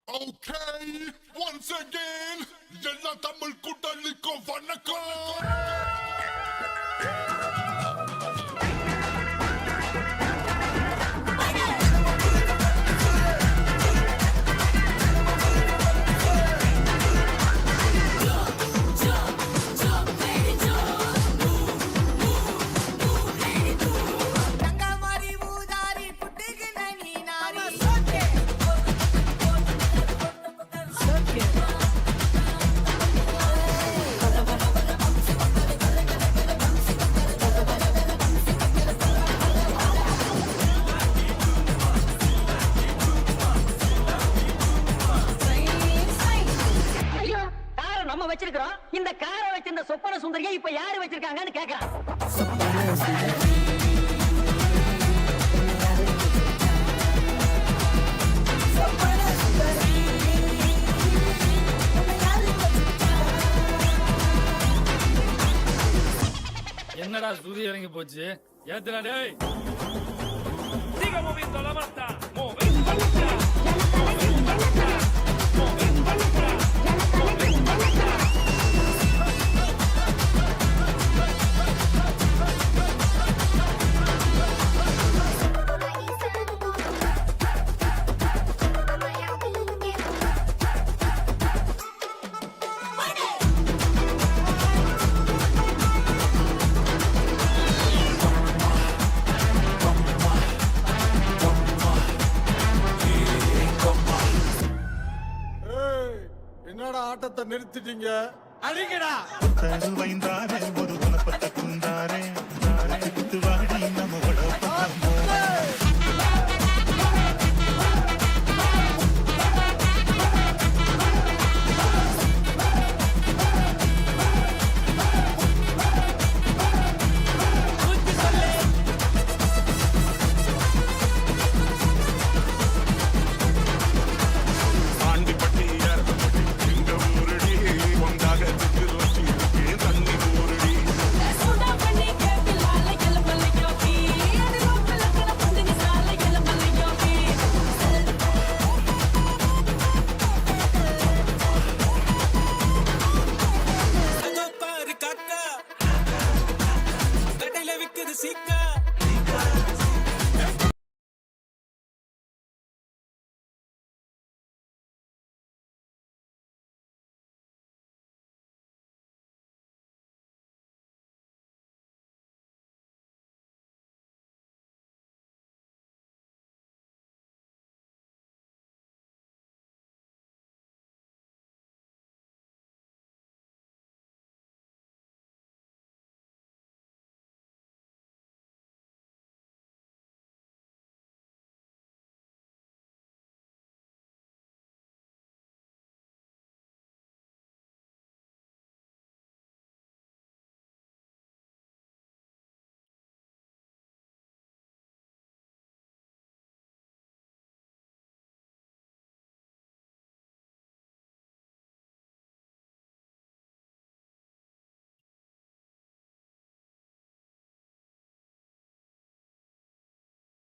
Okay, once again, எல்லா தமிழ் கூட்டணிக்கும் வணக்கம். வச்சிருக்கோம். இந்த காரை வச்சிருந்த சொப்பன சுந்தரியை இப்ப யாரு வச்சிருக்காங்கன்னு கேக்குறான். என்னடா சூரிய இறங்கி போச்சு ஏத்துடா டேய் siga moviendo la mata moviendo la mata என்னடா ஆட்டத்தை நிறுத்திட்டீங்க? அடிங்கடா வைந்தாரே ஒரு குணப்பட்ட குந்தாரே வாடி நம்மளோட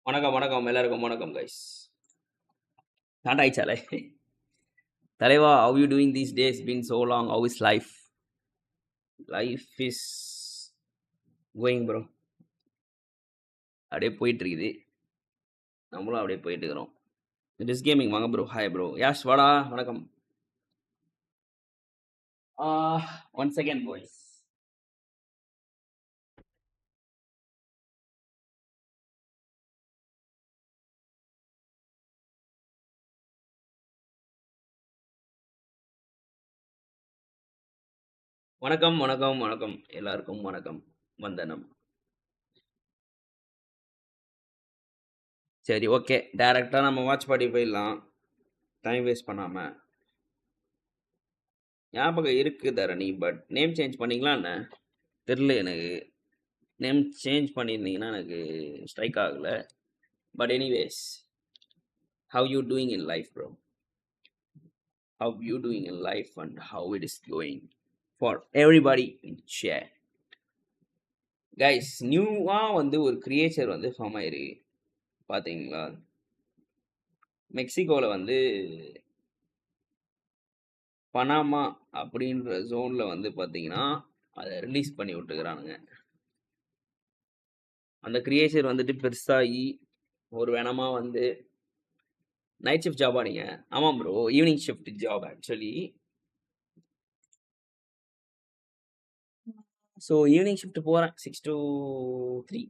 வணக்கம் வணக்கம் எல்லாருக்கும் வணக்கம் கைஸ் ஸ்டார்ட் ஆயிடுச்சாலே தலைவா how you doing these days been so long how is life is going bro அப்படியே போயிட்டு இருக்குது நம்மளும் அப்படியே போயிட்டு இருக்கிறோம் டிஸ் கேமிங் வாங்க ப்ரோ ஹாய் ப்ரோ யாஷ் வாடா வணக்கம் ஒன் செகண்ட் பாய்ஸ் வணக்கம் வணக்கம் வணக்கம் எல்லாருக்கும் வணக்கம் வந்தனம் சரி ஓகே டைரக்டாக நம்ம வாட்ச் பார்ட்டி போயிடலாம் டைம் வேஸ்ட் பண்ணாமல் ஞாபகம் இருக்குது தரணி பட் நேம் சேஞ்ச் பண்ணிங்களா என்ன தெரில எனக்கு நேம் சேஞ்ச் பண்ணியிருந்தீங்கன்னா எனக்கு ஸ்ட்ரைக் ஆகலை but anyways how you doing in life bro how you doing in life and how it is going for everybody in share guys நியூவா வந்து ஒரு கிரியேச்சர் வந்து ஃபார்ம் ஆயிருக்கு பாத்தீங்களா மெக்சிகோல வந்து பனாமா அப்படின்ற ஜோன்ல வந்து பார்த்தீங்கன்னா அதை ரிலீஸ் பண்ணி விட்டுக்கிறானுங்க. அந்த கிரியேச்சர் வந்துட்டு பெருசாகி ஒரு வேணமா வந்து நைட் ஷிஃப்ட் ஜாபா நீங்க? ஆமாம் bro, evening shift job actually. So evening shift போகிறேன் 6 to 3.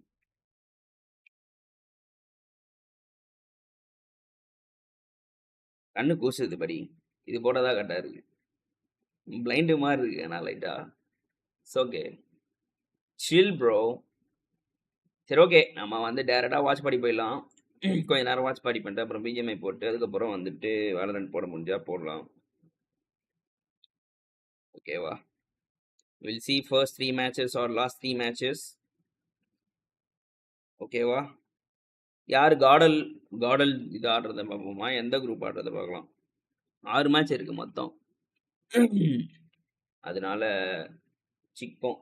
கண்ணு கூசுது படி, இது போட்டதா கரெக்டாக இருக்கு. பிளைண்டு மாதிரி இருக்கு நான் லைட்டா. Okay chill bro. சரி ஓகே, நம்ம வந்து டேரெக்டாக வாட்ச் பாடி போயிடலாம். கொஞ்ச நேரம் வாட்ச் பாடி பண்ணிட்டு அப்புறம் பிஜிஎம்ஐ போட்டு அதுக்கப்புறம் வந்துட்டு வேலரண்ட் போட முடிஞ்சா போடலாம். ஓகேவா? Will see first 3 matches or last 3 matches. ஓகேவா? யார் காடல் இது ஆடுறத பார்ப்போமா? எந்த குரூப் ஆடுறத பார்க்கலாம். 6 மேட்ச் இருக்கு மொத்தம். அதனால சிப்போம்.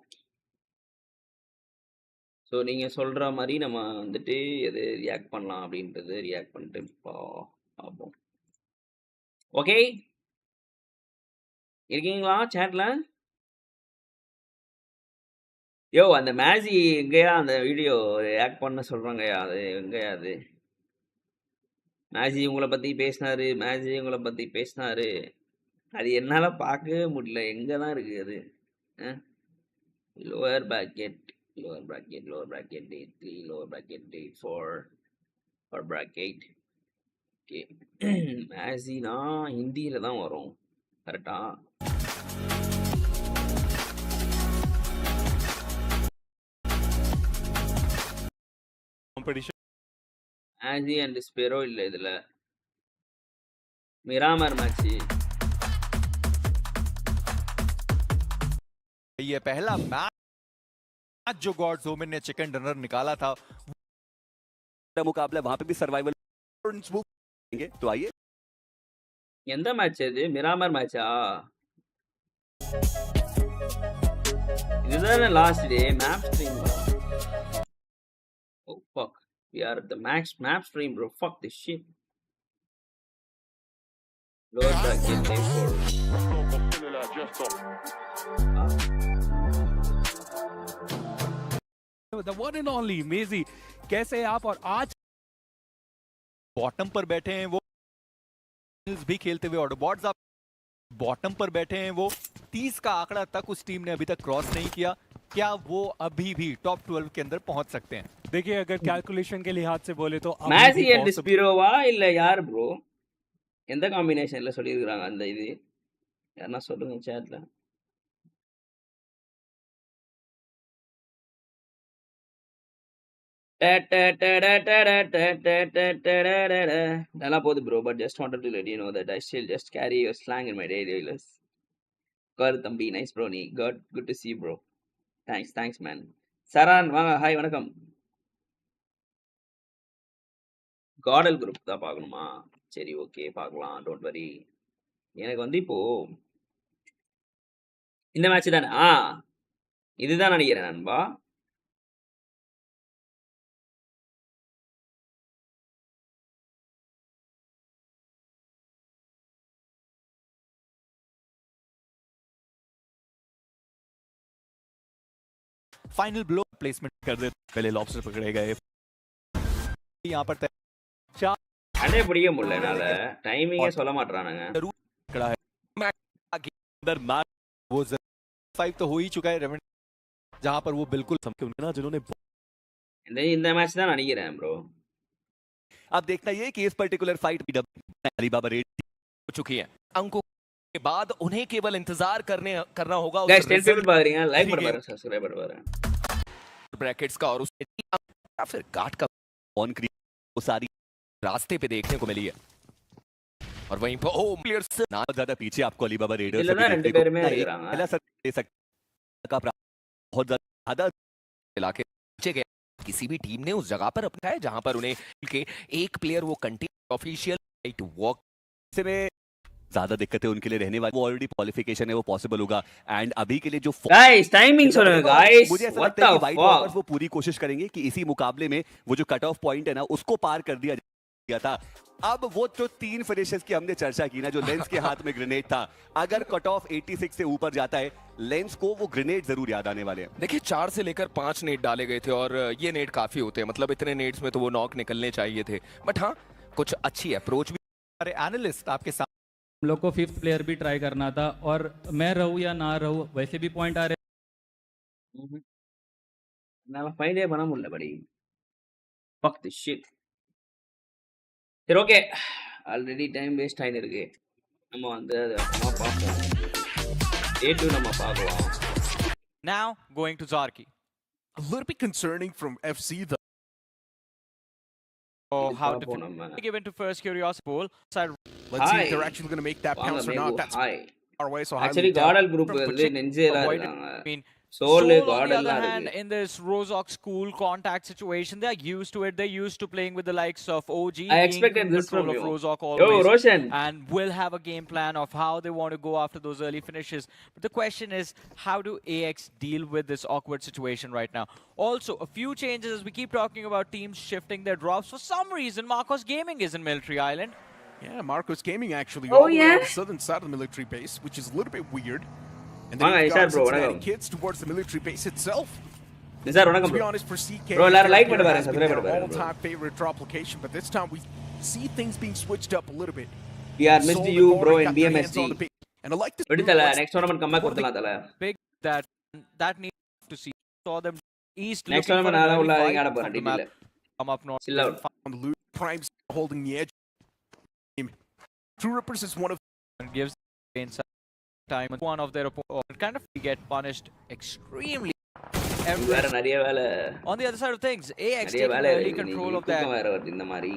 ஸோ நீங்கள் சொல்கிற மாதிரி நம்ம வந்துட்டு எது ரியாக்ட் பண்ணலாம் அப்படின்றது ரியாக்ட் பண்ணிட்டு பார்ப்போம். ஓகே, இருக்கீங்களா சேட்ல? யோ அந்த மேஜி எங்கேயா அந்த வீடியோ ரியாக்ட் பண்ண சொல்கிறாங்கய்யா, அது எங்கேயா அது? மேஜி உங்களை பற்றி பேசினாரு. அது என்னால் பார்க்கவே முடியல, எங்கே தான் இருக்குது அது? Lower bracket date 3, lower bracket date 4 or bracket. Okay, மேஜினா ஹிந்தியில் தான் வரும் கரெக்டா? மேஜி அண்ட் ஸ்பெரோ இல்லை இதில். மிராமர் மேட்சி. ये पहला मैच जो गॉड जोमिन ने चिकन डिनर निकाला था, मुकाबला वहां पे भी सर्वाइवल तो आइए. எந்த மேட்ச் இது? மிராமர் மேட்சா? இதுதானே last day map stream. Oh fuck, we are at the map stream bro, fuck this shit. lower bracket day 4. The one and only मेजी, कैसे आप? और आज बॉटम पर बैठे हैं वो भी खेलते हुए, ऑटोबॉट्स आप बॉटम पर बैठे हैं वो 30 का आंकड़ा तक उस टीम ने अभी तक क्रॉस नहीं किया. क्या वो अभी भी टॉप 12 के अंदर पहुंच सकते हैं? देखिए, अगर कैलकुलेशन के लिहाज से बोले तो மேஜி அண்ட் ஸ்பிரோவா இல்ல யார் ப்ரோ? எந்த காம்பினேஷன்ல சொல்லியிருக்காங்க அந்த இது? யாரனா சொல்லுங்க சேட்ல. நல்லா போகுது bro, but just wanted to let you know that I still just carry your slang in my daily life. கர் தம்பி, நைஸ் ப்ரோ. நீ good to see bro. Thanks man. Charan வாங்க, ஹாய் வணக்கம். காடல் குரூப் தான் பார்க்கணுமா? சரி ஓகே பார்க்கலாம், don't worry. எனக்கு வந்து இப்போ இந்த மேட்ச் தானே? இதுதான் நினைக்கிறேன் நண்பா. फाइनल ब्लो प्लेसमेंट कर दे, पहले लॉबस्टर पकड़े गए. यहाँ पर அடே பிடிக்க முடியல என்னால, டைமிங்கே சொல்ல மாட்டறானுங்க. खड़ा है अंदर मैच, वो 5 तो हो ही चुका है रेवेंट, जहां पर वो बिल्कुल समझ ना जिन्होंने இந்த மேட்ச் தான் நினைக்கிறேன் ப்ரோ. अब देखना ये कि इस पर्टिकुलर फाइट अलीबाबा रेड हो चुकी है. अंकों के बाद उन्हें केवल इंतजार करना होगा. गाइस 10 people பாக்குறீங்க, லைக் பண்ண பாருங்க, சப்ஸ்கிரைब பண்ண பாருங்க. ब्रैकेट्स का और उसमें या फिर गार्ड का ऑन क्रिएट वो सारी रास्ते पे देखने को मिली है. और वहीं पर प्लेयर्स ना ज्यादा पीछे आपको अलीबाबा रेडर्स இல்லனா ரெண்டு பேருமே இருக்காங்க. पहला सर दे सकता का बहुत ज्यादा इलाके पीछे गए. किसी भी टीम ने उस जगह पर अपना है जहां पर उन्हें के एक प्लेयर वो कंटिन्यू ऑफिशियल राइट वॉक से में ज्यादा दिक्कतें उनके लिए रहने वाली. वो ऑलरेडी क्वालिफिकेशन है, वो पॉसिबल होगा. एंड अभी के लिए जो गाइस टाइमिंग सुनो गाइस, मुझे ऐसा व्हाट लगता है द कि वाइट फक, वॉकर्स वो पूरी कोशिश करेंगे कि इसी मुकाबले में वो जो कट ऑफ पॉइंट है ना उसको पार कर दिया किया था। अब वो जो 3 फिनिशेस की हमने चर्चा की ना, जो लेंस के हाथ में ग्रेनेड था, अगर कट ऑफ 86 से ऊपर जाता है, लेंस को वो ग्रेनेड जरूर याद आने वाले हैं। देखिए 4 से लेकर 5 नेट डाले गए थे और ये नेट काफी होते हैं, मतलब इतने नेट्स में तो वो नॉक निकलने चाहिए थे, बट हाँ कुछ अच्छी अप्रोच भी। हमारे एनालिस्ट आपके साथ हम लोग को 5th प्लेयर भी ट्राई करना था और मैं रहूं या ना रहूं वैसे भी पॉइंट आ रहे நம்ம ஃபைனே பண்ண முடியல படி. Fuck this shit. சரி ஓகே, ஆல்ரெடி டைம் வேஸ்ட் ஆயின்னு இருக்கு. நம்ம வந்து அதை அப்புறமா பார்ப்போம். Day 2 நம்ம பார்க்கலாம். Now going to Zarki. A little bit concerning from FC though. Oh, how பார்ப்போம் to given to first curiosity pool. Let's see if they're actually going to make that pounce or not. That's far away, so actually caudal group வந்து நெஞ்சேலா இருக்காங்க. Soul on the other hand, in this Rozok school contact situation, they are used to it. They're used to playing with the likes of OG. I expected this from you. Rozok Yo, always, Roshan. and will have a game plan of how they want to go after those early finishes. But the question is, how do AX deal with this awkward situation right now? Also, a few changes as we keep talking about teams shifting their drops. For some reason, Marcos Gaming is in Military Island. Yeah, Marcos Gaming actually Oh, all the way yeah? on the southern side of the military base, which is a little bit weird. And Vanga, then you've Isar got bro, Cincinnati vanakkam. kids towards the military base itself. Nizar vanakkam To be bro. honest, for CK, Bro, எல்லாரும் like their பண்ணி பாருங்க, has been subscribe their பண்ணி பாருங்க bro. all-time favorite drop location, but this time we see things being switched up a little bit. We are missed Soul you and bro Bori in got their hands on the BMSD. base. And I like this. விடு தல, next tournament comeback கொடுத்தலாம் தல. Big that needs to see. Saw them east. Next looking for tournament an நான் early உள்ள fight இறங்கி ஆட from போறேன் the map. DP. Come up north. Chill out. On the loot, Prime's holding the edge. True Rippers is one of And gives time one of their opponents kind of get punished extremely. வேற நிறைய வேலை. On the other side of things, AX நிறைய taking வேலை early இருக்கு. control of தூக்கம் that வேற வருது இந்த மாதிரி.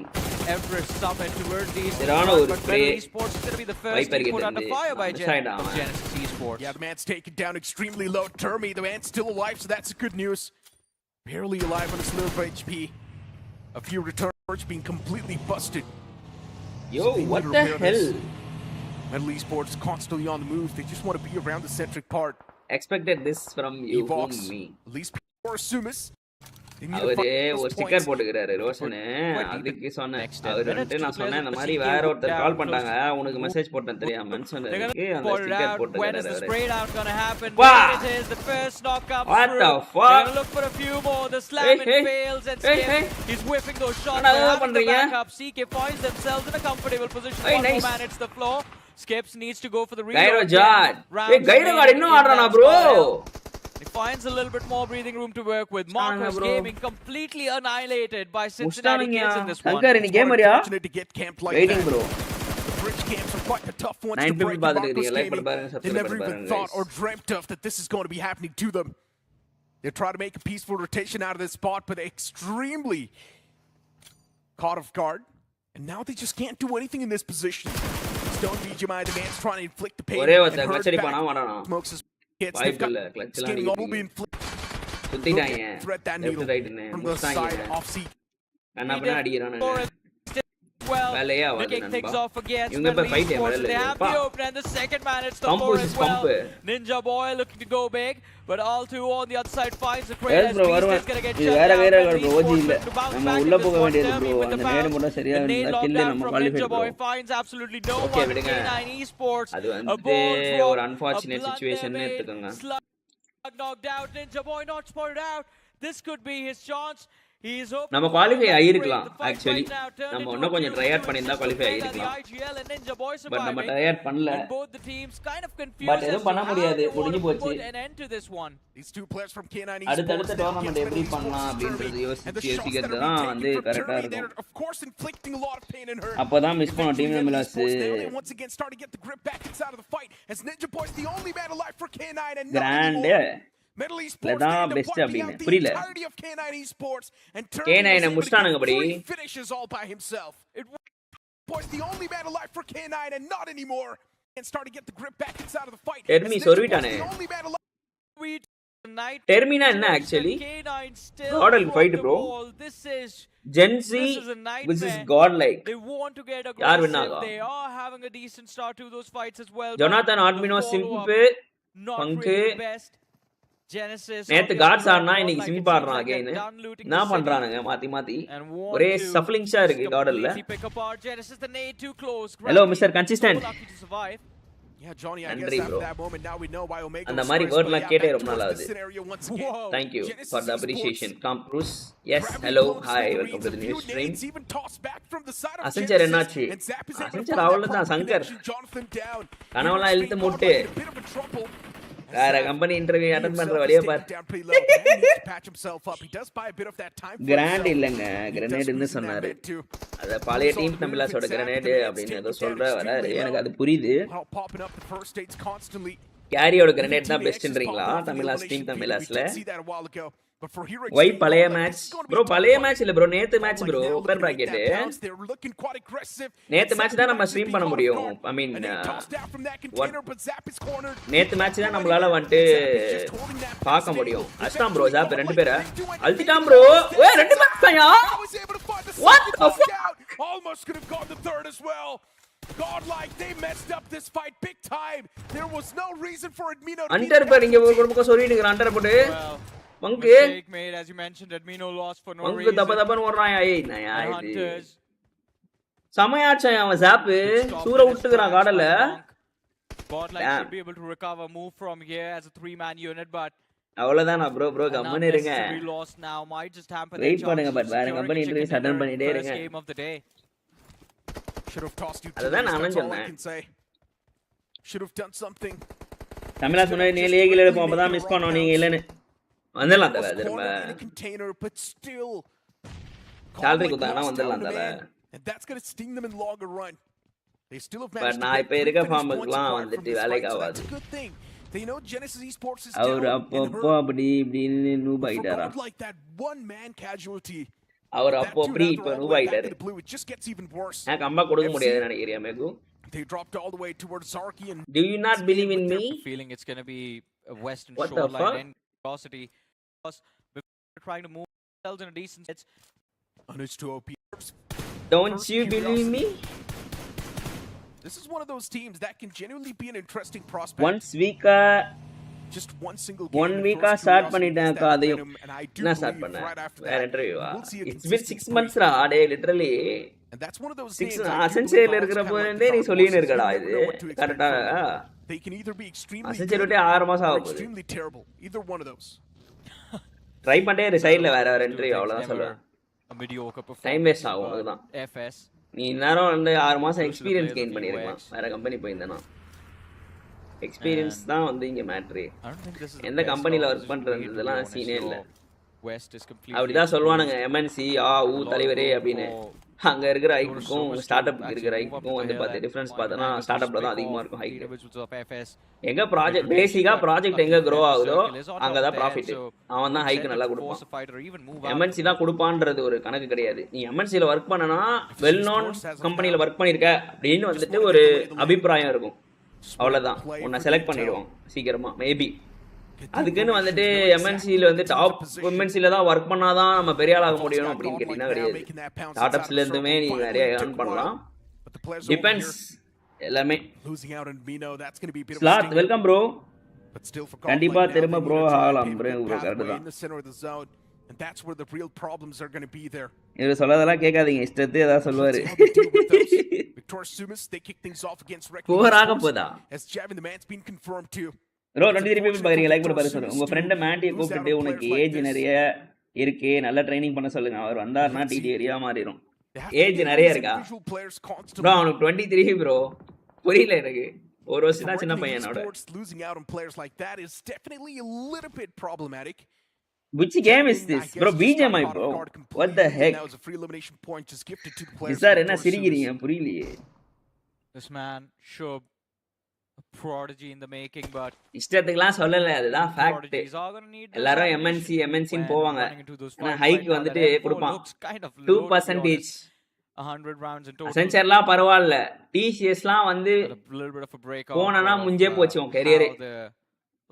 Everest summit towards these. சரியான ஒரு But play. Melody Sports is going to be the first Viper to put கிட்ட under இருந்து fire by miss ஆயிட்டான் அவன். Genesis Esports. yeah, the man's taken down extremely low. Termi, the man's still alive, so that's good news. Barely alive on his little HP. A few returns being completely busted. Yo, So they what need to the repair hell? this. Metal Esports constantly on the move. They just want to be around the centric part. Expected this from you Evox, from me. at least or Sumis. They need to அவரு find ஒரு those sticker points. போட்டுக்கிறாரு ரோஷனு. அதுக்கு சொன்னேன். அவர் வந்துட்டு நான் சொன்னேன் இந்த மாதிரி வேற ஒருத்தர் கால் பண்ணாங்க, உனக்கு மெசேஜ் போட்டேன் தெரியாமன்னு சொன்னதுக்கு அந்த Pull it sticker out. When is போட்டுக்கிறாரு the அவரு. spray down gonna happen? Wow. There it is. The first knock comes What through. the They're fuck? gonna look for a few more. The slam Hey, it hey. fails and Hey, Skip. hey. He's whipping those shots. என்னடா They're having the பண்றீங்க? backup. CK finds themselves in a comfortable position. Hey, One nice. more man hits the floor. Skips needs to go for the கைரோ reload. ஜாட். Rounds ஏய் கைரோ card இன்னும் remaining in ஆடுறானா that bro? style. He finds a little bit more breathing room to work with. Marcos bro. Gaming completely annihilated by Cincinnati முஸ்டானியா. kids in this one. Shankar நீ It's கேமரியா? unfortunate to get camped like waiting that. Bro. The bridge camps are quite the tough ones to 950 break. பார்த்துட்டு Marcos இருக்கீங்க. Like பண்ணி Gaming, பாருங்க, they subscribe never பண்ணி even பாருங்க thought or guys. dreamt of that this is going to be happening to them. They try to make a peaceful rotation out of this spot, but extremely caught off guard. And now they just can't do anything in this position. Stone Bgmi, the man's trying to inflict the pain ஒரே and ஒருத்தர் hurt clutch அடி back. பண்ணா மாட்டானா? Smokes his hits. They've வாய்ப்பு got இல்ல, clutch எல்லாம் skinning all அடிக்கிறீங்க. be inflicted. சுத்திட்டாங்க. Thread that left needle ரைட்னு from the side முஸ்டானியா. off seat. கண்ணா பண்ணா அடிக்கிறானுங்க. Well, வேலையே ஆகாது kicking things நண்பா. off against இவங்க இப்ப Metal fight Esports. எல்லாம் They have இல்ல. the open and the second man hits the Pump floor versus as well. pump. Ninja Boy looking to go big, but all two on the other side finds the crate Yes as bro, Beast வருவேன். is gonna get இது shut வேற down. வேற Metal bro, OG Esports இல்ல. looking to bounce நம்ம back உள்ள in போக this one. வேண்டியது Termi bro. with the அந்த நேடு bounce. மட்டும் சரியா The nade இருந்தா கில்ல lockdown நம்ம from qualify Ninja bro. Boy finds absolutely no Okay, one. விடுங்க. K9 Esports, அது a வந்து ball drop, ஒரு a unfortunate blunder situation னு made, எடுத்துக்கோங்க. slug knocked out. Ninja Boy not spotted out. This could be his chance. நம்ம qualify ஆயிருக்கலாம் actually. நம்ம இன்னும் கொஞ்சம் ட்ரை அவுட் பண்ணியிருந்தா குவாலிஃபை ஆயிருக்கலாம். பட் நம்ம ட்ரை அவுட் பண்ணல. பட் எதுவும் பண்ண முடியாது, முடிஞ்சு போச்சு. அடுத்த டோர்னமெண்ட் எப்படி பண்ணலாம் அப்படின்றது யோசிக்கிறது தான் வந்து கரெக்டா இருக்கும். அப்பதான் மிஸ் பண்ணோம் டீம் தமிழாஸ். கிராண்ட் லதான் பெஸ்ட் அப்படின்னு புரியல. K9 முஸ்டானுங்க படி. டெர்மி சொருவிட்டானே. டெர்மினா என்ன actually? Caudal fight bro. Gen Z vs god like. யார் வின் ஆகும்? ஜொனாதன் ஆட்மினோ சிம்பு பங்கு நேத்து காட்ஸ் ஆடுனா இன்னைக்கு சிமி பாடுறான் அகைன். என்ன பண்றானுங்க மாத்தி ஒரே சஃப்லிங்ஸா இருக்கு கார்டன்ல. Hello mister consistent. Yeah, Johnny, I Nandri, guess after bro. that moment, now we know why Omega அந்த was மாதிரி first, வேர்ட்லாம் but yeah, கேட்டே back ரொம்ப towards நாள் this ஆகுது. scenario once again. Thank you Genesis for the Esports appreciation. Tom Cruise. Yes, grabbing hello, close hi, to the welcome to the new few stream. nades even tossed back from the side of Asanchar Genesis, என்னாச்சு? and Zap is able to Asanchar find that அவ்வளவுதான் proper Shankar. connection. Jonathan down. கனவெல்லாம் இழுத்து Got மூட்டு. in a bit of a trouble. வேற company interview attend பண்ற வழியா பார். Down pretty low. Man needs to patch himself up. He does buy a bit of that time for grand himself. இல்லங்க, He does கிரனேட்னு squeeze in that சொன்னாரு. mid too. அத பழைய team தமிழாஸோட grenade அப்படின்னு ஏதோ சொல்ற வராரு. எனக்கு அது புரியுது. While popping up the first states constantly. கேரியோட கிரனேட் தான் பெஸ்ட்ன்றீங்களா தமிழாஸ் டீம் தமிழாஸ்ல? See that a while ago. But for Hero வை Extreme, பழைய like, match this is gonna be bro? a tough பழைய fight. மேட்ச் இல்ல ப்ரோ, நேத்து match bro. Like, open they're bracket looking to get that bounce. They're looking quite aggressive. நேத்து And match Zap தான் நம்ம managed to stream be பண்ண caught முடியும். off guard. I mean And then tossed out from that container, but Zap is cornered. நேத்து match தான் நம்மளால வந்துட்டு பார்க்க முடியும். அஸ்டாம் ப்ரோ ஜாப் ரெண்டு பேரை அல்டிட்டாம் ப்ரோ. ஓ ரெண்டு match Tanya. Was able to find the What second the fuck? knockout. Almost could have gone the third as well. Godlike, they messed up this fight big time. There was no reason for Admino to under பேர் இங்க ஒரு குடும்பம் சொல்லிட்டு இருக்கற under போட்டு மங்கு made, as you mentioned, Admino lost for no Mangu reason. தப்பன்னு ஓடுறான். ஏய் நயா இது Hunters சமயாச்சா அவன் job Sura விட்டுக்கறான் காடல. Godlike should be able to recover, move from here as a 3-man unit, but அவ்வளவுதான் ப்ரோ ப்ரோ கம்மன் இருங்க. unnecessary loss now might just hamper their wait பண்ணுங்க. chances but of வேற securing company a interviews chicken attend dinner பண்ணிட்டே first இருங்க. game of the day. Should have tossed you. அதுதான் நானும் That's all I சொன்னேன். can say. Should have done something. Tamilas முன்னாடி நீ லேகில எடுப்போம் அப்பதான் மிஸ் பண்ணோம் நீங்க இல்லன்னு. வந்துடலாம் தல திரும்ப. In a container, but still. Salary Godlike குத்தானா lost வந்துடலாம் down the தல. man, and that's going to sting them in the longer run. They still have but managed to நான் get இப்ப 3 இருக்க finish points ஃபார்முக்குலாம் apart from வந்துட்டு this வேலைக்கு fight, so ஆகாது. that's a good thing. They know Genesis Esports is our down in அப்பப்போ her. அப்படி இப்படின்னு noob For ஆயிட்டாரா? Godlike, that one-man casualty. அவர் That அப்போ dude, அப்படி after இப்ப all the noob way back ஆயிட்டாரு. in the blue, it just gets even worse. எனக்கு அம்மா கொடுக்க முடியாதுன்னு நினைக்கிறேன் mag. They dropped all the way towards Zarki and Do you not believe in me? Feeling it's going to be a western What the fuck? shoreline and velocity. Because before trying to move themselves in a decent it's Anuj to OP. Don't you believe me? This is one of those teams that can genuinely be an interesting prospect. Once week-ஆ Just one single 1 game. week-ஆ start பண்ணிட்டேன் அதையும். என்ன start Right பண்ணேன்? after வேற that, இன்டர்வியூவா? we'll see a It's been consistent 6 months ரா டே literally. And that's one of those 6 games I do அசென்சியர்ல believe இருக்கிற Alex kinda போதே like நீ the சொல்லின்னு Dark இருக்கடா Horses. You இது. never know what to expect கரெக்ட்டா? from them. They can either be extremely அசென்சியர் good விட்டு 6 மாசம் or ஆக போகுது. extremely terrible. Either one of those. Try பண்ணிட்டே இரு சைடுல வேற வேற do இன்டர்வியூ things அவ்வளவுதான் never சொல்லுவேன். a mediocre performance. Time waste ஆகும் அதுதான். FS. நீ இந்நேரம் வந்து 6 மாசம் Close to the experience players gain of பண்ணிருக்கலாம் UX. வேற கம்பெனி போயிருந்தேனா. எக்ஸ்பீரியன்ஸ் தான் வந்து இங்க matter. I don't think this is the எந்த best கம்பெனில opposition ஒர்க் for பண்றது me, to be இதெல்லாம் honest. சீனே இல்ல. Your West is completely அப்படிதான் சொல்லுவானுங்க exposed. எம்என்சி தலைவரே அப்படின்னு. அங்க இருக்கிற ஹைக்குக்கும் ஸ்டார்ட் அப்புக்கு இருக்கிற ஹைக்குக்கும் வந்து பார்த்து டிஃபரன்ஸ் பார்த்தனா ஸ்டார்ட் அப்ல தான் அதிகமா இருக்கும் ஹைக். Individuals of FS. எங்க ப்ராஜெக்ட் பேசிக்கா ப்ராஜெக்ட் எங்க க்ரோ ஆகுதோ அங்கதான் ப்ராஃபிட். அவன் தான் ஹைக் நல்லா கொடுப்பான். எம்என்சி தான் கொடுப்பான்றது ஒரு கணக்கு கிடையாது. நீ எம்என்சில ஒர்க் பண்ணனா வெல் நோன் கம்பெனில ஒர்க் பண்ணிருக்க அப்படின்னு வந்துட்டு ஒரு அபிப்பிராயம் இருக்கும். அவ்வளவுதான் உன்னை செலக்ட் பண்ணிடுவோம் சீக்கிரமா மேபி. அதுக்குன்னு வந்துட்டு எம்என்சில வந்து டாப் எம்என்சில தான் ஒர்க் பண்ணாதான் நம்ம பெரிய ஆளாக முடியும் அப்படின்னு கேட்டீங்கன்னா கிடையாது. ஸ்டார்ட் அப்ஸ்ல இருந்துமே நீ நிறைய ஏர்ன் பண்ணலாம். டிபெண்ட்ஸ் எல்லாமே. Sloth welcome bro. கண்டிப்பா திரும்ப ப்ரோ ஆகலாம் ப்ரோ. கரெக்ட் தான். And that's where the real problems are going to be there. இவரு சொல்லதெல்லாம் கேட்காதீங்க. இஷ்டத்தை ஏதாவது சொல்லுவாரு. Victor Sumis, they kick things off against Reckless. போராக போதா? As Javin the man's been confirmed too. Bro 23 people பாக்குறீங்க. Like பண்ணி பாருங்க சொல்லுங்க. உங்க ஃப்ரெண்ட மேண்டியை கூப்பிட்டு உனக்கு ஏஜ் நிறைய இருக்கு நல்ல ட்ரைனிங் பண்ண சொல்லுங்க. அவர் வந்தாருன்னா டிடி ஏரியா மாறிடும். ஏஜ் நிறைய இருக்கா? ப்ரோ அவனுக்கு 23 ப்ரோ. புரியல எனக்கு. ஒரு வருஷம் தான் சின்ன பையனோட. Losing out on players like that is definitely a little bit problematic. Which game is this? Bro, Bgmi bro. What the heck? That was a free elimination point just gifted to the players. Sir, என்ன சிரிக்கிறீங்க? புரியலையே. This man Shub, a prodigy in the making, but இஷ்டத்துக்குலாம் சொல்லல. அதுதான் fact. எல்லாரும் MNC ன்னு போவாங்க. ஆனா hike வந்துட்டு கொடுப்பான். 2% 100 rounds in total. அசென்சர்லாம் பரவாயில்ல. TCSலாம் வந்து போனனா முஞ்சே போச்சு உன் கரியரே.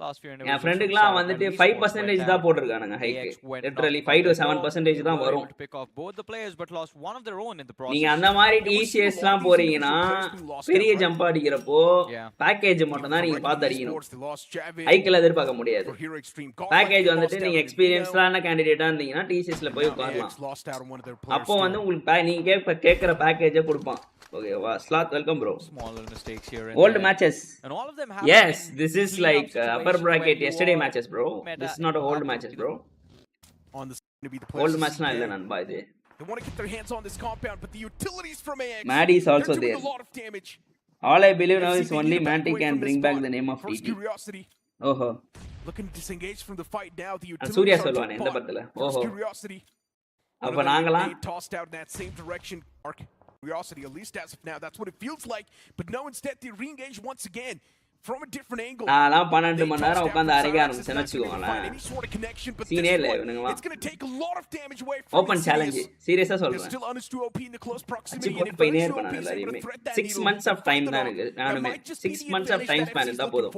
Last few N individuals ஃப்ரெண்டுக்குலாம் from வந்துட்டு Saturday 5% தான் போட்டிருக்கானுங்க ஹைக்கு. லிட்டரலி 5 to 7% தான் வரும். pick off both the players but lost one of their own in the process. நீங்க அந்த மாதிரி TCSலாம் போறீங்கன்னா பெரிய ஜம்ப் அடிக்கிறப்போ பேக்கேஜ் மட்டும் தான் நீங்க பார்த்து அடிக்கணும். ஹைக்கில் எதிர்பார்க்க முடியாது. பேக்கேஜ் வந்துட்டு நீங்க எக்ஸ்பீரியன்ஸ்டான கேண்டிடேட்டா இருந்தீங்கன்னா TCSல போய் உட்காரலாம். அப்போ வந்து உங்களுக்கு நீங்க கேட்குற பேக்கேஜை கொடுப்பான். ஓகேவா? Sloth welcome bro. Smaller mistakes here and Old there. matches. And all of them have Yes, this is like upper bracket yesterday matches, bro. This is not a old matches, bro. Old match na illa nanba idu. They want to get their hands on this compound, but the utilities from AX, Maddie is also they're doing there. a lot of damage. All I believe now is only Mantic can bring back the name of First TT. Curiosity Oho. looking to disengage from the fight now. The utilities Surya are solvane too endha far. pathila. First Oho. Curiosity. Appa naangala They tossed out in that same direction. Arc Curiosity, at least as of now, that's what it feels like. But no, instead they re-engage once again from a different angle. நான்லாம் 12 மணி நேரம் உட்கார்ந்து அரைக்க ஆரம்பிச்சேன்னு வச்சுக்கோங்களேன். சீனே இல்லை இவனுங்கலாம். It's going to take a lot of damage away from open challenge சீரியஸா சொல்றேன். still honest to OP in the close proximity. போட்டு போயினே இருப்பாங்க எல்லாரையுமே. 6 months of time தான் எனக்கு. நானுமே 6 months of time span இருந்தா போதும்.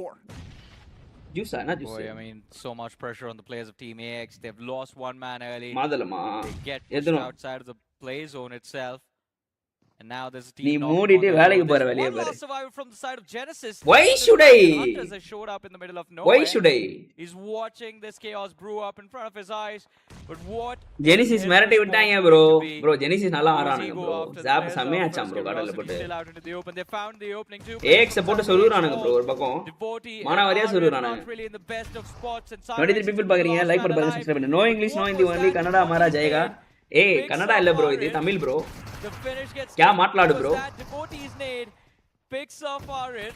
Juice na juice. Boy, I mean, so much pressure on the players of Team AX. They've lost one man early. Madalama. They get pushed outside of the play zone itself. And now there's a team. Nee moodite velaiku pora veliye paru. One survivor from the side of Genesis. Why should I? Hunters have showed up in the middle of nowhere. Why should I? He's watching this chaos brew up in front of his eyes. But what? Genesis merati vittaanga bro. Bro Genesis nalla aaraanga bro. Zap samme aacham bro kadala pottu. They found the opening too. AX support soluraanga bro or pakkam. Mana variya soluraanga. Really in the best of spots and 23 people paakringa like pannu subscribe pannu. No English no Hindi only Kannada hamara jayega. Hey Kannada illa bro idu Tamil bro. The finish gets kya maatlaadu bro? Devotee's nade picks off Arid.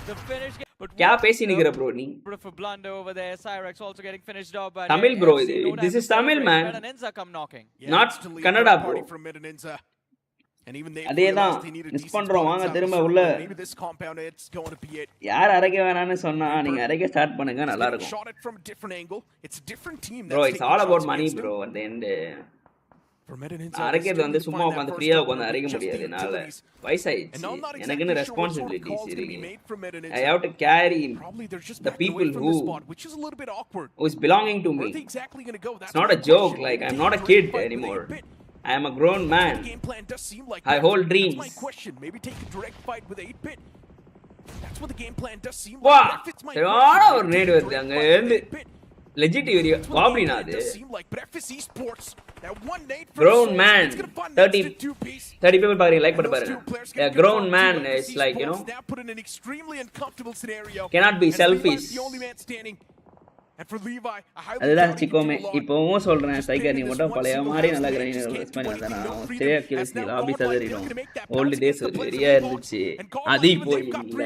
The finish gets but kya pesi nikira bro nee? For blunder over there. Cyrex also getting finished off by Tamil bro idu. This is Tamil man. Ninja come knocking. Not Kannada bro. And even they அதேதான் miss பண்றோம் வாங்க திரும்ப உள்ள யார் அரைக்க வேணாம்னு சொன்னா நீங்க அரைக்க ஸ்டார்ட் பண்ணுங்க நல்லா இருக்கும் bro it's all about money bro at the end அரைக்கிறது வந்து சும்மா உட்காந்து ஃப்ரீயா உட்காந்து அரைக்க முடியாது என்னால வயசாயிடுச்சு எனக்குன்னு ரெஸ்பான்சிபிலிட்டிஸ் இருக்கு I have to carry the people who is belonging to me. It's not a joke, like I'm not a kid anymore. I am a grown man. I hold dreams. Maybe take a direct fight with 8-bit. That's what the game plan does seem wow like. சரியான ஒரு நேடு வருது அங்க இருந்து legit area வாப்ளினா அது grown man 30 people பாருங்க like பண்ணி பாருங்க a grown man is like you know cannot be selfish. அதுதான் சிக்கோமே இப்போவும் சொல்றேன் ஸ்ட்ரைக்கர் நீ மட்டும் பழைய மாதிரி நல்லா கிரைண்ட் பண்ணி வந்தானா சரியா கில்ஸ் லாபி சதறிடும் ஓல்டு டேஸ் வெறியா இருந்துச்சு அது இப்போ இல்ல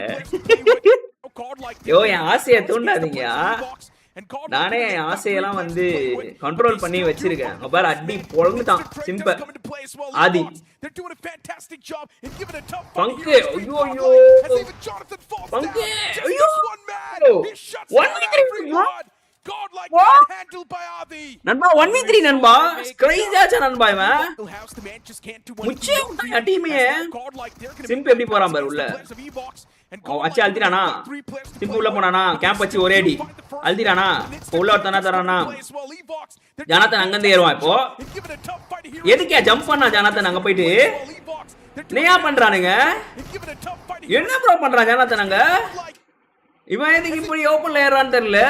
யோ என் ஆசையை தூண்டாதீங்க நானே என் ஆசையெல்லாம் வந்து கண்ட்ரோல் பண்ணி வச்சிருக்கேன் பாரு அடி பொழந்துட்டான் சிம்பிள் ஆதி பங்கு ஐயோ ஐயோ பங்கு ஐயோ 1v3 நண்பா 1v3 நண்பா கிரேசி ஆச்சா நண்பா இவன் முச்சே டீமே சிம்பு எப்படி போறான் பாரு உள்ள அச்சி அழுத்திடானா சிம்பு உள்ள போனானா கேம்ப் வச்சு ஒரே அடி அழுத்திடானா உள்ள ஒருத்தனா தரானா ஜனாத்தன் அங்கிருந்து ஏறுவான் இப்போ எதுக்கே ஜம்ப் பண்ணா ஜனாத்தன் அங்க போயிட்டு என்னையா பண்றானுங்க என்ன ப்ரோ பண்றான் ஜனாத்தன் அங்க இவன் எதுக்கு இப்படி ஓப்பன்ல ஏறான்னு தெரியல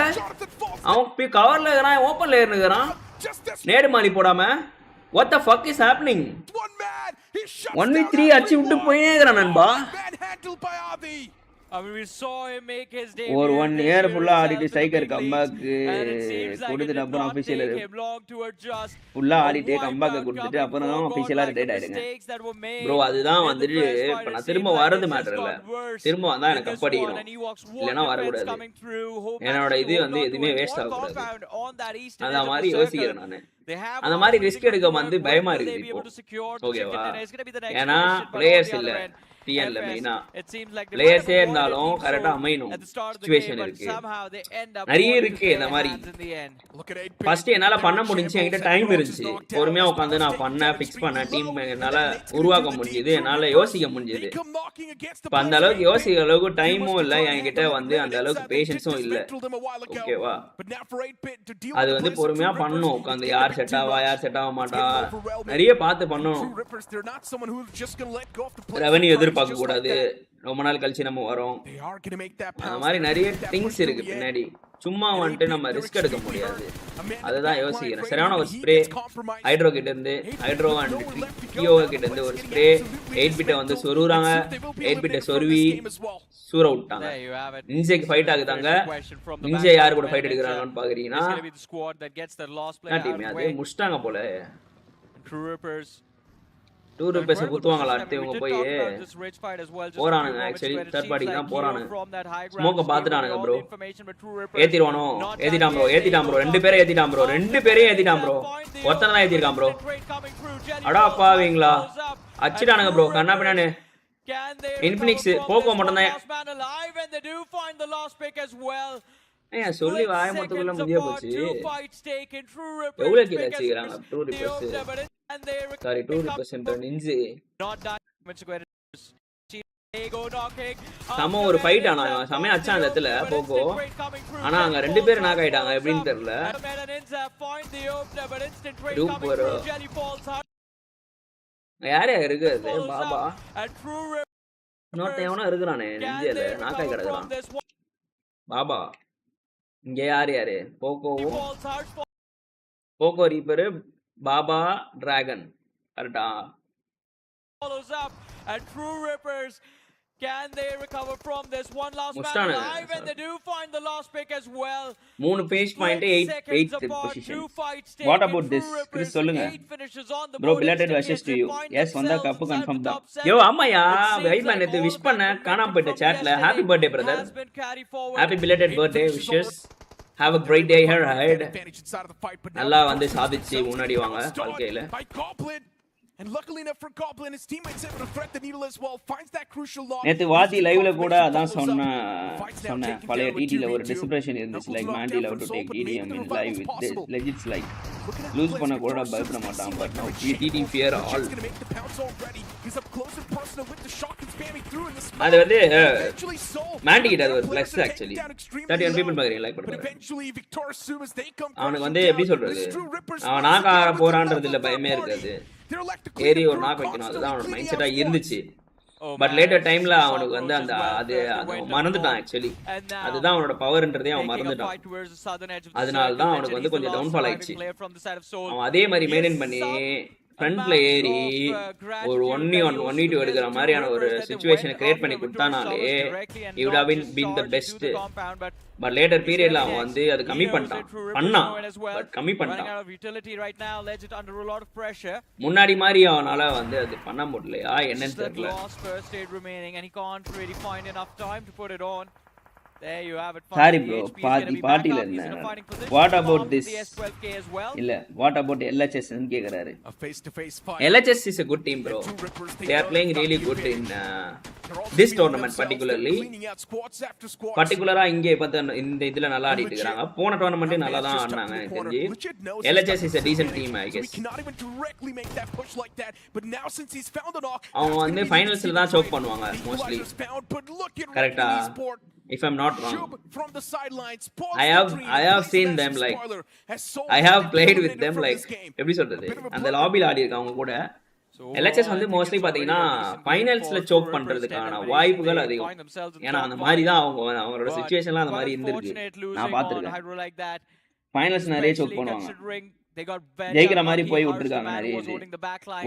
அவன் கவர்ல இருக்கிறான் ஓப்பன்ல ஏறுகிறான் நேடு மாலி போடாம what the fuck is happening 1v3 அடிச்சு விட்டு போயினே இருக்கிறான் நண்பா I mean, we saw him make his debut. ஒரு 1 year ஃபுல்லா ஆடிட்டு ஸ்ட்ரைக்கர் கம்பேக் கொடுத்துட்டு அப்புறம் ஆபீஷியல் ஃபுல்லா ஆடிட்டு கம்பேக் கொடுத்துட்டு அப்புறம் ஆபீஷியலா ரிட்டையர்ட் ஆயிடுங்க ப்ரோ அதுதான் வந்துட்டு இப்ப நான் திரும்ப வரது மேட்டர் இல்ல திரும்ப வந்தா எனக்கு கப் அடிக்கணும் இல்லைன்னா வரக்கூடாது என்னோட இது வந்து எதுவுமே வேஸ்ட் ஆகக்கூடாது அந்த மாதிரி யோசிக்கிறேன் நானு அந்த மாதிரி ரிஸ்க் எடுக்க வந்து பயமா இருக்குது இப்போ ஓகேவா ஏன்னா பிளேயர்ஸ் இல்ல TNல மெயினா It seems like they பிளேயர்ஸே might have இருந்தாலும் avoided கரெக்டா team அமையணும் at the start of the situation game, but இருக்கு somehow they end up நிறைய falling to இருக்கு their இந்த மாதிரி hands in the end. First என்னால பண்ண முடிஞ்சு என்கிட்ட டைம் இருந்துச்சு பொறுமையா உட்காந்து நான் ஃபிக்ஸ் பண்ண டீம் என்னால உருவாக்க முடிஞ்சது என்னால யோசிக்க முடிஞ்சது இப்ப அந்த அளவுக்கு யோசிக்கிற அளவுக்கு டைமும் இல்ல என்கிட்ட வந்து அந்த அளவுக்கு பேஷன்ஸும் இல்ல ஓகேவா அது வந்து பொறுமையா பண்ணணும் உட்காந்து யார் செட் ஆவா யார் செட் ஆக மாட்டா நிறைய பார்த்து பண்ணணும் ரெவன்யூ எதிர்பார்க்க கூடாது ரொம்ப நாள் கழிச்சு நம்ம வரோம் அந்த மாதிரி நிறைய திங்ஸ் இருக்கு பின்னாடி சும்மா வந்துட்டு நம்ம ரிஸ்க் எடுக்க முடியாது அதுதான் யோசிக்கிறேன் சரியான ஒரு ஸ்ப்ரே ஹைட்ரோ கிட்ட இருந்து ஹைட்ரோ அண்ட் கியோ கிட்ட இருந்து ஒரு ஸ்ப்ரே 8-பிட்ட வந்து சொருறாங்க 8-பிட்ட சொருவி சூற விட்டாங்க நிஞ்சைக்கு ஃபைட் ஆகுதாங்க நிஞ்சை யாரு கூட ஃபைட் எடுக்கிறாங்கன்னு பாக்குறீங்கன்னா டீம் அது முடிச்சிட்டாங்க போல ₹2 குத்துவாங்களா அடுத்து இவங்க போய் போறானுங்க ஆக்சுவலி தேர்ட் பார்ட்டிக்கு தான் போறானுங்க ஸ்மோக்க பாத்துட்டானுங்க ப்ரோ ஏத்திடுவானோ ஏத்திட்டான் ப்ரோ ரெண்டு பேரும் ஏத்திட்டான் ப்ரோ ஒருத்தனை தான் ஏத்திருக்கான் ப்ரோ அடா பாவீங்களா அச்சிட்டானுங்க ப்ரோ கண்ணா பின்னானு இன்ஃபினிக்ஸ் போக்கோ மட்டும் தான் ஏன் சொல்லி வாய மொத்தக்குள்ள முடிய போச்சு எவ்வளவு கீழே வச்சுக்கிறாங்க 2% சாரி 2% நிஞ்சு சம ஒரு ஃபைட் ஆனா செமையா அச்சான் அந்த இடத்துல போக்கோ ஆனா அங்க ரெண்டு பேரும் நாக் ஆயிட்டாங்க எப்படின்னு தெரியல யாரே இருக்கு அது பாபா இன்னொருத்த எவனோ இருக்கிறானே நிஞ்சில நாக்காய் கிடக்குறான் பாபா இங்க யாரு போக்கோ ரீப்பரு பாபா டிராகன் கரெக்டா Can they recover from this one last man alive and they do find the last pick as well 3 page point 8th position what about this Chris சொல்லுங்க bro belated wishes to you yes வந்தா cup confirm தான் யோ ஆமாயா வைபா நேத்து wish பண்ண காணாம போயிட்ட chatல happy birthday brother happy belated birthday wishes have a great day here ahead நல்லா வந்து சாதிச்சு முன்னாடி வாங்க வாழ்க்கையில And luckily enough for Goblin, his teammates able to threat the needle as well. Finds that crucial lock. நேத்து வாதி லைவ்ல கூட அதான் சொன்ன பழைய டிடில ஒரு டிஸ்பிரஷன் இருந்துச்சு like Mandy love to take TDM in live with this legits like lose பண்ண கூட பயப்பட மாட்டான் but no TT fear all அது வந்து மாண்டி கிட்ட அது ஒரு ப்ளஸ் ஆக்சுவலி 31 people பாக்குறீங்க லைக் பண்ணுங்க அவனுக்கு வந்து எப்படி சொல்றது அவன் நாக்கார போறான்றது இல்ல பயமே இருக்காது ஏறி ஒரு நாக் வைக்கணும் அதுதான் அவனோட மைண்ட் செட்டா இருந்துச்சு பட் லேட்டர் டைம்ல அவனுக்கு வந்து அந்த அது மறந்துட்டான் ஆக்சுவலி அதுதான் அவனோட பவர்ன்றதே அவன் மறந்துட்டான் அதனாலதான் அவனுக்கு வந்து கொஞ்சம் டவுன்ஃபால் ஆயிடுச்சு அவன் அதே மாதிரி மெயின்டைன் பண்ணி ஃப்ரண்ட்ல ஏறி ஒரு 1v2 எடுக்கிற மாதிரியான ஒரு சிச்சுவேஷனை கிரியேட் பண்ணி கொடுத்தானாலே he would have been the best but later பீரியட்ல அவன் வந்து அது கம்மி பண்ணான் பட் கம்மி பண்ணிட்டான் முன்னாடி மாதிரி அவனால வந்து அது பண்ண முடியலையா என்னன்னு தெரியல சாரி ப்ரோ பார்ட்டில இருந்தேன் வாட் அபவுட் திஸ் இல்ல வாட் அபவுட் LHS ன்னு கேக்குறாரு LHS is a good team bro they are playing really good in this tournament particularly இங்க இப்ப இந்த இதுல நல்லா ஆடிட்டு இருக்காங்க போன டோர்னமென்ட் நல்லா தான் ஆடுனாங்க எனக்கு தெரிஞ்சு LHS is a decent team I guess அவங்க வந்து ஃபைனல்ஸ்ல தான் சோக் பண்ணுவாங்க மோஸ்ட்லி கரெக்ட்டா if I'm not wrong I have seen them like I have played with them like எப்படி சொல்றது அந்த லாபில ஆடி இருக்காங்க கூட LHS வந்து மோஸ்ட்லி பாத்தீங்கன்னா ஃபைனல்ஸ்ல சோக் பண்றதுக்கான வாய்ப்புகள் அதிகம் ஏன்னா அந்த மாதிரி தான் அவங்களோட சிச்சுவேஷன்லாம் அந்த மாதிரி இருந்திருக்கு நான் பாத்துருக்கேன் ஃபைனல்ஸ் நிறைய சோக் பண்ணுவாங்க ஜெயிக்கிற மாதிரி போய் விட்டுருக்காங்க நிறைய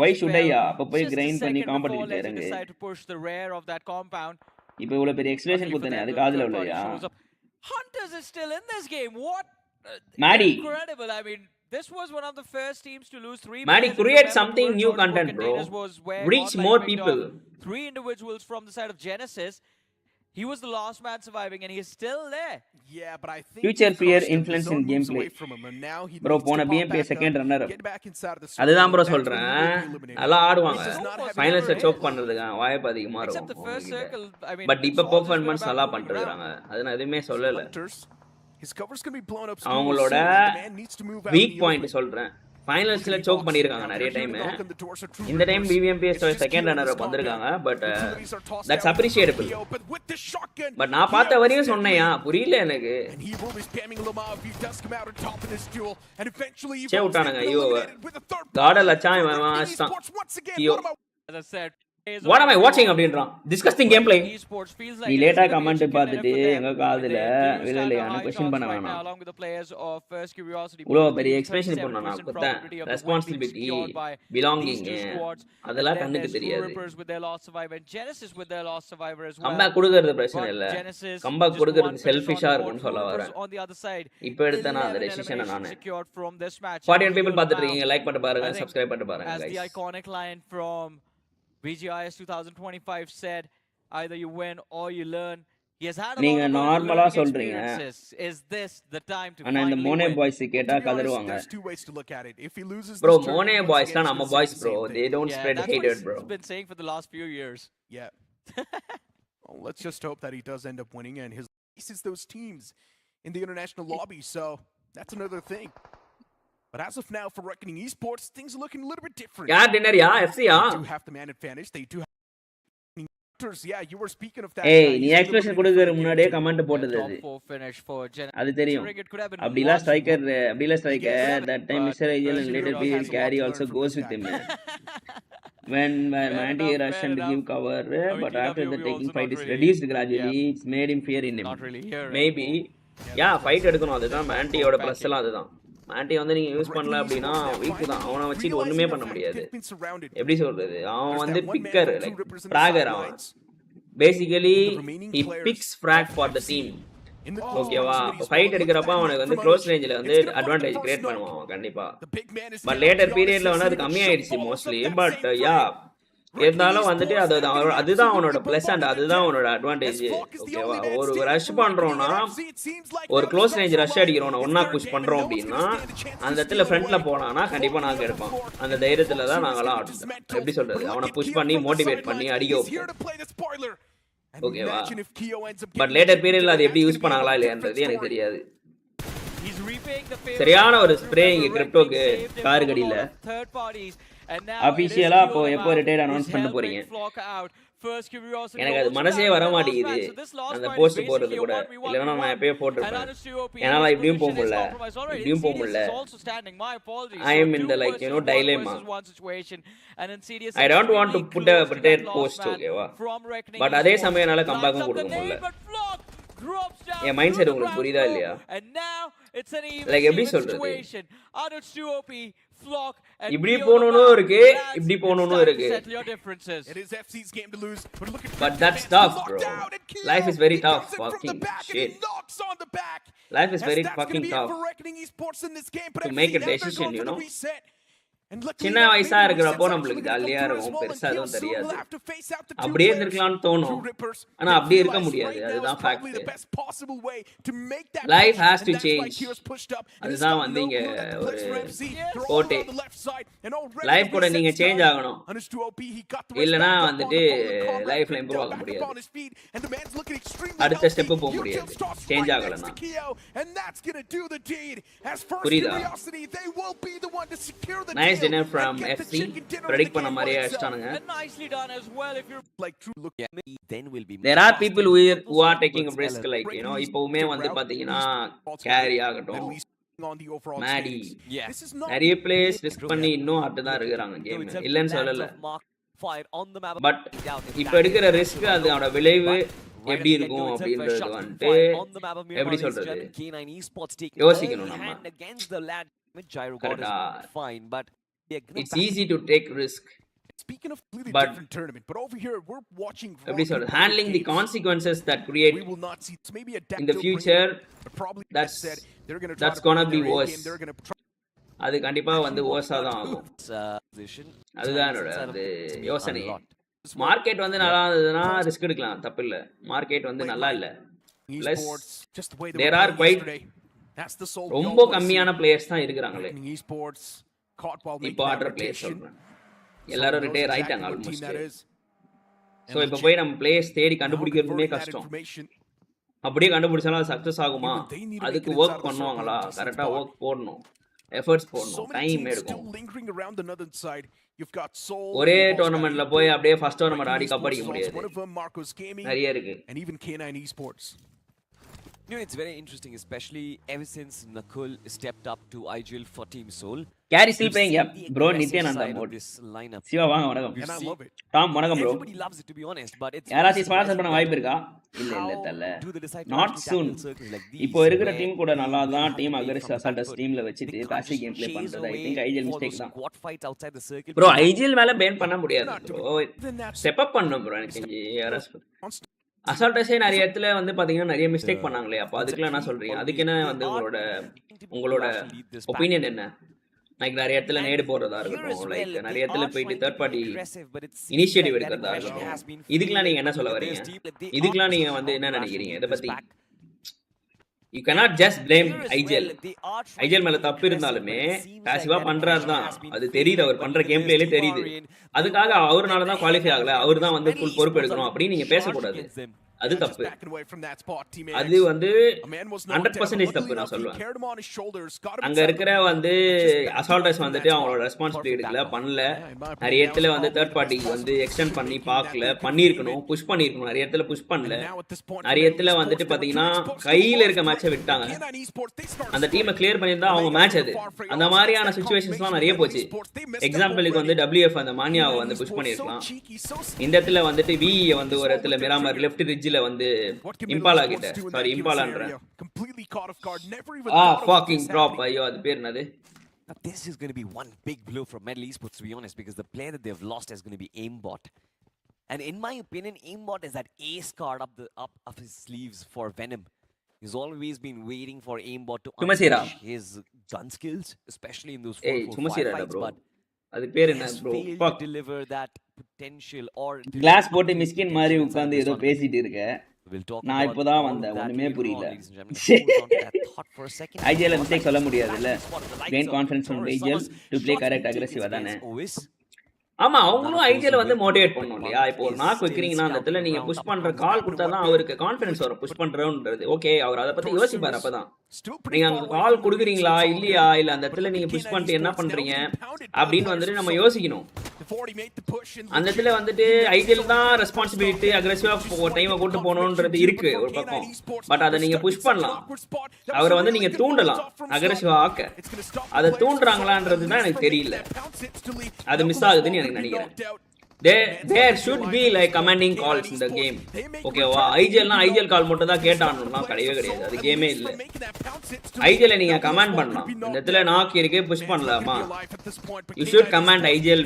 why should I அப்ப போய் கிரைண்ட் பண்ணி காம்படிட்டிவ்ல இறங்கு இப்போ இவ்வளவு பெரிய எக்ஸ்பிரஷன் கொடுத்தனே அது காதுல உள்ளயா Hunters is still in this game what Maddie incredible I mean this was one of the first teams to lose 3 Maddie create something new content bro reach more people 3 individuals from the side of Genesis He was the last man surviving, and he is still there. Yeah, but I think Future he fear crushed him. The influence zone in moves gameplay. away from him, and now he Bro, needs to போன pop BMP back second up, runner. get back inside the அதுதான் bro circle. That's when he சொல்றேன். will be eliminated. நல்லா ஆடுவாங்க. This is not having ஃபைனல்ஸ்ல a choke chance. பண்றதுக்கு வாய்ப்பு அதிகமா Except the இருக்கும். first circle, I mean, but இப்ப it's all just been performance about நல்லா moving பண்றாங்க. around. அது நான் எதுவுமே சொல்லல. Hunters, his cover's gonna be blown up soon. அவங்களோட The man needs to move out in week the point open. சொல்றேன். ஃபைனல்ஸ்ல சோக் பண்ணிருக்காங்க நிறைய டைம். இந்த time BMPS second runner up வந்திருக்காங்க. But that's appreciable. பட் நான் பார்த்த வரையும் சொன்னேயா புரியல எனக்கு. சே விட்டானுங்க. ஐயோ காடல் அச்சான் இவன் அச்சான். ஐயோ As I said, What am I watching அப்படின்றான். Disgusting gameplay. esports feels நீ like லேட்டா it's gonna be comment chicken பார்த்துட்டு dinner for them, எங்க but காதுல they do stand விழலையா on high question shots பண்ண right now, வேணாம். along with the players of First Curiosity. இவ்வளோ Both பெரிய teams, explanation 37% பண்ணணும். probability of the win being responsibility secured by belonging these two squads. அதெல்லாம் And then கண்ணுக்கு there's தெரியாது. Rippers with their last survivor and Genesis with their last survivor as well. Comeback கொடுக்கறது பிரச்சனை But இல்ல. Genesis comeback just கொடுக்கறது one finish செல்ஃபிஷா on the இருக்கும்னு board. சொல்ல Rippers வரேன். on the other side. இப்போ எடுத்த நான் அந்த 11 டெசிஷனை eliminations நானு secured from this match. 41 people And பார்த்துட்டு now, இருக்கீங்க. லைக் பண்ணிட்டு பாருங்க, I think சப்ஸ்கிரைப் பண்ணிட்டு பாருங்க as the guys. iconic line from VGIS 2025 said, either you win or you learn. He has had a நீங்க lot of நார்மலா learning சொல்றீங்க. experiences. Is this the time to ஆனா இந்த finally மோனே win? Boys கேட்டா To be honest, கதறுவாங்க. there's two ways to look at it. If he loses Bro, this மோனே tournament, boys once தான் again, நம்ம it's the boys same bro. thing. They don't Yeah, spread that's what hatred he's bro. been saying for the last few years. Yeah. Well, let's just hope that he does end up winning and his faces those teams in the international lobby. So that's another thing. But as of now, for Reckoning Esports, things are looking a little bit different. யார் டின்னர் yeah எஃப்சியா? They do have the man advantage. They do have hunters. Yeah, you were speaking of that. ஏய் guy. நீ He's expression eliminated கொடுக்கற from the முன்னாடியே game too. Comment போட்டது Top அது. 4 finish for Genesis. அது தெரியும். It could have been அப்படிலாம் much striker more. அப்படிலாம் striker that time But Mr. Agil and First later Curiosity period has a lot carry to also learn from goes this with him. guy. when Fair Mandy enough, rushed fair and give enough. cover I mean, but after the TW taking also fight not is really- reduced gradually it's made him fear in him. Not really here. Maybe yeah fight எடுக்கணும். அதுதான் மாண்டியோட plus எல்லாம் அதுதான். மாண்டி வந்து நீங்க use பண்ணல அப்படின்னா week தான். அவனை வச்சுட்டு ஒண்ணுமே பண்ண முடியாது. எப்படி சொல்றது, அவன் வந்து பிக்கர் லைக் ஃப்ராகர். அவன் basically he picks frag for the team. ஓகேவா, ஃபைட் எடுக்கிறப்ப அவனுக்கு வந்து க்ளோஸ் ரேஞ்சில் வந்து அட்வான்டேஜ் கிரியேட் பண்ணுவான் அவன் கண்டிப்பா. பட் லேட்டர் பீரியட்ல வந்து அது கம்மியாயிடுச்சு மோஸ்ட்லி. பட் யா இருந்தாலும் வந்துட்டு அதுதான் அவனோட பிளஸ் அண்ட் அதுதான் அவனோட அட்வான்டேஜ். ஓகேவா, ஒரு ரஷ் பண்றோம்னா ஒரு க்ளோஸ் ரேஞ்ச் ரஷ் அடிக்கிறோம் ஒன்னா புஷ் பண்றோம் அப்படின்னா அந்த இடத்துல ஃப்ரண்ட்ல போனானா கண்டிப்பா நாங்க எடுப்போம். அந்த தைரியத்துல தான் நாங்களாம் ஆடுறோம். எப்படி சொல்றது, அவனை புஷ் பண்ணி மோட்டிவேட் பண்ணி அடிக்க வைப்போம். ஓகேவா, பட் லேட்டர் பீரியட்ல அது எப்படி யூஸ் பண்ணாங்களா இல்லையான்றது எனக்கு தெரியாது. சரியான ஒரு ஸ்ப்ரே இங்க கிரிப்டோக்கு கார் கடியில அபிஷியலா அப்போ எப்போ ரிட்டையர்ட் அனௌன்ஸ் பண்ண போறீங்க? எனக்கு அது மனசே வர மாட்டேங்குது அந்த போஸ்ட் போடுறது கூட. இல்லைன்னா நான் எப்பயே போட்டிருப்பேன். என்னால இப்படியும் போக முடியல இப்படியும் போக முடியல. I am in the like dilemma. I don't want to put a prepared post. ஓகேவா, பட் அதே சமயம் என்னால கம்பேக்கும் கொடுக்க முடியல. என் மைண்ட் செட் உங்களுக்கு புரியுதா இல்லையா? லைக் எப்படி சொல்றது, இப்படி போகணும் இருக்கு இப்படி போகணும் இருக்கு. But that's tough bro. Life is very tough. Fucking shit. Life is very fucking tough to make a decision, you know. சின்ன வயசா இருக்கிறப்போ நம்மளுக்கு ஜாலியா இருக்கும், பெருசா எதுவும் தெரியாது. அப்படியே இருக்கலாம்னு தோணும், ஆனா அப்படியே இருக்க முடியாது. அதுதான் fact. Life has to change. அதுதான் வந்து இங்க ஒரு கோட்டே. லைஃப் கூட நீங்க சேஞ்ச் ஆகணும், இல்லனா வந்துட்டு லைஃப்ல இம்ப்ரூவ் ஆக முடியாது. அடுத்த ஸ்டெப் போக முடியாது சேஞ்ச் ஆகலனா. புரியுதா? Nice dinner from FC. Predict பண்ண மாதிரியே அடிச்சானுங்க. There are people who are taking a risk, like இப்பவுமே வந்து பாத்தீங்கன்னா கேரி ஆகட்டும் மேடி நிறைய பிளேயர்ஸ் ரிஸ்க் பண்ணி இன்னும் அப்படிதான் இருக்கிறாங்க கேம், இல்லைன்னு சொல்லல. பட் இப்ப எடுக்கிற ரிஸ்க் அதோட விளைவு எப்படி இருக்கும் அப்படின்றது வந்துட்டு எப்படி சொல்றது யோசிக்கணும் நம்ம. It's easy to take risk, Speaking of completely but different tournament, but over here we're watching handling the consequences that create we will not see maybe a in the future. That's gonna be worse. அது கண்டிப்பா வந்து worse-ஆ தான் ஆகும். அதுதான் என்னோட அந்த யோசனை. Market வந்து நல்லா இருந்ததுன்னா ரிஸ்க் எடுக்கலாம், தப்பு இல்ல. மார்க்கெட் வந்து நல்லா இல்ல. Plus there are quite ரொம்ப கம்மியான பிளேயர்ஸ் தான் இருக்கிறாங்களே. இப்போ ஆடுற பிளேயர்ஸ் சொல்றேன், எல்லாரும் ரிட்டையர் ஆயிட்டாங்க ஆல்மோஸ்ட். ஸோ இப்போ போய் நம்ம பிளேயர்ஸ் தேடி கண்டுபிடிக்கிறதுமே கஷ்டம். அப்படியே கண்டுபிடிச்சாலும் அது சக்ஸஸ் ஆகுமா? அதுக்கு ஒர்க் பண்ணுவாங்களா? கரெக்டாக ஒர்க் போடணும், எஃபர்ட்ஸ் போடணும், டைம் எடுக்கும். ஒரே டோர்னமெண்ட்ல போய் அப்படியே ஃபர்ஸ்ட் டோர்னமெண்ட் ஆடி கப்படிக்க முடியாது, நிறைய இருக்கு. You know, it's very interesting, especially ever since Nakul stepped up to IGL for Team Soul. Carry still playing, yeah. Bro, Nityananda mode. Siva, vaanga, vanakkam. Tom, vanakkam bro. Everybody loves it, to be honest, but it's யாராச்சும் sponsor பண்ண வாய்ப்பு இருக்கா? இல்ல தல்ல. Not soon. இப்போ இருக்கிற team கூட நல்லா தான் டீம் அக்ரெசிவ் அசால்ட் டீம்ல வச்சிட்டு பாசிவ் கேம் ப்ளே பண்றது ஐ திங்க் ஐஜிஎல் மிஸ்டேக் தான். ப்ரோ ஐஜிஎல் மேல பேன் பண்ண முடியாது ப்ரோ, ஸ்டெப் அப் பண்ணனும் ப்ரோ. எனக்கு தெரிஞ்சு யாராச்சும் அசால்ட்டஸே நிறைய இடத்துல வந்து பாத்தீங்கன்னா நிறைய மிஸ்டேக் பண்ணாங்களே. அப்போ அதுக்குலாம் என்ன சொல்றீங்க? அதுக்கு என்ன வந்து உங்களோட ஒப்பீனியன் என்ன? லைக் நிறைய இடத்துல நேடு போடுறதா இருக்கட்டும், லைக் நிறைய இடத்துல போயிட்டு தேர்ட் பார்ட்டி இனிஷியேட்டிவ் எடுக்கிறதா இருக்கட்டும், இதுக்கெல்லாம் நீங்க என்ன சொல்ல வரீங்க? இதுக்கெல்லாம் நீங்க வந்து என்ன நினைக்கிறீங்க இதை பத்தி? You cannot just blame IGL. IGL மேல தப்பு இருந்தாலுமே பாசிவா பண்றாரு தான், அது தெரியுது, அவர் பண்ற கேம் பிளேலே தெரியுது. அதுக்காக அவருனால தான் குவாலிஃபை ஆகல, அவர் தான் வந்து ஃபுல் பொறுப்பு எடுக்கணும் அப்படின்னு நீங்க பேசக்கூடாது, அது தப்பு. அது வந்து 100% தப்பு நான் சொல்லுவேன். அங்க இருக்கிற வந்து அசால்டர்ஸ் வந்துட்டு அவங்களோட ரெஸ்பான்சிபிலிட்டி எடுக்கல, பண்ணல. நிறைய இடத்துல வந்து தேர்ட் பார்ட்டி வந்து எக்ஸ்டெண்ட் பண்ணி பார்க்கல, பண்ணிருக்கணும், புஷ் பண்ணிருக்கணும். நிறைய இடத்துல புஷ் பண்ணல. நிறைய இடத்துல வந்துட்டு பாத்தீங்கன்னா கையில இருக்க மேட்சை விட்டாங்க. அந்த டீமை கிளியர் பண்ணியிருந்தா அவங்க மேட்ச் அது. அந்த மாதிரியான சிச்சுவேஷன்ஸ்லாம் நிறைய போச்சு. எக்ஸாம்பிளுக்கு வந்து WF அந்த மானியாவை வந்து புஷ் பண்ணிருக்கலாம். இந்த இடத்துல வந்துட்டு விஇ வந்து ஒரு இடத்துல மிராமர் லெஃப்ட் ரிட்ஜ்ல வந்து இம்பாலா கிட்ட, சாரி இம்பாலான்றேன், fucking drop, ஐயோ அது பேர் என்னது? Now this is going to be one big blow for Metal Esports, to be honest, because the player that they've lost is going to be Aimbot. And in my opinion, Aimbot is that ace card up of his sleeves for Venom. He's always been waiting for Aimbot to unleash his gun skills, especially in those 4-4-5 fights, but அது பேர் என்ன bro? fuck, deliver that potential or class போட்டு மிஸ்கின் மாதிரி உட்கார்ந்து ஏதோ பேசிட்டு இருக்க. நான் இப்போதான் வந்தேன், ஒண்ணுமே புரியல. ஐஜிஎல் மிஸ்டேக் சொல்ல முடியாதுல்ல. Gain confidence from IGL to play correct அக்ரெசிவா தானே. ஆமா, அவங்களும் ஐஜிஎல் வந்து மோட்டிவேட் பண்ணணும் இல்லையா? இப்போ ஒரு நாக் வைக்கிறீங்கன்னா அந்த இடத்துல நீங்க புஷ் பண்ற கால் கொடுத்தா தான் அவருக்கு கான்ஃபிடன்ஸ் வரும், புஷ் பண்றோன்றது. ஓகே, அவர் அதை பத்தி யோசிப்பாரு. அப்பதான் நீங்க அங்க கால் கொடுக்குறீங்களா இல்லையா, இல்ல அந்த இடத்துல நீங்க புஷ் பண்ணிட்டு என்ன பண்றீங்க அப்படின்னு வந்துட்டு நம்ம யோசிக்கணும். அந்த இடத்துல வந்துட்டு ஐஜிஎல் தான் ரெஸ்பான்சிபிலிட்டி, அக்ரெசிவா டைமை கூட்டு போகணுன்றது இருக்கு ஒரு பக்கம். பட் அதை நீங்க புஷ் பண்ணலாம், அவரை வந்து நீங்க தூண்டலாம் அக்ரெசிவா ஆக்க. அதை தூண்டுறாங்களான்றது தான் எனக்கு தெரியல, அது மிஸ் ஆகுதுன்னு எனக்கு நினைக்கிறேன். There should be like commanding calls in the game. ஓகேவா? ஐஜிஎல்னா ஐஜிஎல் கால் மட்டும் தான் கேட்டானுன்னா கிடையவே கிடையாது, அது கேமே இல்லை. ஐஜிஎல் நீங்க கமாண்ட் பண்ணலாம், இந்த இடத்துல நாக் இருக்கு புஷ் பண்ணலாமா? You should command IGL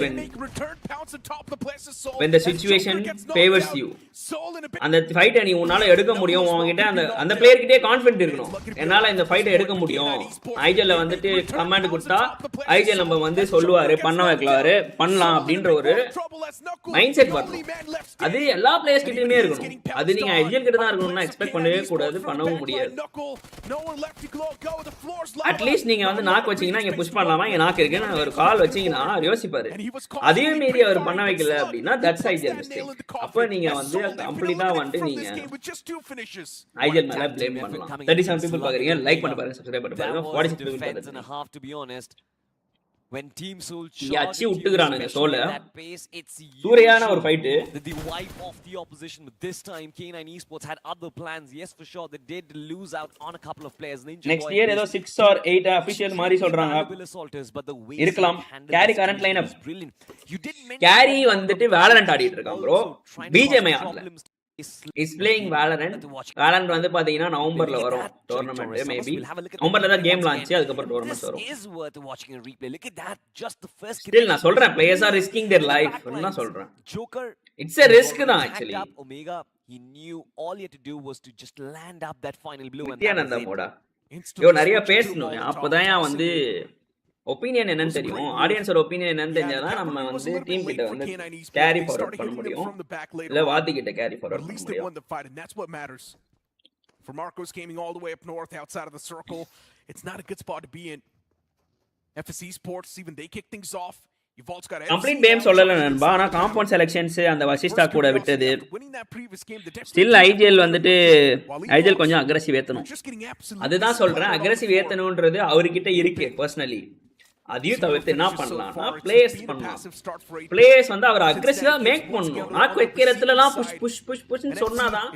when the situation favors you. அந்த ஃபைட்டை நீ உன்னால எடுக்க முடியும், உங்ககிட்ட அந்த பிளேயர் கிட்டே கான்ஃபிடன்ட் இருக்கணும், என்னால இந்த ஃபைட்டை எடுக்க முடியும். ஐஜிஎல்ல வந்துட்டு கமாண்ட் கொடுத்தா ஐஜிஎல் நம்ம வந்து சொல்லுவாரு, பண்ண வைக்கலாரு, பண்ணலாம் அப்படின்ற ஒரு மைண்ட் செட் வரணும். அது எல்லா பிளேயர்ஸ் கிட்டயுமே இருக்கணும். அது நீங்க ஐஜிஎல் கிட்ட தான் இருக்கணும்னா எக்ஸ்பெக்ட் பண்ணவே கூடாது, பண்ணவும் முடியாது. அட்லீஸ்ட் நீங்க வந்து நாக் வச்சீங்கன்னா இங்க புஷ் பண்ணலாமா, இங்க நாக் இருக்குன்னு ஒரு கால் வச்சீங்கன்னா யோசிப்பாரு. அதே மீறி அவர் பண்ண வைக்கல அப்படின்னா தட்ஸ் ஐஜிஎல் மிஸ்டேக். அப்ப நீங்க வந்து கம்ப்ளீட்டா வந்து நீங்க ஐஜிஎல் மேல ப்ளேம் பண்ணலாம். 37 people பாக்குறீங்க, லைக் பண்ண பாருங்க, சப்ஸ்கிரைப் பண்ண பாருங்க. 46 people பாக்குறீங்க. to be honest, when Team Soul யாச்சி விட்டுக்குறானுங்க சோல. சூரியான ஒரு fight, the wipe of the opposition, but this time K9 Esports had other plans. Yes, for sure they did lose out on a couple of players. Next year ஏதோ 6 or 8 official மாதிரி சொல்றாங்க, இருக்கலாம். Carry current line up, carry வந்துட்டு Valorant ஆடிட்டு இருக்கான் bro, Bgmi ஆடல. is playing Valorant. Valorant வந்து பாத்தீங்கன்னா நவம்பர்ல வரும் டோர்னமெண்ட், மேபி நவம்பர்ல தான் கேம் லான்ச், அதுக்கு அப்புறம் டோர்னமெண்ட் வரும். Still நான் சொல்றேன், players are risking their life நான் சொல்றேன். It's a risk தான் actually. He knew all he had to do was to just land up that final blue and Nithyananda Moda. யோ நிறைய பேசணும், அப்பதான் வந்து ஒப்பீனியன் என்னன்னு தெரியும், ஆடியன்ஸோட ஒப்பீனியன் என்னன்னு தெரிஞ்சாதான் நம்ம வந்து டீம் கிட்ட வந்து கேரி ஃபார்வர்ட் பண்ண முடியும், இல்ல வாத்தி கிட்ட கேரி ஃபார்வர்ட் பண்ண முடியும். For Marcos Gaming all the way up north outside of the circle, it's not a good spot to be in. FSC Sports, even they kick things off. You've also got complete game சொல்லல நண்பா, ஆனா compound selections அந்த வசிஸ்டா கூட விட்டது. Still IGL வந்துட்டு IGL கொஞ்சம் aggressive ஏத்தணும். அதுதான் சொல்றேன், அக்ரெசிவ் ஏத்தணும்ன்றது அவர்கிட்ட இருக்கு பர்சனலி. அதையும் தவிர்த்து என்ன பண்ணலாம்னா பிளேயர்ஸ் பண்ணலாம். பிளேயர்ஸ் வந்து அவர் அக்ரெசிவா மேக் பண்ணணும். நாக்கு வைக்கிறதுலலாம் புஷ் புஷ் புஷ் புஷ்ன்னு சொன்னாதான்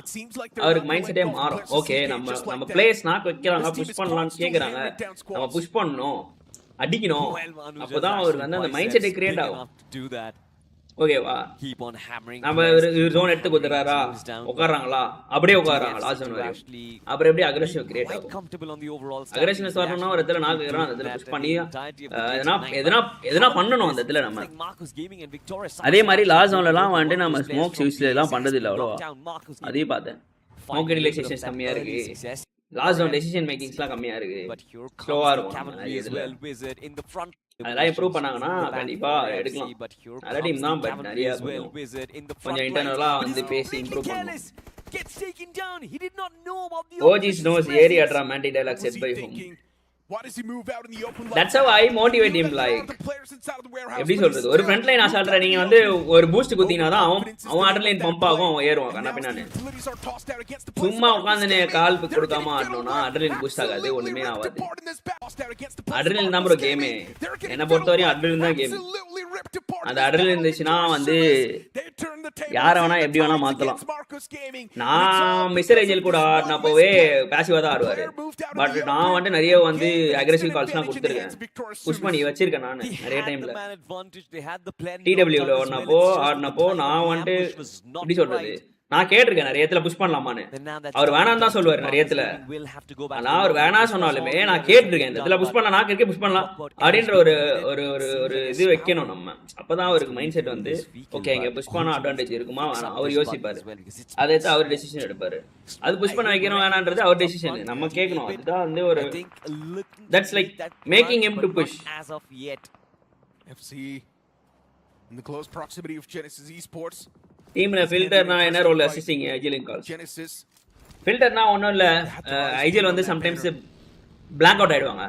அவருக்கு மைண்ட் செட்டே மாறும். ஓகே நம்ம பிளேயர்ஸ் நாக்கு வைக்கிறாங்க, புஷ் பண்ணலாம்னு கேக்குறாங்க, நம்ம புஷ் பண்ணணும், அடிக்கணும், அப்பதான் அவருக்கு வந்து அந்த மைண்ட் செட்டே கிரியேட் ஆகும். ஓகேவா, நம்ம ஜோன் எடுத்து கொடுத்துறாரா, உட்காராங்களா, அப்படியே உட்காராங்களா ஜோன் வரையும், அப்புறம் எப்படி அக்ரெசிவ் கிரியேட் ஆகும். அக்ரெசிவ்னஸ் வரணும்னா ஒரு இடத்துல நாக்கு வைக்கிறோம், அந்த இடத்துல புஷ் பண்ணி எதனா பண்ணணும் அந்த இடத்துல நம்ம. அதே மாதிரி லாஸ்ட் ஜோன்லலாம் வந்துட்டு நம்ம ஸ்மோக் யூஸ்ல எல்லாம் பண்றது இல்லை அவ்வளோவா. அதையும் பார்த்தேன், ஸ்மோக் ரிலேஷன்ஸ் கம்மியா இருக்கு, லாஸ்ட் ஜோன் டெசிஷன் மேக்கிங்ஸ்லாம் கம்மியா இருக்கு, ஸ்லோவா இருக்கும். அதெல்லாம் இம்ப்ரூவ் பண்ணாங்கன்னா கண்டிப்பா எடுக்கலாம். நல்ல டீம் தான், பட் நிறைய கொஞ்சம் இன்டர்னலா வந்து பேசி இம்ப்ரூவ் பண்ணணும். OGs knows area dramatic dialogue said by whom. That's how I motivate him. Like எப்படி சொல்றது, ஒரு ஃப்ரண்ட் லைன் அசால்ட்ரா நீங்க வந்து ஒரு பூஸ்ட் குத்தினா தான் அவன் அட்ரினலைன் பம்ப் ஆகும், அவன் ஏறுவான். கண்ணா பின்னானே சும்மா உட்கார்ந்து கால் கொடுக்காம ஆடணும்னா அட்ரினலைன் பூஸ்ட் ஆகாது, ஒண்ணுமே ஆகாது. அட்ரினலைன் தான் ப்ரோ கேமே. என்ன பொறுத்தவரையும் அட்ரினலைன் தான் கேம். அந்த அட்ரினலைன் இருந்துச்சுன்னா வந்து யார வேணா எப்படி வேணா மாத்தலாம். நான் மிஸ்டர் ஏஞ்சல் கூட ஆடினப்பவே பேசிவா தான் ஆடுவாரு, பட் நான் வந்து நிறைய வந்து அக்ரெசிவ் கால்ஸ்லாம் கொடுத்துருக்கேன், புஷ் பண்ணி வச்சிருக்கேன் நான் நிறைய டைம்ல. TWல ஆடினப்போ நான் வந்துட்டு எப்படி சொல்றது, நான் கேட்டிருக்கேன் நிறைய இடத்துல புஷ் பண்ணலாமான்னு. அவர் வேணாம் தான் சொல்லுவாரு நிறைய இடத்துல. நான் அவர் வேணாம் சொன்னாலுமே நான் கேட்டிருக்கேன், இந்த இடத்துல புஷ் பண்ணலாம், நான் இருக்கே புஷ் பண்ணலாம் அப்படின்ற ஒரு ஒரு இது வைக்கணும் நம்ம. அப்பதான் அவருக்கு மைண்ட் செட் வந்து ஓகே இங்க புஷ் பண்ண அட்வான்டேஜ் இருக்குமா வேணாம் அவர் யோசிப்பாரு, அதை அவர் டெசிஷன் எடுப்பாரு. அது புஷ் பண்ண வைக்கணும் வேணான்றது அவர் டெசிஷன், நம்ம கேட்கணும். அதுதான் வந்து ஒரு that's like making him to push. FC in the close proximity of Genesis Esports. டீம்ல ஃபில்டர்னா என்ன ரோல், அசிஸ்டிங் ஐஜிஎல் கால்ஸ். ஃபில்டர்னா ஒன்றும் இல்லை, ஐஜிஎல் வந்து சம்டைம்ஸ் பிளாங்க் அவுட் ஆயிடுவாங்க,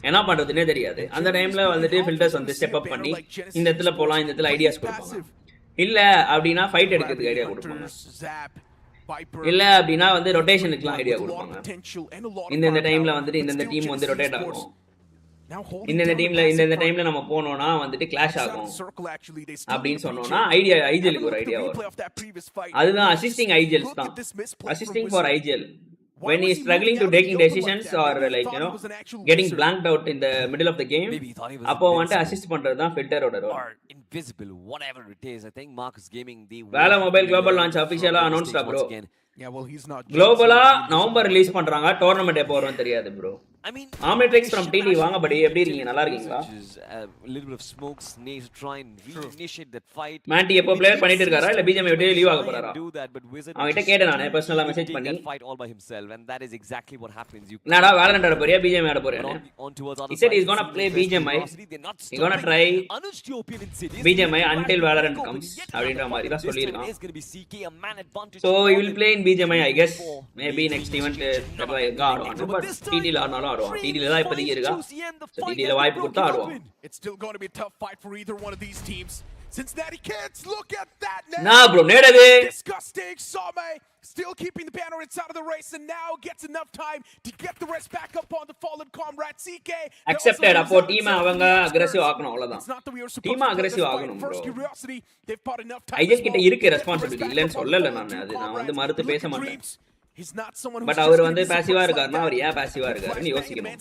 என்ன பண்றதுன்னே தெரியாது. அந்த டைம்ல வந்துட்டு ஃபில்டர்ஸ் வந்து ஸ்டெப் அப் பண்ணி இந்த இடத்துல போகலாம், இந்த இடத்துல ஐடியாஸ் கொடுப்பாங்க. இல்ல அப்படின்னா ஃபைட் எடுக்கிறதுக்கு ஐடியா கொடுப்பாங்க, இல்ல அப்படின்னா வந்து ரொட்டேஷனுக்குலாம் ஐடியா கொடுப்பாங்க. இந்த டைம்ல வந்துட்டு இந்த டீம் வந்து ரொட்டேட் ஆகும், இந்த டைம்ல நம்ம போனோம்னா வந்துட்டு கிளாஷ் ஆகும் அப்படின்னு சொன்னோம்னா ஐடியா ஐஜிஎலுக்கு ஒரு ஐடியா வரும். அதுதான் அசிஸ்டிங் ஐஜிஎல்ஸ் தான், assisting for IGL when he is struggling to taking decisions or like you know getting blanked out in the middle of the game. அப்போ வந்து அசிஸ்ட் பண்றது தான் ஃபில்டரோட role. Invisible whatever it is, I think Marcus Gaming the Valorant mobile global launch officially announced bro. Yeah, well he's not globally November release பண்றாங்க, tournament எப்போ வரும்னு தெரியாது bro. I mean Omnitrix from TD வாங்க படி, எப்படி இருக்கீங்க, நல்லா இருக்கீங்களா? A little bit of smokes needs to try and reinitiate that fight. Mandi எப்போ பிளேயர் பண்ணிட்டு இருக்காரா இல்ல Bgmi விட்டு லீவ் ஆக போறாரா? அவன்கிட்ட கேட்டேன் நான் பர்சனலா மெசேஜ் பண்ணி, fight all by himself and that is exactly what happens. You நாடா Valorant ஆட போறியா Bgmi ஆட போறியா? He said he's going to play Bgmi, he's going to try Bgmi until Valorant comes அப்படின்ற மாதிரி தான் சொல்லிருக்கான். So he will play in Bgmi I guess, maybe next event ஆடுவான், but TD ல ஆனாலும் ஆடுவான். TD ல தான் இப்போதைக்கு இருக்கா, TD ல வாய்ப்பு கொடுத்தா ஆடுவான். It's still going to be a tough fight for either one of these teams. Cincinnati kids, look at that now. Nah bro, நேடது disgusting. Same still keeping the banner inside of the race and now gets enough time to get the rest back up on the fallen comrade CK. Accepted. அப்போ team அவங்க aggressive ஆகணும், அவ்வளவுதான். Team aggressive ஆகணும் bro. IGL கிட்ட இருக்கு responsibility, இல்லன்னு சொல்லல நான் வந்து மறுத்து பேச மாட்டேன். பட் அவர் வந்து பாசிவா இருக்காருன்னா அவர் ஏன் பாசிவா இருக்காருன்னு யோசிக்கணும்.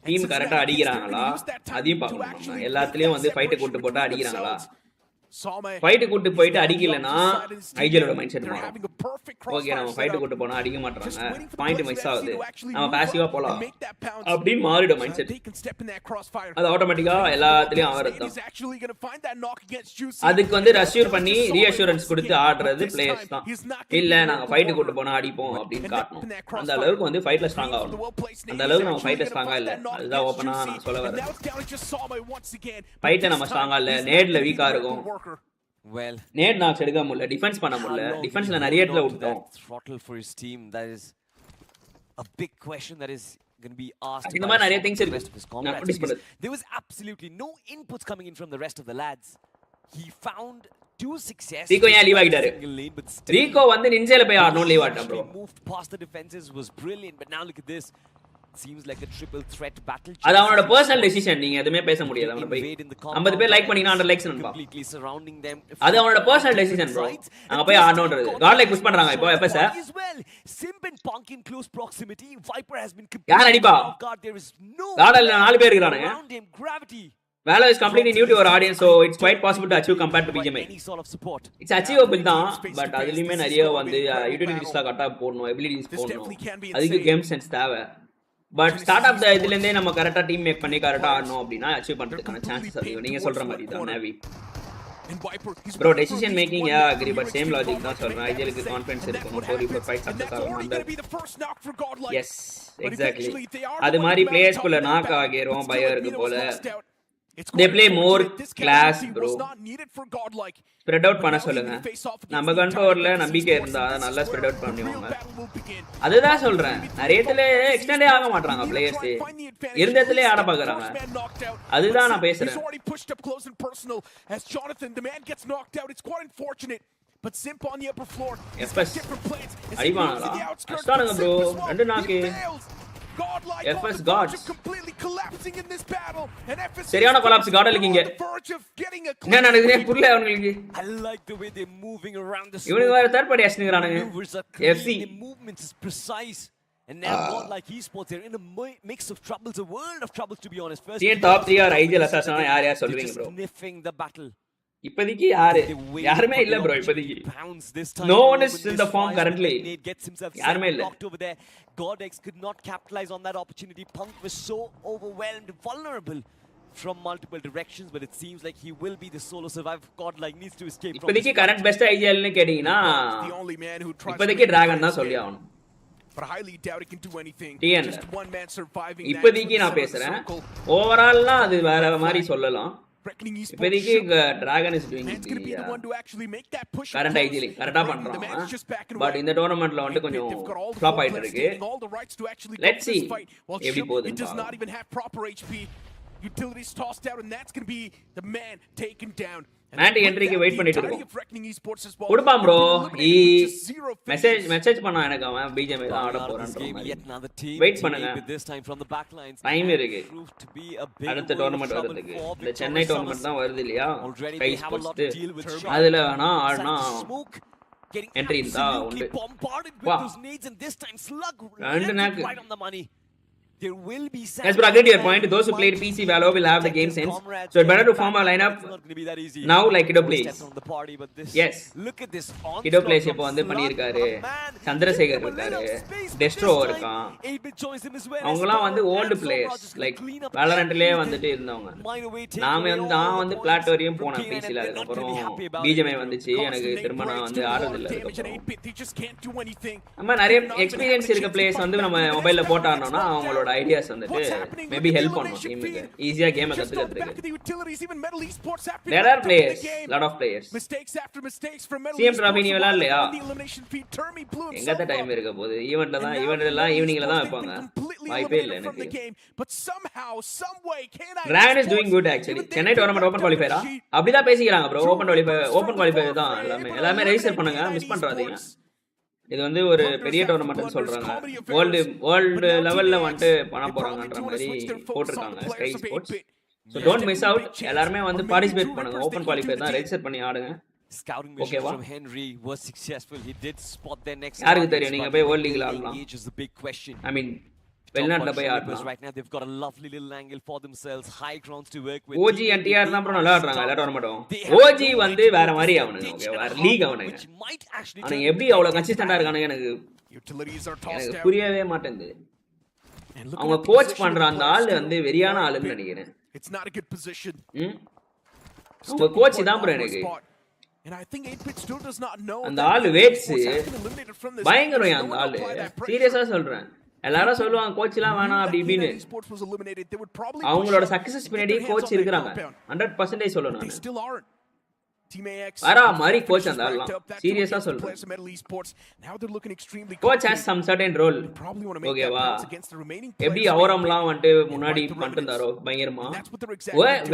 டீம் கரெக்டா அடிக்கிறாங்களா அதையும் பார்க்கணும். எல்லாத்துலயும் வந்து ஃபைட்டை கூட்டு போட்டா அடிக்கிறாங்களா, ஃபைட் கூட்டி போயிட்டு அடிக்கலனா ஐஜிலோட மைண்ட் செட் மாறும். ஓகே நம்ம ஃபைட் கூட்டி போனா அடிக்க மாட்டறாங்க, பாயிண்ட் மிஸ் ஆகுது, நம்ம பாசிவா போலாம் அப்படினு மாறிடும் மைண்ட் செட். அது ஆட்டோமேட்டிக்கா எல்லாத்துலயும் ஆவறது. அதுக்கு வந்து ரஷ்யூர் பண்ணி ரீஅஷூரன்ஸ் கொடுத்து ஆடுறது பிளேயர்ஸ் தான். இல்ல நாங்க ஃபைட் கூட்டி போனா அடிப்போம் அப்படினு காட்டணும். அந்த அளவுக்கு வந்து ஃபைட்ல ஸ்ட்ராங் ஆகணும். அந்த அளவுக்கு நம்ம ஃபைட்ல ஸ்ட்ராங்கா இல்ல, அதுதான் ஓபனா நான் சொல்ல வரேன். ஃபைட்ல நம்ம ஸ்ட்ராங்கா இல்ல, நேட்ல வீக்கா இருக்கும். Well, நேட் நாக்ஸ் எடுக்க முடியல, டிஃபென்ஸ் பண்ண முடியல, டிஃபென்ஸ்ல நிறைய இடத்துல விட்டோம். Throttle for his team, that is a big question that is going to be asked. இந்த மாதிரி நிறைய things இருக்கு. There was absolutely no inputs coming in from the rest of the lads. He found two success. Rico ஏன் leave ஆகிட்டாரு? Rico வந்து நின்ஜால போய் ஆடணும், leave atta bro. Moved past the defenses was brilliant, but now look at this. Seems like a triple threat battle. அது அவனோட personal decision, நீங்க எதுமே பேச முடியாது. அவன போய் 50 பேர் லைக் பண்ணீங்கன்னா 100 லைக்ஸ் நண்பா. அது அவனோட பர்சனல் டெசிஷன் bro. அங்க போய் ஆடணும்ன்றது. காட் லைக் புஷ் பண்றாங்க இப்போ எப்ப sir? Simp and Punk in close proximity. Viper has been யார் அடிப்பா? There is no காடல்ல 4 பேர் இருக்கானுங்க. gravity. Valor is completely new to our audience, so it's quite possible to achieve compared to Bgmi. It's achievable தான், but அதுலயுமே நிறைய வந்து யூட்டிலிட்டிஸ்லாம் கரெக்டா போடணும், எபிலிட்டிஸ் போடணும், அதுக்கு கேம் சென்ஸ் தேவை. பட் ஸ்டார்ட் ஆஃப் த இதுல இருந்தே நம்ம கரெக்டா டீம் மேக் பண்ணி கரெக்டா ஆடணும் அப்படின்னா அச்சீவ் பண்றதுக்கான சான்சஸ் அதிகம். நீங்க சொல்ற மாதிரி தான் navy bro. Decision making agree, but same logic தான் சொல்றேன். ஐஜிலுக்கு கான்ஃபிடன்ஸ் இருக்கணும், 4-4-5 சக்சஸ் ஆகும். எஸ் எக்ஸாக்ட்லி, அது மாதிரி பிளேயர்ஸ்குள்ள நாக் ஆகிரும் பயருக்கு போல. They play more class bro. Spread out பண்ண சொல்லுங்க. நம்ம கண்ட்ரோல்ல நம்பிக்கை இருந்தா நல்லா ஸ்ப்ரெட் அவுட் பண்ணுவாங்க. அதுதான் சொல்றேன், நிறைய இடத்துல எக்ஸ்டெண்டே ஆக மாட்டாங்க பிளேயர்ஸ், இருந்த இடத்துல ஆட பாக்குறாங்க. அதுதான் நான் பேசுறேன். But Simp on the upper floor. FS அடிவாங்களா? அஸ்டானுங்க bro, ரெண்டு நாக்கு. FS gods சரியான கொலாப்ஸ் கார்டல் இருக்கீங்க. என்ன நடக்குது புரியல அவங்களுக்கு. I like the way they're moving around the இவனுங்க வேற தேர்ட் பார்ட்டி அடிச்சுங்கறானுங்க. FC movement is precise and now God like esports they're in a mix of troubles, a world of troubles to be honest. First top 3 or IGL assassin யார் சொல்வீங்க bro? Sniffing the battle. இப்போதைக்கு யாருமே இல்ல bro. இப்போதைக்கு no one is in the form currently. யாருமே இல்ல. Godex could not capitalize on that opportunity. Punk was so overwhelmed, vulnerable from multiple directions, but it seems like he will be the solo survivor. God like needs to escape from. இப்போதைக்கு current best IGL னு கேட்டிங்கனா இப்போதைக்கு dragon தான் சொல்லி ஆகணும். But highly doubt it can do anything. Just one man surviving. இப்போதைக்கு நான் பேசுறேன். ஓவரால்னா அது வேற மாதிரி சொல்லலாம். இப்போதைக்கு டிராகன் இஸ் டூயிங் கரண்ட் ஐஜிலி கரெக்டா பண்றான். பட் இந்த டோர்னமெண்ட்ல வந்து கொஞ்சம் ஃப்ளாப் ஆயிட்டு இருக்கு. லெட்ஸ் see எப்படி போகுது. Utilities tossed out and that's going to be the man taken down. Mandy என்ட்ரிக்கு வெயிட் பண்ணிட்டு இருக்கோம். கொடுப்பான் ப்ரோ. மெசேஜ் பண்ணா எனக்கு அவன் Bgmi தான் ஆட போறான். வெயிட் பண்ணுங்க, டைம் இருக்கு. அடுத்த டோர்னமெண்ட் வருதுக்கு இந்த சென்னை டோர்னமெண்ட் தான் வருது இல்லையா, கைஸ் போஸ்ட் அதுல வேணா ஆடனா என்ட்ரி இருந்தா உண்டு. வா ரெண்டு நாக்கு. There will be yes, but I get your point. Those who played PC Valo will have the game sense, so it's better to form a lineup now like Kiddo plays. Yes, look at this. Kiddo plays இப்போ வந்து பண்ணிருக்காரு, சந்திரசேகர் இருக்காரு, டெஸ்ட்ரோ இருக்கான். அவங்கலாம் வந்து volt players like வேலரண்ட்லயே வந்துட்டு இருந்தவங்க. நான் வந்து பிளாட் வரையும் போனேன் PC ல. அதுக்கு அப்புறம் Bgmi வந்துச்சு, எனக்கு திரும்ப நான் வந்து ஆடுறது இல்ல. நம்ம நிறைய எக்ஸ்பீரியன்ஸ் இருக்க பிளேயர்ஸ் வந்து நம்ம மொபைல்ல போட்டானோம்னா அவங்களோட ஐடியாஸ் வந்துட்டு மேபி ஹெல்ப் பண்ணும் டீமுக்கு ஈஸியா கேமை கத்துக்கிறதுக்கு. There are players, lot of players. CM trophy நீ விளையாடலையா? எங்கத்த டைம் இருக்க போகுது. ஈவென்ட்லாம் ஈவினிங்ல தான் வைப்பாங்க, வாய்ப்பே இல்லை எனக்கு. Dragon is doing good actually. Chennai tournament open குவாலிஃபையரா அப்படிதான் பேசிக்கிறாங்க ப்ரோ. ஓபன் குவாலிஃபையர் தான் எல்லாமே ரெஜிஸ்டர் பண்ணுங்க, மிஸ் பண்றாதீங்க. இது வந்து ஒரு பெரிய டோர்னமெண்ட்னு சொல்றாங்க, வேர்ல்டு லெவல்ல வந்து பண்ண போறாங்கன்ற மாதிரி போட்டுருக்காங்க sky sports. So don't miss out. எல்லாரும் வந்து பார்ட்டிசிபேட் பண்ணுங்க. ஓபன் குவாலிஃபையர் தான், ரெஜிஸ்டர் பண்ணி ஆடுங்க. Scouting mission from Henry was successful. He did spot their next. யாருக்கு தெரியும், நீங்க போய் வேர்ல்ட் லீக்ல ஆடலாம். Age is the big question. I mean வெளிநாட்டுல போய் ஆடலாம். Right now they've got a lovely little angle for themselves, high grounds to work with. OG and TR தான் bro நல்லா ஆடுறாங்க எல்லா டோர்னமெண்ட்டும். OG வந்து வேற மாதிரி அவனுங்க, ஓகே வேற லீக் அவனுங்க. அவனுங்க எப்படி அவ்வளவு கன்சிஸ்டன்ட்டா இருக்கானுங்க எனக்கு புரியவே மாட்டேங்குது. அவங்க கோச் பண்ற அந்த ஆள் வந்து வெறியான ஆளுன்னு நினைக்கிறேன். அவங்க கோச் தான் ப்ரோ எனக்கு. அந்த ஆள் வேட்ஸ் பயங்கரம் அந்த ஆளு, சீரியஸா சொல்றேன். எல்லாரும் சொல்லுவாங்க கோச் எல்லாம் வேணாம் அப்படி இப்படின்னு. அவங்களோட சக்சஸ் பின்னாடி கோச் இருக்கிறாங்க 100% சொல்லணும். வரா மாதிரி கோச் அந்த ஆள்லாம் சீரியஸா சொல்றேன். Coach has some certain role, ஓகேவா? எப்படி அவரம்லாம் வந்துட்டு முன்னாடி பண்ணிட்டு இருந்தாரோ பயங்கரமா,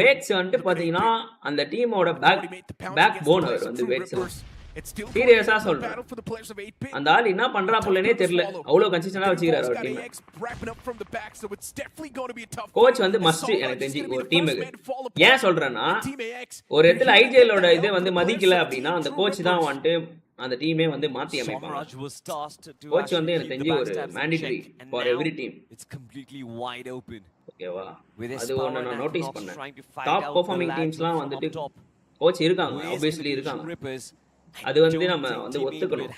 வேட்ஸ் வந்துட்டு பாத்தீங்கன்னா அந்த டீமோட பேக் போன் அவர் வந்து வேட்ஸ். சீரியஸா சொல்றேன், அந்த ஆள் என்ன பண்றா புள்ளனே தெரியல, அவ்வளவு கன்சிஸ்டன்டா வச்சுக்கிறாரு ஒரு டீம். கோச் வந்து மஸ்ட் எனக்கு தெரிஞ்சு ஒரு டீமுக்கு. ஏன் சொல்றேன்னா, ஒரு இடத்துல ஐஜிஎலோட இது வந்து மதிக்கல அப்படின்னா அந்த கோச் தான் வந்துட்டு அந்த டீமே வந்து மாத்தி அமைப்பாங்க. கோச் வந்து எனக்கு தெரிஞ்சு ஒரு மேண்டேட்டரி ஃபார் எவ்ரி டீம், ஓகேவா? அது ஒன்னு நான் நோட்டீஸ் பண்ணேன். டாப் பெர்ஃபார்மிங் டீம்ஸ்லாம் வந்துட்டு கோச் இருக்காங்க, ஆப்வியஸ்லி இருக்காங்க. அது வந்து நம்ம வந்து ஒத்துக்கணும்.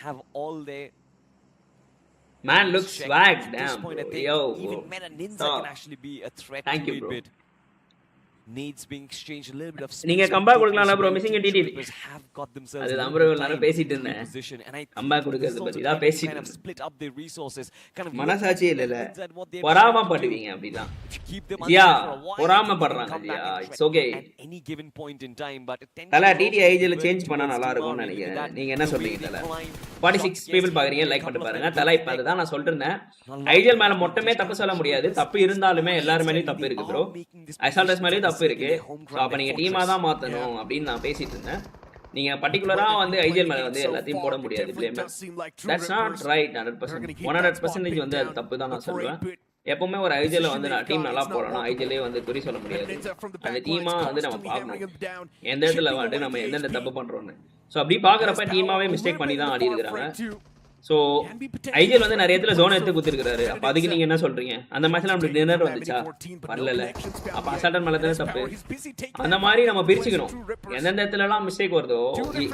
Man looks swag, damn bro. Yo, even Meta Ninja can actually be a threat. Thank you bro. Needs being exchanged a little bit of space. நீங்க comeback கொடுக்கலாம்ல bro, missing a TT அது தான் bro நான் பேசிட்டு இருந்தேன். Comeback கொடுக்கிறது பத்தி தான் பேசிட்டு இருந்தேன். Split up their resources, kind of மனசாட்சி இல்லல, பொறாம படுவீங்க அப்படிதான். யா பொறாம படுறாங்க yeah, it's okay. Any given point in time, but தல TT ஐஜில சேஞ்ச் பண்ணா நல்லா இருக்கும்னு நினைக்கிறேன். நீங்க என்ன சொல்றீங்க தல? 46 people பாக்குறீங்க, லைக் பண்ணிட்டு பாருங்க. தல இப்ப அதுதான் நான் சொல்றேன், ஐஜிஎல் மேல மட்டுமே தப்பு சொல்ல முடியாது, தப்பு இருந்தாலுமே எல்லார் மேலயும் தப்பு இருக்கு ப்ரோ. ஐசால்டஸ் மேலயும் தப்பு இருக்கு. சோ அப்ப நீங்க டீமா தான் மாத்தணும் அப்படின்னு நான் பேசிட்டு இருந்தேன். நீங்க பர்టిక్యులரா வந்து ஐஜிஎல் மேல வந்து எல்லாத்தையும் போட முடியாது ப்ளேம். That's not right. 100% வந்து அது தப்பு தான் நான் சொல்றேன். எப்பவுமே ஒரு ஐஜிஎல்ல வந்து நான் டீம் நல்லா போறேன்னா ஐஜிஎல்லே வந்து குறி சொல்ல முடியாது. அந்த டீமா வந்து நம்ம பார்க்கணும் எந்த இடத்துல வந்து நம்ம எந்தெந்த தப்பு பண்றோம்னு. சோ அப்படி பாக்குறப்ப டீமாவே மிஸ்டேக் பண்ணி தான் ஆடி இருக்காங்க. சோ ஐஜிஎல் வந்து நிறைய இடத்துல ஜோன் எடுத்து குடுத்திருக்காரு. அப்ப அதுக்கு நீங்க என்ன சொல்றீங்க? அந்த மேட்ச்ல நமக்கு டின்னர் வந்துச்சா? வரல. அப்ப அசால்டன் மேல தான தப்பு. அந்த மாதிரி நம்ம பிரிச்சுக்கணும். எந்தெந்த இடத்துல எல்லாம் மிஸ்டேக் வருதோ,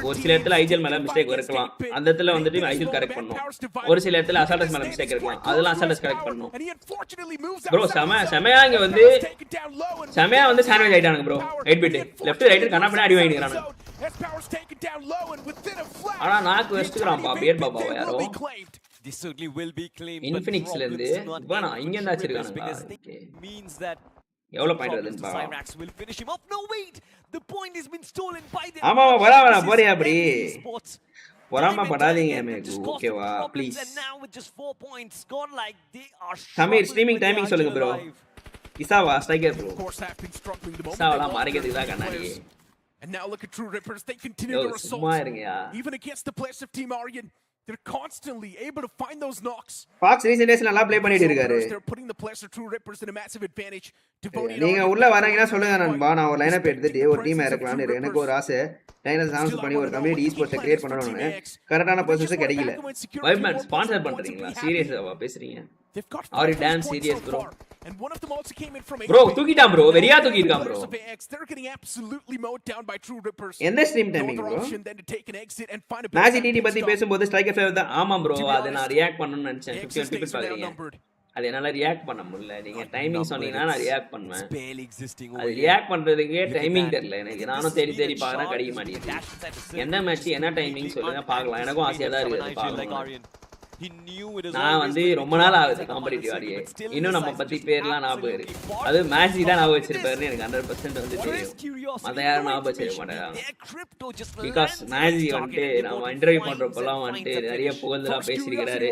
ஒரு சில இடத்துல ஐஜிஎல் மேல மிஸ்டேக் இருக்கலாம், அந்த இடத்துல வந்துட்டு ஐஜிஎல் கரெக்ட் பண்ணணும். ஒரு சில இடத்துல அசால்டஸ் மேல மிஸ்டேக் இருக்கலாம், அதெல்லாம் அசால்டஸ் கரெக்ட் பண்ணணும். ப்ரோ செமையா இங்க வந்து செமையா வந்து சாண்ட்விச் ஆயிட்டானுங்க ப்ரோ. 8 பிட் லெஃப்ட் ரைட் கண்ணாபின்னா அடி வாங்கிடுறானுங்க. ஆனா நாக்கு வெஸ்ட்றான் பேர் பாபாவா யாரோ இன்ஃபினிக்ஸ்ல இருந்து வேணா இங்க என்ன வச்சிருக்கானுங்க. எவ்வளவு பாயிண்ட் வருதுன்னு பாருங்க. ஆமா வரா போறியா அப்படி பொறாம படாதீங்க மேக்கு, ஓகேவா ப்ளீஸ். சமீர் ஸ்ட்ரீமிங் டைமிங் சொல்லுங்க ப்ரோ. இசாவா ஸ்ட்ரைக்கர் ப்ரோ, இசாவா மார்க்கெட்டுக்கு தான் கண்ணாடி. And now look at True Rippers, they continue their assault. Even against the players of Team Aryan, they're constantly able to find those knocks. Fox recent days நல்லா play பண்ணிட்டு இருக்காரு. They're putting the players of True Rippers in a massive advantage. நீங்க உள்ள வரீங்கன்னா சொல்லுங்க நண்பா, நான் ஒரு லைனப் எடுத்துட்டு ஒரு டீம் இறக்கலாம்னு இருக்கு. எனக்கு ஒரு ஆசை, லைனப் சான்ஸ் பண்ணி ஒரு கம்யூனிட்டி ஈஸ்போர்ட்ஸ் கிரியேட் பண்ணனும்னு. கரெக்ட்டான பர்சன்ஸ் கிடைக்கல. வைப்மேன் ஸ்பான்சர் பண்றீங்களா? சீரியஸாவா பேசுறீங்க? Are you damn serious bro? And one of them also came in from bro தூக்கிட்டான் bro, வெரியா தூக்கிட்டான் bro. They're getting absolutely mowed down by True Rippers. எந்த stream timing bro? மேஜி DD பத்தி பேசும்போது striker favour தான். ஆமா bro, அத நான் react பண்ணனும்னு நினைச்சேன். 50 people பாக்குறீங்க, அது என்னால ரியாக்ட் பண்ண முடியல. நீங்க டைமிங் சொன்னீங்கன்னா நான் ரியாக்ட் பண்ணுவேன். அது ரியாக்ட் பண்றதுக்கு டைமிங் தெரியல எனக்கு. நானும் தேடி பார்க்கறேன், கிடைக்க மாட்டேங்குது. என்ன மேட்ச் என்ன டைமிங் சொல்லுங்க பார்க்கலாம். எனக்கும் ஆசையா தான் இருக்கு பார்க்கலாம். நான் வந்து ரொம்ப நாள் ஆகுது காம்படிட்டிவ் ஆடியே, இன்னும் நம்ம பத்தி பேர்லாம் ஞாபகம் இருக்கு. அது மேட்ச் தான் ஞாபகம் வச்சிருப்பாருன்னு எனக்கு 100% வந்து தெரியும். மத்த யாரும் ஞாபகம் வச்சிருக்க மாட்டாங்க. பிகாஸ் மேட்ச் வந்துட்டு நம்ம இன்டர்வியூ பண்றப்பெல்லாம் வந்துட்டு நிறைய புகழ்ந்துலாம் பேசியிருக்கிறாரு.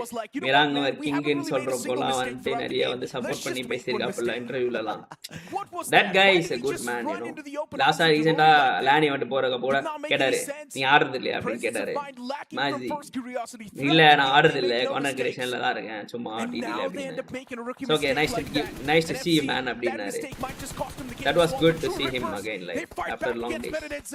மிராங்க கிங்னு சொல்றப்பெல்லாம் வந்துட்டு நிறைய வந்து சப்போர்ட் பண்ணி பேசியிருக்காப்புல இன்டர்வியூலலாம். That guy is a good man, you know. லாஸ்டா ரீசெண்டா லானி வந்து போறக்க போட கேட்டாரு, நீ ஆடுறது இல்லையா அப்படின்னு கேட்டாரு. மேட்ச் இல்ல நான் ஆடுறது இல்ல, கான்டென்ட் கிரியேஷன்ல தான் இருக்கேன், சும்மா டிடில அப்படினு. Okay, nice to see you man அப்படினாரு. That was good to see him again like after long days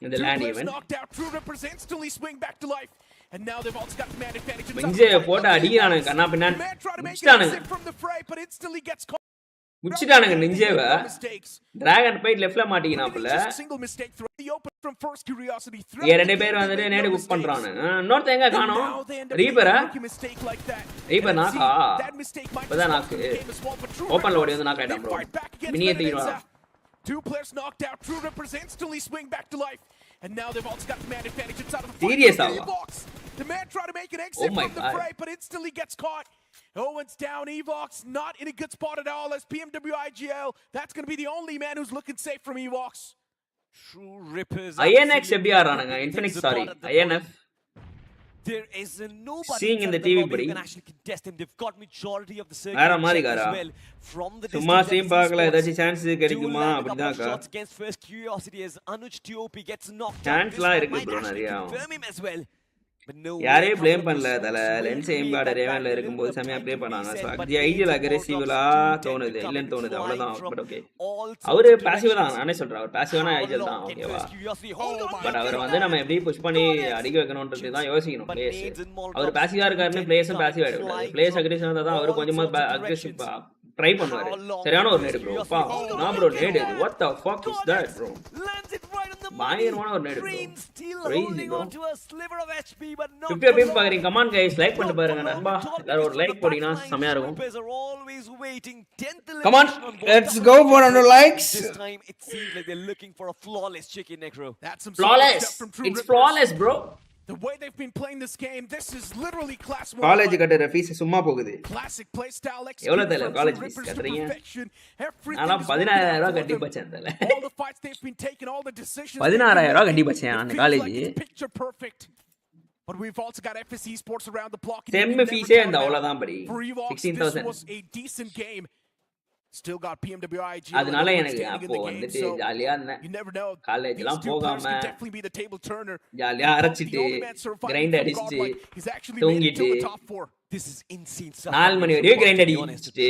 in the LAN event. True Rippers instantly swing back to life. And now they've also got command advantage. Bmsd போட்டு அடிக்குறானுங்க கண்ணா பின்னாடி. முடிச்சிட்டானுங்க. முடிச்சிட்டானுங்க நிஞ்சேவ. Dragon போய் லெஃப்ட்ல மாட்டிக்கினாப்ல. ரெண்டு பேர் வந்துட்டு நேடு cook பண்றானுங்க. இன்னொருத்த எங்க காணோம்? ரீபரா? ரீபர் நாக்கா? இப்பதான் நாக்கு. ஓபன்ல ஓடி வந்து நாக் ஆயிட்டான் bro. மினியே தூக்கிடுவான். Two players knocked out. True Rippers instantly swing back to life. And now they've also got command advantage inside of the Serious Evox. The man tried to make an exit from the fray, but instantly gets caught. Owen's down. Evox not in a good spot at all as PMWIGL. That's going to be the only man who's looking safe from Evox. True Rippers. INX எப்படி ஆறானுங்க? Infinix sorry. INF. There is nobody seeing in the TV buddy can actually contest him. They've got majority of the circuit வேற மாதிரி காரா from the சும்மா stream பார்க்கல ஏதாச்சும் chance கிடைக்குமா அப்படிதான் கா against first curiosity as Anuj TOP gets knocked சான்ஸ்லாம் இருக்கு ப்ரோ நிறைய but no யாரையும் ப்ளேம் பண்ணல தல லென்ஸ் எய்ம் கார்டு ரேவன்ல இருக்கும்போது சமயா ப்ளே பண்ணாங்க சோ ஐடியல் அக்ரெசிவ்லா தோணுது இல்லன்னு தோணுது அவ்வளவுதான் பட் ஓகே அவரு பாசிவ் தான் நானே சொல்றேன் அவர் பாசிவான ஐடியல் தான் ஓகேவா பட் அவர் வந்து நம்ம எப்படி புஷ் பண்ணி அடிக்க வைக்கணும்ன்றது தான் யோசிக்கணும் பிளேயர்ஸ் அவர் பாசிவா இருக்காருன்னு பிளேயர்ஸும் பாசிவ் ஆயிடுவாங்க பிளேயர்ஸ் அக்ரெசிவ் இருந்தா தான் அவர் கொஞ்சமா அக்ரெசிவ் ட்ரை பண்ணுவாரு சரியான ஒரு நேடு ப்ரோ பா நான் bro nade what the fuck is that bro பயங்கரமான ஒரு நேடு ப்ரோ crazy bro 50 பீம் பாக்குறீங்க கமான் गाइस லைக் பண்ணிட்டு பாருங்க நண்பா எல்லாரும் ஒரு லைக் போடினா செமையா இருக்கும் come on let's go for 100 likes this time it seems like they're looking for a flawless chicken necro flawless it's flawless bro the way they've been playing this game this is literally class 1 college கட்டற fees சும்மா போகுது classic play style எவ்வளவு தல college fees கட்டறீங்க நான் 16000 ரூபாய் கட்டி பச்சேன் தல all the fights they've been taking all the decisions 16000 ரூபாய் கட்டி பச்சேன் அந்த college picture perfect but we've also got FSC Sports around the block செம் ஃபீஸே அந்த அவ்வளவுதான் படி 16000 was a decent game still got PMWIG அதனால எனக்கு அப்போ வந்துட்டு ஜாலியா இருந்தேன் காலேஜ்லாம் போகாம definitely be the table turner ஜாலியா அரச்சிட்டு கிரைண்ட் அடிச்சிட்டு தூங்கிட்டு this is insane 4 மணி வரையும் கிரைண்ட் அடிச்சிட்டு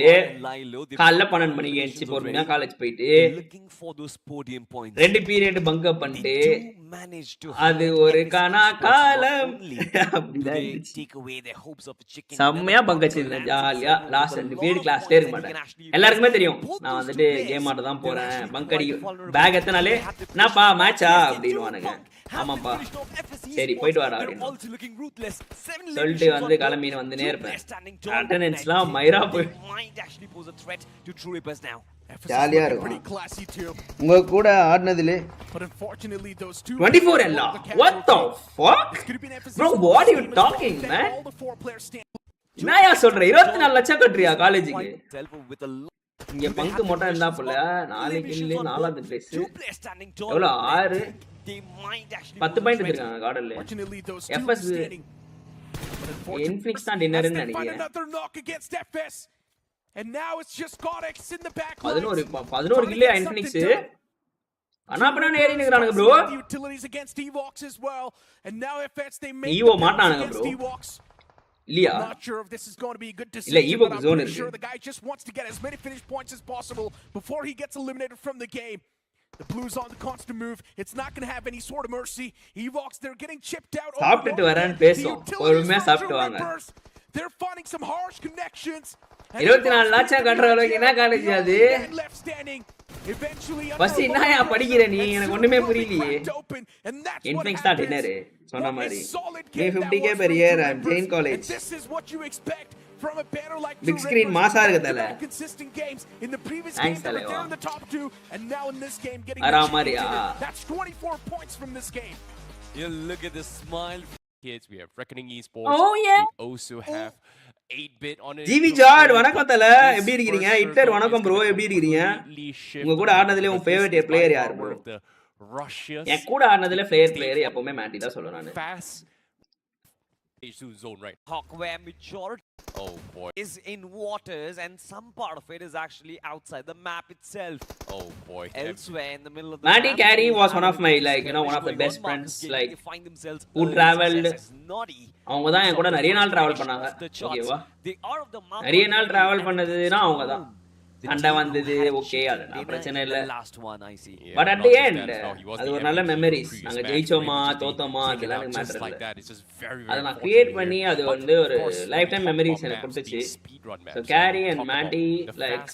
காலைல 12 மணிக்கு எந்திச்சு பொறுமையா காலேஜ் போயிட்டு looking for those podium points ரெண்டு பீரியட் பங்க் அப் பண்ணிட்டு அது ஒரு கனா காலம் take away their hopes of a chicken செம்மையா பங்க் அடிச்சிருந்தேன் ஜாலியா லாஸ்ட் ரெண்டு பீரியட் கிளாஸ்ல இருக்க மாட்டேன் எல்லாருக்குமே தெரியும் நான் வந்துட்டு கேம் ஆட தான் போறேன் பங்க் அடி பேக் எத்தனாலே என்னப்பா மேட்சா அப்படின்னுவானுங்க ஆமாப்பா சரி போயிட்டு வாடா அப்படின்னு சொல்லிட்டு வந்து கிளம்பின்னு வந்து நேர்ப்பேன் அட்டெண்டன்ஸ்லாம் மயிரா போய் ஜாலியா இருக்கும் உங்க கூட ஆடினதுல 24 எல்லாம் what the fuck bro what are you talking man என்னயா சொல்ற 24 லட்சம் கட்டுறியா காலேஜுக்கு இங்க பங்கு மட்டும் இருந்தா போல 4 கில்ல 4வது பிளேஸ் எவ்வளவு 6 10 பாயிண்ட் எடுத்துட்டாங்க கார்டன்ல எஃப்எஸ் இன்ஃபினிக்ஸ் தான் டின்னர்னு நினைக்கிறேன் and now it's just Godex in the back 11 கில்ல இன்ஃபினிக்ஸ் அண்ணா பண்ண ஏறி நிக்கறானுங்க bro utilities against Evox as well and now FS they make ஈவோ மாட்டானுங்க bro இல்லையா not sure if this is going to be a good decision இல்ல ஈவோக்கு zone இருக்கு sure the guy just wants to get as many finish points as possible before he gets eliminated from the game. The Blues on the constant move. It's not going to have any sort of mercy. Evox, they're getting chipped out. சாப்பிட்டு வரேன் பேசும் பொறுமையா சாப்பிட்டு வாங்க They're finding some harsh connections. 24 லட்சம் கட்டற அளவுக்கு என்ன college அது பஸ் என்னயா படிக்கிற நீ எனக்கு ஒண்ணுமே புரியலையே இன்ஃபினிக்ஸ் தான் டின்னர் சொன்ன மாதிரி நீ 50k per year at Jain College from a banner like big screen மாசா இருக்குதல consistent games in the previous game they were in the top 2 and now in this game getting that's 24 points from this game. You look at the smile kids we have Reckoning Esports oh yeah we also have 8-bit on it ஜிவி ஜார்ட் வணக்கம் தல எப்படி இருக்கீங்க Hitler வணக்கம் bro எப்படி இருக்கீங்க உங்க கூட ஆடுனதுல உங்க ஃபேவரட் பிளேயர் யார் ப்ரோ என் கூட ஆடுனதுல பிளேயர் எப்பவுமே மேண்டி தான் சொல்றேன் நான் zone right Hawk where majority oh boy is in waters and some part of it is actually outside the map itself oh boy elsewhere in the middle of the Mandy Carey was one of my like you know one of the best friends like who traveled அவங்க தான் என் கூட நிறைய நாள் travel பண்ணாங்க ஓகேவா நிறைய நாள் travel பண்ணதுனா அவங்க தான் சண்டை வந்தது ஓகே அதெல்லாம் பிரச்சனை இல்லை last one I see. But at the end அது ஒரு நல்ல மெமரிஸ் நாங்க ஜெயிச்சோமா தோத்தோமா அதெல்லாம் எனக்கு மேட்டர் இல்லை அதை நான் கிரியேட் பண்ணி அது வந்து ஒரு லைஃப் டைம் மெமரிஸ் எனக்கு கொடுத்துச்சு so carry and Mandy like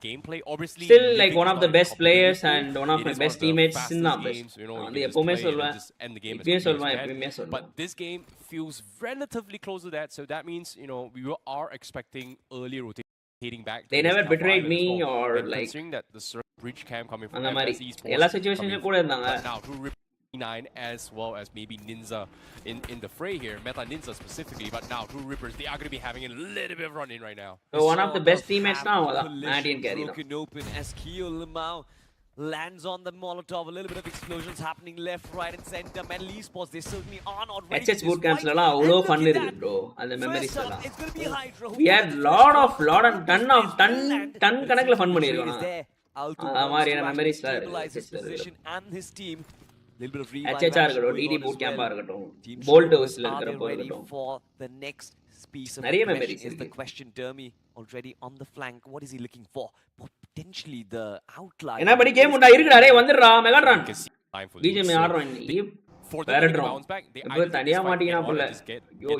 gameplay obviously still like one of the best players and one of my best teammates in the best அது எப்பவுமே சொல்வேன் இப்பவே சொல்வேன் but this game feels relatively close to that, so that means we are expecting early rotating back. They never betrayed me or like considering that the bridge cam coming from அந்த மாதிரி எல்லா சிச்சுவேஷன்லயும் கூட இருந்தாங்க. Now to 9 as well as maybe Ninja in the fray here, Meta Ninja specifically, but now True Rippers, they are going to be having a little bit of run in right now. So one of the best teammates now, Mandy and Carry. Broken open as Keo Limau lands on the Molotov, a little bit of explosions happening left, right and center. Metal Esports, they certainly are not ready. HH bootcamps la avlo fun irukku bro, and memories la. We had lot of ton kanakla fun pannirukona. Amariana memories la irukku. And his team HH இருக்கட்டும் DD boot camp இருக்கட்டும் Bolt Houseல இருக்கறப்போ இருக்கட்டும் for the next piece of நிறைய memories is the question. Dermy already on the flank. What is he looking for? Potentially the outline. என்ன படி game உண்டா இருக்குடா டேய் வந்துடுறா மெகாட்ரான் Bgmi ஆடுறோம் நீ வேறட்றோம் இப்போ தனியா மாட்டீங்கனா புள்ள யோ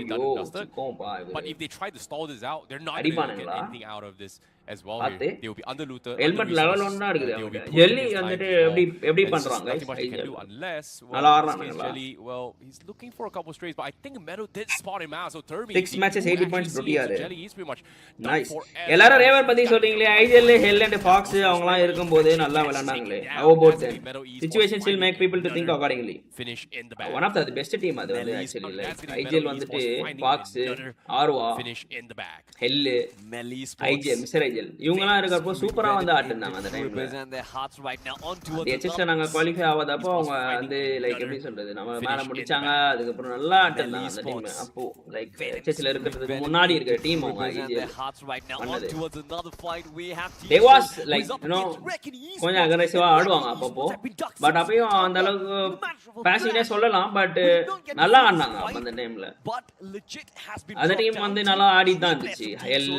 கோம்பா but if they try to stall this out, they're not going to get anything out of this as well here. They will be under looted. Helmet level 1 இருக்குது ஜெல்லி வந்துட்டு எப்படி பண்றாங்க nothing much they can do unless Jelly, well, he's looking for a couple of strays, but I think Meadow did spot him out. So Derby 6 matches 80 points ரொட்டியாரு Jelly is pretty much nice. எல்லாரும் ரேவர் பத்தி சொல்றீங்களே eye gel Hell and Fox அவங்கலாம் இருக்கும்போது நல்லா விளையாண்டாங்களே how about them situations will make people to think accordingly. Finish in the back. One of the best team அது வந்து actually like IGL வந்துட்டு ஃபாக்ஸ் ஆர்வா finish in the back. ஹெல் ஐஜெல் மிஸ்டர் ஐஜெல் இவங்கலாம் இருக்கறப்போ சூப்பரா வந்து ஆடுனாங்க அந்த டைம்ல. எச்எஸ் நாங்க குவாலிஃபை ஆவதப்போ அவங்க வந்து லைக் எப்படி சொல்றது நம்ம மேல முடிச்சாங்க அதுக்கு அப்புறம் நல்லா ஆடுனாங்க அந்த டீம். அப்போ லைக் எச்எஸ்ல இருக்கிறதுக்கு முன்னாடி இருக்கிற டீம் அவங்க ஐஜெல் they was like கொஞ்சம் அக்ரெசிவா ஆடுவாங்க அப்பப்போ. பட் அப்பயும் அந்த அளவுக்கு பாசிவ்னே சொல்லலாம். பட் நல்லா ஆடினாங்க அந்த டைம்ல. அந்த டீம் வந்து நல்லா ஆடி தான் இருந்துச்சு. ஹெல்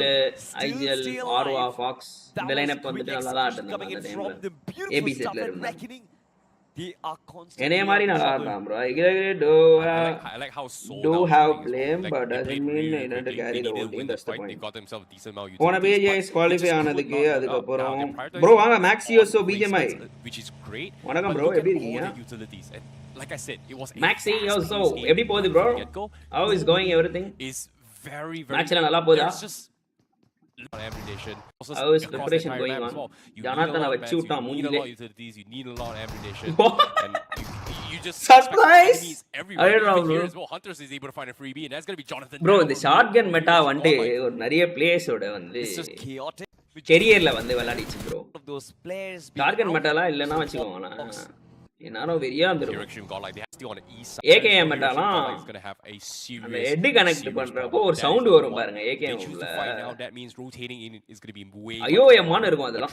ஐஜெல் ஆர்வா ஃபாக்ஸ் இந்த லைனப் வந்துட்டு நல்லா தான் ஆடுனாங்க அந்த டைம்ல. ஏபிசெட்ல இருந்தாங்க. என்னைய மாதிரி நல்லா ஆடுறான் bro. I like how do have blame but doesn't mean to carry the whole team. That's the point. போன BGS qualify ஆனதுக்கு அதுக்கு அப்புறம் bro வாங்க Maxiyoso Bgmi which is great. வணக்கம் bro எப்படி இருக்கீங்க? Like I said, it was Maxiyoso எப்படி போகுது bro? How is going everything? Is very மேட்ச்ல நல்லா போகுதா? ammunition. How is preparation going on? Janathan வச்சு விட்டான் மூஞ்சிலே. You need a lot of ammunition. And you just surprise I don't know bro. Well, Hunters is able to find a freebie and that's going to be Jonathan. Bro the shotgun meta வந்து ஒரு நிறைய players ஓட வந்து கரியர்ல வந்து விளையாடிச்சு bro. shotgun metaலாம் இல்லனா வெச்சுக்கோங்க என்னானோ வெறியா இருந்துரும். AKM மெட்டாலாம் அந்த head connect பண்றப்போ ஒரு சவுண்ட் வரும் பாருங்க AKM உள்ள. ஐயோ எம்மான்னு இருக்கும் அதெல்லாம்.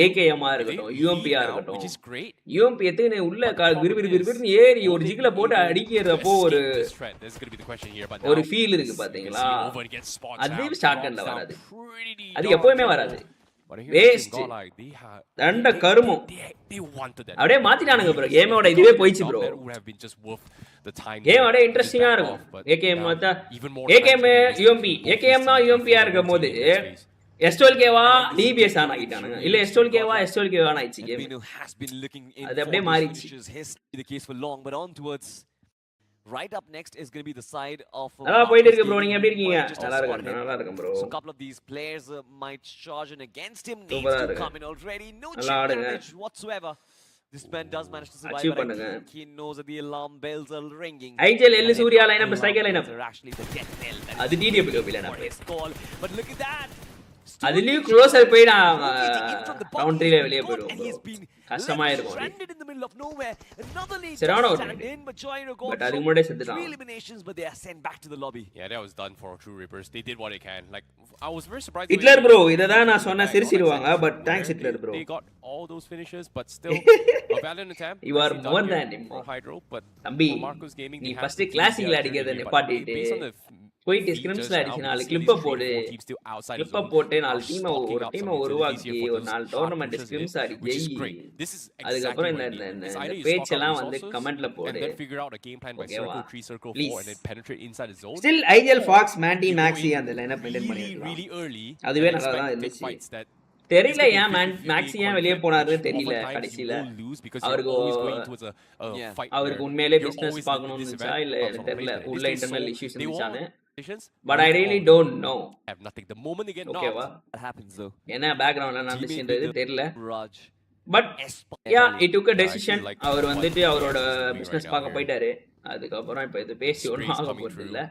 AKM ஆ இருக்கட்டும் UMP ஆ இருக்கட்டும் UMP எத்தனை உள்ள விறுவிறுன்னு ஏறி ஒரு ஜிகில போட்டு அடிக்கிறப்போ ஒரு ஃபீல் இருக்கு பாத்தீங்களா? அது ஷாட்கன்ல வராது. அது எப்பவுமே வராது. வேஸ்ட் தண்ட கருமம் அப்படியே மாத்திட்டானுங்க ப்ரோ. கேமோட இதுவே போயிச்சு ப்ரோ. கேமோட இன்ட்ரெஸ்டிங்கா இருக்கும். AKM பார்த்தா AKM UMP AKM னா UMP ஆ இருக்கும் போது S12K-வா DBS ஆன் ஆகிட்டானுங்க. இல்ல S12K-வா S12K ஆன் ஆயிடுச்சு கேம். அது அப்படியே மாறிச்சு. Right up next is going to be the side of நல்லா போயிட்டு இருக்கு bro. நீங்க எப்படி இருக்கீங்க? நல்லா இருக்கேன் bro. So a couple of these players might charge in against him. Needs to come in already. No damage whatsoever. This man does manage to survive, but I think he knows that the alarm bells are ringing. IGL L Surya lineup striker lineup. Actually the death knell. அது DDW lineup. But look at that. அதுலயும் closer போய் நான் round 3ல வெளியே போயிடுவோம். கஷ்டமா இருக்கும். Serrano but அதுக்கு முன்னாடியே செத்துட்டான். But they are sent back to the lobby. Yeah, that was done for True Rippers. They did what they can. Like I was very surprised. Hitler bro இததான் நான் சொன்ன சிரிச்சிடுவாங்க. But thanks Hitler bro. They got all those finishes but still a valiant attempt. You are more than him. Hydro but தம்பி Marcos Gaming நீ first கிளாசிக்ல அடிக்கிறத நிப்பாட்டிட்டு போயிட்டு features ஸ்கிரிம்ஸ்ல now. அடிச்சு We 4 see கிளிப்ப these 3 போடு 4 teams still outside the கிளிப்ப zone போட்டு are 4 டீமை stocking ஒரு up டீமை some utilities உருவாக்கி here for ஒரு those 4 hard tournament pushes in, scrims அடி which is Jai great. This is exactly அதுக்கப்புறம் what இந்த we need. It's இந்த either you stock up பேச்செல்லாம் வந்து resources கமெண்ட்ல and போடு then figure out a game plan by ஓகேவா circle 3, circle 4 please and then penetrate inside the zone. Still ideal Fox Mandy You go Maxi in அந்த lineup maintain really, பண்ணிருக்கலாம் really early அதுவே and நல்லா தான் expect big இருந்துச்சு fights that தெரியல it's ஏன் gonna be 50-50 maxi ஏன் வெளியே conflict, போனாரு which தெரியல oftentimes you கடைசியில will lose because you're அவருக்கு always going towards a fight அவருக்கு where உண்மையிலே you're பிசினஸ் always the பார்க்கணும்னு இருந்துச்சா இல்ல disadvantage எனக்கு of தெரியல placement. உள்ள This is internal so issues they won't இருந்துச்சானு decisions, but I move really on. Don't know Have nothing. The moment they get ஓகேவா knocked, That happens though. என்ன பேக்ரவுண்ட்ல நடந்துச்சுன்றது தெரியல Raj. But yeah it took a Yeah, I decision feel like அவர் what வந்துட்டு he அவரோட is doing business right now பார்க்க here. போயிட்டாரு அதுக்கப்புறம் இப்ப இது பேசி ஒன்றும் Streaks ஆக coming போறது through. இல்ல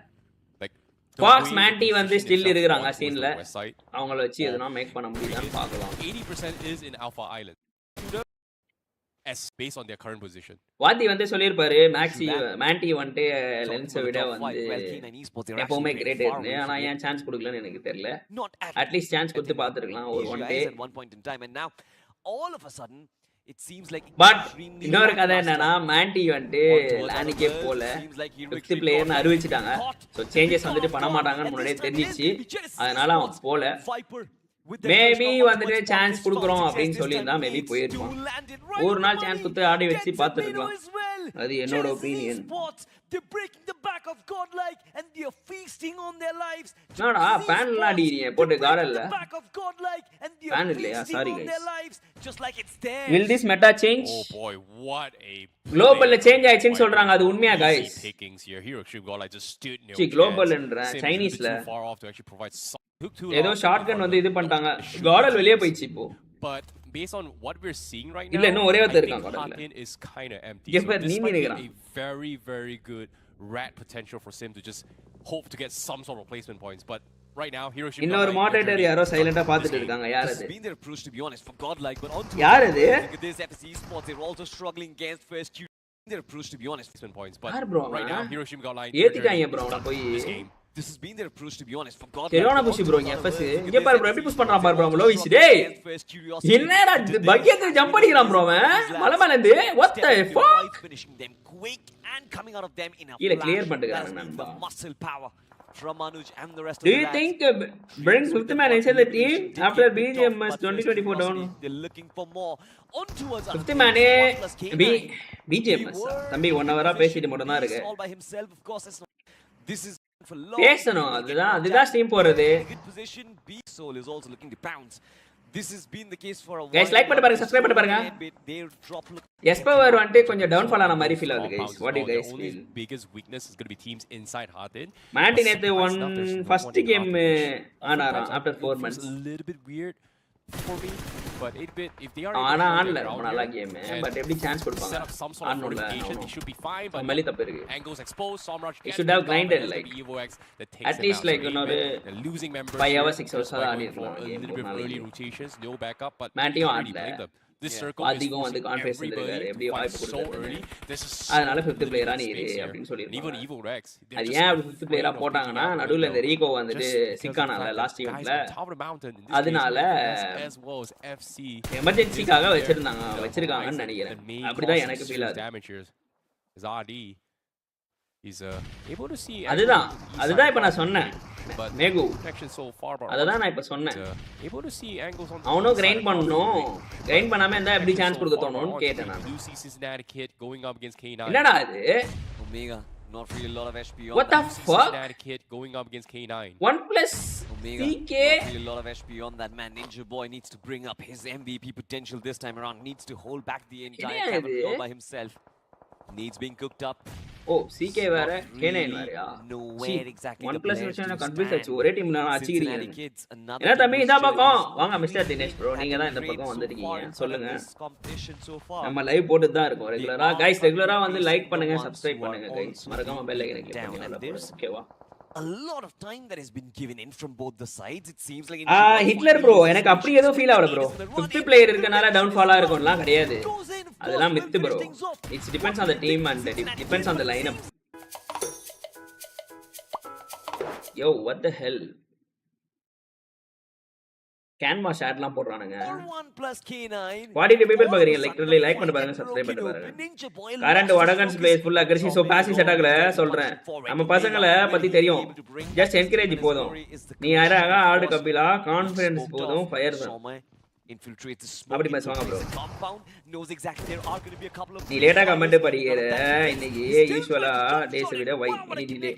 Like the Fox way the Mandy வந்து position ஸ்டில் itself இருக்கிறாங்க was towards சீன்ல the west side. அவங்கள வச்சு எதுனா மேக் பண்ண முடியுதான்னு பார்க்கலாம் 80% is in Alpha Island. As based on their current position. வாத்தி வந்து சொல்லியிருப்பாரு மேக்ஸி மேண்டி வந்துட்டு லென்ஸை விட வந்து எப்பவுமே கிரேட் இருந்து ஆனா ஏன் சான்ஸ் கொடுக்கலன்னு எனக்கு தெரியல அட்லீஸ்ட் சான்ஸ் கொடுத்து பார்த்துருக்கலாம் ஒரு one day at one point in time, and now all of a sudden it seems like but இன்னொரு கதை என்னன்னா மேண்டி வந்துட்டு லேனிக்கே போல 5th பிளேயர்னு அறிவிச்சிட்டாங்க ஸோ சேஞ்சஸ் வந்துட்டு பண்ண மாட்டாங்கன்னு முன்னாடியே தெரிஞ்சிச்சு அதனால அவன் போல மேபி வந்துட்டு சான்ஸ் கொடுக்குறோம் அப்படின்னு சொல்லியிருந்தா மேபி போயிருப்பான் ஒரு நாள் சான்ஸ் கொடுத்து ஆடி வச்சு பார்த்துருக்கலாம் அது என்னோட opinion They're breaking the back of Godlike and they're feasting on their lives. என்னடா பேன்லாம் அடிக்கிறீங்க போட்டு கார்டன்ல Back of Godlike and they're பேன் இல்லையா feasting sorry on their guys lives just like it's theirs. will this meta change Oh boy, what a குளோபல்ல change ஆயிடுச்சுன்னு சொல்றாங்க அது உண்மையா guys pickings here. Hero Ship Godlike just stood no சி குளோபல்ன்ற chance. Sim is a bit சைனீஸ்ல too far off to actually provide some took too ஏதோ long. Shotgun வந்து இது பண்ணிட்டாங்க கார்டல் வெளியே போயிடுச்சு இப்போ But based on what we're seeing right இல்ல now, இன்னும் ஒரே I ஒருத்தர் think இருக்கான் கார்டல்ல Hopin is kind of empty. இங்க So பாரு this நீ might be நினைக்கிறான் a very, very good rat potential for Sim to just hope to get some sort of replacement points. But right now, Hero Ship இன்னொரு Godlike, moderator they're யாரோ journey சைலண்டா this பாத்துட்டு game. இருக்காங்க யார் This அது has been their approach, to be honest, for Godlike, but on to யார் அது look at this FC Esports, they're also struggling against first Q. Their approach, to be honest, Replacement points. But யார் bro right now, Hero Ship Godlike, ஏத்திட்டாங்க bro நான் போய் this game. this has been their approach, to be honest, for Godlike. சரியான push bro இங்க FS இங்க பாரு bro எப்படி push பண்றான் பாரு ப்ரோ லோ விஸ் டேய் என்னடா பக்கெட்ல ஜம்ப் அடிக்கிறான் ப்ரோ அவன் மலை மேல இருந்து what the fuck finishing them quick and coming out of them in a கீழ flash. clear பண்ணிட்டாங்க That's been நண்பா the muscle power from Anuj and the rest do of the you lads. think brings 5th man inside the team after Bgmi 2024 down They're looking for more on towards 5th man Bgmi தம்பி 1 hour பேசிட்டு மட்டும் தான் இருக்கு all by himself, of course. This is for long. பேசணும் அதுதான் stream போறது Good position. B Soul is also looking to pounce. This has been the case for a while. Guys, like பண்ணி பாருங்க, subscribe பண்ணி பாருங்க. They drop எஸ்பவர் வந்துட்டு கொஞ்சம் down fall ஆன மாதிரி ஃபீல் ஆகுது guys. What do you guys The only feel? biggest weakness is going to be teams inside Hearted. Mandi நேத்து first game ஆனாராம் after 4 months. A little bit weird for me, but if they are ஆனா able to ஆன்ல get ரொம்ப around நல்லா here game and but எப்படி chance set கொடுப்பாங்க up some sort of ஆன்ல fortification, they should be fine. But மேலி தப்பு இருக்கு angles exposed, Somraj It should have grinded like that takes at least like the losing members 5 hours here, 6 hours just by Aadi going for இருக்கலாம் a game little bit of early rotations, no backup, but மாண்டியும் can't really ஆடல blame them. This circle is அதிகம் வந்து forcing confidence everybody இருக்காரு to எப்படி fight வாய்ப்பு so கொடுத்தாரு early. This is அதனால so 5th பிளேயரா நீ limited space அப்படின்னு here. And even சொல்லிருக்காங்க Evil Rex, they're அது just ஏன் 5th பிளேயரா போட்டாங்கன்னா நடுவுல இந்த ரீகோ வந்துட்டு சிக்கானால லாஸ்ட் ஈவென்ட்ல அதனால எமர்ஜென்சிக்காக வச்சிருக்காங்கன்னு நினைக்கிறேன் அப்படிதான் எனக்கு ஃபீல் ஆகுது அதுதான் இப்ப நான் சொன்னேன் மேகு அததான் நான் இப்ப சொன்னேன் அவனும் கிரைண்ட் பண்ணணும் கிரைண்ட் பண்ணாம இருந்தா எப்படி சான்ஸ் கொடுக்க தோணும்னு கேட்டேன் நான் என்னடா அது Omega not really a lot of HP on what the fuck going up against K9 1 plus Omega CK not really a lot of HP on that man. Ninja Boy needs to bring up his MVP potential this time around, needs to hold back the entire camera flow by himself. Needs being cooked up. Oh, CK வேற K9 வேறயா Nowhere exactly. 1 plus வெச்சன confuse ஆச்சு ஒரே டீம்ல நான் அடிச்சிக்கிறீங்க என்ன தம்பி இந்த பக்கம் வாங்க மிஸ்டர் தினேஷ் ப்ரோ நீங்க தான் இந்த பக்கம் வந்திருக்கீங்க சொல்லுங்க நம்ம லைவ் போட்டு தான் இருக்கோம் ரெகுலரா गाइस ரெகுலரா வந்து லைக் பண்ணுங்க சப்ஸ்கிரைப் பண்ணுங்க गाइस மறக்காம பெல் ஐகானை கிளிக் பண்ணுங்க ஓகேவா A lot of time that has been given in from both the sides. It seems like Hitler bro எனக்கு அப்படி ஏதோ ஃபீல் ஆவல ப்ரோ 5th பிளேயர் இருக்கனால டவுன் ஃபாலா இருக்கும்லாம் கிடையாது அதெல்லாம் மித்து bro it's depends on the team and depends on the lineup yo what the hell canvas ஷாட்லாம் போடுறானுங்க. 1 K9. 42 people பாக்குறீங்க. லிட்டரலி லைக் பண்ணி பாருங்க, சப்ஸ்கிரைப் பண்ணி பாருங்க. கரண்ட் வடகன்ஸ் plays full aggressive so passive செட்டாகல சொல்றேன். நம்ம பசங்கள பத்தி தெரியும். ஜஸ்ட் என்கரேஜ் போதும். நீ யாராக ஆடு கபிலா கான்ஃபிடன்ஸ் போதும் ஃபயர் தான். Infiltrate the smoke. அப்படி பேசுவாங்க bro. Compound knows exactly there are going to be a couple of. நீ லேட்டா கமெண்ட் படிக்கிற இன்னைக்கு யூசுவலா டேஸ் விட வை நீ டிலே.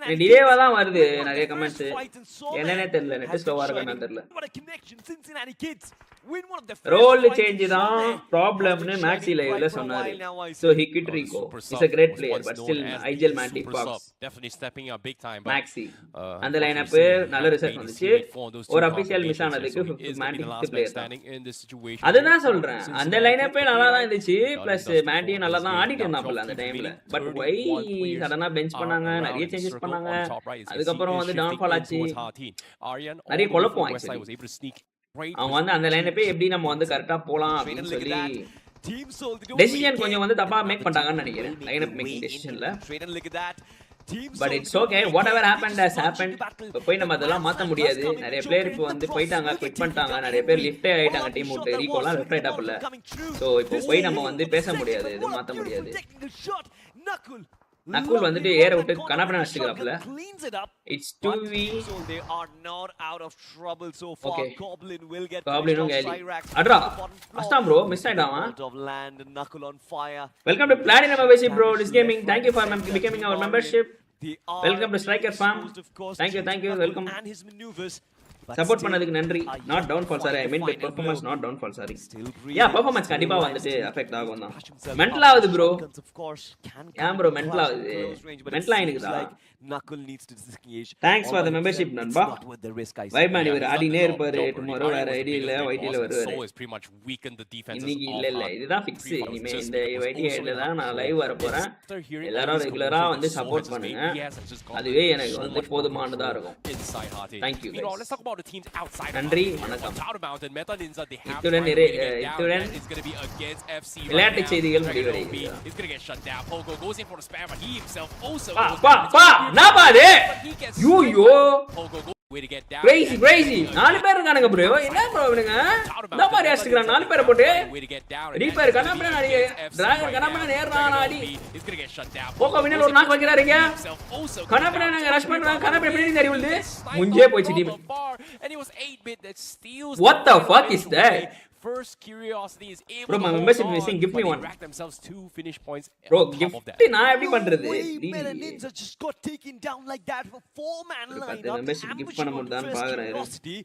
நீ டிலேவா தான் வருது நிறைய கமெண்ட்ஸ். என்னன்னே தெரியல, நெட் ஸ்லோவா இருக்கானே தெரியல. What a connection, Cincinnati kids win one of the role change தான் ப்ராப்ளம்னு மேக்ஸி லைவ்ல சொன்னாரு. So he quit Rico. He's a great player but still IGL Mantic Fox. Definitely stepping up big time. Maxi அந்த lineup நல்ல result வந்துச்சு. ஒரு official miss ஆனதுக்கு Mantic player தான். அதுதான் சொல்றேன். அந்த லைனப்பே நல்லா தான் இருந்துச்சு. பிளஸ் மேண்டியும் நல்லா தான் ஆடிட்டு இருந்தாப்ல அந்த டைம்ல. பட் வை சடனா பெஞ்ச் பண்ணாங்க, நிறைய சேஞ்சஸ் பண்ணாங்க. அதுக்கு அப்புறம் வந்து டவுன்ஃபால் ஆச்சு. நிறைய குழப்பம் ஆச்சு. அவங்க வந்து அந்த லைனப்பே எப்படி நம்ம வந்து கரெக்டா போலாம் அப்படின்னு சொல்லி டெசிஷன் கொஞ்சம் வந்து தப்பா மேக் பண்ணிட்டாங்கன்னு நினைக்கிறேன். லைனப் மேக்கிங் டெசிஷன்ல. But it's okay. Whatever happened has happened. இப்போ போய் நம்ம அதெல்லாம் மாத்த முடியாது. நிறைய பிளேயர் இப்போ வந்து போயிட்டாங்க, குவிட் பண்ணிட்டாங்க. நிறைய பேர் லிஃப்ட் ஆயிட்டாங்க டீம் விட்டு. ரீகோலாம் லெஃப்ட் ரைட் ஆப்ல. சோ இப்போ போய் நம்ம வந்து பேச முடியாது, இது மாத்த முடியாது. நக்குல் வந்துட்டு ஏற விட்டு கனாபன அடிச்சுக்கறாப்ல. It's 2v. So they are not out of trouble so far. Okay. Goblin will get Goblin gali. Adra. Astam bro, miss ஆயிட்டாமா. Out of land, Knuckle on fire. Welcome to Platinum membership bro. This gaming. Thank you for becoming our membership. Welcome to Striker Farm. Thank you. Welcome. And his maneuvers. Support பண்ணதுக்கு நன்றி. Not downfall sorry, I mean by performance not downfall sorry. Yeah performance கண்டிப்பா வந்துட்டு affect ஆகும் தான். Mental ஆகுது bro. ஏன் bro mental ஆகுது? Mental ஆயிடுதா? Knuckle needs to disengage. Thanks for the membership நண்பா. வைப்மேன் இவர் ஆடினே இருப்பாரு. டுமாரோ வேற ஐடி இல்ல வைட்டில வருவாரு. இன்னைக்கு இல்ல இதுதான் ஃபிக்ஸ். இனிமே இந்த வைட்டி ஹெட்ல தான் நான் லைவ் வர போறேன். எல்லாரும் ரெகுலரா வந்து சப்போர்ட் பண்ணுங்க. அதுவே எனக்கு வந்து போதுமானதா இருக்கும். Thank you guys. நன்றி வணக்கம். இத்துடன் விளையாட்டு செய்திகள் முடிவடைகிறது. நான் பாரு யூயோ crazy 4 பேர் இருக்கானுங்க ப்ரோ. என்ன ப்ரோ இவனுங்க இந்த மாதிரி அடிச்சுக்கிறான் 4 பேரை போட்டு. ரீபர் கனாபன அடி, டிராகன் கனாபன நேர்றான் அடி. போக வினல் ஒரு நாக் வைக்கிறாருங்க. கனாபன ரஷ் பண்றாங்க. கனாபன எப்படி தெரியும் உள்ள முஞ்சே போச்சு team. What the fuck is that? First Curiosity is able bro, my to membership hold missing. Give me one. rack themselves 2 finish points bro. on Gift top of that. நான் எப்படி பண்றது? Ninja just got taken down like that for 4-man lineup. membership gift பண்ண முடியுதான்னு பாக்குறேன்.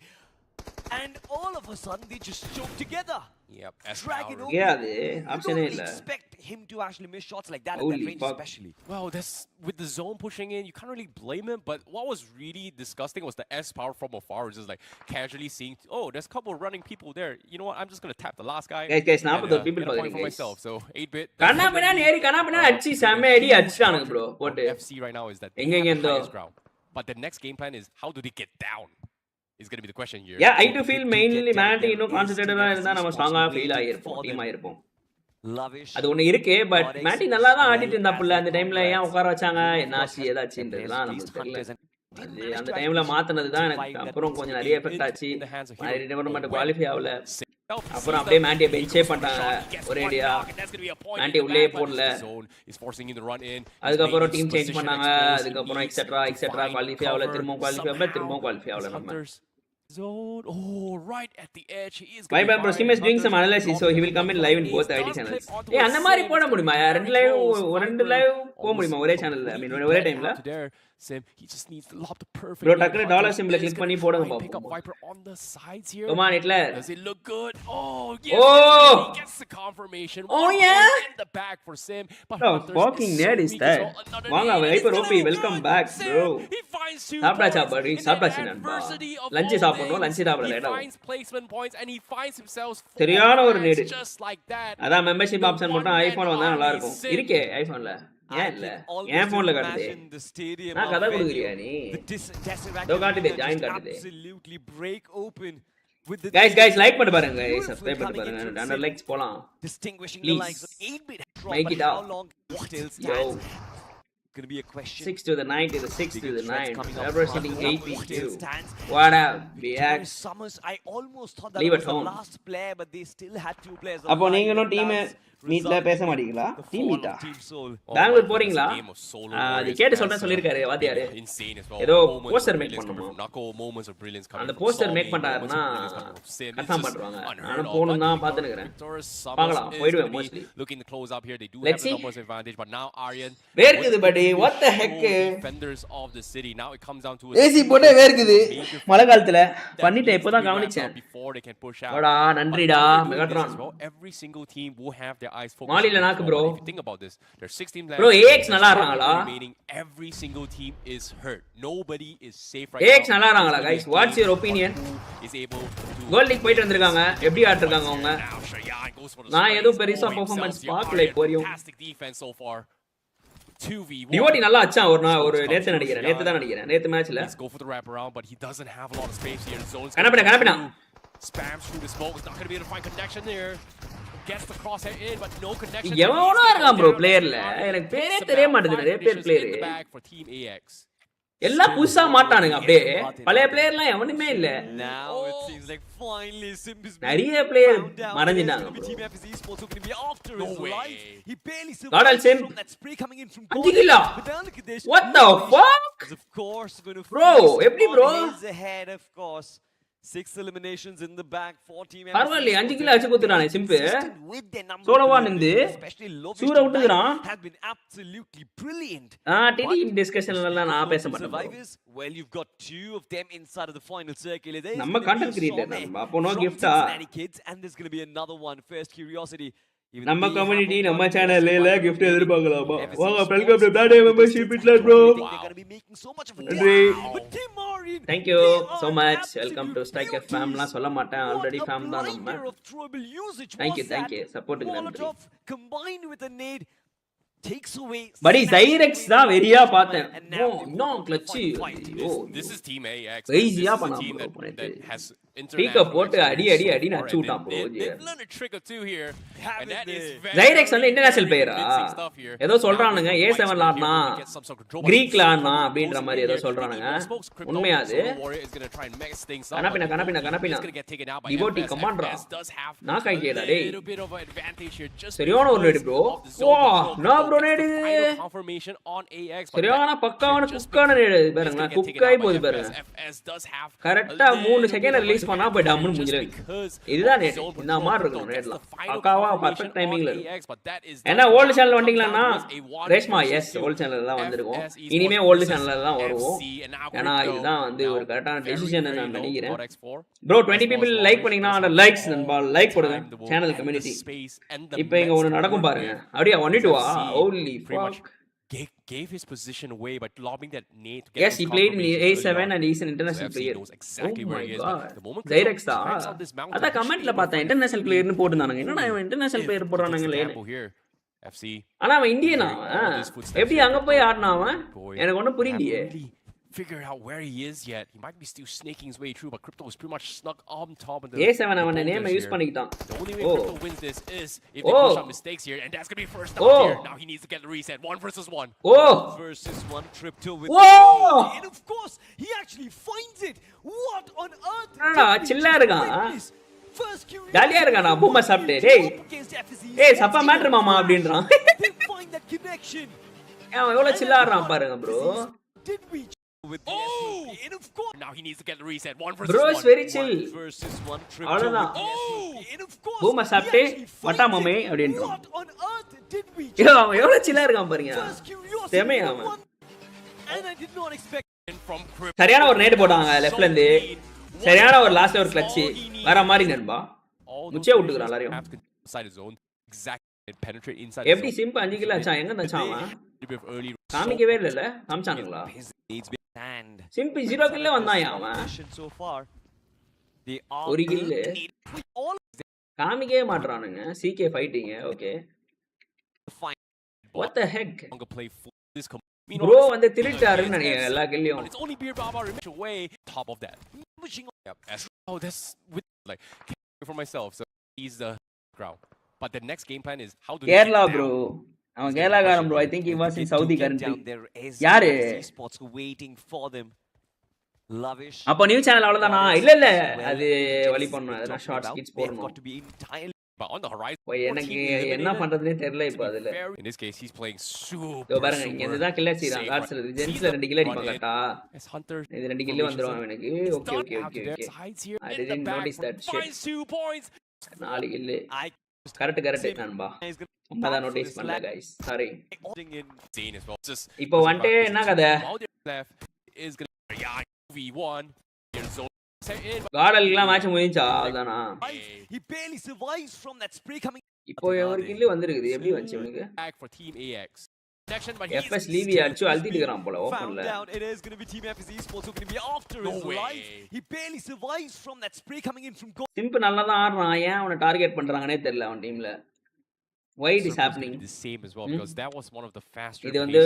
And all of a sudden they just choke together. Yep. Dragon over. Yeah, the option is expect him to actually miss shots like that at that range especially. Well, that's with the zone pushing in, you can't really blame him, but what was really disgusting was the S power from afar, was just like casually seeing, oh, there's a couple of running people there. You know what? I'm just going to tap the last guy. Guys, now the people for myself. So 8-bit. Kanapana achi samme adi achitaanga bro. What FC right now is that they have the highest ground. But the next game plan is how do they get down? Is going to be the question here. Yeah, I do feel mainly Manti concentrated இருந்தா நம்ம ஸ்ட்ராங்கா feel ஆயிருப்போம், team ஆயிருப்போம். அது ஒண்ணு இருக்கு. But matte நல்லா தான் ஆடிட்டு இருந்தாப்புல. அந்த டைம்ல ஏன் உட்கார வச்சாங்க, என்னாச்சு ஏதாச்சுன்றதுலாம் நமக்கு தெரியல. அது அந்த டைம்ல மாத்தினது தான் எனக்கு அப்புறம் கொஞ்சம் நிறைய எஃபெக்ட் ஆச்சு. டோர்னமெண்ட் குவாலிஃபை ஆகல. அப்புறம் அப்படியே மேண்டியை பெஞ்சே பண்ணிட்டாங்க ஒரேடியா. மேண்டி உள்ளே போடல. அதுக்கப்புறம் டீம் சேஞ்ச் பண்ணாங்க. அதுக்கப்புறம் எக்ஸெட்ரா குவாலிஃபை ஆகல. திரும்பவும் குவாலிஃபை ஆகல நம்ம. Zone. Oh, right at the edge. He is. Bye bye bro. Steam is doing some analysis, so he will come in live in both ID channels. Hey, அந்த மாதிரி போட முடியுமா? ரெண்டு லைவ் போக முடியுமா ஒரே சேனல்ல? I mean ஒரே டைம்ல? Sim, he just needs to lob the perfect. Bro, டக்குனு டாலர் சிம்பிள கிளிக் பண்ணி போடுங்க பாப்போம். Viper on the sides here. Come on, Hitler. Does it look good? Oh, yes. Oh, he gets the confirmation. Oh yeah. In the back for Sim. But fucking nerd is that? வாங்க Viper OP, welcome back, bro. சாப்பிட்டாச்சா buddy? சாப்பிட்டாச்சு நண்பா. Lunch சாப்பிடணும். Lunch சாப்பிடல லேட்டா. Placement points and he finds himself. சரியான ஒரு நேடு. Just like that. அதான் மெம்பர்ஷிப் ஆப்ஷன் மட்டும் ஐபோன் வந்தா நல்லா இருக்கும். இருக்கே ஐபோன்ல. ஏன் இல்ல? ஏன் போன்ல காட்டுது? நான் கதை கொடுக்குறியா நீ? இதோ காட்டுதே, ஜாயின் காட்டுதே. Guys, like பண்ணி பாருங்க guys, subscribe பண்ணி பாருங்க. 100 likes போலாம். Please. Make it out. Yo. Gonna be a question. 6 to the 9 to the 6 to the 9. Coming up Everyone's front. hitting 82. Stands. What up, Terry BX? Summers, I almost thought that Leave was it the home. last player, but they still had 2 players. அப்போ alive, நீங்களும் and team that's மீட்ல resulted பேச in மாட்டீங்களா? the team fall மீட்டா? of Team Soul. Bangalore போறீங்களா? Game of solo அது warriors கேட்டு has, சொல்றேன் சொல்லிருக்காரு வாத்தியாரு. insane as well. ஏதோ Moments poster of make brilliance coming பண்ணுமா? from Knuckle, moments of brilliance coming அந்த from poster Solly, make moments of பண்றாருன்னா brilliance coming from Sim. It's confirm just பண்றாங்க. unheard நானும் of. போணும் But தான் பாத்துக்கிறேன். Victorious Summers பார்க்கலாம் is போயிடுவேன் gonna be mostly. looking to close up here. They do Let's have the see. numbers advantage, but now Aryan வேர்க்குது படி what the heck? defenders of the city. Now it comes down to AC போட்டே வேர்க்குது மழை காலத்துல பண்ணிட்டேன் இப்போதான் கவனிச்சேன். before they can push out. வாடா நன்றிடா Megatron. Every single team will have their eyes focused. மாலில நாக்கு bro. If you think about this, there's 16 players. Bro AX நல்லா ஆடுறாங்களா? Remaining, every single team is hurt. Nobody is safe right AX now. நல்லா ஆடுறாங்களா guys? What's your opinion? Is able to gold league போயிட்டு வந்திருக்காங்க. எப்படி ஆடுறாங்க அவங்க? நான் ஏதோ பெருசா பெர்ஃபார்மன்ஸ் பார்க்கல இப்போ வரையும். Fantastic defense so far. 2v1. Devotee நல்லா அச்சான் ஒரு நேத்து நினைக்கிறேன். நேத்து தான் நினைக்கிறேன். நேத்து மேட்ச்ல. Let's go for the wrap around, but he doesn't have a lot of space here. The zone's கனப்பினா spams through the smoke. He's not going to be able to find connection there. Gets the crosshair in, but no connection. எவனோ இருக்கான் bro பிளேயர்ல. எனக்கு பேரே தெரிய மாட்டேங்குது நிறைய பேர் player. For Team AX. எல்லாம் புதுசா மாட்டானுங்க அப்படியே. பழைய பிளேயர்லாம் எவனுமே இல்ல. Now it seems like finally Sim is நிறைய player மறஞ்சிட்டாங்க. Team FZ Esports are going to be after his life. He barely God, I'll survived Sim. from that spray coming in from 5 kilo. But now look at this. What the fuck? Is of course going to Bro, எப்படி bro? He's ahead of course. 6 eliminations in the back for Team FZ. பரவாயில்லை 5 kilo அடிச்சு குத்துறானே சிம்பு. சோலோவா நிந்து சூர விட்டுறான். Has been absolutely brilliant. TT டிஸ்கஷன்ல எல்லாம் நான் பேச மாட்டேன். Survivors, well, you've got 2 of them inside of the final circle. நம்ம கண்டென்ட் கிரியேட்டர் நம்ம அப்போ நோ கிஃப்டா. And there's going to be another one. First Curiosity. நம்ம கம்யூனிட்டி நம்ம சேனல்ல gift எதிர்பார்க்கலாமா? வாங்க வெல்கம் டு பிளாட் மெம்பர்ஷிப் இட்ல bro. Thank you so much. Welcome to Striker famலாம் சொல்ல மாட்டேன். ஆல்ரெடி ஃபேம் தான் நம்ம. Thank you. சப்போர்ட்டுக்கு நன்றி. Combined with a nade takes away. படி டைரக்ட்ஸ் தான் வெரியா பார்த்தேன். Oh no clutch. Oh This is Team AX. வெரியா பண்ணா ப்ரோ பண்ணிட்டு. ஸ்பீக்கர் போட்டு அடி நச்சு விட்டான் bro. They've learned a trick or two here. And that is directs வந்து இன்டர்நேஷனல் பிளேயரா? ஏதோ சொல்றானுங்க A7 ஆடுனா கிரீக்ல ஆடுனா அப்படின்ற மாதிரி ஏதோ சொல்றானுங்க. உண்மையா அது? கனப்பினா டிவோட்டி கமாண்டரா நான் கை கேடா டேய். சரியான ஒரு நேடு ப்ரோ. வா நான் ப்ரோ நேடு. சரியான பக்காவான குக்கான நேடு பாருங்க. குக்காய் போகுது பாருங்க. கரெக்ட்டா 3 செகண்ட் ரிலீஸ் பண்ணா போய் டம்னு முடிஞ்சிரும். இதுதான் நேடு. இந்த மாதிரி இருக்கும் நேட்லாம். பக்காவா பர்ஃபெக்ட் டைமிங்ல இருக்கு. என்ன ஓல்ட் சேனல் வந்தீங்களான்னா ரேஷ்மா எஸ் ஓல்ட் சேனல்ல தான் வந்திருக்கும். இனிமே ஓல்ட் சேனல்ல தான் வருவோம். ஏன்னா இதுதான் வந்து ஒரு கரெக்டான டெசிஷன் நான் நினைக்கிறேன். ப்ரோ 20 people லைக் பண்ணீங்கன்னா அந்த லைக்ஸ் நண்பா லைக் போடுங்க சேனல் கம்யூனிட்டி. இப்போ இங்க ஒன்னு நடக்கும் பாருங்க. அப்படியே 1-2 holy fuck. Gave his position away by lobbing that nade. Yes, he played in A7 and he's an international player. Exactly where he is. The moment Direct அத கமெண்ட்ல பார்த்தேன் இன்டர்நேஷனல் பிளேயர்னு போட்டுதானுங்க. என்னடா இவன் இன்டர்நேஷனல் பிளேயர் போறானுங்களே. FC. ஆனா அவன் இந்தியனா? எப்படி அங்க போய் ஆடுனா அவன்? எனக்கு ஒண்ணும் புரியலையே. Figure out where he is yet. He might be still snaking his way through, but Crypto is pretty much snuck on top of the A7 அவன் நேம் யூஸ் பண்ணிட்டான். The only way Crypto wins this is if they push out mistakes here, and that's gonna be first down here. Now he needs to get the reset. 1 versus 1. Versus 1 Crypto with and of course he actually finds it. What on earth? என்னடா சில்லா இருக்கான். ஜாலியா இருக்கானா பூமா சாப்பிட்டு. டேய் ஏய் சப்பா matter மாமா அப்படின்றான். அவன் எவ்வளவு சில்லா ஆடுறான் பாருங்க bro. And of course now he needs to get the reset. 1 versus 1. Bro is very chill. Versus 1 Crypto. அவ்வளவுதான். And of course பூமா சாப்பிட்டு வட்டா மாமே அப்படின்றான். what on earth did we? அவன் எவ்வளவு சில்லா இருக்கான் பாருங்க. செமையா அவன். And I did not expect from Crypto. சரியான ஒரு நேட் போட்டாங்க லெஃப்ட்ல இருந்து. சரியான ஒரு லாஸ்ட்ல ஒரு கிளட்ச் வேற மாதிரி நண்பா. முச்சே விட்டுறான் எல்லாரையும். Inside his zone. Exactly. Penetrate inside. எப்படி சிம்பிள் 5 கிலோ அச்சான் எங்க தச்சான் அவன்? காமிக்கவே இல்லல காமிச்சானுங்களா? சிம்பிள் 0 கிலோ வந்தாயா அவன்? so far. They are ஒரு கில்லு காமிக்கவே மாட்டறானுங்க. CK fighting okay. What the heck? Bro வந்து திருட்டாருன்னு நினைக்கிறேன் எல்லா கில்லையும். It's only Beer Baba remix away top of that. Oh that's with like for myself. So he's the ground. But the next game plan is how to Kerala bro. அவன் கேரளாக்காரன் bro. I think he was in Saudi currently. There is யாரு esports waiting for them. Lavish. அப்ப new channel அவ்வளவுதானா? இல்ல அது வழி பண்ணனும். அதெல்லாம் shorts kids போடணும். Got to be entirely. But on the horizon, எனக்கு என்ன பண்றதுனே தெரியல இப்போ அதுல. in this case, he's playing super. இதோ பாருங்க இங்க இருந்து தான் கில் அடிச்சான். கார்ட்ஸ்ல ஜென்ஸ்ல 2 கில் அடிப்பாங்க கரெக்ட்டா? As Hunter, இது 2 கில் வந்துரும் அவனுக்கு. Okay. I didn't notice that shit. 2 points. 4 kill. Correct நண்பா. அப்பதான் நோட்டீஸ் பண்ணல guys. Sorry. Scene as well. Just இப்போ வந்துட்டு என்ன கதை? left is going to V1. காடல்ல மேட்ச் முடிஞ்சா அதானா? He barely survives from that spray coming. இப்போ ஒரு கில் வந்திருக்குது. எப்படி வந்துச்சு உங்களுக்கு? Back for Team AX. FS லீவி அடிச்சு அழுத்திட்டு இருக்கான் போல ஓபன்ல. It is going to be Team FS Esports who are going to be after his life. He barely survives from that spray coming in from goal. Simple நல்லா தான் ஆடுறான். ஏன் அவனை டார்கெட் பண்றாங்கனே தெரியல அவன் டீம்ல. Why it is happening? The same as well because that was one of the faster. இது வந்து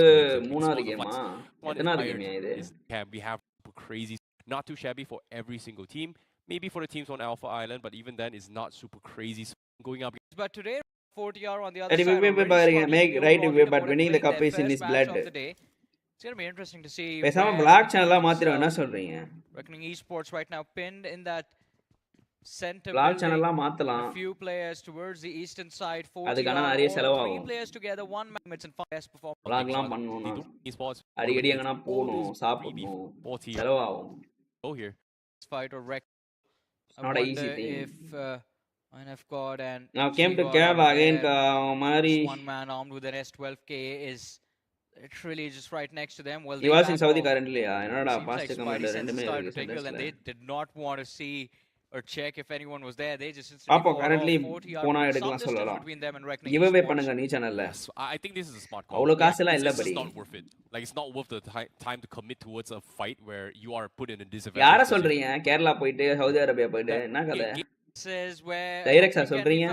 மூணாவது கேமா? எத்தனாவது கேம் இது? We have crazy. Not too shabby for every single team. Maybe for the teams on Alpha Island, but even then, it's not super crazy going up. But today, 40R on the other side. Make right way, but winning the cup is in his blood. It's going to be interesting to see. பேசாம black channel மாத்திர என்ன சொல்றீங்க? Reckoning Esports right now pinned in that center. Black channel மாத்தலாம். A few players towards the eastern side. 40 அதுக்கான நிறைய செலவாகும். 3 players together, one match and best performance. blackலாம் பண்ணனும்னா அடிக்கடி எங்கனா போணும், சாப்பிடணும், செலவாகும். Go here. Fight or wreck. It's not an easy thing. If INF God and now came to Kerala again Mari one man armed with an S12K is literally just right next to them. Well, he was in Saudi currently. என்னடா past comment ரெண்டுமே and they did not want to see or check if anyone was there. They just அப்போ currently போனா எடுக்கலாம் சொல்லலாம். giveaway பண்ணுங்க நீ சேனல்ல. I think this is a smart call. அவ்வளவு காசு எல்லாம் இல்ல படி. It's not worth it. Like it's not worth the time to commit towards a fight where you are put in a disadvantage. யார சொல்றீங்க? கேரளா போயிட்டு சவுதி அரேபியா போயிட்டு என்ன கதை? டைரக்ட் சார் சொல்றீங்க?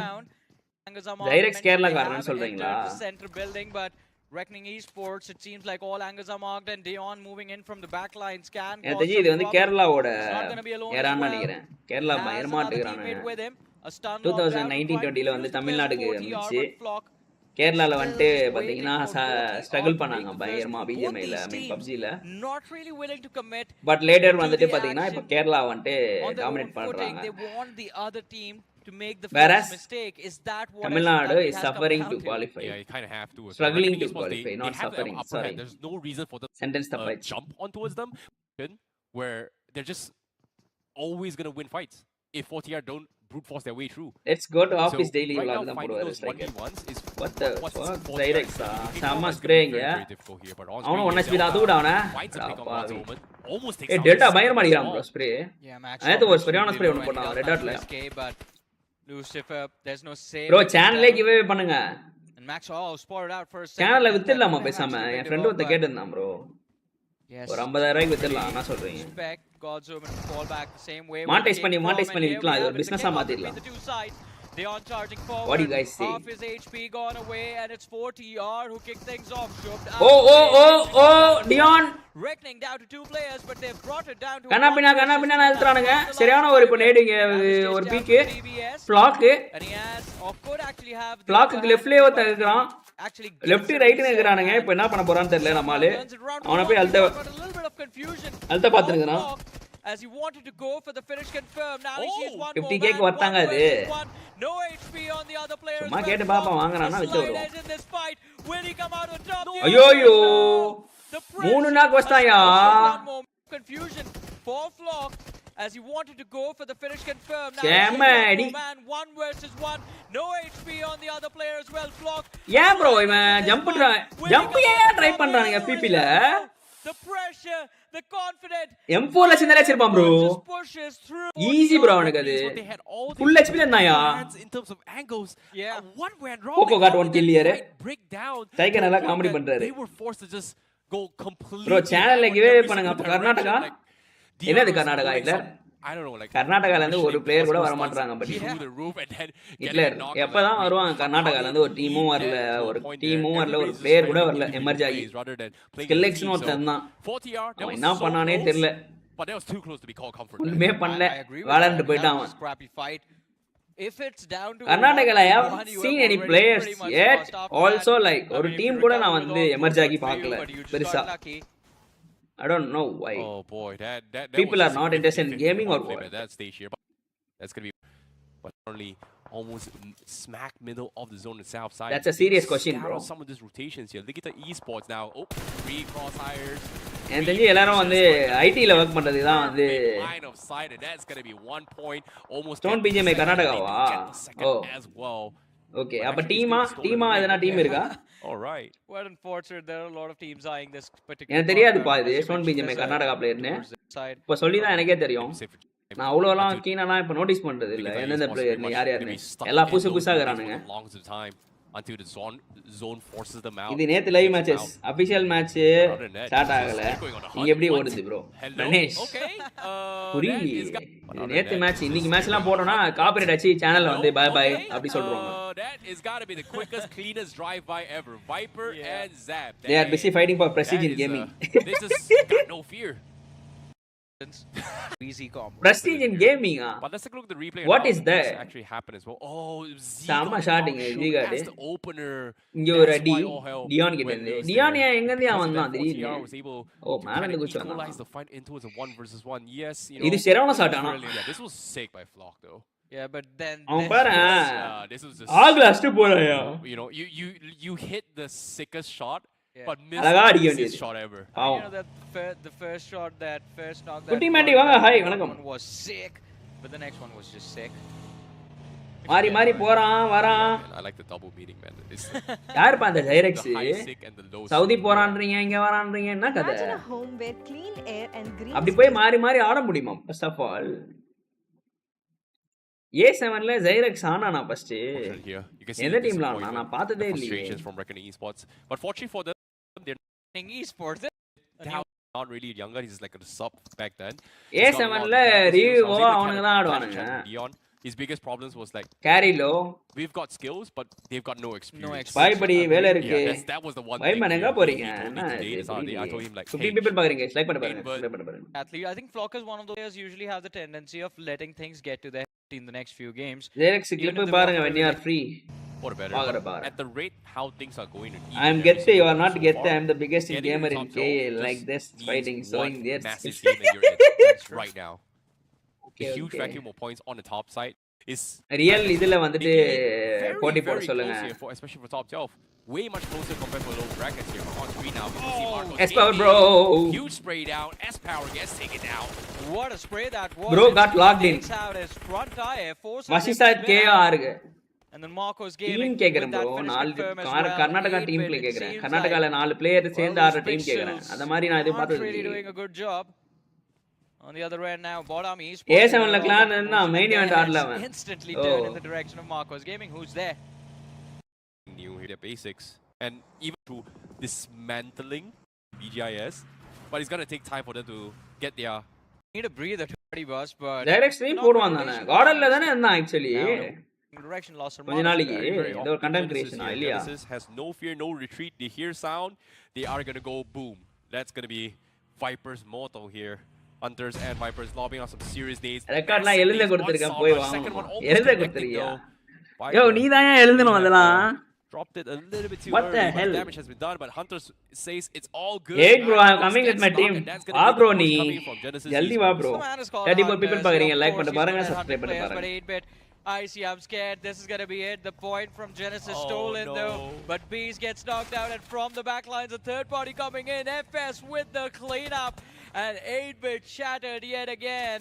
டைரக்ட் கேரளா காரன்னு சொல்றீங்களா? Center building but Reckoning Esports, it seems like all angles are marked and Dion moving in from the back line scan. எனக்கு இது வந்து கேரளாவோட ஏறான்னு நினைக்கிறேன். கேரளா பயங்கரமா ஆடுறானே. 2019-20ல வந்து தமிழ்நாடுக்கு வந்துச்சு. கேரளால வந்துட்டு பாத்தீங்கன்னா ஸ்ட்ரகிள் பண்ணாங்க பயங்கரமா பிஜிஎம்ஐல ஐ மீன் பப்ஜில. பட் லேட்டர் வந்துட்டு பாத்தீங்கன்னா இப்ப கேரளா வந்துட்டு டாமினேட் பண்றாங்க. To make the Whereas mistake is that what Tamil Nadu is suffering to qualify. Yeah, you kind of have to. Struggling to qualify, not suffering. Sorry. There's no reason for the sentence jump on towards them where they're just always going to win fights if 40R don't brute force their way through. Let's go to office daily vlog da poduvaru striker. What the fuck? Direct sama spraying ya. Avanu 1 HP da aduvda avana. Almost takes delta bayar madiran bro spray. Yeah, match. adhu or spray on spray onu ponna red dot la. Lucifer, there's no save. Bro channel giveaway பண்ணுங்க. And Max spotted out for a second. சேனல்ல வித்துடலாமா பேசாம? என் friend ஒருத்த கேட்டிருந்தான் bro. Yes. ஒரு 50000 ரூபாய்க்கு வித்துடலாம் என்ன சொல்றீங்க? God's omen to fall back the same way. Monetise பண்ணி விக்கலாம். இது ஒரு பிசினஸா மாத்திடலாம். Dion charging forward. What do you guys see? Half his HP gone away and it's 40R who kicked things off. Oh Dion Reckoning down to 2 players but they've brought it down to கண்ணா அழுத்துறானுங்க. சரியான ஒரு இப்ப நேடிங்க ஒரு peak flag and he has or could actually have flag லெஃப்ட்லயே ஒருத்த இருக்கான். Left ரைட்ல இருக்கறானுங்க. இப்போ என்ன பண்ண போறான்னு தெரியல நம்மால. அவன போய் அல்ட்ட பாத்துங்கறான். As he wanted to go for the finish confirmed. Now he sees one 50k க்கு வர்த்தாங்க அது. No HP on the other players. சும்மா கேட்டு பாப்பா வாங்குறானா விட்டு வரும். ஐயோ மூணு knock வஸ்தாயா. Confusion for Flock as he wanted to go for the finish confirmed. Now man 1 versus 1. No HP on the other player as well. Flock. Yeah bro, இவன் jump try பண்றானுங்க FPP ல. The pressure, the confident. M4 ல சின்னல வச்சிருப்பான் bro. Easy bro அவனுக்கு அது. Full HP ல இருந்தாயா? In terms of angles. Yeah. What went wrong? Coco got one kill here. Breakdown. Tiger நல்லா comedy பண்றாரு. They were forced to just go completely. Bro சேனல்ல giveaway பண்ணுங்க. அப்ப கர்நாடகா என்னது கர்நாடகா இல்ல? I don't know like கர்நாடகால இருந்து ஒரு பிளேயர் கூட வர மாட்டறாங்க பட் ஹிட்லர் எப்பதான் வருவாங்க கர்நாடகால இருந்து ஒரு டீமும் வரல ஒரு பிளேயர் கூட வரல எமர்ஜ் ஆகி ஸ்கில்லெக்ஸ்னு ஒருத்தன் தான் அவன் என்ன பண்ணானே தெரியல but that was too close to be called comfort ஒண்ணுமே பண்ணல வாலண்ட் போய்ட்டான் If it's down to Karnataka I 1v1, haven't you seen have any already players pretty much yet. lost. After Also that, like I ஒரு mean, if team you கூட recover நான் with வந்து all, good emerge ஆகி luck for you, பார்க்கல but you just பெருசா. got lucky. I don't know why. Oh boy, that People was are not interested in 50-50 gaming or conflict what? at that stage here. But that's gonna be only almost smack middle of the zone in south side. That's a serious question, Scout bro. out some of these rotations here. Look at the esports now. Oh, 3 crosshires. எனக்கு தெரிஞ்சு எல்லாரும் வந்து ஐடில work பண்றது தான் வந்து Line of sight, and that's gonna be 1 point. Almost Stone get the Bgmi second, கர்நாடகாவா? they do get the second Oh. as well. Okay But அப்ப actually it's good டீமா stolen எதனா away. டீம் இருக்கா? All right. Well, unfortunate, there are a lot of teams eyeing this particular. எனக்கு தெரியாதுப்பா marker. இது As you stone mentioned, BGM there's a Karnataka பிளேயர்னு towards the side. இப்போ சொல்லி தான் எனக்கே தெரியும். நான் அவ்வளோலாம் Until- கீனெல்லாம் இப்போ நோட்டீஸ் பண்றது இல்ல because எந்தெந்த esports பிளேயர் pretty much யார் gonna யாருன்னு be stuck எல்லாம் in புதுசு those புதுசா buildings இருக்கிறானுங்க. for the longest of time until the zone forces them out. இது நேத்து live matches official match Other than that, start this is ஆகல. they're going on a இங்க எப்படி hunt. ஓடுது bro? Hello? Ganesh Okay. புரியல. that is got- இது Other than நேத்து that, match this இன்னைக்கு is- மேட்ச்லாம் போறோம்னா காப்பிரைட் ஆச்சு சேனல்ல வந்து பை பை Okay. அப்படி சொல்றாங்க. That is got to be the quickest, cleanest drive-by ever. Viper and Zap. They are busy fighting for prestige That in is, gaming. This is got no fear. Easy combo. Prestige in gaming ah. But let's take a look at the replay. and What how is this that? actually happened as well. Oh, Z செம்ம got shooting outshoot ஜிகாட். as the opener. இங்க ஒரு That's அடி why all hell Dion கிட்ட went இருந்து. loose Dion there. எங்க இருந்து Because அவன் of தான் that, திடீர்னு. OTR was able oh to மேல kind இருந்து of குச்சான். equalize the fight into a 1 versus 1. Yes, you இது know. சரியான this ஷாட் was ஆனா. really- yeah, this was sick by Flock though. Yeah, but then அவன் this பாரு was, This was just ஆக்ல அஷ்டு போறாயா. you know, you hit the sickest shot, Yeah. but அழகா missed அடிக்க the வேண்டியது. easiest shot ever. you பாவம். know that the first shot, that first knock, that குட்டி மாட்டி got, வாங்க. that hi one வணக்கம். was sick, but the next one was just sick. மாறி மாறி போறான் வரான். Man, I like the double meaning, man. It's யாருப்பா அந்த the directs? high sick and the low Saudi sick. போறான்றீங்க இங்க வரான்றீங்க என்ன கதை? Imagine a home where clean air and green அப்படி போய் மாறி மாறி ஆட முடியுமா? ஃபர்ஸ்ட் ஆஃப் ஆல் A7ல ஜைரக்ஸ் ஆனானா ஃபர்ஸ்ட்? Here, you can see எந்த the டீம்ல ஆனா? disappointment, நான் பார்த்ததே the இல்லையே. frustrations from Reckoning Esports. But fortunately for them, they're In esports, not really younger. He's like a sub back then. A7ல ரியூவோ அவனுங்க தான் ஆடுவானுங்க. Dion. His biggest problems was like கேரிலோ we've got skills, but they've got no experience. பாய்படி வேலை இருக்கு. Yeah, that was the one by thing. Man எங்க he போறீங்க? told me என்ன today is I told him like, 50 hey, people பாக்குறீங்க. Like பண்ண பாருங்க. but- like பண்ண பாருங்க. athlete, I think Flock is one of those players usually have the tendency of letting things get to their head in the next few games. ஜைரக்ஸ் Even clip if they பாருங்க walk when away you with are free. what a better. பாக்குற But பாரு. at the rate how things are going, I am get you are not get I am the biggest in gamer in KA like this needs fighting showing one their massive game in your edge. That's right now. Okay, A huge okay. vacuum of points on the top side is real இதுல வந்துட்டு very, போட்டி போட very சொல்லுங்க. close here, especially for top 12. Way much closer compared to low brackets here. On screen now, we can see Marcos S-Power, Gaming. bro. Huge spray down. S-Power gets taken down. What a spray that was! Bro It got locked in. takes out his front tire, forces him வசிசா to spin K out. ஆறுங்க. And then Marcos team Gaming கேக்குறேன் with that bro. finish 4 confirm as well. Karnataka 8 team bit, play it கேக்குறேன். seems கர்நாடகால like 4 player சேர்ந்து all ஆடுற those team கேக்குறேன். pixels அந்த மாதிரி நான் aren't எதுவும் really பார்த்தது doing a good job. On the other end now, Bgmi is A7 clan இருந்தா main event ஆடல அவன். instantly Oh. turn in the direction of Marcos Gaming, who's there. New here, their basics. And even through dismantling BGIS, but it's gonna take time for them to get their Need a breather to party bus, but direct stream போடுவான் தானே. கார்டன்ல தானே இருந்தான் actually. direction lost from கொஞ்ச நாளைக்கு very, very ஏதோ awkward content Genesis கிரியேஷனா here. இல்லையா? Genesis has no fear, no retreat. They hear sound, they are gonna go boom. That's gonna be Viper's motto here. Hunters and Vipers lobbing on some serious nades. ரெக்கார்ட்லாம் எழுத கொடுத்திருக்கேன் போய் Second one வாங்க. almost எழுத connected கொடுத்திருக்கியா? though. யோ Viper நீ தான் ஏன் எழுதணும் அதெல்லாம்? dropped it a little bit too What early, the but hell? damage has been done. But Hunters says it's all good. Hey bro, I'm Hunters coming with gets my knocked, team. and that's gonna வா be the bro push நீ. coming from Genesis ஜல்தி வா Esports. bro. The man is called 34 people Hunters, பாக்குறீங்க. of like course, பண்ணிட்டு he's பாருங்க, one of the subscribe 100 பண்ணிட்டு players, but பாருங்க. 8-bit. I see, I'm scared. This is gonna be it. The point from Genesis Oh, stolen no. though. But Bees gets knocked out, and from the back lines, a third party coming in. FS with the cleanup. And 8-bit shattered yet again.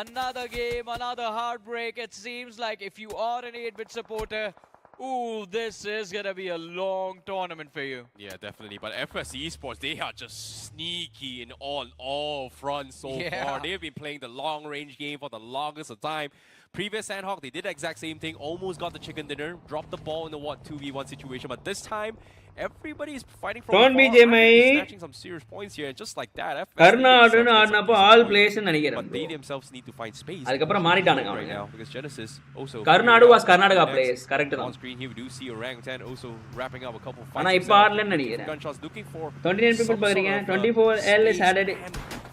Another game, another heartbreak. It seems like if you are an 8-bit supporter, ooh, this is gonna be a long tournament for you. Yeah, definitely. But FS Esports, they are just sneaky in all fronts so far. They've been playing the long-range game for the longest of time. Previous Sandhawk, they did the exact same thing. Almost got the chicken dinner. Dropped the ball in the 2v1 situation. But this time, Everybody is fighting from Don't be afar. Bgmi. Snatching some serious points here, and just like that, FS Karnadu themselves get some ஆடுனப்போ decent all points. players நினைக்கிறேன் But they themselves need to find space. அதுக்கப்புறம் மாறிட்டானுங்க right அவனுங்க now because Genesis also. Karnadu was Karnataka players, correct On screen here we do see Orangutan also wrapping up a couple fights. ஆனா இப்போ ஆடலன்னு நினைக்கிறேன். Gunshots looking for 29 people பாக்குறீங்க. 24L is added.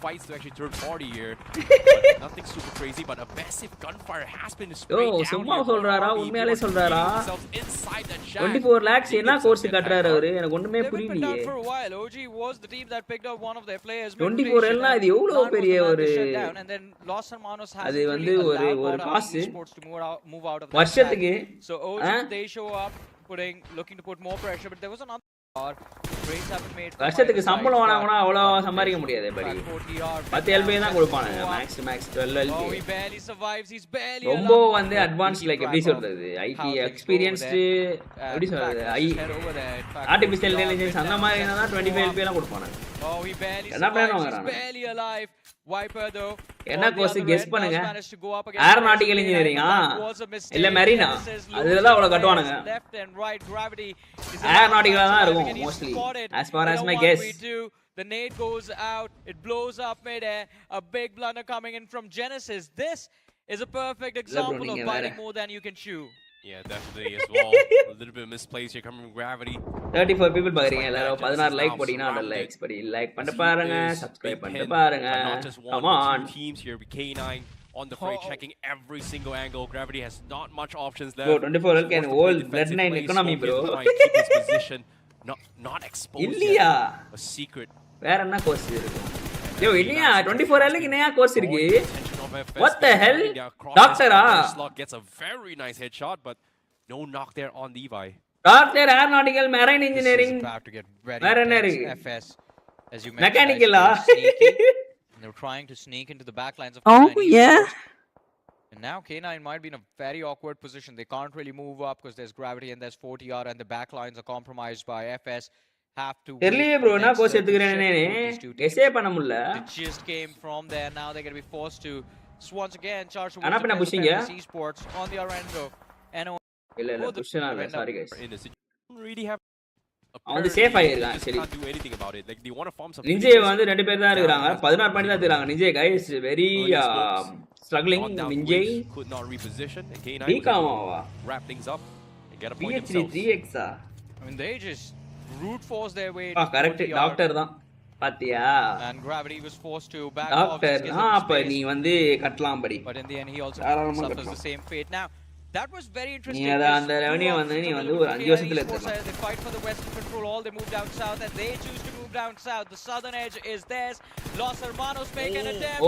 Fights to actually third party here. But nothing super crazy, but a massive gunfire has been sprayed down. சும்மா சொல்றாரா உண்மையாலே சொல்றாரா? Inside that 24 lakhs என்ன course கட்டறாரு அவரு? எனக்கு ஒண்ணுமே புரியலையே. For a while, OG was the team that picked up one of their players. 24 எல்லாம் இது எவ்வளவு பெரிய ஒரு and then Los Hermanos has அது வந்து ஒரு காசு move out of வருஷத்துக்கு. So OG they show up looking to put more pressure, but there was another trades have been made. வருஷத்துக்கு சம்பளம் வாங்குனா அவ்வளவு சம்பாதிக்க முடியாது படி. 10 LP தான் கொடுப்பானுங்க. max 12 LP. Oh, he barely survives. He's barely ரொம்ப வந்து அட்வான்ஸ் லைக் எப்படி சொல்றது? ஐடி எக்ஸ்பீரியன்ஸ்டு எப்படி சொல்றது? ஆர்டிஃபிஷியல் இன்டெலிஜென்ஸ் அந்த மாதிரினா தான் 25 LP எல்லாம் கொடுப்பானுங்க. Oh, he barely என்ன பிளான் survives. வாங்குறாங்க? He's barely alive. Viper though. என்ன கோர்ஸ் கெஸ் பண்ணுங்க. ஏரோநாட்டிக்கல் இன்ஜினியரிங்கா இல்ல மெரினா அதெல்லாம் அவ்வளவு கட்டுவானுங்க. ஏரோநாட்டிக்கலா தான் இருக்கும் mostly as far as my guess. The nade goes out, it blows up mid-air, a big blunder coming in from Genesis. This is a perfect example of biting more than you can chew. Yeah, definitely as well. A little bit misplaced here coming from Gravity. 34 people பாக்குறீங்க. எல்லாரும் 16 like போடினா அத likes படி like பண்ணி பாருங்க, subscribe பண்ணி பாருங்க. Come on. Teams here with K9 on the fray checking every single angle. Gravity has not much options left. Bro, 24 can hold Red 9 economy bro. Keep his position not exposed. இல்லையா? A secret. வேற என்ன course இருக்கு? யோ இல்லையா 24 க்கு என்னையா course இருக்கு? What the hell? Doctor-ஆ? Slot gets a very nice headshot, but no knock there on Levi. Doctor Aeronautical Marine Engineering. வேற என்ன இருக்கு? FS as you Mechanical-ஆ? They're trying to sneak into the back lines of Oh yeah. And now K9 might be in a very awkward position. They can't really move up because there's Gravity and there's 40R and the back lines are compromised by FS. தெரியலையே bro நான் course எடுத்துக்கிறேனே S A பண்ண முடியல. It just came from there. Now they're going to be forced to once again charge ஆனா பண்ண புஷிங்க esports on the Orlando. இல்ல புஷ்னா இல்ல sorry guys. Really have அவங்க safe ஆயிருக்காங்க சரி. Can't do anything about it. Like they want to form some. நிஞ்சே வந்து ரெண்டு பேர் தான் இருக்காங்க. 16 பாயிண்ட் தான் எடுத்துறாங்க. நிஞ்சே गाइस very struggling. நிஞ்சே could not reposition and K9 டிகாமாவா wrap things up and get a point themselves. 3x I mean they just brute force their way. Correct doctor தான் பாத்தியா? And Gravity was forced to back off. Doctor அப்ப நீ வந்து கட்டலாம் படி. But in the end he also suffers the same fate. Now that was very interesting. நீ அந்த revenue வந்து நீ வந்து ஒரு 5 வருஷத்துல எடுத்துக்கலாம். They fight for the western control. All they move down south and they choose to move down south. The southern edge is theirs. Los Hermanos make an attempt.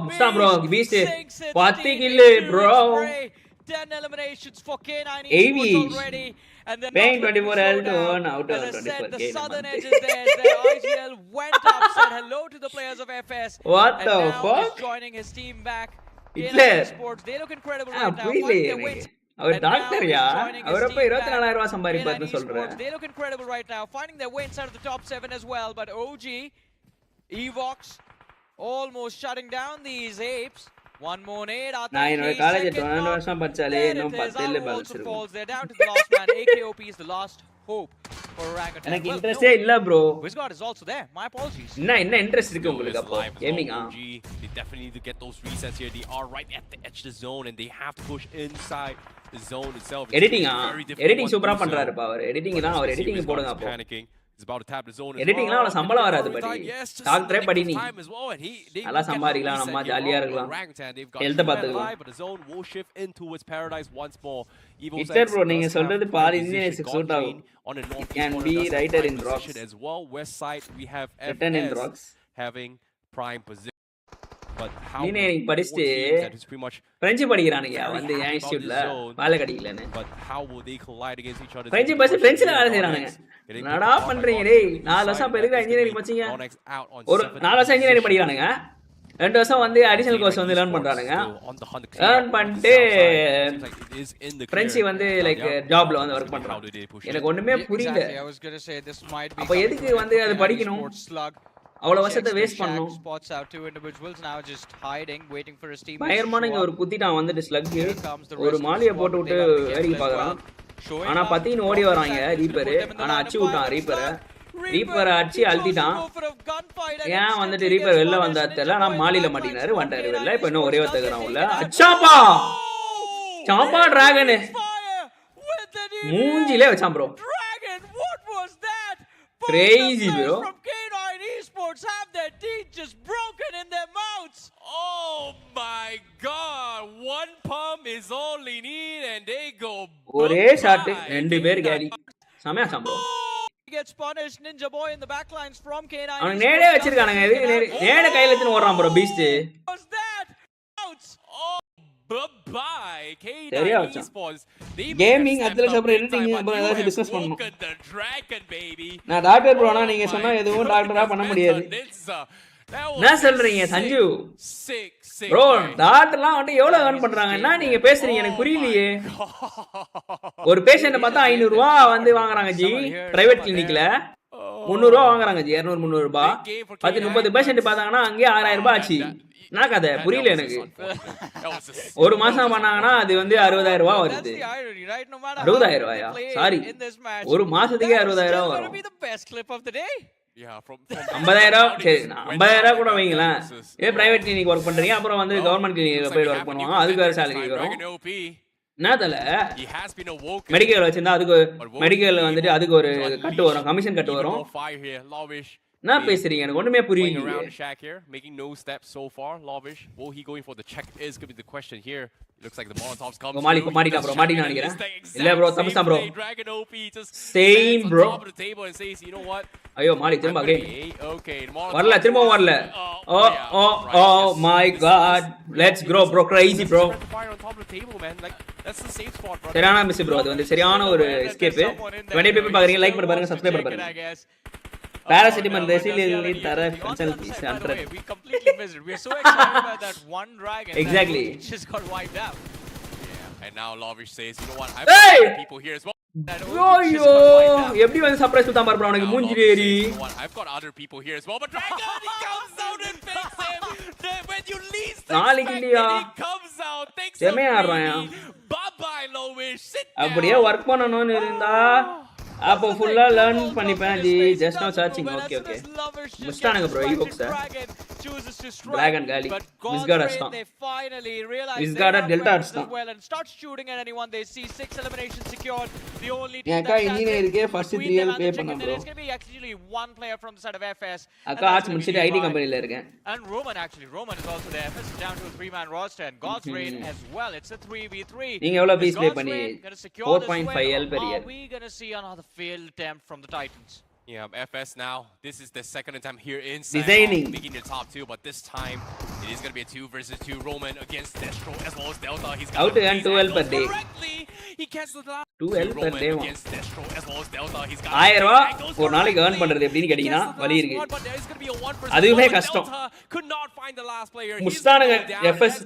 Musta bro beast 10 kill bro. 10 eliminations for K9 already. And then paying 24L to earn out of 24K. The southern edge is there. Their IGL went up, said hello to the players of FS. What the fuck? He's joining his team back. Hitler. They look incredible right now. Our doctor யா அவர் அப்ப 24000 ரூபாய் சம்பாதிப்பார்னு சொல்றேன். They look incredible right now, finding their way inside of the top 7 as well. But OG, Evox, almost shutting down these apes. One more nade. நான் என்னோட college 12 வருஷம் படிச்சாலே இன்னும் 10 இல்ல balance இருக்கும். They're down to the last man. AKOP is the last hope for Orangutan. எனக்கு இன்ட்ரஸ்டே இல்ல bro. Wizard is also there. My apologies. என்ன interest இருக்கு உங்களுக்கு அப்போ கேமிங்கா? They definitely need to get those resets here. They are right at the edge of the zone and they have to push inside the zone itself. Editing சூப்பரா பண்றாரு பா அவர். Editing தான் அவர் editing போடுங்க அப்போ. He's about to tap the zone. எடிட்டிங்லாம் அவள சம்பளம் வராது படி. டாக்டரே படி நீ. நல்லா சம்பாதிக்கலாம் நம்ம ஜாலியா இருக்கலாம். ஹெல்த் பாத்துக்கலாம். But the zone will shift into its paradise once more. Mister bro நீங்க சொல்றது பாதி இன்ஜினியர்ஸ் சூட் ஆகும். Can be writer in rocks as well. West side we have written in rocks having prime position. But how engineering படிச்சிட்டு French படிக்கறானுங்க வந்து என் இன்ஸ்டிடியூட்ல வேலை கிடைக்கலன்னு. But how will they collide against each other? French படிச்சு பிரெஞ்ச்ல வேலை செய்றானுங்க. என்னடா பண்றீங்க டேய் 4 வருஷம் பெருக இன்ஜினியரிங் படிச்சீங்க. ஒரு 4 வருஷம் இன்ஜினியரிங் படிக்கறானுங்க. 2 வருஷம் வந்து அடிஷனல் கோர்ஸ் வந்து லேர்ன் பண்றானுங்க. லேர்ன் பண்ணிட்டு பிரெஞ்ச் வந்து லைக் ஜாப்ல வந்து வர்க் பண்றாங்க. எனக்கு ஒண்ணுமே புரியல. அப்ப எதுக்கு வந்து அது படிக்கணும்? அவ்வளவு வருஷத்தை வேஸ்ட் பண்ணோம். பயங்கரமான இங்க ஒரு குத்திட்டான் வந்துட்டு ஸ்லக் ஒரு மாலியை போட்டு விட்டு வேடிக்கை பார்க்கறான். ஆனா பத்தின்னு ஓடி வராங்க ரீப்பர். ஆனா அடிச்சு விட்டான் ரீப்பர் அடிச்சு அழுத்திட்டான். ஏன் வந்துட்டு ரீப்பர் வெளில வந்தா தெரியல. ஆனா மாலில மாட்டினாரு வந்துட்டாரு வெளில. இப்ப இன்னும் ஒரே ஒருத்தர் உள்ள அச்சாப்பா சாப்பா டிராகன் மூஞ்சிலே வச்சான் bro. Crazy bro. From K9 Esports have their teeth just broken in their mouths. Oh my god, one pump is all they need and they go ஒரே ஷாட் ரெண்டு பேர் கேரி சமயா சம்போ. Gets punished. Ninja Boy in the backlines from K9. அவன் நேரே வச்சிருக்கானுங்க. நேரே கையில எடுத்து ஓடுறான் bro Beast. Was that out? Oh bye K9 Esports. Gaming அதுல அப்புறம் எடிட்டிங் அப்புறம் ஏதாவது டிஸ்கஸ் பண்ணனும். நான் டாக்டர் ப்ரோனா நீங்க சொன்னா எதுவும் டாக்டரா பண்ண முடியாது. என்ன சொல்றீங்க சஞ்சு ப்ரோ? டாக்டர்லாம் வந்து எவ்வளவு earn பண்றாங்க? என்ன நீங்க பேசுறீங்க எனக்கு புரியலையே. ஒரு பேஷண்ட பார்த்தா 500 ரூபாய் வந்து வாங்குறாங்க ஜி பிரைவேட் கிளினிக்ல. 300 ரூபாய் வாங்குறாங்க ஜி 200-300 ரூபாய். 10-30 பேஷண்ட் பார்த்தாங்கன்னா அங்கே 6000 ரூபாய் ஆச்சு. என்ன கதை புரியல எனக்கு. ஒரு மாசம் பண்ணாங்கன்னா அது வந்து 60000 ரூபாய் வருது. 60000 ரூபாயா? சாரி ஒரு மாசத்துக்கே 60000 ரூபாய் வரும். 50000 சரி 50000 கூட வைங்களேன். பிரைவேட் கிளினிக் ஒர்க் பண்றீங்க அப்புறம் வந்து கவர்மெண்ட் கிளினிக்ல போய் ஒர்க் பண்ணுவாங்க. அதுக்கு வேற சேலரி வரும். என்ன தல மெடிக்கல் வச்சிருந்தா அதுக்கு மெடிக்கல் வந்துட்டு அதுக்கு ஒரு கட்டு வரும் கமிஷன் கட்டு வரும். என்ன பேசுறீங்க எனக்கு ஒண்ணுமே புரியல. Making no steps so far. Lovish, will he going for the check is going to be the question here. Looks like the Molotovs come. மாட்டினா ப்ரோ மாட்டினா நினைக்கிறேன். இல்ல ப்ரோ தப்புசா ப்ரோ. Same bro. ஐயோ மாடி திரும்ப அகைன். வரல திரும்ப வரல. Oh my god. Let's grow bro crazy bro. சரியான மிஸ் ப்ரோ. அது வந்து சரியான ஒரு எஸ்கேப். 20 people பாக்குறீங்க லைக் பண்ணி பாருங்க சப்ஸ்கிரைப் பண்ணி பாருங்க. Paracetamol Resiliently Thara Consultancy Center. We completely missed it. We are so excited about that one dragon. Exactly. That just got wiped out. Yeah, and now Lovish says, you know what? I've got other people here as well. Yo, எப்படி வந்து surprise கொடுத்தா பாரு உனக்கு மூஞ்சி ஏறி. I've got other people here as well. But Dragon he comes out and picks him. When you least expect it, he comes out. Takes him. Bye bye Lovish. அப்படியே work பண்ணனும்னு இருந்தா அப்போ ஃபுல்லா லேர்ன் பண்ணிப்பேன் ஜி. ஜஸ்ட் நவ searching. Okay முஸ்டானுங்க bro ஈவோக்ஸ் dragon காலி மிஸ்காட் அஸ்டான் மிஸ்காட் delta அஸ்டான். ஏக்கா இன்ஜினியருக்கு first 3L பே பண்ணேன் ப்ரோ. அக்கா ஆச்சு முடிச்சிட்டு ஐடி கம்பெனில இருக்கேன். And Roman is also there. FS is down to a 3-man roster and God's Raid as well. It's a 3v3. நீங்க எவ்வளவு பீஸ் பே பண்ணி 4.5L per year. Are we going to see another failed attempt from the Titans? Yeah, FS now. This is the second attempt here in designing making the top 2, but this time it is going to be a 2 versus 2. Roman against Destro as well as Delta. He's got to earn 2L per day. He cancels the 2L per day against Destro as well as Delta. He's got 1000 ரூபாய் ஒரு நாளைக்கு earn பண்றது எப்படின்னு கேட்டிங்கனா வலி இருக்கு. அதுவே கஷ்டம். Could not find the last player. முஸ்டானுங்க FS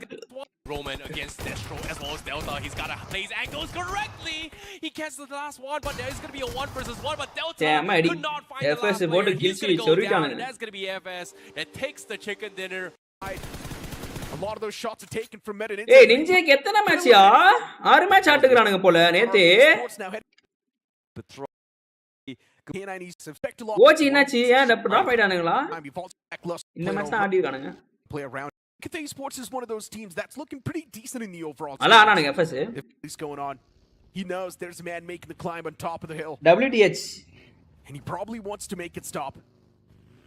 Roman against Destro as well as Delta. He's got to place angles correctly. He cancels the last one, but there is going to be a 1 versus 1. But Delta could not find the last player. He's going to go down, and that's going to be FS that takes the chicken dinner. A lot of those shots are taken from Meta. ஏய் நிஞ்சேக்கு எத்தனை மேட்ச்யா? 6 match ஆட்டுறானுங்க போல நேத்து. OG என்னாச்சு? ஏன் drop ஆயிட்டானுங்களா? இந்த match தான் ஆடி இருக்கானுங்க. Play around. Cathay Sports is one of those teams that's looking pretty decent in the overall. Ala ஆனானுங்க FS. What's going on? He knows there's a man making the climb on top of the hill. WTH. And he probably wants to make it stop.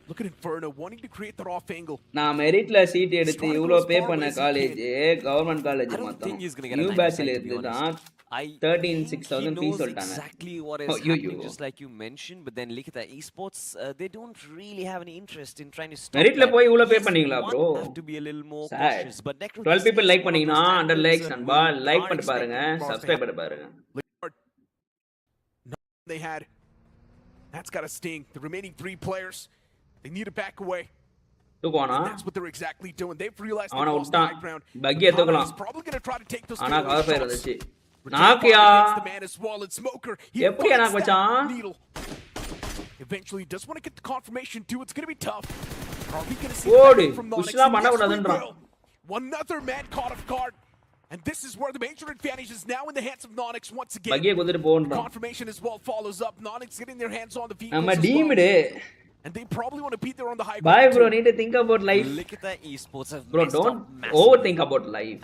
Look at Inferno wanting to create that off angle. நான் மெரிட்ல seat எடுத்து இவ்ளோ பே பண்ண college government college மொத்தம் new பேட்ச்ல இருந்து தான் 13,600 fees சொல்லிட்டாங்க. Exactly what is happening, just like you mentioned, but then look at the esports, they don't really have any interest in trying to stop. மெரிட்ல போய் இவ்ளோ பே பண்ணீங்களா bro? Have to be a little more cautious, but 12 people like பண்ணீங்கனா 100 likes நண்பா like பண்ணி பாருங்க subscribe பண்ணி பாருங்க. They had that's got a sting. The remaining 3 players they need to back away. தூக்குவானா? That's what they're exactly doing. They've realized அவன they lost the விட்டான் high ground. பக்கி எடுத்துக்கலாம். He's probably going to try to take those. ஆனா cover fire வந்துச்சு. நாக்கியா எப்படி நாக்கு வச்சான்? Eventually does want to get the confirmation too. It's going to be tough. Are we going to see ஓடு புஷ்லாம் பண்ண கூடாதுன்றான். Another man caught off guard. And this is where the major advantage is now in the hands of Nonix once again. பக்கிய குதிரை போன்றான். Confirmation as well follows up. Nonix getting their hands on the vehicles நம்ம as team well. Day. And they probably want to beat there on the high Bye ground bro, too. need to think about life. Look at the esports have Bro, messed don't up massively. overthink about life.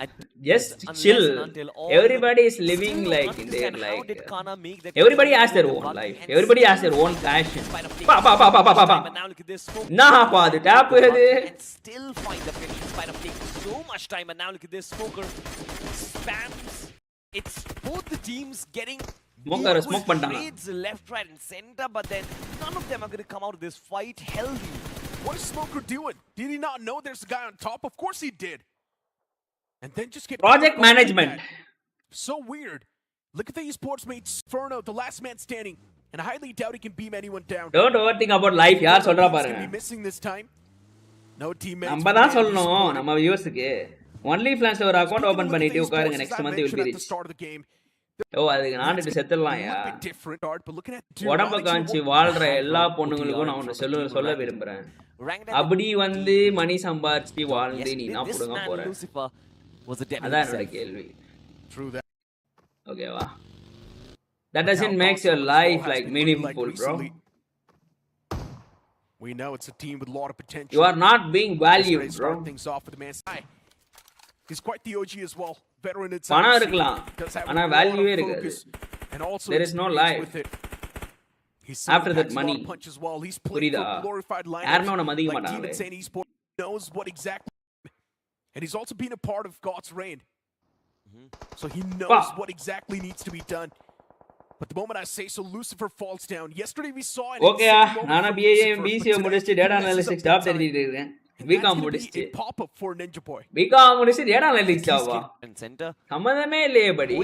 Just Unless chill. and until all Everybody is the- living Still like not in their understand how like did Kana make that everybody control has their over own the life. button Everybody and has their own still passion. find a place Pa pa pa pa pa pa pa. But now look at this smoke. Nah pa அது tap இது. And still find the finish in spite of taking so much time. And now look at this smoker spams. It's both the teams getting Smoker smoke பண்ணிட்டாங்க. trades left, right, and center, but then none of them are going to come out of this fight healthy. What is Smoker doing? Did he not know there's a guy on top? Of course he did. And then just get Project management. So weird. Look at the esports mates Inferno, the last man standing, and I highly doubt he can beam anyone down. Don't overthink about life. யார் சொல்றா He's பாருங்க. gonna be missing this time. No teammates. நம்ம தான் சொல்லணும் நம்ம வியூவர்ஸ்க்கு. Only ஃபிளான்ஸ்ல ஒரு account open பண்ணிட்டு உட்காருங்க next month you will be rich. ஓ அதுக்கு நானிட்டு செத்துடலாம்யா. உடம்ப காஞ்சி வாழ்ற எல்லா பொண்ணுங்களுக்கும் நான் ஒன்று சொல்ல விரும்புறேன். அப்படி வந்து மணி சம்பாதிச்சு வாழ்ந்து நீ நான் புடுங்க போற. அதான் என்னோட கேள்வி. ஓகேவா? That doesn't make your life like meaningful, bro. We know it's a team with a lot of potential. You are not being valued, bro. He's quite the OG as well. Veteran inside. பணம் இருக்கலாம். ஆனா வேல்யூவே இருக்காது. And also there is no life after that money. புரியுதா? யாருமே அவனை மதிக்க மாட்டாங்க. Knows what exactly, and he's also been a part of God's reign. So he knows what exactly needs to be done. But the moment I say so, Lucifer falls down. Yesterday we saw an okay நானா BCA முடிச்சிட்டு data analytics job தேடிட்டு இருக்கேன். Bcom முடிச்சிட்டு pop up for Ninja Boy. Bcom முடிச்சிட்டு data analytics ஜாபா? சம்பந்தமே இல்லையே படி.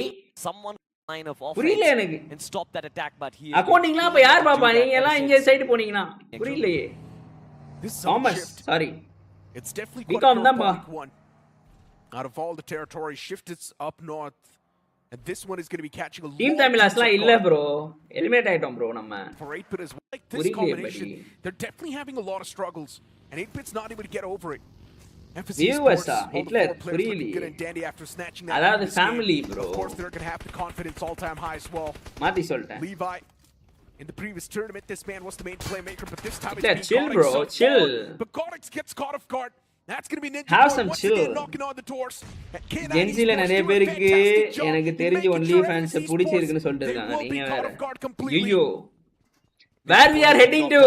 Someone line of புரியல எனக்கு. And stop that attack, but he அக்கவுண்டிங்லாம் அப்ப யார் பாப்பா? நீங்க எல்லாம் இங்க சைடு போனீங்கனா புரியலையே. Thomas, sorry. It's definitely Bcom தான் பா. Out of all the territory, shift is up north. And this one is going to be catching a lot. Team.Tamilasலாம் இல்ல bro. Eliminate ஆயிட்டோம் bro நம்ம. For 8-bit as well. Like this combination, they're definitely having a lot of struggles. And 8-bit's not able to get over it. Viewers Hitler really. அதாவது family bro. Of course they're going to have the confidence all-time high as well. மாத்தி சொல்லிட்டேன். Levi, in the previous tournament, this man was the main playmaker, but this time it's chill bro, chill. But Godix gets caught off guard. That's going to be Ninja Have Boy some once chill. again knocking on the doors. ஜென்சில நிறைய பேருக்கு எனக்கு தெரிஞ்ச only fans பிடிச்சிருக்குன்னு சொல்லிட்டு இருக்காங்க. நீங்க வேற. ஐயோ. Where we are heading to?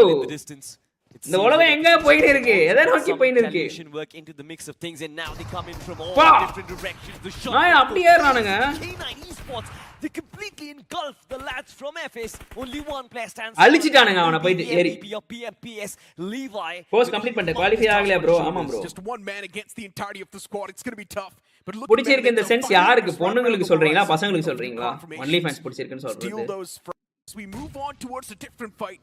இந்த உலகம் எங்க போயிட்டு இருக்கு? எதை நோக்கி போயிட்டு இருக்கு? work into the mix of things, and now they come in from all different directions. The shot. நான் அப்படியே ஏறானுங்க. K9 Esports, they completely engulf the lads from FS. Only one player stands. அழிச்சிட்டானுங்க அவனை போயிட்டு ஏறி. PMPS Levi. கோர்ஸ் கம்ப்ளீட் பண்ணிட்டேன். Qualify ஆகலையா bro? ஆமா bro. Just one man against the entirety of the squad. It's going to be tough. But look, பிடிச்சிருக்கு இந்த sense யாருக்கு? பொண்ணுங்களுக்கு சொல்றீங்களா பசங்களுக்கு சொல்றீங்களா? ஒன்லி ஃபேன்ஸ் பிடிச்சிருக்குன்னு சொல்றது. We move on towards a different fight.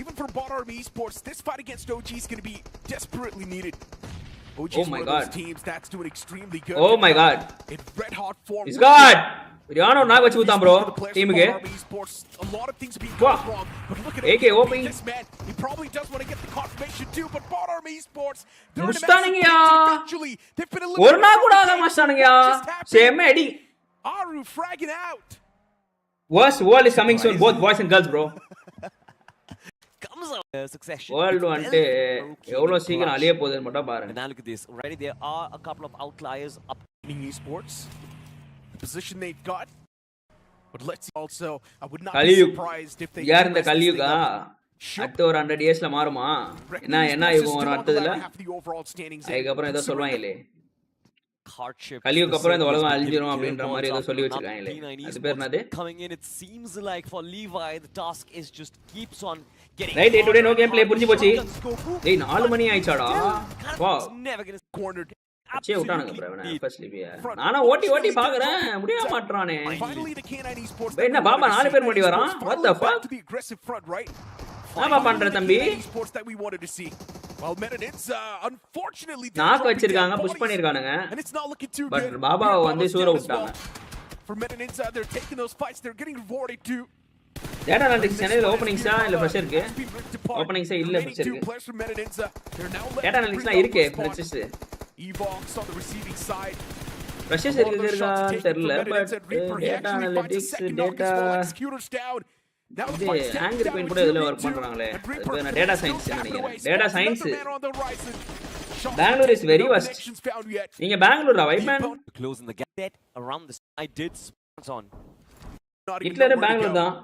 Even for Bottom Esports, this fight against OG is going to be desperately needed. OG is one of those teams that's doing extremely good. Oh my god. In red hot form. He's got. Riano நாக வச்சு ஊதான் bro. டீமுக்கு. A lot of things are being going wrong. But look at AK opening. This man, he probably does want to get the confirmation too, but Bottom Esports, முஸ்தானுங்கயா. they've been eliminated. ஒரு நாள் கூட ஆக மாட்டானுங்கயா. சேமே அடி. Aru fragging out. Worst world is coming soon, both boys and girls bro. Succession. World வந்து எவ்வளவு சீக்கிரம் அழிய போகுதுன்னு மட்டும் பாருங்க. Now look at this. Already there are a couple of outliers up in esports. The position they've got. But let's see also, I would not be surprised if they யார் இந்த கலியுகா? அடுத்த ஒரு 100 இயர்ஸ்ல மாறுமா? என்ன யுகம் வரும் அடுத்ததுல? அதுக்கப்புறம் ஏதோ சொல்வாங்களே. கலியுக்கு அப்புறம் இந்த உலகம் அழிஞ்சிரும் அப்படின்ற மாதிரி ஏதோ சொல்லி வச்சிருக்காங்களே. அது பேர் என்னது? Coming in, it seems like for Levi the task is just keeps on getting right. Today no game play புரிஞ்சு போச்சு. டேய் 4 மணி ஆயிச்சாடா. வா. அச்சே விட்டானுங்க bro அவனை ஃபர்ஸ்ட் லிவியா. நானா ஓட்டி பாக்குறேன் முடிய மாட்டறானே. என்ன பாபா 4 பேர் முடி வரான். What the fuck? என்ன பண்ற தம்பி? Well, Meninins, unfortunately, நாக்கு வச்சிருக்காங்க புஷ் பண்ணிருக்கானுங்க. பட் பாபா வந்து சூர விட்டாங்க. For Meninins, they're taking those fights. They're getting rewarded too. Data analytics சேனல்ல ஓபனிங்ஸா இல்ல ஃப்ரெஷ் இருக்கு? ஓபனிங்ஸா இல்ல ஃப்ரெஷ் இருக்கு. டேட்டா அனலிட்டிக்ஸ்லாம் இருக்கு ஃப்ரெஷஸ். Evox on the receiving side. Precious இருக்கான்னு தெரியல பட் டேட்டா அனலிட்டிக்ஸ் டேட்டா இது ஆங்கர் பாயிண்ட் கூட இதுல வர்க் பண்றாங்களே அது நான் டேட்டா சயின்ஸ் நினைக்கிறேன் data science Bangalore is very worst நீங்க பெங்களூரா வைப்மேன் Close in the gap around the I did sponsor on. Hitler Bangalore தான்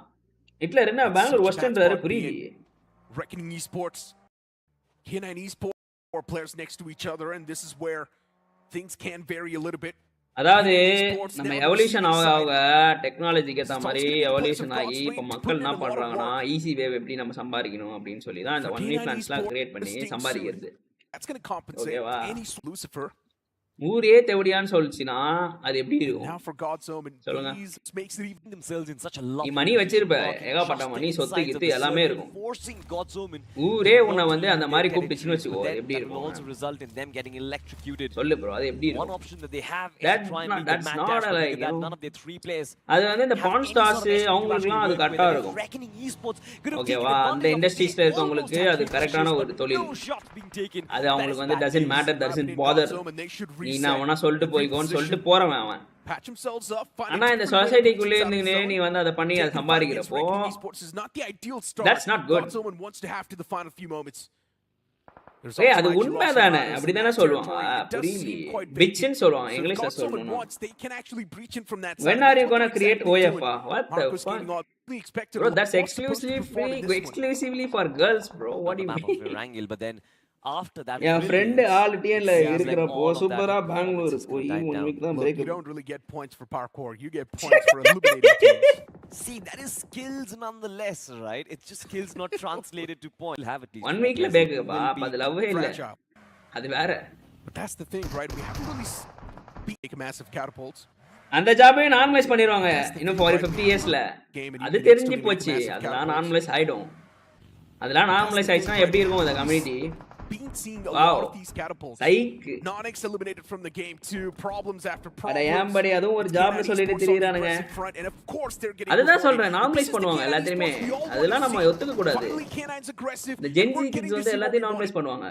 ஹிட்லர் என்ன பெங்களூர் வெஸ்ட்ன்றாரு புரியலையே Reckoning Esports, K9 Esports, four players next to each other, and this is where things can vary a little bit. அதாவது நம்ம evolution ஆக டெக்னாலஜிக்கு ஏற்ற மாதிரி evolution ஆகி இப்போ மக்கள் என்ன பண்றாங்கன்னா ஈஸி வேவ் எப்படி நம்ம சம்பாதிக்கணும் அப்படின்னு சொல்லி தான் இந்த 1 வீக் பிளான்ஸ்லாம் கிரியேட் பண்ணி சம்பாதிக்கிறது ஓகேவா ஊரே தேவடியான்னு சொல்லிச்சுன்னா அது எப்படி இருக்கும் சொல்லுங்க நீ மணி வச்சிருப்ப ஏகப்பட்ட மணி சொத்து கித்து எல்லாமே இருக்கும் ஊரே உன்னை வந்து அந்த மாதிரி கூப்பிட்டுச்சுன்னு வச்சுக்கோ எப்படி இருக்கும் சொல்லு ப்ரோ அது எப்படி இருக்கும் அது வந்து இந்த பான் ஸ்டார்ஸ் அவங்களுக்குலாம் அது கரெக்டா இருக்கும் ஓகேவா அந்த இண்டஸ்ட்ரீஸ்ல இருக்கவங்களுக்கு அது கரெக்டான ஒரு தொழில் அது அவங்களுக்கு வந்து டசன்ட் மேட்டர் டசன்ட் பாதர் நீ நான் சொல்லிட்டு போய்க்கோன்னு சொல்லிட்டு போறவன் அவன் ஆனா இந்த சொசைட்டிக்குள்ளே இருந்து நீ வந்து அதை பண்ணி அதை சம்பாதிக்கிறப்போ that's not good ஏய் அது உண்மைதானே அப்படிதானே சொல்லுவாங்க புரியல பிட்ச்னு சொல்லுவாங்க இங்கிலீஷ்ல சொல்லணும் when are you going to create OFA what the fuck bro that's exclusively for girls bro what do you mean but then after that என் friend ஆல் டிஎன்ல இருக்குறப்போ சூப்பரா பெங்களூர் போய் 1 வீக் தான் break you don't really get points for parkour you get points for eliminating teams see that is skills nonetheless right it's just skills not translated to point have at least 1 வீக்ல back பா அது லவ்வே இல்ல அது வேற but that's the thing right we haven't really make massive catapults அந்த ஜாபே normalise பண்ணிடுவாங்க இன்னும் 50 இயர்ஸ்ல அது தெரிஞ்சு போச்சு அதெல்லாம் நார்மலைஸ் ஆயிடும் அதெல்லாம் நார்மலைஸ் ஆயிடுச்சுனா எப்படி இருக்கும் அந்த community been seeing a lot of these catapults Nonix eliminated from the game too problems after problems அட ஏம்படி அதுவும் ஒரு ஜாப்ல சொல்லிட்டு திரியறானுங்க அதுதான் சொல்றேன் நார்மலைஸ் பண்ணுவாங்க எல்லாத்தையுமே அதெல்லாம் நம்ம ஒத்துக்க கூடாது இந்த ஜென்சி கிட்ஸ் வந்து எல்லாத்தையும் நார்மலைஸ் பண்ணுவாங்க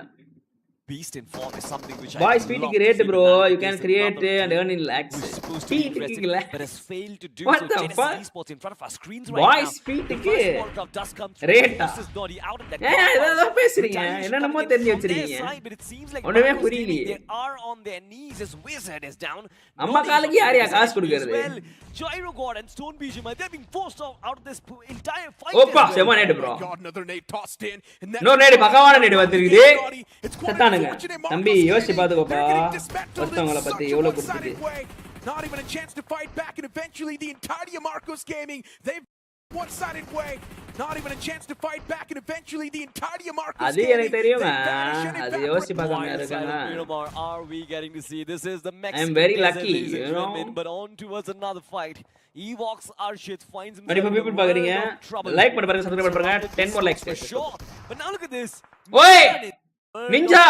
beast in form is something which boy speed create bro you can create and earn in lakhs speed but has failed to do what so the fuck esports in front of our screens right boy now speed rate ஏதோ பேசுறீங்க என்னன்னமோ தெரிஞ்சு வச்சிருக்கீங்க ஒண்ணுமே புரியலையே they are on their knees as wizard is down அம்மா காலுக்கு யாரையா காசு கொடுக்கிறது Gyro God and Stone Bgmi they're being forced out of this entire fight opa seven nade bro another nade tossed in no nade பகவான nade வந்திருக்குது செத்தானுங்க தம்பி யோசி பாத்துக்கோப்பா ஒருத்தவங்கள பத்தி எவ்வளவு கொடுத்துட்டு not even a chance to fight back and eventually the entirety of Marcos Gaming they've one-sided way not even a chance to fight back and eventually the entirety of Marcos அது எனக்கு தெரியுமா அது யோசி பார்க்காம இருக்காங்க are we getting to see this is the I am very lucky you know but on towards another fight Evox Arshit finds himself money people பாக்குறீங்க like பண்ண பாருங்க சப்ஸ்கிரைப் பண்ணுங்க 10 more likes but now look at this ஓய் ninja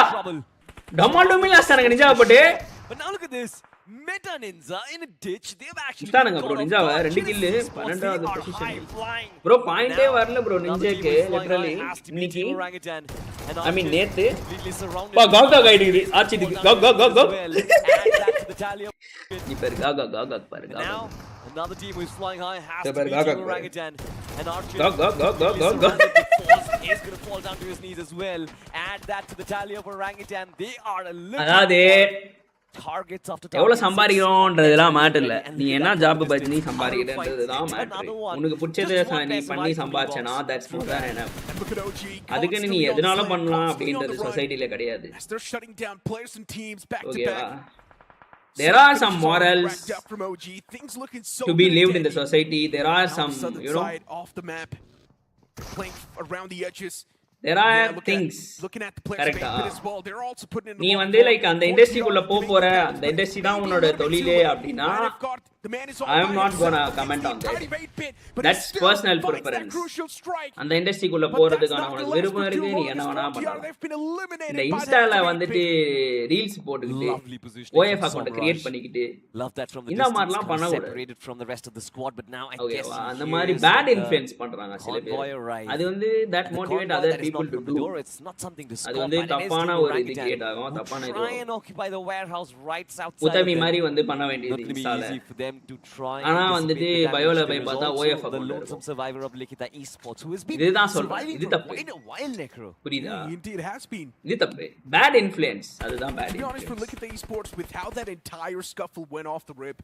டமால்டோமிலாஸ் தானங்க ninja போட்டு but now look at this Meta Ninja in a ditch they've actually தானங்க bro நிஞ்சாவ 2 kill 12வது position bro பாயிண்டே வரல bro நிஞ்சாக்கு லிட்டரலி இன்னைக்கு I mean நேத்து பா காகா கைடுது ஆச்சிடுது கா இப்ப காகா பாரு காகா another team who is flying high has to be Orangutan and Archie is going to fall down to his knees as well add that to the tally of Orangutan they are a little targets after targets எவ்வளவு சம்பாதிக்கிறோம்ன்றதெல்லாம் matter இல்ல நீ என்ன job பத்தி நீ சம்பாதிக்கிறதுதான் matter உனக்கு பிடிச்சதை நீ பண்ணி சம்பாதிச்சனா தட்ஸ் மோர் than enough அதுக்கு நீ எதனால பண்ணலாம் அப்படின்றது சொசைட்டில கிடையாது ஓகேவா there are some morals to be lived in the society there are some you know around the edges there are things கரெக்ட்டா நீ வந்து லைக் அந்த இண்டஸ்ட்ரிக்குள்ள போற அந்த இண்டஸ்ட்ரி தான் உன்னோட தொழிலே அப்படினா The man is all I am by not himself gonna against comment the on that. entirety of 8-bit, but That's he still personal finds that preference. crucial strike. அந்த இண்டஸ்ட்ரிக்குள்ள But that's போறதுக்கான not the உனக்கு last விருப்பம் for too இருக்கு நீ long. என்ன This வேணா 4TR, பண்ணலாம். they've been இந்த eliminated by the இன்ஸ்டால hands of வந்துட்டு 8-bit. ரீல்ஸ் போட்டுக்கிட்டு Lovely positioning OF from account Somraj. Create பண்ணிக்கிட்டு Love that from the இந்த distance, மாதிரிலாம் kind of பண்ணக்கூடாது. separated from the rest of the squad, but now I Okay, guess he அந்த மாதிரி hears bad the influence பண்றாங்க சில convoy பேர். arrive. அது வந்து that And the motivate convoy other that is people not to from the do. door, it's not something to அது scoff வந்து at. It is தப்பான the ஒரு இது orangutan கிரியேட் ஆகும், who தப்பான இது try வரும். and occupy the warehouse right outside உதவி of them. மாதிரி வந்து பண்ண Not வேண்டியது going to be இன்ஸ்டால. easy for them to try ஆனா and வந்துட்டு dissipate the பயோல damage. போய் There is பார்த்தா also OF the account lonesome இருக்கும். survivor of Likita Esports who has been இதுதான் சொல்றேன். surviving இது for தப்பு. quite a while, Necro. புரியுதா? Indeed has been. இது தப்பு. பேட் இன்ஃப்ளூயன்ஸ் அதுதான் bad To be honest, for influence. look at the esports with how that entire scuffle went off the rip.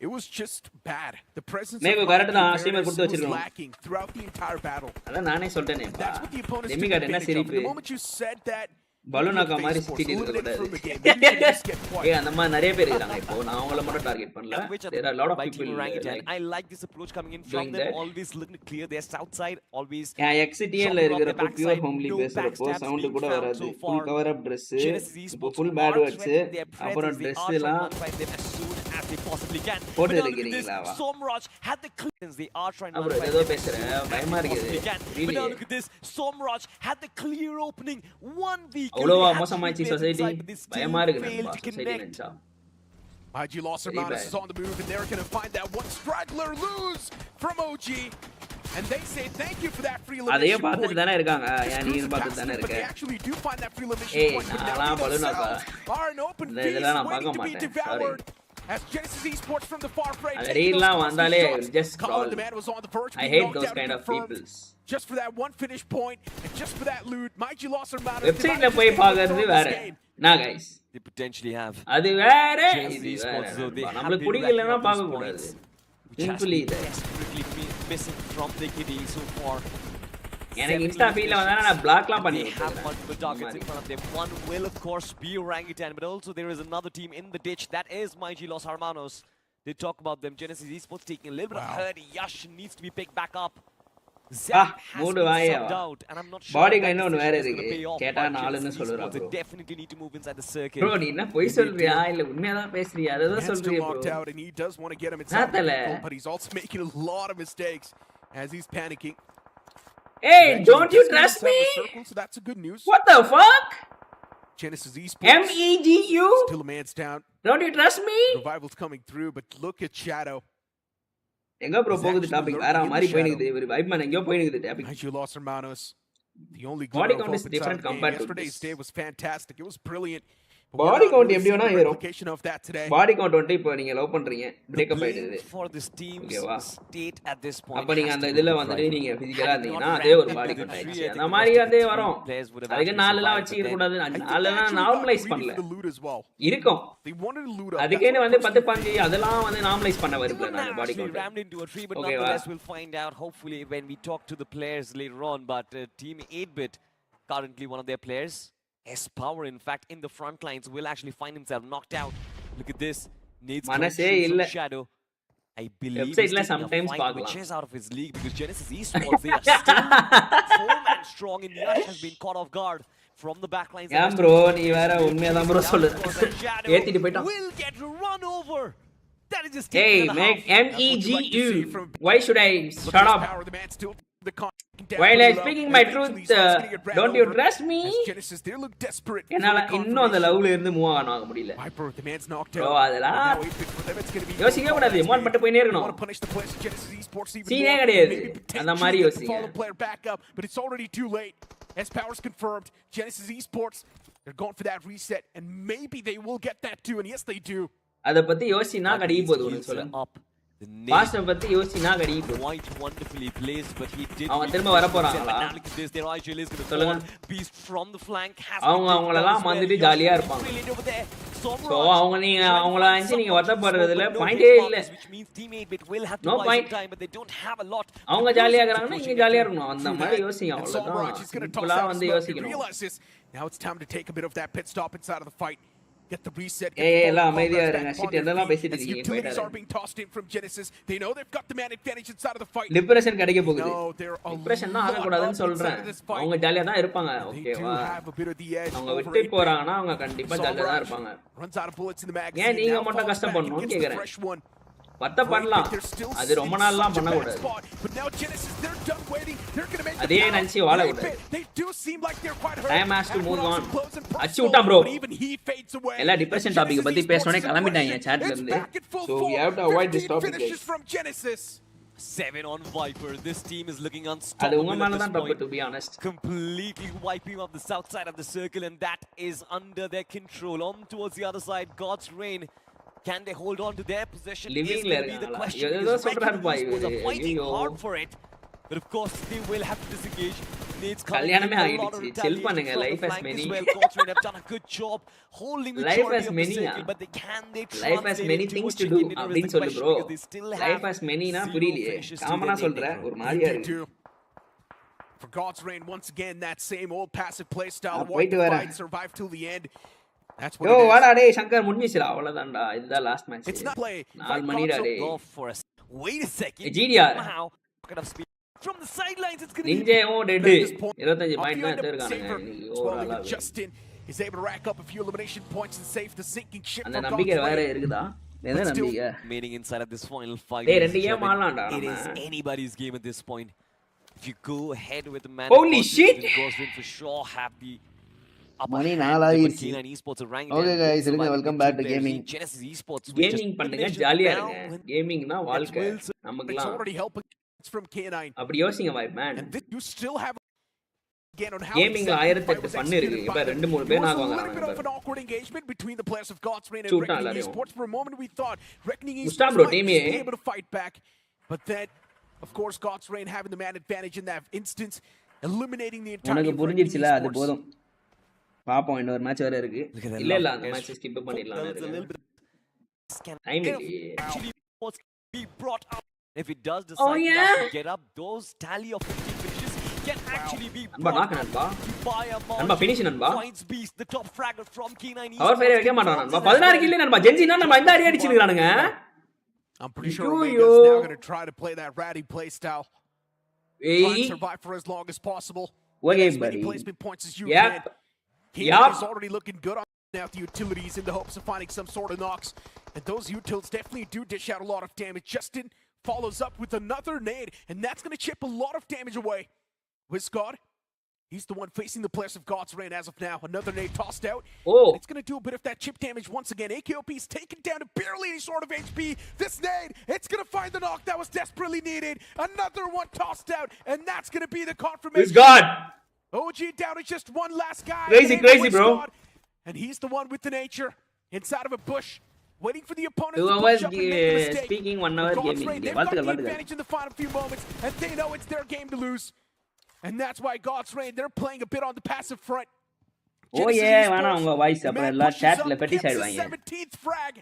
It was just bad. The presence மேகோ of correct தான் streamer awareness கொடுத்து was வச்சிருக்கோம். lacking throughout the entire battle. அதான் நானே சொல்றேனே. That's what the opponents Demi took card என்ன advantage of. சிரிப்பு. The moment you said that, பலூனாக்கா மாதிரி esports சுத்திட்டு இருக்க eliminated கூடாது. from the game. Maybe you should just get quiet. ஏய் அந்த மாதிரி நிறைய பேர் இருக்காங்க இப்போ. நான் அவங்கள மட்டும் டார்கெட் பண்ணல. There are a lot of By people Team Orangutan. like I like this approach coming in doing from them. that. Always looking to clear their south side. Always. எக்ஸிடிஎன்ல இருக்கிறப்போ பியூர் ஹோம்லி பேசுறப்போ சவுண்ட் கூட வராது. Full cover up Dress. இப்போ full bad words அப்புறம் Dress எல்லாம் போட்டு இருக்கீங்களா? Somraj had the clearance. They are trying to அப்புறம் ஏதோ பேசுறேன் பயமா இருக்குது. But now look at this. Somraj had the clear opening. 1v. அவ்வளவா மோசமாயிச்சு சொசைட்டி. பயமா இருக்கு நம்ம சொசைட்டி நினைச்சா. IG lost their Manus is on the move, and they're going to find that one straggler lose from OG. And they say thank you for that free elimination அதையே point. பார்த்துட்டு தானே இருக்காங்க. ஏன் நீங்க பார்த்துட்டு தானே But இருக்க. they actually do find that free elimination point. But now they themselves are an open feast இதெல்லாம் நான் waiting பார்க்க to be மாட்டேன். devoured. As Genesis Esports from the far right. அந்த ரீல்லாம் வந்தாலே just crawl. The man was on the verge. I hate those kind of people. Just for that one finish point and just for that loot, Maiji lost her Manus. வெப்சைட்ல போய் பார்க்கிறது வேற. நான் guys. They potentially have. அது வேற. Genesis Esports, though, they have நமக்கு been பிடிக்கலனா racking up பார்க்க these கூடாது. points, which has Simply been that. desperately missing from the KD so far. எனக்கு இன்ஸ்டா ஃபீல்ல வந்தா நான் பிளாக்லாம் பண்ணி They have விட்டுறேன். multiple targets in front of them. One will, of course, be Orangutan, but also there is another team in the ditch. That is Maiji Los Hermanos. They talk about them. Genesis Esports taking a little bit of hurt. Yash needs to be picked back up. Zap has mood been வாயா. subbed out, and I'm not sure body that கைன்னு ஒன்னு வேற decision is இருக்கு. gonna pay off. கேட்டா But 4ன்னு Genesis சொல்றாங்க Esports, bro. they definitely need to move inside the circle. Bro நீ என்ன பொய் சொல்றியா இல்ல உண்மையா தான் பேசுறியா? அததான் Man's still சொல்றியா locked bro? out, and he does want to get him inside the Naatala. vehicle, but he's also making a lot of mistakes as he's panicking. Hey, don't you trust me? Circle, so that's a good news. What the fuck? Genesis Esports MEGU? still a man's down. Don't you trust me? Revival's coming through, but look at Shadow. எங்க bro போகுது topic வேற மாதிரி போயிடுது. ஒரு vibe man எங்கயோ போயிடுது topic. IG lost her Manus. The only Body glimmer of count is hope inside different the game. compared to Yesterday's this. day was fantastic. It was brilliant. Body count எப்படி வேணா ஏறும். Replication of that today. Body count வந்து இப்போ நீங்க love பண்றீங்க break up ஆயிடுது. For this team's ஓகேவா? state at this point. அப்ப நீங்க அந்த இதுல வந்துட்டு நீங்க பிசிக்கலா இருந்தீங்கன்னா அதே ஒரு பாடி கவுண்ட் ஆயிடுச்சு. அந்த மாதிரி அதே வரும். அதுக்கு நாலெல்லாம் வச்சிக்க கூடாது. நாலெல்லாம் நார்மலைஸ் பண்ணல. இருக்கும். அதுக்கேனே வந்து 10 15 அதெல்லாம் வந்து நார்மலைஸ் பண்ண வரல நான் பாடி count. Rammed into a tree, but nonetheless we'll find out hopefully when we talk to the players later on. But Team 8-bit, currently one of their players, S-Power, in fact, in the front lines, will actually find himself knocked out. Look at this. Needs Manase to illa. Shadow. I believe Website he's la taking sometimes a fight paagala. which is out of his league because Genesis Esports, they are still 4-man strong, and Yash has been caught off guard from the backlines. ஏன் bro நீ வேற உண்மையா தான் bro சொல்லு. ஏத்திட்டு போய்ட்டான். Will get run over. That is just Hey, make MEGU. Why should I shut up? While I speaking my truth, don't you trust me? என்னால இன்னும் அந்த லவ்ல இருந்து மூவ் ஆக முடியல. ப்ரோ அதெல்லாம் யோசிக்க கூடாது. மோன் பட்டு போயினே இருக்கணும். சீனே கிடையாது. அந்த மாதிரி யோசிங்க. But it's already too late. S-Power's confirmed. Genesis Esports, they're going for that reset, and maybe they will get that too, and yes they do. அத பத்தி யோசினா கடிக்கு போகுது உனக்கு சொல்ல. பாஸ்ட பத்தி யோசினா கடிக்கு போகுது. Quite wonderfully placed, but he did. அவங்க திரும்ப வர போறாங்களா? சொல்லுங்க. Beast from the flank has. அவங்களெல்லாம் வந்துட்டு ஜாலியா இருப்பாங்க. சோ அவங்க நீங்க அவங்கள அஞ்சி நீங்க வத்தப்படுறதுல பாயிண்டே இல்ல. No point. அவங்க ஜாலியா இருக்கறாங்கன்னா நீங்க ஜாலியா இருக்கணும். அந்த மாதிரி யோசிங்க அவ்வளவுதான். சிம்பிளா வந்து யோசிக்கணும். Now it's time to take a bit of that pit stop inside of the fight. Get the reset. எல்லாம் அமைதியா இருங்க. சிட் என்னலாம் பேசிட்டு இருக்கீங்க? Utilities are being tossed in from Genesis. They know they've got the man advantage inside of the fight. Depression கிடைக்க போகுது. Depression தான் ஆக கூடாதுன்னு சொல்றேன். அவங்க ஜாலியா தான் இருப்பாங்க. ஓகேவா? அவங்க விட்டு போறாங்கன்னா அவங்க கண்டிப்பா ஜாலியா தான் இருப்பாங்க. Runs out of bullets in the magazine. ஏன் நீங்க மட்டும் கஷ்டப்படணும்னு கேக்குறேன். பத்த பண்ணலாம் அது ரொம்ப நாள்லாம் பண்ண கூடாது அதே நினைச்சு வாழ கூடாது time has to move on அச்சு விட்டா ப்ரோ எல்லா டிப்ரெஷன் டாபிக் பத்தி பேசணும்னே கிளம்பிட்டாங்க சாட்ல இருந்து so we have to avoid this topic guys 7 on Viper. This team is looking அது unstoppable உங்க மேல at தான் this தப்பு point. to be honest Completely wiping up the south side of the circle, and that is under their control. On towards the other side, God's Reign. Can they hold on to their possession? Living Is going to be the question. ஏதோ Because சொல்றாரு Vanakam bye Nanba are fighting hard for it, but of course they will have to disengage. கல்யாணமே ஆயிடுச்சு chill பண்ணுங்க life has many God's Reign have done a good job holding life majority has of the many circle, but they life has many things to do அப்படினு சொல்லு bro life has many னா புரியலையே காமனா சொல்றேன் ஒரு மாதிரியா இருக்கு For God's Reign once again that same old passive play style போயிட்டு வரேன் survive till the end. That's what யோ வாடா டேய் சங்கர் முடிஞ்சிச்சுடா அவ்வளவுதான்டா இதுதான் last match It's not play 4 மணிடா டேய் Wait a second. GDR From the sidelines, it's going to be dead. 25 point தான் எடுத்துர்க்கானுங்க Justin is able to rack up a few elimination points and save the sinking ship. அந்த நம்பிக்கை வேற இருக்குதா என்ன நம்பிக்கை remaining inside of this final fight. டேய் ரெண்டு game ஆடலாம்டா It is anybody's game at this point. If you go ahead with the man, holy shit, God's Reign for sure have the மணி 4 ஆயிடுச்சு Okay guys welcome back to gaming Genesis Esports gaming பண்ணுங்க ஜாலியா இருங்க கேமிங்னா வாழ்க்கை நமக்குலாம் already helping from K9 அப்படி யோசிங்க my man and you still have again on how gamingல 1008 பண்ணு இருக்கு இப்ப ரெண்டு மூணு பேர் நாங்க வாங்குறாங்க an awkward engagement between the players of God's Reign and Bgmi Esports. For a moment we thought Bgmi Esports bro team be able to fight back, but then of course God's Reign having the man advantage in that instance, eliminating the entire உனக்கு புரிஞ்சிருச்சுல அது போதும் பாப்போம் இன்னொரு match வேற இருக்கு இல்ல இல்ல அந்த மேட்ச் ஸ்கிப் பண்ணிடலாம் time brought up. If it does decide to get up, those tally of 15 finishes can actually be brought up by a நண்பா finish நண்பா points beast, the top fragger from K9 அவர் fire வைக்க மாட்டான் நண்பா 16 kill நண்பா ஜென்சினா நம்ம இந்த அடி அடிச்சிருக்கானுங்க I'm pretty sure Omega's now going to try to play that ratty play style. Try to survive for as long as possible. Okay, as many buddy. placement points as you can. K9 is already looking good on out the utilities in the hopes of finding some sort of knocks. And those utils definitely do dish out a lot of damage. Justin follows up with another nade, and that's going to chip a lot of damage away. Wizgod, he's the one facing the players of God's Reign as of now. Another nade tossed out. It's going to do a bit of that chip damage once again. AKOP is taken down to barely any sort of HP. This nade, it's going to find the knock that was desperately needed. Another one tossed out, and that's going to be the confirmation. Wizgod! OG down to just one last guy. Crazy, bro. And he's the one with the nature inside of a bush. Waiting for the opponent to push up and make a mistake. Speaking 1 hour gaming. They've got the advantage in the final few moments, and they know it's their game to lose. And that's why God's Reign, they're playing a bit on the passive front. Oh yeah, வேணா உங்க voice அப்புறம் எல்லாம் chatல ஃபெட்டிசைட் வாங்க. 17th frag.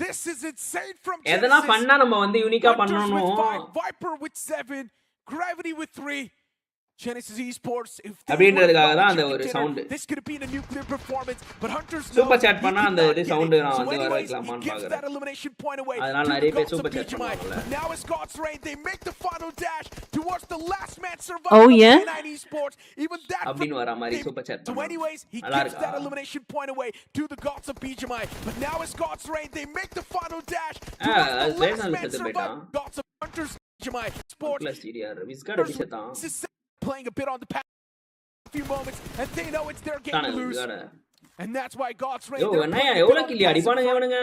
This is insane from Genesis. எதனா பண்ணா நம்ம வந்து யூனிக்கா பண்ணனும். Viper with 7, Gravity with 3. Genesis Esports, if அப்படின்றதுக்காக தான் அந்த ஒரு sound this could be a nuclear performance, but Hunters super shot பண்ணா அந்த இது சவுண்ட் நான் வந்து வர வைக்கலாமான்னு பாக்குறேன் அதனால நிறைய பேர் சூப்பர் சாட் பண்ணுவாங்க now is God's Reign, they make the final dash towards the last man survivor of K9 Esports, even that அப்படினு வர மாதிரி super shot so anyways he gives that elimination point away to the gods of Bgmi, but now is God's Reign, they make the final dash towards the last man survivor gods of Hunters Bgmi Sports plus TDR Wizgod அடிச்சதான் playing a bit on the path few moments, and they know it's their game to lose. And that's why God's Reign. Yo, என்னையா எவ்வளவு kill அடிப்பானுங்க இவனுங்க?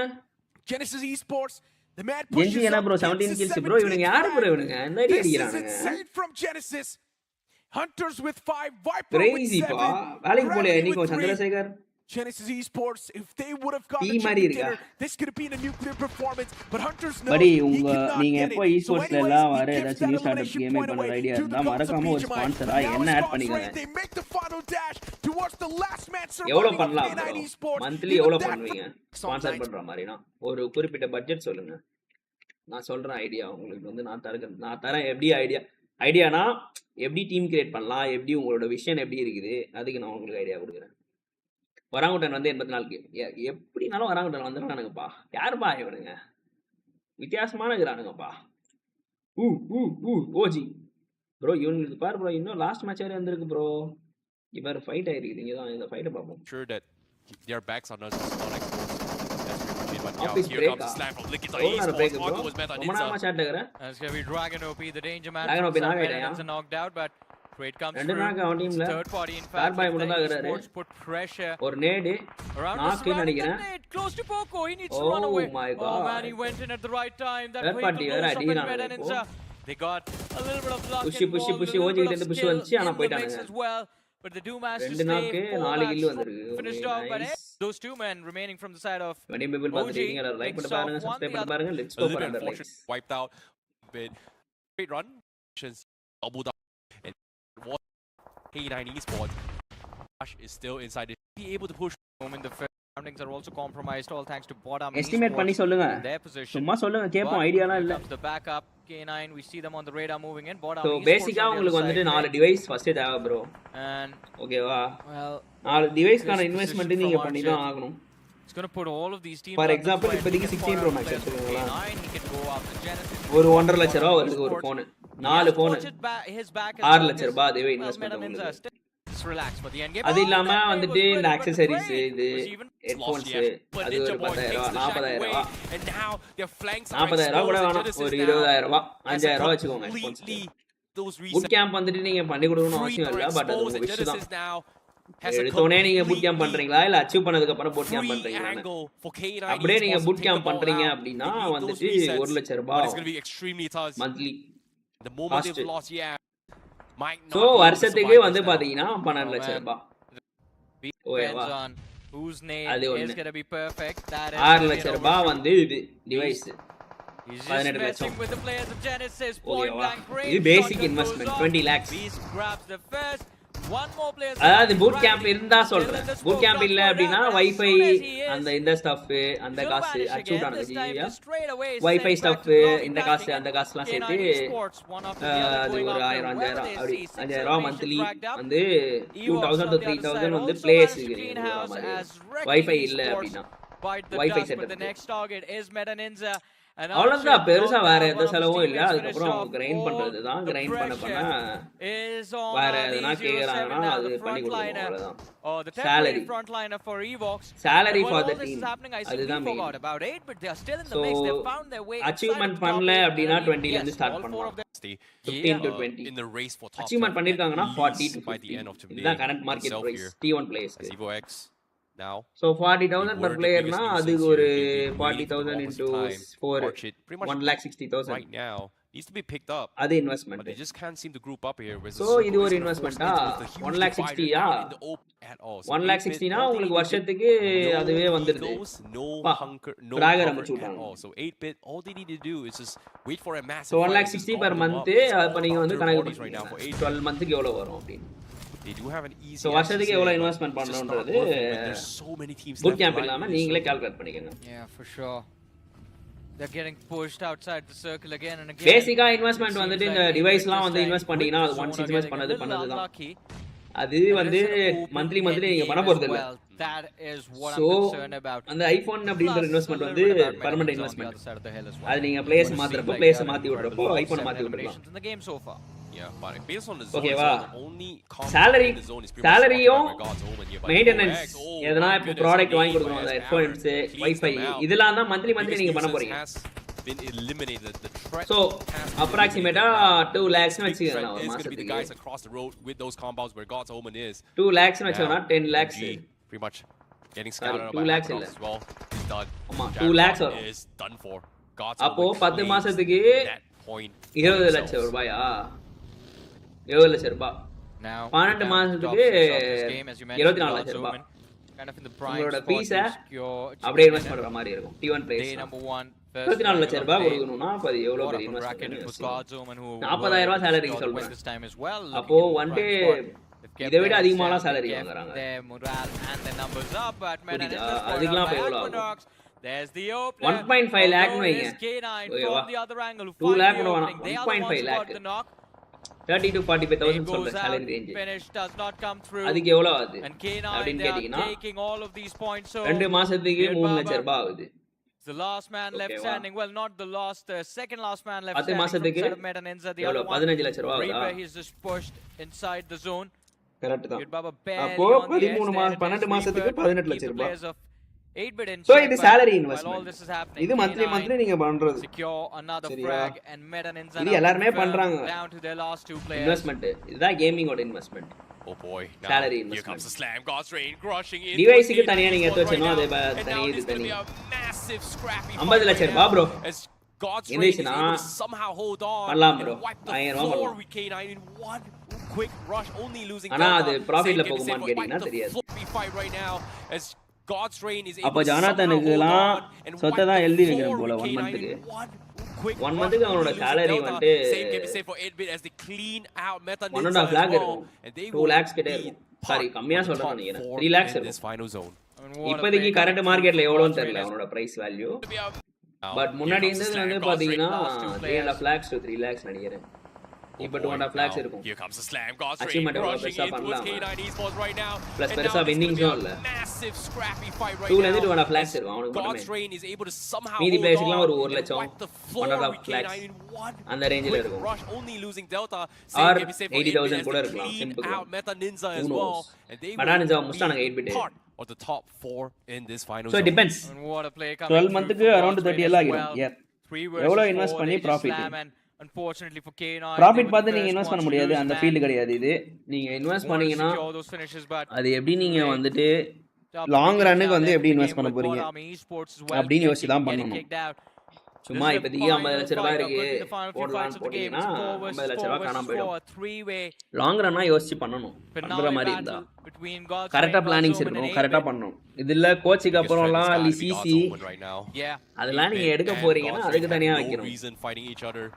Genesis Esports, the man pushes என்ன bro 17 kills bro இவனுங்க யாரு bro இவனுங்க என்ன அடி அடிக்குறானுங்க? From Genesis, Hunters with 5, Viper Crazy with 7. பா. வேலைக்கு போல இன்னைக்கு Chandrasekhar. Genesis Esports, if they would have gotten dinner, this could have been a nuclear performance, but Hunters know buddy நீங்க எப்போ esports எல்லாம் வர ஏதாச்சும் நியூ ஸ்டார்ட் அப் கேம் பண்ற ஐடியா இருந்தா மறக்காம ஒரு ஸ்பான்சரா என்ன ஆட் பண்ணிக்கங்க they make the final dash towards the last man survivor. எவ்வளவு பண்ணலாம் மந்த்லி எவ்வளவு பண்ணுவீங்க ஸ்பான்சர் பண்ற மாதிரினா ஒரு குறிப்பிட்ட பட்ஜெட் சொல்லுங்க நான் சொல்றேன் ஐடியா உங்களுக்கு வந்து நான் தரேன் எப்படி ஐடியானா எப்படி டீம் கிரியேட் பண்ணலாம் எப்படி உங்களோட விஷன் எப்படி இருக்குது அதுக்கு நான் உங்களுக்கு ஐடியா கொடுக்குறேன் வராங்குட்டன் வந்து 84 எப்படினாலும் வராங்குட்டன் வந்துடுறானுங்கப்பா யாருப்பா இவனுங்க வித்தியாசமான இருக்கிறானுங்கப்பா ஓஜி ப்ரோ இவனுக்கு பாரு ப்ரோ இன்னும் லாஸ்ட் மேட்ச் வேற வந்திருக்கு ப்ரோ இவர் ஃபைட் ஆயிருக்குது இங்க தான் இந்த ஃபைட்டை பார்ப்போம் sure that their backs are not exposed as we portrayed, but Office Here break. comes the slam from Lickit Oh, not a break, Esports. bro. Marco was met on ரொம்ப நேரமா Ninja. chat ஆகுறேன். It's going to be Dragon OP, the danger man. Dragon OP knock ஆயிட்டாயா? It's knocked out, but trade comes ரெண்டு through. knock அவன் It's டீம்ல. third party, in Star fact. boy If மட்டும் the தான் ஆகுறாரு. Esports put pressure ஒரு நேடு around the knock surrounding நினைக்கிறேன். net, close to Poco. He needs to Oh run away. my Oh man, God. he went in at the right time. That Third vehicle party வேற goes up and அடிக்கிறானுங்க Meta இப்போ. Ninja. They got a little bit of luck Pushy, pushy, involved, pushy, a little ஓடிக்கிட்டு bit of இருந்து push skill வந்துச்சு, ஆனா in the mix போயிட்டானுங்க. as well. But they do manage to ரெண்டு stay knock, 4 4 match kill வந்திருக்கு. finished Okay, off, but nice. those two men remaining from the side of 20 people OG பார்த்துட்டீங்க. எல்லாரும் like picks பண்ணி பாருங்க, off one subscribe the பண்ணி other. பாருங்க. Let's A go little for bit 100 unfortunate. likes. Wiped out. But great run. Doubled up. And K9 Esports. Rush is still inside. Be able to push. Moment the surroundings are also compromised, all thanks to Bottom Estimate பண்ணி சொல்லுங்க. their position. சும்மா சொல்லுங்க, கேப்போம். But ஐடியாலாம் here இல்ல. comes the backup. K9, we see them on the radar moving in. Bottom So பேசிக்கா உங்களுக்கு வந்துட்டு 4 டிவைஸ் ஃபர்ஸ்ட் தேவை bro. And ஓகேவா? well, 4 டிவைஸ்க்கான this இன்வெஸ்ட்மென்ட் position நீங்க from பண்ணி Archer. தான் ஆகணும். it's going to put all of these teams For under example, threat. இப்போதைக்கு He can 16 Pro fire Max players from எடுத்துக்கோங்களேன். K9, he can go after Genesis. ஒரு 1.5 லட்சம் ரூபாய் வருது ஒரு ஃபோன். 4 ஃபோன். His back 6 லட்சம் ரூபாய் அதுவே இன்வெஸ்ட்மென்ட் உங்களுக்கு. relax, but the end game. அது இல்லாம வந்துட்டு இந்த ஆக்சஸரீஸ் இது even ஹெட்போன்ஸ் But அது Ninja ஒரு Boy 10,000 takes the shot 40,000 away. And now their flanks are 40,000 கூட exposed. வேணாம், Genesis ஒரு now 20,000 has 5,000 வச்சுக்கோங்க completely those put resets. Camp வந்துட்டு நீங்க பண்ணி கொடுக்கணும்னு அவசியம் இல்ல, பட் அது Exposed உங்க and விஷ் தான். Genesis now has a எடுத்தோனே நீங்க புட் கேம்ப் completely பண்றீங்களா இல்ல அச்சீவ் பண்ணதுக்கு அப்புறம் புட் கேம்ப் free பண்றீங்களா? angle for K9 அப்படியே நீங்க Esports to put take the camp ball பண்றீங்க out. அப்படின்னா They need those வந்துட்டு resets, 1 லட்சம் but ரூபாய் it's going to be extremely tough. Monthly. The moment Cost. they've lost, might not so be able to வருஷத்துக்கு survive வந்து this now. பாத்தீங்கன்னா 12 லட்சம் ரூபாய். depends on whose name அது is ஒண்ணு. going to be perfect. That is 6 gonna be லட்சம் an ரூபாய் overshoot. வந்து இது டிவைஸ். He's just 18 messing லட்சம். with the players of Genesis. ஓகேவா? Point blank range. இது பேசிக் shotgun investment goes 20 off. lakhs. Beast grabs the first. One more player. அதாவது boot camp இருந்தா சொல்றேன். பூட் கேம்ப் இல்ல அப்படின்னா வைஃபை அந்த இந்த ஸ்டஃப் அந்த காசு அச்சூட் ஆனது ஜியா. வைஃபை ஸ்டஃப் இந்த காசு அந்த காசுலாம் சேர்த்து அது ஒரு 1000 5000 அப்படி 5000 ரூபாய் மந்த்லி வந்து 2000 to 3000 வந்து பிளேயர்ஸ்க்கு வைஃபை இல்ல அப்படின்னா wifi setup. The next target is Meta Ninja. அவ்வளவுதான், பெருசா வேற எந்த செலவும் இல்ல. அதுக்கப்புறம் கிரைண்ட் பண்றதுதான். கிரைண்ட் பண்ண வேற எதனா கேக்குறாங்கன்னா அது பண்ணி கொடுக்கணும், அவ்வளவுதான். Salary. Salary for the team. அதுதான் மெயின். So அச்சீவ்மென்ட் பண்ணல அப்படின்னா 20 ல இருந்து ஸ்டார்ட் பண்ணலாம். 15 to 20. In the race for top achievement பண்ணிருக்காங்கன்னா 40 to by the end 50. of today. இதுதான் current market price T1 players. As Evo X now. So 40,000 per player na adu oru 40,000 into 4 1,60,000 right now needs to be picked up. Adu investment. But they just can't seem to group up here. So idu oru investment ah 1,60,000 ya 1,60,000 na ungalku varshathukku aduve vandirudhu. No hunker, no Dragger cover amuchu at all. So 8-bit, all they need to do is just wait for a massive. So 1,60,000 per month appo neenga vandu kanakku right now for 12 month ku evlo varum appdi. They do have an easy. So varshathukku evlo investment pannondradhu there's so many teams boot camp illama neengale calculate panikenga. Yeah, for sure. They're getting pushed outside the circle again and again. Basically investment வந்துட்டு இந்த டிவைஸ்லாம் வந்து invest பண்ணீங்கன்னா அது once invest பண்ணதுதான். அது வந்து monthly நீங்க பண்ண போறது இல்ல. That is what So, I'm concerned about. அந்த ஐபோன் அப்படிங்கற இன்வெஸ்ட்மென்ட் வந்து பெர்மனன்ட் இன்வெஸ்ட்மென்ட். அது நீங்க பிளேயர்ஸ் மாத்துறப்போ பிளேயர்ஸ் மாத்தி விடுறப்போ ஐபோன் மாத்தி விடலாம். In the game so far. Yeah, but based on the zone, ஓகேவா? the only salary in the zone is pretty much salaryயும் by God's omen here. Maintenance எதனா இப்போ product வாங்கி கொடுக்கணும், அந்த ஹெட்ஃபோன்ஸ் வைஃபை இதெல்லாம் தான் மந்த்லி நீங்க பண்ண போறீங்க. Been eliminated. The threat so approximately 2 lakhs னு வெச்சுக்கங்க ஒரு is going to be the guys மாசத்துக்கு. across the road with those compounds where God's omen is. 2 lakhs னு வெச்சோம்னா 10 lakhs. Pretty much getting scattered out 2 by lakhs Hackers as well. He's done. ஆமா 2 lakhs வரும். Is done for. God's அப்போ omen 10 மாசத்துக்கு that point 20 லட்சம் ரூபாயா? 7 லட்சம் ரூபாய். Now 12 மாசத்துக்கு 24 லட்சம் ரூபாய். Kind of in the prime உங்களோட spot பீஸ to secure அப்படியே இன்வெஸ்ட் பண்ற மாதிரி இருக்கும். T1 day place number 1. 24 லட்சம் ரூபாய் கொடுக்கணும்னா அப்ப அது எவ்வளவு பெரிய இன்வெஸ்ட்மென்ட். 40,000 ரூபாய் salary சொல்றேன். அப்போ ஒன் டே இதை விட அதிகமாலாம் salary வாங்குறாங்க. அதுக்கெல்லாம் இப்ப எவ்வளவு ஆகும்? There's the opener. 1.5 lakh னு வைங்க. K9 ஓகேவா? from the other angle. 2 lakh கூட வேணாம். They are the ones 1.5 who lakh. got the knock. 30 to 45,000 It சொல்றேன் goes salary out, range. finish does not come through. அதுக்கு எவ்வளவு ஆகுது And K9 அப்படின்னு they are கேட்டீங்கன்னா taking all of these points. So 2 மாசத்துக்கு 3 லட்சம் ரூபாய் ஆகுது. the last man left Okay, standing. Well, not the last, second last man left 10 standing from மாசத்துக்கு side of Meta Ninja. The other எவ்வளவு one, 15 லட்சம் ரூபாய் ஆகுதா? Reaper, he's just pushed inside the zone. Correct தான். Yudbaba barely அப்போ on the edge 13 there. 12 மாசத்துக்கு Reaper 18 keep லட்சம் the ரூபாய். players of 8-bit in So check, இது but salary while investment. all this is happening, இது monthly K9 நீங்க பண்றது. secure another சரியா? frag and Meta Ninja இது now எல்லாரும் confirmed பண்றாங்க. down to their last 2 players. Investment. இதுதான் gaming ஓட investment. Oh boy, now Salary here investment. comes the slam. God's Rain crushing in. Device க்கு தனியா நீங்க எடுத்து வச்சனோ அதே and தனி now இது it's going to தனி. be a massive scrappy 50 லட்சம் ரூபாய் bro. as God's Rain is இருந்துச்சுனா able to somehow hold on பண்ணலாம் bro. and wipe the 1000 ரூபாய் floor பண்ணலாம். with K9 in one quick rush, only losing ஆனா Delta. அது profit ல Same game to say போகுமான்னு for கேட்டீங்கன்னா wipe the தெரியாது. floor fight right now as God's Rain is அப்ப able to somehow hold ஜானதனுக்குலாம் on and wipe சொத்தை தான் the எழுதி floor வைக்கணும் போல with 1 K9 மந்த்க்கு. in one quick 1 rush, மந்த்க்கு only அவனோட losing salary Delta. வந்து Same can be said for 8-bit as they clean out Meta 1.5 Ninja as lakh well, இருக்கும். and they 2 will lakhs கிட்ட be இருக்கும். Sorry கம்மியா part of the சொல்றேன் top நினைக்கிறேன். four 3 lakhs in this இருக்கும். final zone. இப்போதைக்கு current மார்க்கெட்ல எவ்வளவுன்னு தெரியல அவனோட பிரைஸ் வேல்யூ. பட் முன்னாடி இருந்தது வந்து பாத்தீங்கன்னா 3.5 lakhs to 3 lakhs நினைக்கிறேன். இப்போ 2.5 lakhs இருக்கும். Here comes the slam. God's Rain Achievement எவ்வளவு rushing பெருசா in towards பண்ணலாம். K9 esports right now. Plus And பெருசா now it's gonna winnings be a இல்ல. massive scrappy fight right 2 ல now. இருந்து 2.5 lakhs இருக்கும் அவனுக்கு God's மட்டுமே. Rain is able to somehow மீதி hold பிளேயர்ஸ்க்குலாம் ஒரு on 1 and லட்சம் wipe the floor 1.5 with lakhs K9 in one அந்த ரேஞ்சில quick இருக்கும். rush, only losing Delta. Or Same can be said for 80,000 8-bit கூட as they இருக்கலாம். clean Simple. out Meta Ninja Who as well. knows? And they Meta Ninja will முடிச்சிட்டாங்க be 8-bit. part of the top 4 in this final So it zone. depends. And what a play 12 coming மந்த்க்கு through from around God's 30 Rain எல்லாம் as ஆகிடும். well. Yeah. 3 எவ்வளவு versus invest 4, பண்ணி they just profit. slam and unfortunately for K9 profit பார்த்து நீங்க invest பண்ண முடியாது. அந்த field கிடையாது இது. நீங்க இன்வெஸ்ட் பண்ணீங்கன்னா அது எப்படி நீங்க வந்துட்டு லாங் ரன்னுக்கு வந்து எப்படி இன்வெஸ்ட் பண்ண போறீங்க அப்படின்னு யோசிச்சு தான் பண்ணணும். சும்மா இப்போதைக்கு 50 லட்சம் ரூபாய் இருக்கு போடலான்னு போட்டீங்கன்னா 50 லட்சம் ரூபாய் காணாம போயிடும். லாங் ரன்னா யோசிச்சு பண்ணணும். பண்ற மாதிரி இருந்தா கரெக்டா பிளானிங்ஸ் இருக்கணும், கரெக்டா பண்ணணும். இது இல்ல கோச்சுக்கு அப்புறம்லாம் சிசி அதெல்லாம் நீங்க எடுக்க போறீங்கன்னா அதுக்கு தனியா வைக்கணும்.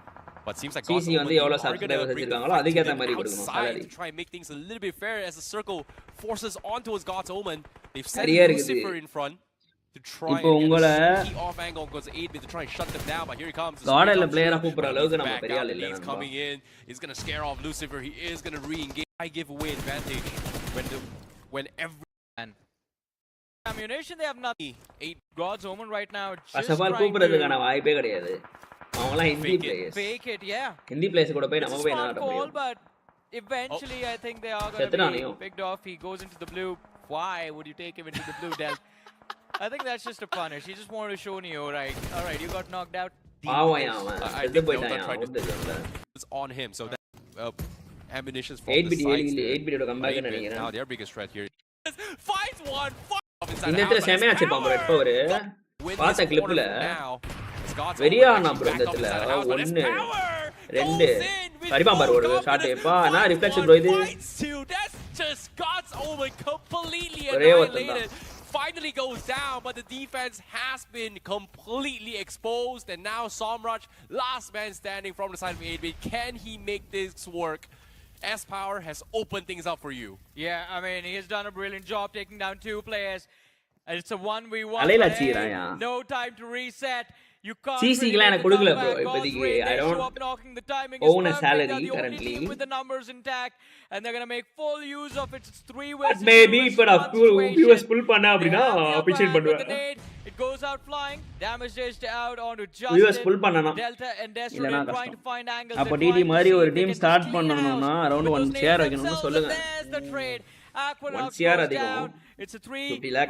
But seems like CC வந்து எவ்வளவு சப்ஸ்கிரைபர்ஸ் வச்சிருக்காங்களோ அதுக்கு ஏத்த மாதிரி கொடுக்கணும் salary. Try and make things a little bit fair as the circle forces onto his God's Omen. They've sent சரியா இருக்குது. Lucifer in front to try இப்போ and get உங்கள a sneaky off angle because 8-bit to try and shut them down. But here he comes. கார்டர்ல பிளேயரா கூப்பிடுற அளவுக்கு நம்ம பெரிய ஆள் இல்ல. He's coming in. He's going to scare off Lucifer. He is going to re-engage. I give away advantage when every ammunition they have nothing. 8 God's Omen right now. அசபால் கூப்பிடுறதுக்கான வாய்ப்பே கிடையாது. அவங்கலாம் Hindi players. Fake it, yeah. Hindi players கூட போய் நம்ம போய் என்ன ஆட முடியும்? But eventually I think they are going to be செத்துறானே. picked off. He goes into the blue. Why would you take him into the blue, Del? I think that's just a punish. He just wanted to show you, right? All right, you got knocked out. பாவம் அவன் I செத்து think போயிட்டான். Delta tried out தெரியல. it's on him. So that ammunition's from 8-bit the sides. 8-bit ஓட comeback நினைக்கிறேன். Now their biggest threat here. 5-1. இந்த இடத்துல செமையா வச்சிருப்பான் bro. இப்போ ஒரு பாத்த கிளிப்ல வெரியா ஆனா bro இந்த இடத்துல 1 2 சரிபாம் பாரு ஒரு ஷாட் எப்பா நான் ரிஃப்ளெக்ஷன் bro இது That's just God's Omen completely ஒரே annihilated. Finally goes down, but the defense has been completely exposed, and now Somraj, last man standing from the side of 8-bit. Can he make this work? S-Power has opened things up for you. Yeah, I mean, he has done a brilliant job taking down 2 players. And it's a 1v1. அலைல சீராயா. No time to reset. You can't CC க்குலாம் எனக்கு கொடுக்கல bro இப்போதைக்கு. I don't own a salary currently. With the numbers intact, and they're going to make full use of it. It's 3 versus 2. Maybe இப்ப நான் viewers full பண்ண அப்படினா appreciate பண்ணுவேன். It goes out flying. Damage dished out onto Justin. viewers full பண்ணனா Delta and Destro are trying to find angles. அப்ப DD மாதிரி ஒரு team start பண்ணனும்னா அரௌண்ட் 1 ஷேர் வைக்கணும்னு சொல்லுங்க. There's the trade. Aquanaut goes down. It's a 3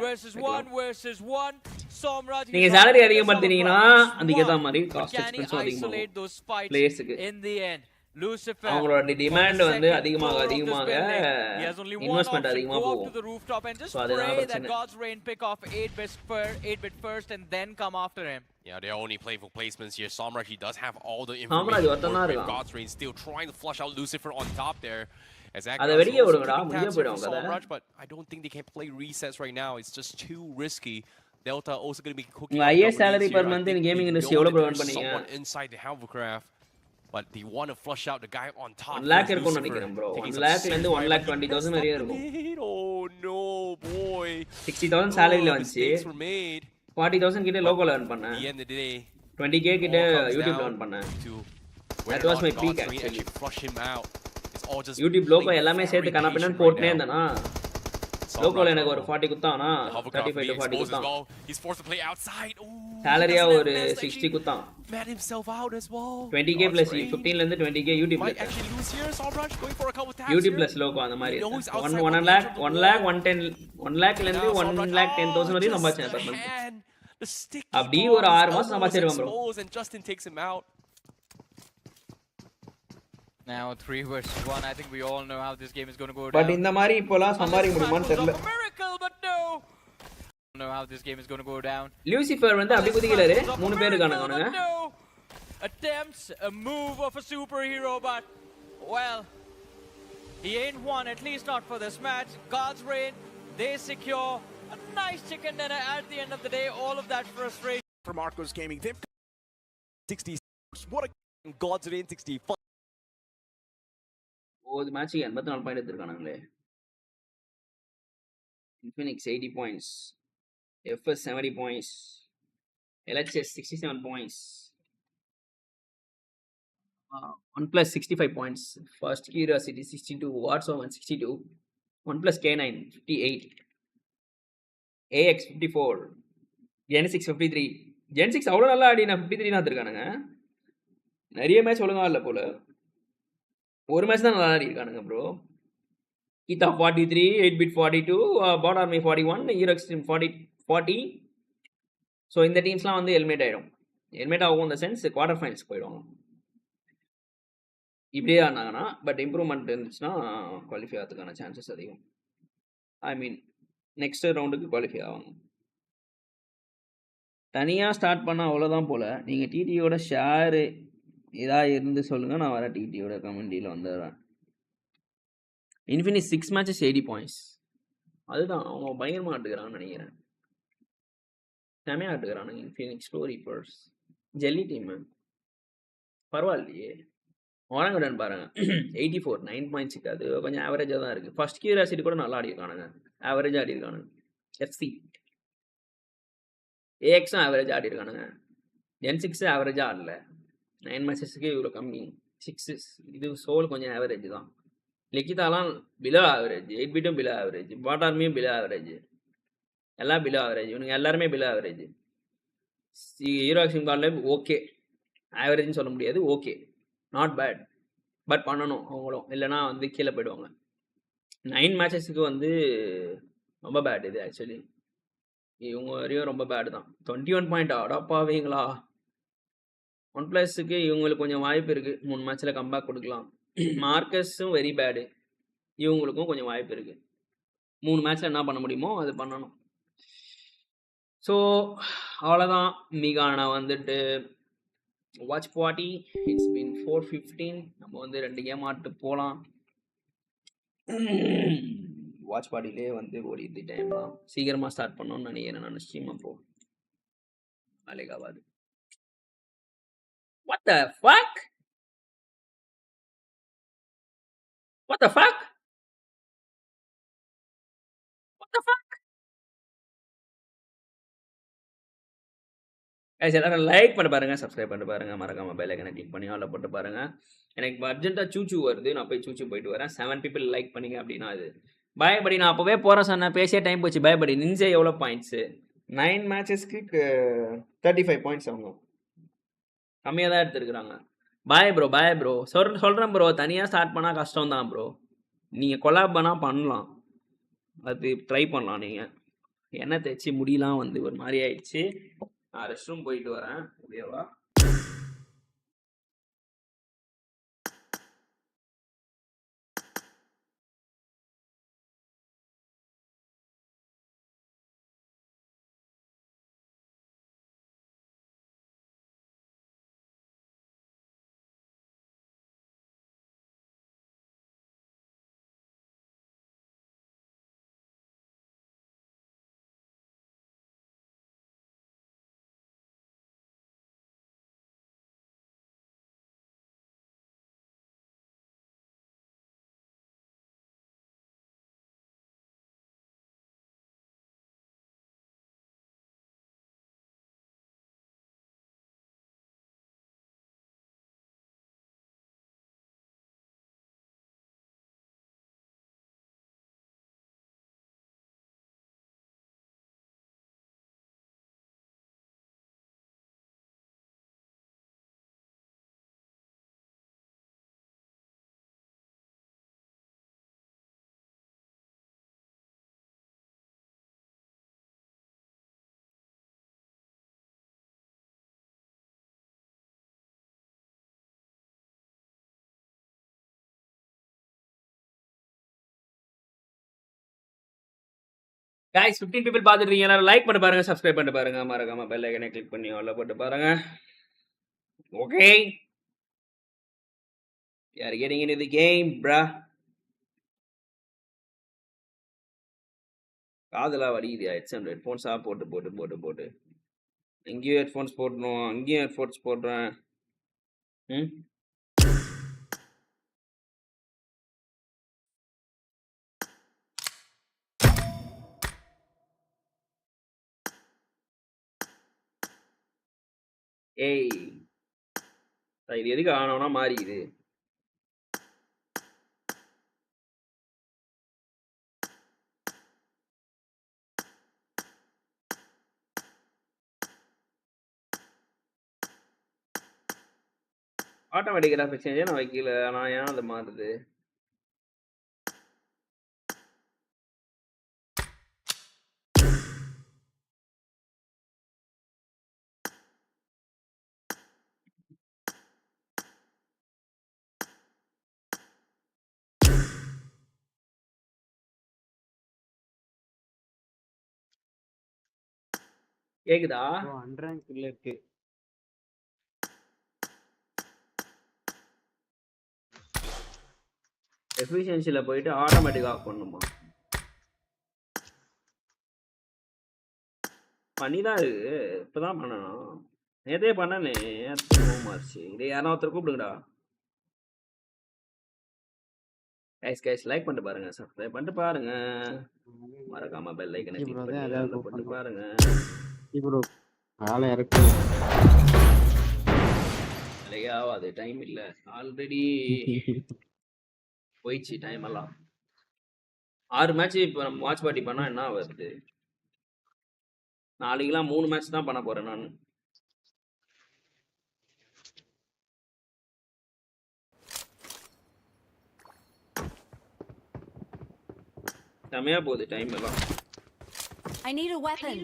versus 1 versus 1. Somraj நீங்க salary அதிகப்படுத்தினீங்கன்னா அதுக்கு ஏத்த மாதிரி காஸ்ட் எக்ஸ்பென்ஸ் அதிகமாகும் பிளேயர்ஸ்க்கு. In the end, Lucifer அவங்களோட டிமாண்ட் வந்து அதிகமாக இன்வெஸ்ட்மென்ட் அதிகமா போகும். to the rooftop and just So அதனால pray that பிரச்சனை. God's Rain pick off 8-bit first and then come after him. Yeah, they're only playing for placements here. Somraj, he does have all the Somraj information. ஒருத்தனா இருக்கான். God's Rain still trying to flush out Lucifer on top there. அத வெடிக்க விடுங்கடா முடிய போய்டும் கதை. But I don't think they can play resets right now. It's just too risky. Delta also going to be cooking. உங்க highest salary per month in gaming industry எவ்வளவு provide பண்ணீங்க? Someone inside the hovercraft, but they want to flush out the guy on top. 1 lakh இருக்கும்னு நினைக்கிறேன் bro. 1 lakh ல இருந்து 1,20,000 வரைய இருக்கும். Oh no boy. 60,000 salary ல வந்துச்சு. 40,000 கிட்ட லோகோல earn பண்ணேன். At the end of the day, 20k கிட்ட YouTube earn பண்ணேன். That was my peak actually. Flush him out. YouTube logo எல்லாமே சேர்த்து கணப்பினன் போட்னே இருந்தனா லோகோல எனக்கு ஒரு 40 குத்தானா 35 to 40 குத்தான். He's forced to play outside. Ooh. salary Doesn't have ஒரு best, 60 actually குத்தான் met himself out as well. 20k Dodge plus range. 15 ல இருந்து 20k YouTube Might plus actually lose here. Solrush going for a couple taps YouTube here. plus logo அந்த மாதிரி He knows இருக்கு. outside 1 of the edge of the 1 wall. lakh 110 1 lakh ல இருந்து Now 1 Solrush, lakh 10,000 வரையும் just சம்பாதிச்சேன் the per month. hand, the sticky அப்படி ball, ஒரு 6 his மாசம் elbow was சம்பாதிச்சிருவேன் bro. exposed and Justin takes him out. Now 3 versus 1. I think we all know how this game is going to go but down. இந்த மாதிரி இப்போலாம் சம்பாதிக்க முடியுமான்னு தெரியல. Miracle, but no. Know how this game is going to go down. Lucifer வந்து அப்படி குதிக்கறாரு. 3 பேர் இருக்கானுங்க அவனுங்க. Attempts a move of a superhero, but well, he ain't won, at least not for this match. God's reign, they secure a nice chicken dinner at the end of the day. All of that frustration for Marcos Gaming. They've 60. What a God's reign 65. ஒரு மேட்ச்க்கு 84 point எடுத்துட்டானுங்களே. Infinix 80 points. FS 70 points. LHS 67 points. OnePlus 65 points. First Curiosity 62. Watson 62. OnePlus K9 58. AX 54. Gen 6 53. Gen 6 அவ்வளோ நல்லா ஆடி நான் 53 எடுத்துருக்கானுங்க. நிறைய match ஒழுங்கா இல்லை போல. ஒரு match தான் நல்லா ஆடி இருக்கானுங்க bro. Kita 43, 8-bit 42, Bot Army 41, Hero Extreme 40. So இந்த டீம்ஸ்லாம் வந்து எலிமினேட் ஆகிடும். எலிமினேட் ஆகும் இந்த சென்ஸ் குவார்டர் ஃபைனல்ஸ் போயிடும். இப்படியே ஆனாங்கன்னா பட் இம்ப்ரூவ்மெண்ட் இருந்துச்சுன்னா குவாலிஃபை ஆகிறதுக்கான சான்சஸ் அதிகம். ஐ மீன் நெக்ஸ்ட் ரவுண்டுக்கு குவாலிஃபை ஆகும். தனியாக ஸ்டார்ட் பண்ணால் அவ்வளோதான் போல். நீங்கள் டிடியோட ஷேரு இதாக இருந்து சொல்லுங்கள், நான் வரேன் டிடியோட கமெண்டியில் வந்துடுறேன். Infinix 6 matches 80 points. அதுதான் அவங்க பயங்கரமாக ஆட்டுக்கிறான்னு நினைக்கிறேன். செமையாக ஆட்டுக்கிறானுங்க Infinix story first jelly team பரவாயில்லையே. ஓரங்கடன் பாருங்க 84 9.6. அது கொஞ்சம் ஆவரேஜாக தான் இருக்குது. ஃபர்ஸ்ட் கியூரியாசிட்டி கூட நல்லா ஆடிருக்கானுங்க, ஆவரேஜாக ஆடிருக்கானுங்க. எஃப்சி ஏஎக்ஸும் ஆவரேஜ் ஆடிருக்கானுங்க. Gen 6 ஆவரேஜாக ஆடல. 9 மேட்சஸ்க்கு இவ்வளோ கம்மி. 6 இது சோல் கொஞ்சம் ஆவரேஜ் தான். லிக்கிதாலாம் பிலோ ஆவரேஜ், 8-பிட்டும் பிலோ ஆவரேஜ், பாட் ஆர்மியும் பிலோ ஆவரேஜ், எல்லாம் பிலோ ஆவரேஜ். இவனுங்க எல்லாருமே பிலோ ஆவரேஜ். ஹீரோ எக்ஸ்ட்ரீம் கார்டில் ஓகே, ஆவரேஜ்னு சொல்ல முடியாது, ஓகே நாட் பேட். பட் பண்ணணும் அவங்களும், இல்லைனா வந்து கீழே போயிடுவாங்க. 9 மேட்சஸுக்கு வந்து ரொம்ப பேட் இது ஆக்சுவலி. இவங்க வரையும் ரொம்ப பேடு தான். 21 பாயிண்ட் அடப்பாவீங்களா. OnePlusக்கு இவங்களுக்கு கொஞ்சம் வாய்ப்பு இருக்குது, 3 மேட்ச்சில் கம்பேக் கொடுக்கலாம். மார்க்கஸும் வெரி பேடு, இவங்களுக்கும் கொஞ்சம் வாய்ப்பு இருக்குது. 3 மேட்ச்சில் என்ன பண்ண முடியுமோ அது பண்ணணும். ஸோ அவ்வளோதான். மீகான வந்துட்டு வாட்ச் பார்ட்டி இட்ஸ் பீன் 4:15. நம்ம வந்து 2 கேம் ஆட்டு போகலாம். வாட்ச் பார்ட்டிலே வந்து ஓடிது டைம் தான். சீக்கிரமாக ஸ்டார்ட் பண்ணணும்னு நினைக்கிறேன் நான் ஸ்ட்ரீம். அப்போ வேலைக்கு ஆகாது. What the fuck? What the fuck? What the fuck? guys எல்லாரும் லைக் பண்ணி பாருங்க, சப்ஸ்கிரைப் பண்ணி பாருங்க, மறக்காம பெல் ஐகானை கிளிக் பண்ணி ஆல்ல போட்டு பாருங்க. எனக்கு அர்ஜென்ட்டாக சூச்சு வருது, நான் போய் சூச்சு போயிட்டு வரேன். 7 people லைக் பண்ணிங்க அப்படின்னா அது பாய் படி. நான் அப்போவே போகிறேன் சொன்னேன், பேசிய டைம் போச்சு. பாய் படி. நிஞ்சே எவ்வளோ பாயிண்ட்ஸு? 9 மேட்சஸ்க்கு 35 பாயிண்ட்ஸ். அவங்க கம்மியாக தான் எடுத்துருக்குறாங்க. Bye bro, bye bro. சொல்கிறேன் ப்ரோ, தனியாக ஸ்டார்ட் பண்ணால் கஷ்டம் தான் ப்ரோ. நீங்கள் கொலாப் பண்ணால் பண்ணலாம், அது ட்ரை பண்ணலாம். நீங்கள் என்ன தேய்ச்சி முடியலாம் வந்து ஒரு மாதிரி ஆயிடுச்சு. நான் ரெஸ்ட் ரூம் போயிட்டு வரேன், ஓகேவா? गाइस 15 people பார்த்துட்டு இருக்கீங்க. எல்லாரும் லைக் பண்ணி பாருங்க, சப்ஸ்கிரைப் பண்ணி பாருங்க, மறக்காம பெல் ஐகானை கிளிக் பண்ணி ஆல்ல போட்டு பாருங்க. Okay, we are getting into the game, bruh. காதுல வலிக்குது. ஹெட்ஃபோன்ஸா போட்டு எங்கேயும் ஹெட்ஃபோன்ஸ் போடணும், அங்கேயும் ஹெட்ஃபோன்ஸ் போடுறேன். ஏய், இது எதுக்கு ஆனோனா மாறிக்குது? ஆட்டோமேட்டிக் கிராஃபிக்ஸ் சேஞ்சே நான் வைக்கல, ஆனால் ஏன் அது மாறுது? கேக்குதா? அன்ரேங்க்ல இருக்கு. எஃபிஷியன்சில போயிட்டு ஆட்டோமேட்டிக் ஆஃப் பண்ணுமா? பண்ணிதான் இருக்கு, இப்பதான் பண்ணணும். நேத்தே பண்ணனே, மாறிச்சு. இதே யாரா ஒருத்தர் கூப்பிடுங்கடா. கைஸ் லைக் பண்ணிட்டு பாருங்க, சப்ஸ்கிரைப் பண்ணிட்டு பாருங்க, மறக்காம பெல் ஐகானை கிளிக் பண்ணி ஆல்ல போட்டு பாருங்க. ப்ரோ ஆளை இறக்கு. அது டைம் இல்ல, ஆல்ரெடி போயிடுச்சு டைம் எல்லாம். 6 மேட்ச் இப்போ நம்ம வாட்ச் பார்ட்டி பண்ணா என்ன வருது? நாளைக்கெல்லாம் 3 மேட்ச் தான் பண்ண போறேன் நான். செமையா போகுது டைம் எல்லாம். I need a weapon.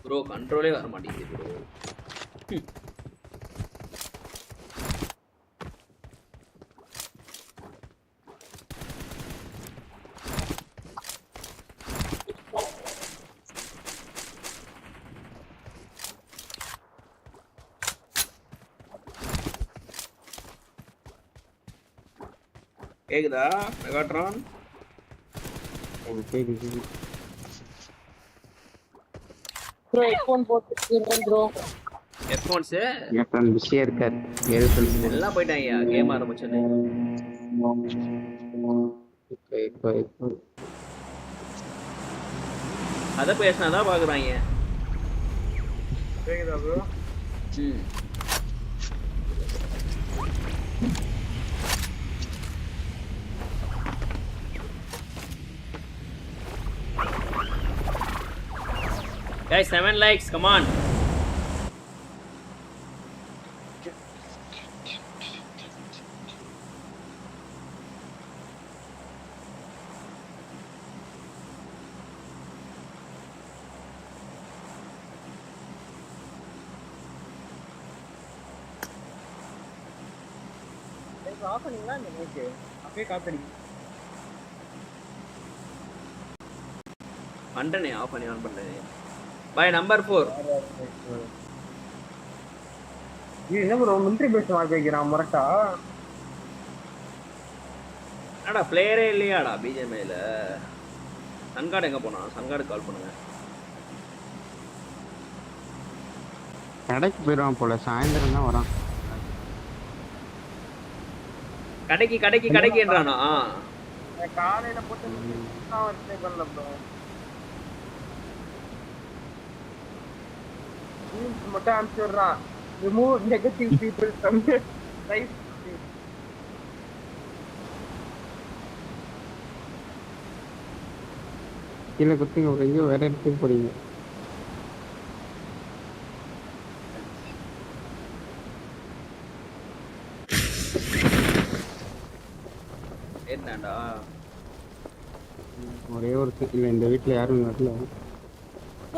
Bro கண்ட்ரோலே வர மாட்டேங்குது ப்ரோ. கேக்குதா மெகாட்ரான்? கேக்குது ப்ரோ. ஹெட்ஃபோன் போட்டுக்கிறேன் ப்ரோ. ஹெட்ஃபோன்ஸ் என் ஃப்ரெண்ட் பிஸியா இருக்கார். எல்லாம் போயிட்டாங்க கேம் ஆரம்பிச்சோன்னே. அத பேசினாதான் பாக்குறாங்க. கேக்குதா bro? Guys, 7 likes, come on. Off பண்ணீங்களா இந்த மேட்ச்? அப்படியே காத்தடி. பண்றேனே, ஆஃப் பண்ணி ஆன் பண்றேனே. By number 4. இது என்ன ப்ரோ மிலிட்டரி பேஸ் மார்க் வைக்கிறான் முரட்டா? என்னடா பிளேயரே இல்லையாடா பிஜிஎம்ஐல? சன்கார்டு எங்க போனா? சன்கார்டு கால் பண்ணுங்க. கடைக்கு போயிடுவான் போல, சாயந்தரம் தான் வரான். கடைக்குன்றானா? காலையில போட்டு ரிப்ளை பண்ணல ப்ரோ. மட்டும் அனுப்பிச்சுடுறான். Remove negative people from life. கீழே குத்திங்க ஒரு எங்கேயோ வேற இடத்துக்கு போறீங்க. என்னடா ஒரே ஒரு இல்ல, இந்த வீட்ல யாரும் வரல.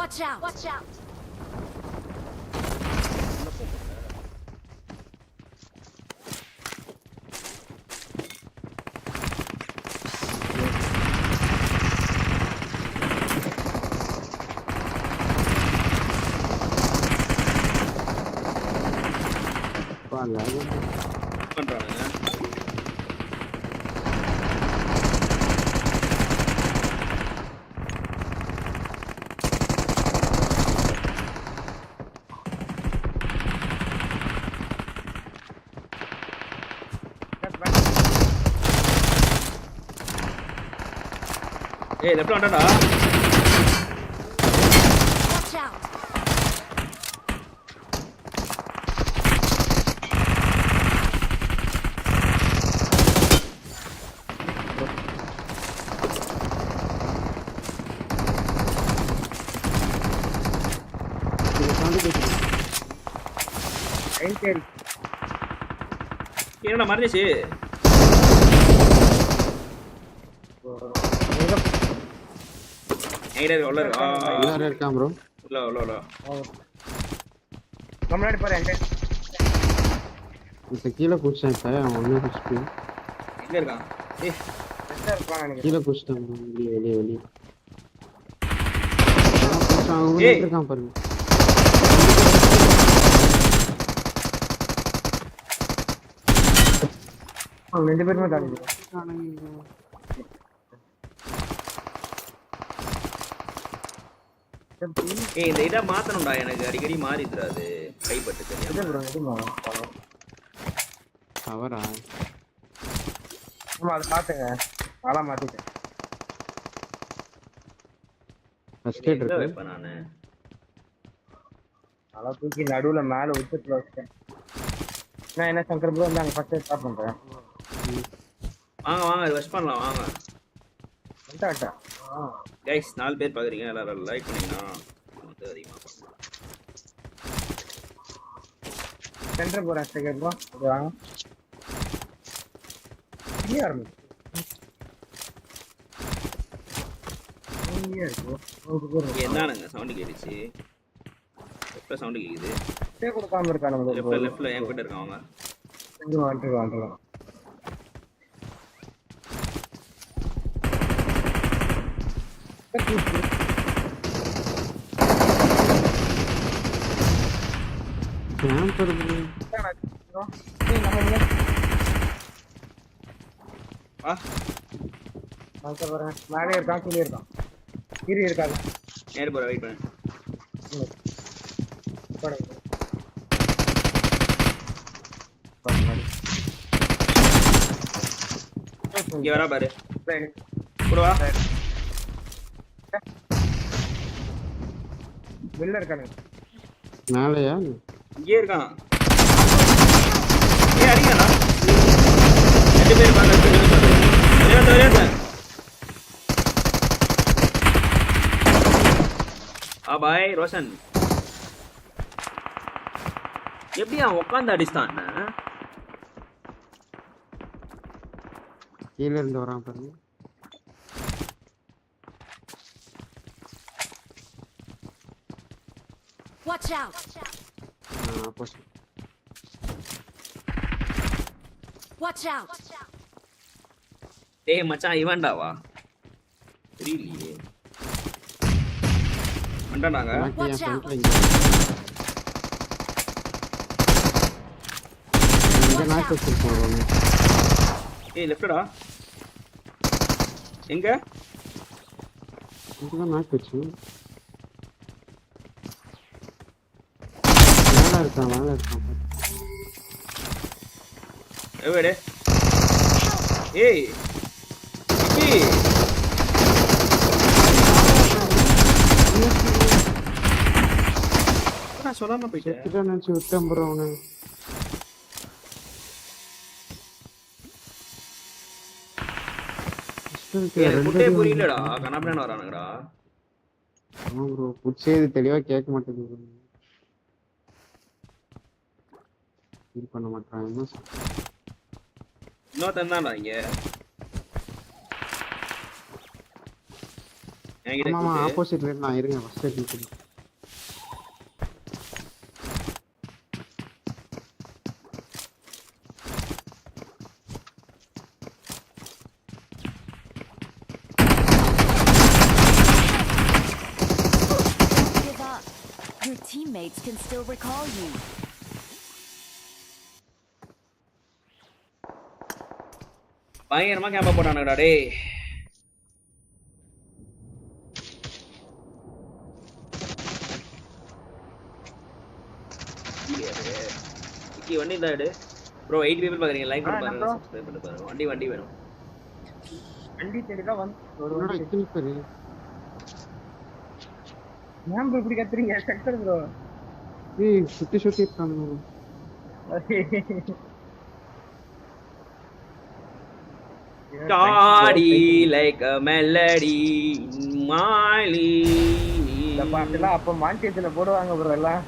Watch out. பரவாயில்ல. பண்றானுங்க. ஏய் லெஃப்ட் வாடா. Watch out. என்னடா மறந்துச்சு. எங்கடா உள்ள இருக்கா? எல்லாரும் இருக்கான் ப்ரோ. உள்ள. முன்னாடி பாரு. இப்ப கீழ குச்சான் இப்ப அவன் ஒண்ணு குச்சி. எங்க இருக்கான்? ஏய் கீழ குச்சான் வெளிய. அவன் ஏய் இருக்கான் பாருங்க. அவன் ரெண்டு பேருமே தாங்க. ஏய் இந்த இத மாத்தணும்டா எனக்கு அடிக்கடி மாறிடுறாது கைப்பட்டு தெரியாம. அவரா அத மாத்துங்க. ஆளா மாத்திட்டேன். ஃபர்ஸ்ட் எய்ட் இருக்கு. இப்ப நானு அத தூக்கி நடுவுல மேல விட்டுட்டு வச்சேன். நான் என்ன சங்கர் ப்ரோ நான் ஃபர்ஸ்ட் எய்ட் ஸ்டார்ட் பண்றேன். வாங்க ரஷ் பண்ணலாம் வாங்க. வந்துட்டா. गाइस 4 பேர் பாக்குறீங்க எல்லாரும் லைக் பண்ணீங்கன்னா வந்து அதிகமா பண்ணலாம். சென்டர் போற ஸ்ட்ரைக்கர் ப்ரோ வாங்க. இங்க ஆரம்பி. என்னங்க சவுண்ட் கேக்குது. எப்ப சவுண்ட் கேக்குது? டே கொடுக்காம இருக்கானுங்க. லெஃப்ட்ல என் கிட்ட இருக்காங்க. இங்க வந்துருவாங்க. Camper bro. மேலே இருக்கான் கீழே இருக்கான். கீழே இருக்காங்க. நேரா போற வெயிட் பண்ணு. இங்க வரா பாரு. கூட வா. வெளில இருக்கானே. மேலயா? இங்கே இருக்கான். ஏய் அடிங்கடா. ரெண்டு பேர் பாங்க. வரேன். பாய் ரோஷன். எப்படியா உட்கார்ந்து அடிச்சான்? கீழ இருந்து வரான் பாருங்க. Watch out. Watch out. டேய் மச்சான் இவன்டாவா? தெரியலையே. வந்தானாங்க. Watch out. இங்க நாக்கு போறோம். ஏய் லெஃப்ட்டடா. எங்க? இங்க நாக்கு வெச்சு. மேல இருக்கான். எவடே? ஏய். ஏய். நான் சொல்லாம போயிட்டேன். கிட்ட நினைச்சு விட்டேன் ப்ரோ அவனை. குட்டே புரியலடா. கனாப்டான வரானுங்கடா. ஆமா ப்ரோ புடிச்சது தெளிவா கேட்க மாட்டேங்குது. இது பண்ண மாட்டான். இன்னொருத்தன் தான்டா இங்க. ஆமா ஆப்போசிட்ல நான் இருங்க first eight. Give up. Your teammates can still recall you. பயங்கரமா கேம்ப போட்டானுடா டேய். இக்கி வண்டி தான் எடு. ப்ரோ 8 people பாக்குறீங்க லைக் பண்ணி பாருங்க சப்ஸ்கிரைப் பண்ணி பாருங்க. வண்டி வேணும். வண்டி தேடிதான் வந்து ஒரு என்னடா இத்தனை பேரு ஏன் bro இப்படி கத்துறீங்க செக்டர் ப்ரோ ஏய் சுத்தி இருக்கானுங்க Cardi like a melody Miley. இந்த பாட்டுலாம் அப்ப மான்டியத்துல போடுவாங்க ப்ரோ எல்லாம்.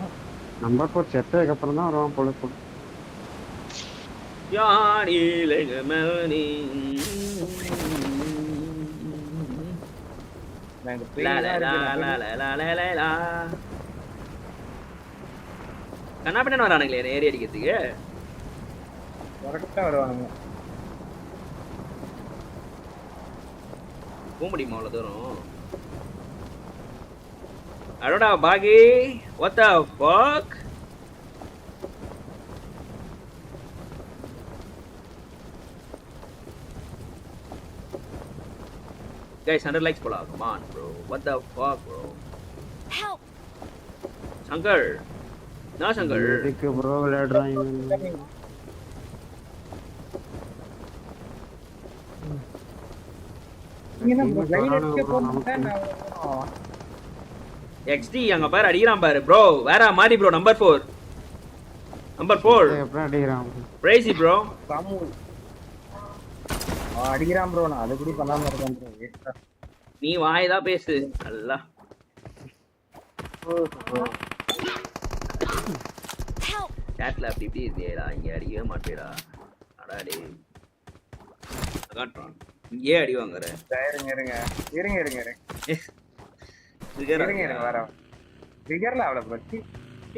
நம்பர் 4 செட்டேக்கு அப்புறம் தான் வருவான் போல போடு. Cardi like a melody. நாங்க La la la la la la la la. கண்ணா பின்ன வரானுங்களே ஏறி அடிக்கிறதுக்கு. கரெக்ட்டா வருவாங்க. போக முடியுமா அவ்வளோ தூரம்? அடடா Baaghi what the fuck? Guys 100 likes போலாம். Come on bro. What the fuck bro? Help. Shankar நான் சங்கர் எதுக்கு ப்ரோ விளையாடுறான் இவன்? XD அங்க பாரு அடிக்கிறான் பாரு ப்ரோ. வேற மாடி ப்ரோ நம்பர் 4 எப்படி அடிக்கிறான் crazy bro. அடிக்கிறான் ப்ரோ. நான் அது கூட பண்ணாம இருக்கேன் ப்ரோ. நீ வாய் தான் பேசு நல்லா. சாட்ல அப்படி இப்படி இருக்கேடா. இங்க அடிக்கவே மாட்டேடா. அடா டேய் காட்டுறான். இங்கே அடி வாங்குற. இருங்க வர ட்ரிகர்ல அவள பத்தி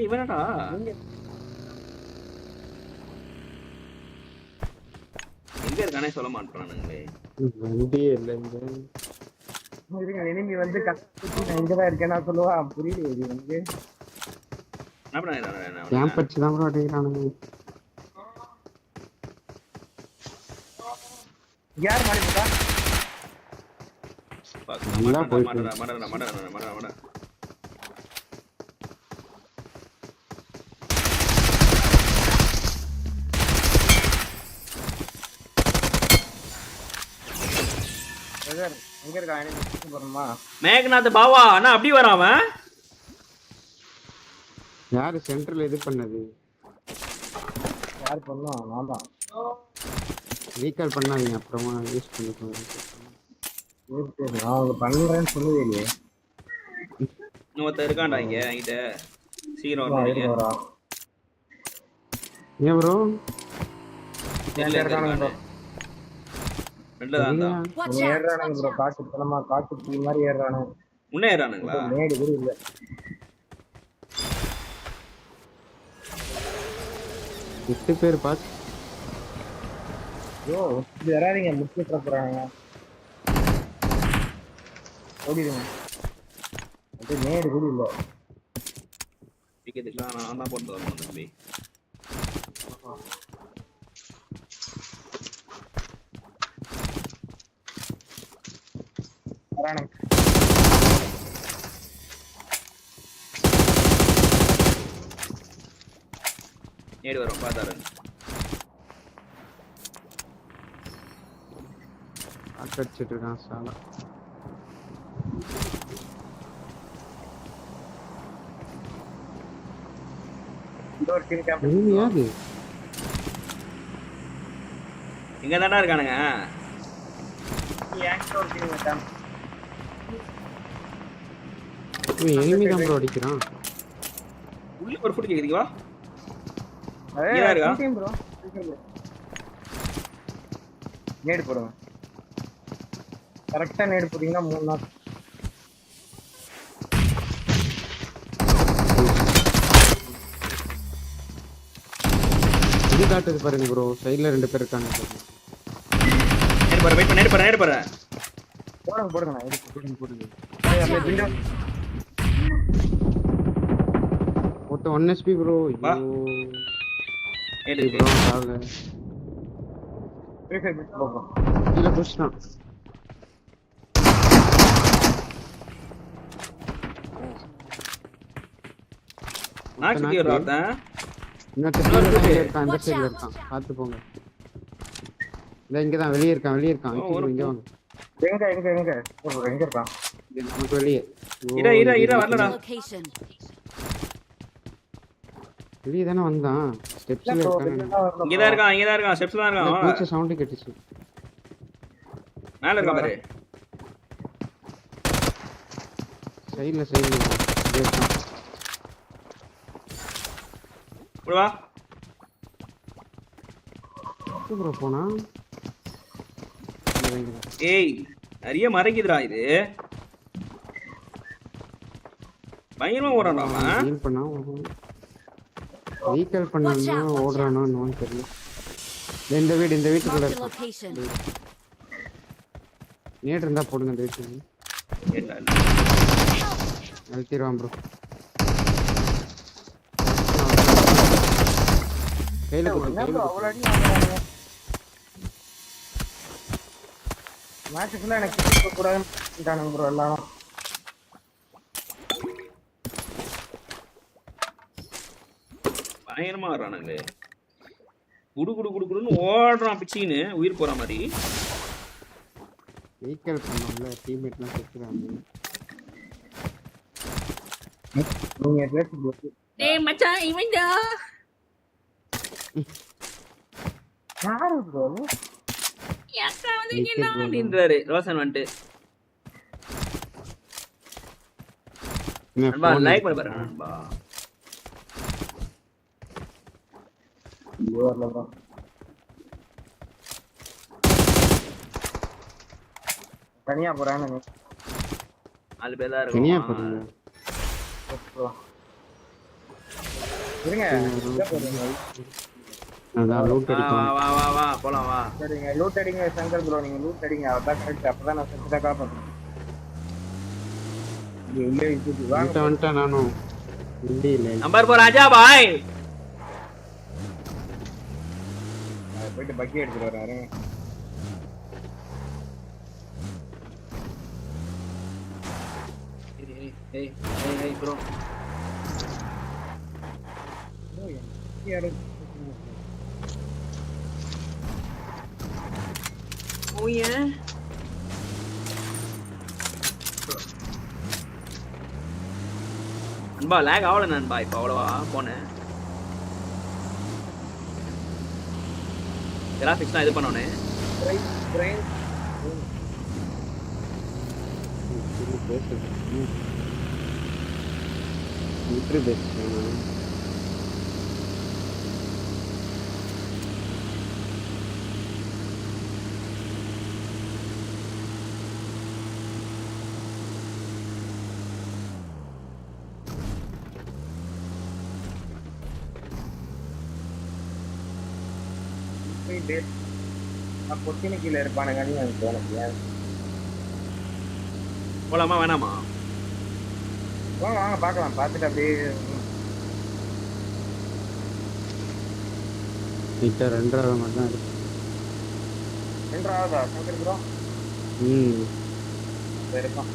இவனடா எங்க இருக்கானே சொல்ல மாட்டானுங்களே. வண்டியே இல்ல இங்க. இருங்க எனிமி வந்து கத்தி நான் இங்க தான் இருக்கேனா சொல்லுவா. புரியல இது வந்து என்ன பண்ணறானே கேம்ப் வச்சு தான் ப்ரோ அடிக்கிறானுங்க. யார் மாடி போடா? நல்லா போயிட்டு மடடா. பிரதர் எங்க இருக்கா? எனக்கு போறோமா? மேகநாத் பாவா அண்ணா அப்படி வரான் அவன். யாரு சென்டர்ல இது பண்ணது? யார் பண்ணா? நான் தான். ரீகால் பண்ணாதீங்க அப்புறமா யூஸ் பண்ணிக்கோங்க. நான் அவங்க பண்றேன்னு சொல்லவே இல்லையே. இன்னொருத்தர் இருக்கான்டா இங்க என்கிட்ட சீக்கிரம் வரணுங்க. ஏன் ப்ரோ ஏறானுங்க ப்ரோ. காட்டு மாதிரி ஏறானுங்க. முன்னே ஏறானுங்களா? மேடு கூட இல்ல. எட்டு பேர் பாத்து ப்ரோ இது வராதீங்க. முக்கிய போறாங்க. ஓடிடுங்க. அது மேடு கூட இல்ல. டிக்கெட் நான் தான் போட்டு வரணும் தம்பி. வரானுங்க. நேடு வரும் பாத்தாரு. அடிச்சிட்டு இருக்கான் சாலா. டோர் டீம் கேம்ப் யாரு? இங்க தானே இருக்கானுங்க. Door team camp. எனிமி தான் ப்ரோ அடிக்கிறான். உள்ள ஒரு ஃபுட் கேக்குறீங்க வா. Team bro. நேடு போடுங்க. கரெக்டா நேடு போட்டீங்கன்னா 3 நாள். இது காட்டுது பாருங்க ப்ரோ. சைடுல 2 பேர் இருக்காங்க. நேடு பாரு வெயிட் பண்ணு. நேடு பாரு. போடுங்க நான் எடுத்து போடுங்க. அப்படியே விண்டோ. மொத்தம் 1 HP ப்ரோ. ஐயோ நேடு ப்ரோ சாவல. போகும். இல்ல புஷ்தான் நாக்கு ஏறாதா இன்னொரு சைடுல இருக்கான் இந்த சைடுல இருக்கான் பாத்து போங்க இங்க தான் வெளிய இருக்கான் இங்க வாங்க எங்க இருக்கான் நமக்கு வெளிய இர வரலடா வெளிய தான வந்தான் ஸ்டெப்ஸ்ல இருக்கான் இங்க தான் இருக்கான் ஸ்டெப்ஸ்ல தான் இருக்கான் பூச்ச சவுண்ட் கேட்டுச்சு மேல இருக்கான் பாரு சைடுல வா ப்ரோ போனா ஏய் நிறைய மறைக்குதுடா இது பயங்கரமா ஓடுறான்டா அவன் ஹீல் பண்ணா ரீகால் பண்ணானோ ஓடுறானோ தெரியல இந்த வீட்டுக்குள்ள நேட் இருந்தா போடுங்க இந்த வீட்டுக்கு அழுத்திடுவான் ப்ரோ கையில மேட்ச் ஃபுல்லா எனக்கு கூடாதுன்னு ப்ரோ எல்லாரும் பயங்கரமா வர்றானுங்களே குடுன்னு ஓடுறான் பிச்சின்னு உயிர் போற மாதிரி ரீகால் பண்ணோம்ல டீம்மேட்லாம் செத்துறாங்க டேய் மச்சான் இவன்டா யாரு ப்ரோ யாக்கா வந்து என்ன அப்படின்றாரு ரோசன் வந்துட்டு நண்பா லைக் பண்ண பாருங்க நண்பா தனியா போறானே 4 பேர் தான் இருக்கு தனியா போறீங்க இருங்க அதான் லூட் அடிக்கும் வா போலாம் வா சரிங்க லூட் அடிங்க சங்கர் ப்ரோ நீங்க லூட் அடிங்க அதான் கரெக்ட் அப்பதான் நான் செஞ்சா காப்பாத்துறேன் இல்ல இது வந்துட்டா நானும் இல்ல நம்பர் 4 ராஜா பாய் போயிட்டு பக்கி எடுத்துட்டு வராரு ஏய் ப்ரோ யாரு ஓயே நண்பா லேக் ஆகல நண்பா இப்போ அவ்வளவா போனேன் கிராஃபிக்ஸ்லாம் இது பண்ணோன்னே பொட்டினு கீழே இருப்பானுங்க எனக்கு தோணுது போலாமா வேணாமா வாங்க பார்க்கலாம் பார்த்துட்டு அப்படியே இப்போ 2வது மட்டும் தான் இருக்கு 2வதா சங்கர் ப்ரோ இருப்பான்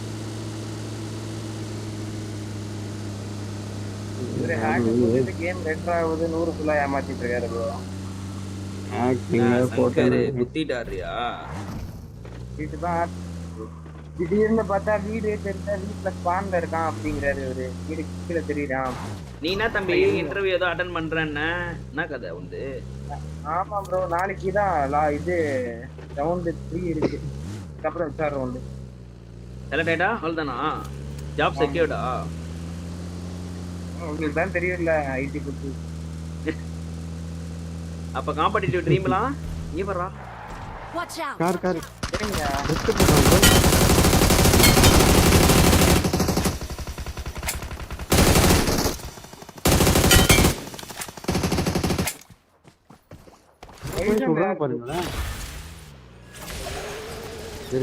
கேம் 2வது 100 ஃபுல்லா ஏமாத்திட்டு இருக்காரு ப்ரோ புத்திட்டாரியா வீட்டுதான் திடீர்னு பார்த்தா வீடு தெரிஞ்சா வீட்டுல ஸ்பான்ல இருக்கான் அப்படிங்கிறாரு ஒரு வீடு கீழே தெரியுறான் நீ என்ன தம்பி இன்டர்வியூ ஏதோ அட்டெண்ட் பண்றேன்னா என்ன கதை வந்து ஆமா ப்ரோ நாளைக்கு தான் இது ரவுண்ட் 3 இருக்கு அப்புறம் சார் ரவுண்ட் செலக்ட் ஆயிட்டா அவ்வளவுதானா ஜாப் செக்யூர்டா உங்களுக்கு தான் தெரியல ஐடி பத்தி அப்ப காம்படிட்டிவ் ட்ரீம்லாம் நீ வரா கார் சரிங்க பாருங்களேன்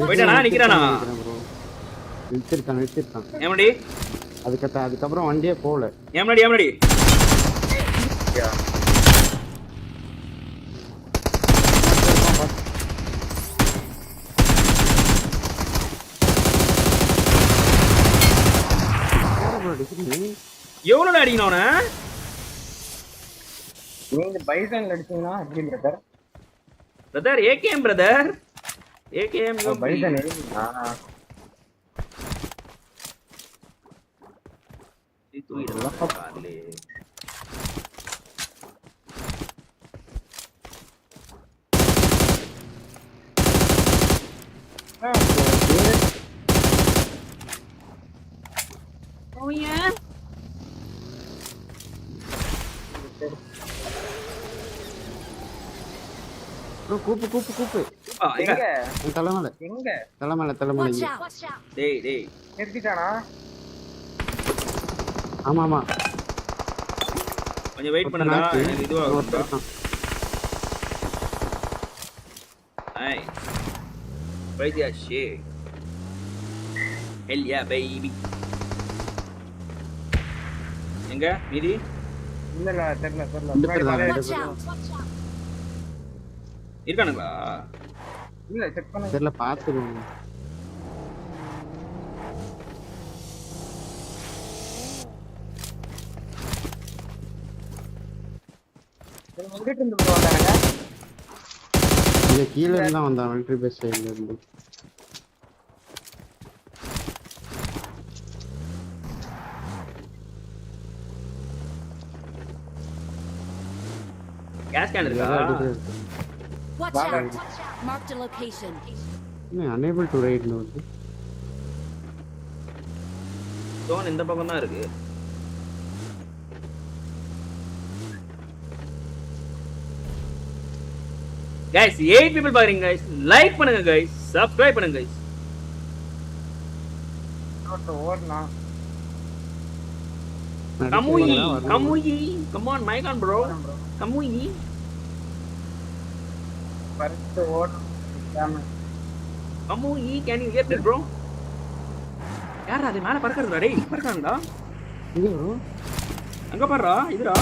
போய்ட்டானா நிக்கிறானா நிறுத்திருக்கான் ஏமடி அதுக்கப்புறம் வண்டியே போகல ஏமடி எவ்வளவு அடிக்கணும் அவனை? நீங்க பைசன்ல அடிச்சீங்கன்னா எப்படி brother? Brother AKM brother. AKM bison Oh yeah. Bro கூப்பு எங்க? தலைமலை எங்க? தலைமலை இங்க. டேய் நிறுத்திட்டானா? ஆமா கொஞ்சம் வெயிட் பண்ணுடா. எனக்கு இதுவா இருக்கும். ஐ crazy as shit. Hell yeah baby. எங்க மீதி? இல்ல தெரியல. இருக்கானுங்களா? இல்ல செக் பண்ணு. தெரியல பாத்துறோம். எங்க இருந்து வந்தாங்க? இங்க கீழ இருந்து தான் வந்தான் மிலிட்டரி பேஸ் சைடுல இருந்து. கேஸ் கேன் இருக்கா? Watch out. Marked a location. Unable to raid node. Zone இந்த பக்கம் தான் இருக்கு. guys 8 people பாருங்க guys. லைக் பண்ணுங்க guys. subscribe பண்ணுங்க guys. ஓடனா. Kamuyi. Come on mic on bro. Kamuyi. பரத்து ஓடனா. Kamuyi can you hear me bro? யாரா அது மேல பறக்கறதுடா டேய் பறக்கறாங்கடா. இங்க bro. அங்க பாருடா இதுடா.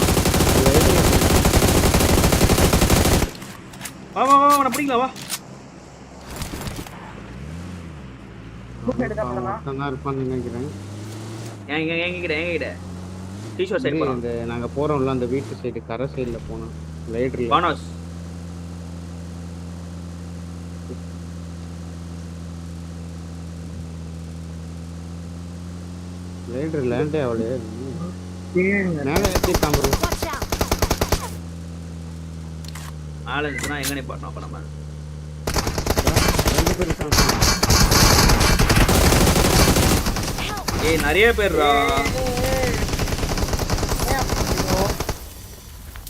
வா அவன பிடிக்கலாம் வா. நான் இருப்பான்னு நினைக்கிறேன். எங்க டீ-ஷர்ட் சைடு போறோம். இந்த நாங்க போறோம்ல அந்த வீட்டு சைடு கரை சைடுல போறோம். லைட்ல. பானோஸ். லைட்ல லேண்டே ஆவல. மேல ஏத்திட்டான் bro. ஆளன்னா எங்க நிப்பாட்டணும் அப்ப நம்ம? ஏய் நிறைய பேர்டா.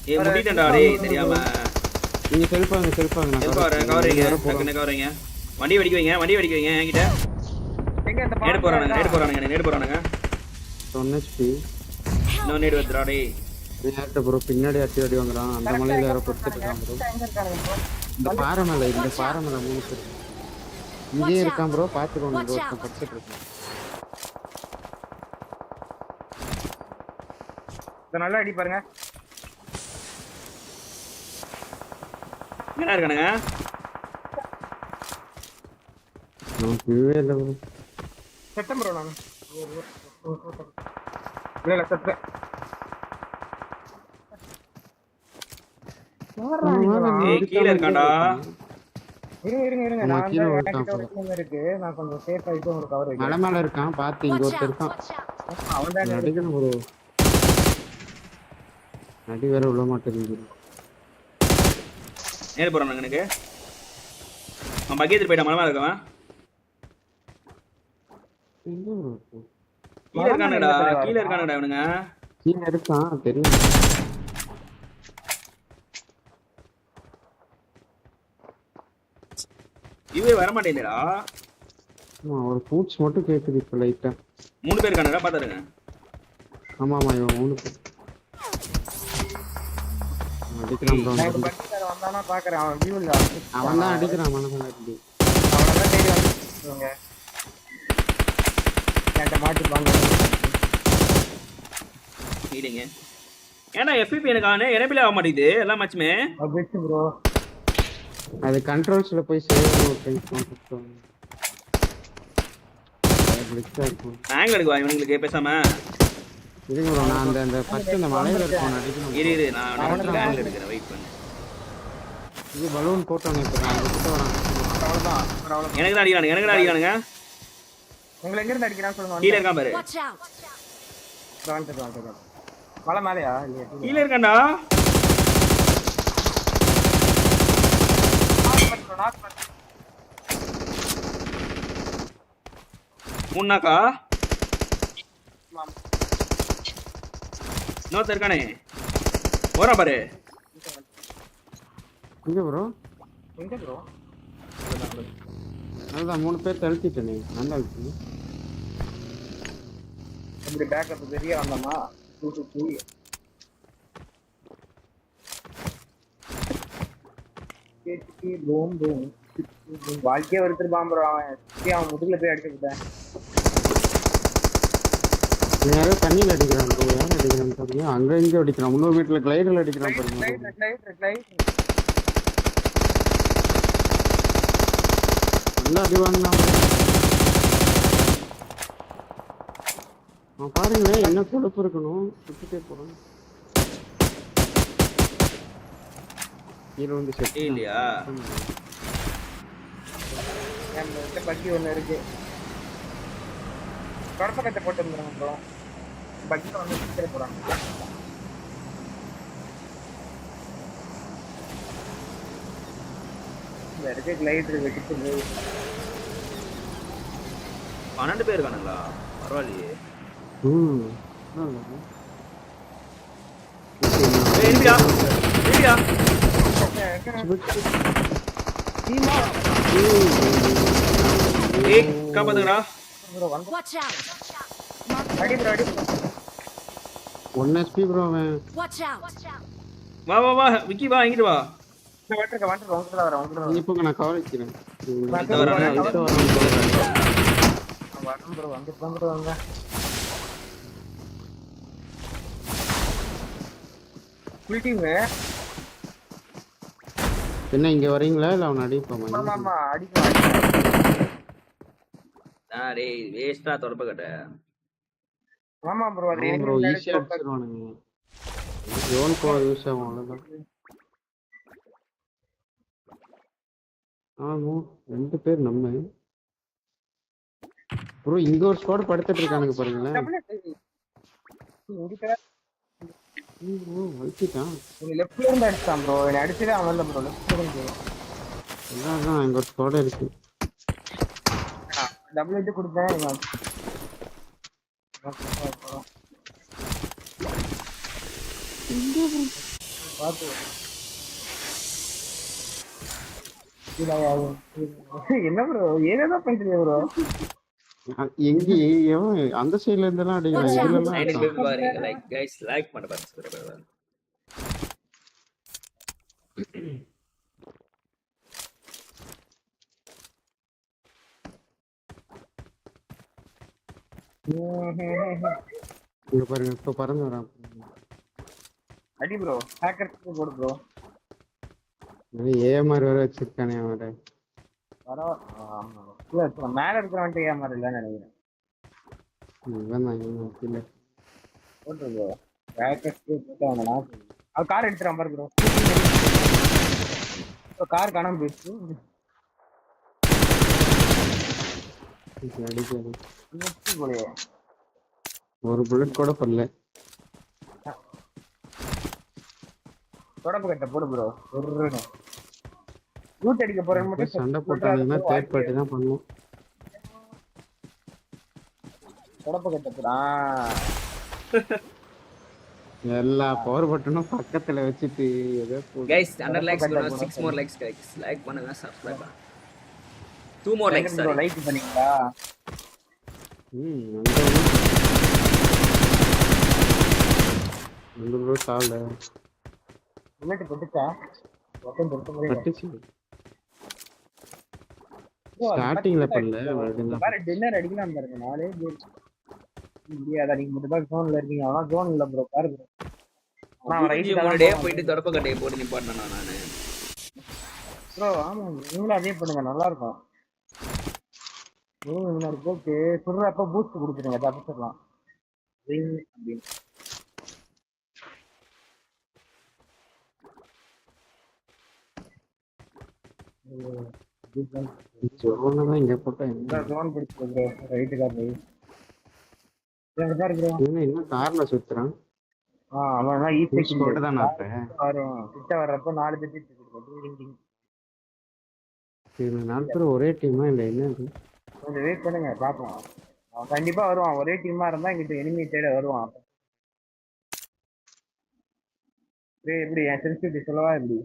ஏய் முடிட்டடா டேய் தெரியாம. நீங்க செல்ஃபாங்க நான் கவரிங்க டக்குனு கவரிங்க. வண்டி வெடிக்க வைங்க என்கிட்ட. எங்க அந்த நேடு போறானுங்க. 1 HP. இன்னொரு நேடு வந்துடா டேய். நேரத்தை ப்ரோ பின்னாடி அடி வாங்குறான். அந்த மலையில யாரோ பொறுத்துட்டு இருக்கான் ப்ரோ. இந்த பாறை மேல 3 பேர் இங்கே இருக்கான் ப்ரோ. பாத்துக்கோங்க ப்ரோ பொறுத்துட்டு இருக்கான். நல்லா அடி பாருங்க. என்ன இருக்கானுங்க? நான் கியூவே இல்ல ப்ரோ. செட்டம் ப்ரோ நான். இல்ல செட். ஏய் கீழ இருக்கான்டா. இருங்க நான் இருக்கு. நான் கொஞ்சம் சேஃப் ஆயிட்டு உங்களுக்கு கவர் வைக்கிறேன். மலை மேல இருக்கான் பாத்து இங்க ஒருத்தர் இருக்கான். அவன் தான் அடிக்கணும் ப்ரோ. அடி வேற உள்ள மாட்டேங்குது. நேரே போறானுங்க எனக்கு. அவன் பக்கத்துல போய்டா மலை மேல இருக்கவன். கீழ இருக்கானுடா இவனுங்க. கீழ இருக்கான் தெரியும். இவே வர மாட்டேங்கடா. ஒரு பூட்ஸ் மட்டும் கேக்குது இப்ப லைட்டா. 3 பேர் இருக்கானுடா பாத்துருங்க. ஆமா இவன் 3 பேர். அடிக்கிறான் ப்ரோ. நான் பக்கத்துல வந்தானா பாக்குறேன். அவன் வியூல அவன் தான் அடிக்கிறான் மனசுல இருந்து. அவன தான் தேடி வந்துங்க. கேட்ட மாட்டி பாங்க. ஹீலிங். ஏன்னா FPP எனக்கு எனேபிள் ஆக மாட்டேங்குது எல்லா மேட்ச்மே. அபிட் ப்ரோ. அது கண்ட்ரோல்ஸ்ல போய் சேவ் பண்ணிட்டோம். ஆங்கிள் எடுக்குவா இவனுங்களுக்கு பேசாம. இருங்க ப்ரோ நான் அந்த ஃபர்ஸ்ட் அந்த மலையில இருக்கோம் அடிக்கணும். இரு நான் பிளான் எடுக்கிறேன் வெயிட் பண்ணு. இது பலூன் போட்டோனே இப்ப நான் கிட்ட வரேன். அவ்வளவுதான். எனக்கு தான் அடிக்கிறானுங்க. உங்களை எங்க இருந்து அடிக்கிறான்னு சொல்லுங்க. கீழ இருக்கான் பாரு. Watch out! வந்துட்டேன். மலை மேலையா? இல்லையா? கீழ இருக்கான்டா. நாக் பண்ணு. முன்னாக்கா இன்னொருத்தர் இருக்கானே போறான் பாரு. இங்க ப்ரோ எங்க ப்ரோ? அதான் 3 பேர் தள்ளிட்டேனே. நல்லா இருக்கு. இப்படி பேக்கப் பெரிய வந்தமா 223 கேட்டி பூம் பூம் வாழ்க்கையே வருத்துறான் ப்ரோ. அவன் முதுகுல போய் அடிச்சு விட்டேன். யாரோ தண்ணியில் அடிக்கிறான் ப்ரோ. யாரும் அடிக்கிறான்னு பாருங்க. அங்க இங்கே அடிக்கிறான். இன்னொரு வீட்டுல கிளைடர்ல அடிக்கிறான் பாருங்க. நல்லா அடி வாங்கினான். பாருங்களேன் என்ன கொழுப்பு இருக்கணும். சுத்திட்டே போறோம். கீழே வந்து செட் இல்லையா? பக்கி ஒண்ணு இருக்கு. கடப்பக்கத்தை போட்டு வந்துடுறாங்க ப்ரோ. பக்கில வந்து சுத்திட்டே போறாங்க. இந்த இருக்கு கிளைடர் வெட்டிட்டு போய் 12 பேர் இருக்கானுங்களா? பரவாயில்லையே. காப்பாத்துங்கடா. Watch out! அடி ப்ரோ அடி. 1 HP ப்ரோ அவன். Watch out! வா விக்கி வா இங்கிட்டு வா. வந்துட்டு உங்ககிட்ட வரேன். இப்போ நான் கவர் வைக்கிறேன். வந்துட்டு வாங்க. ஃபுல் டீம் என்ன இங்க வரீங்களா இல்ல அவன் அடிப்பாமா? ஆமா அடிக்கலாம். டேய் வேஸ்டா தொடப்ப கட்ட. ஆமா ப்ரோ அது ப்ரோ ஈஸியா அடிச்சிடுவானுங்க. ஜோன் போ யூஸ் ஆகும் அவ்வளவுதான். ஆமா 2 பேர் நம்ம ப்ரோ இங்க ஒரு ஸ்குவாட் படுத்துட்டு இருக்கானுங்க பாருங்களேன். ப்ரோ வச்சிட்டான். லெஃப்ட்ல இருந்து அடிச்சான் ப்ரோ. என்ன அடிச்சதே அவன் இல்ல ப்ரோ. லெஃப்ட்ல இருந்து அதான் இங்க ஒரு ஸ்குவாட் இருக்கு. டபுள் ஹிட் கொடுத்தேன். பாத்து என்ன ப்ரோ ஏதோ பண்றீங்க ப்ரோ? எங்க எவன் அந்த சைடுல இருந்தெல்லாம் அடிக்கிறான். இதுல பாருங்க லைக் गाइस லைக் பண்ண பாருங்க சப்ஸ்கிரைபர். இங்க பாருங்க இப்ப பறந்து வரான். அடி ப்ரோ. ஹேக்கர்ஸ் போடு ப்ரோ. ஏஎம்ஆர் வேற வச்சிருக்கானே அவன். ஆமா இல்ல மேல இருக்கிறவன்ட்ட ஏமாறு இல்லன்னு நினைக்கிறேன். இவன் இல்ல போட்டு ப்ரோ. ஹேக்கர்ஸ் போட்டாங்கனா அவ கார் எடுத்துறான் பாரு ப்ரோ. கார் காணாம போயிடுச்சு. ஒரு புல்லட் கூட பண்ணல. தொடப்பு கட்ட போடு ப்ரோ. ஒரு ரூட் அடிக்க போறேன் மட்டும் சண்டை போட்டாங்கன்னா தேர்ட் பார்ட்டி தான் பண்ணும். தொடப்பு கட்ட போடா. எல்லா பவர் பட்டனும் பக்கத்துல வச்சிட்டு ஏதோ guys 100 likes 6 more likes guys. லைக் பண்ணுங்க சப்ஸ்கிரைப் பண்ணுங்க. 2 more likes ப்ரோ. லைக் பண்ணீங்களா? அந்த ப்ரோ சால்ல புல்லட் போட்டுச்சா? ஓபன் பண்ண முடியல. ஸ்டார்டிங்ல பண்ணல. பாரு டின்னர் அடிக்கலாம் பாருங்க. நாளே முடியாத நீங்க மட்டும் தான் ஜோன்ல இருக்கீங்க. ஆனா ஜோன் இல்ல ப்ரோ. பாரு ப்ரோ. நான் ரைட்ல முன்னாடியே போயிட்டு தொடப்ப கட்டையை போட்டு நிப்பாட்டேன் நானு ப்ரோ. ஆமா நீங்களும் அதே பண்ணுங்க நல்லா இருக்கும். முன்னாடி போட்டு சுடுறப்ப பூஸ்ட் கொடுத்துருங்க. தப்பிச்சிடலாம். ஜோன் இங்க போட்டா என்ன ஜோன் பிடிச்சு ப்ரோ ரைட் கார்ல எங்க பாரு ப்ரோ இன்னும் கார்ல சுத்துறான் அவன் ஈஸி போட்டு தான் அப்ப வரும் கிட்ட வர்றப்போ 4 பேர் இது 4 பேர் ஒரே டீமா இல்ல என்னது கொஞ்சம் வெயிட் பண்ணுங்க பாப்போம் அவன் கண்டிப்பா வருவான் ஒரே டீமா இருந்தா இங்கிட்ட எனிமி தேட வருவான் எப்படி என் சென்சிட்டிவிட்டி சொல்லவா எப்படி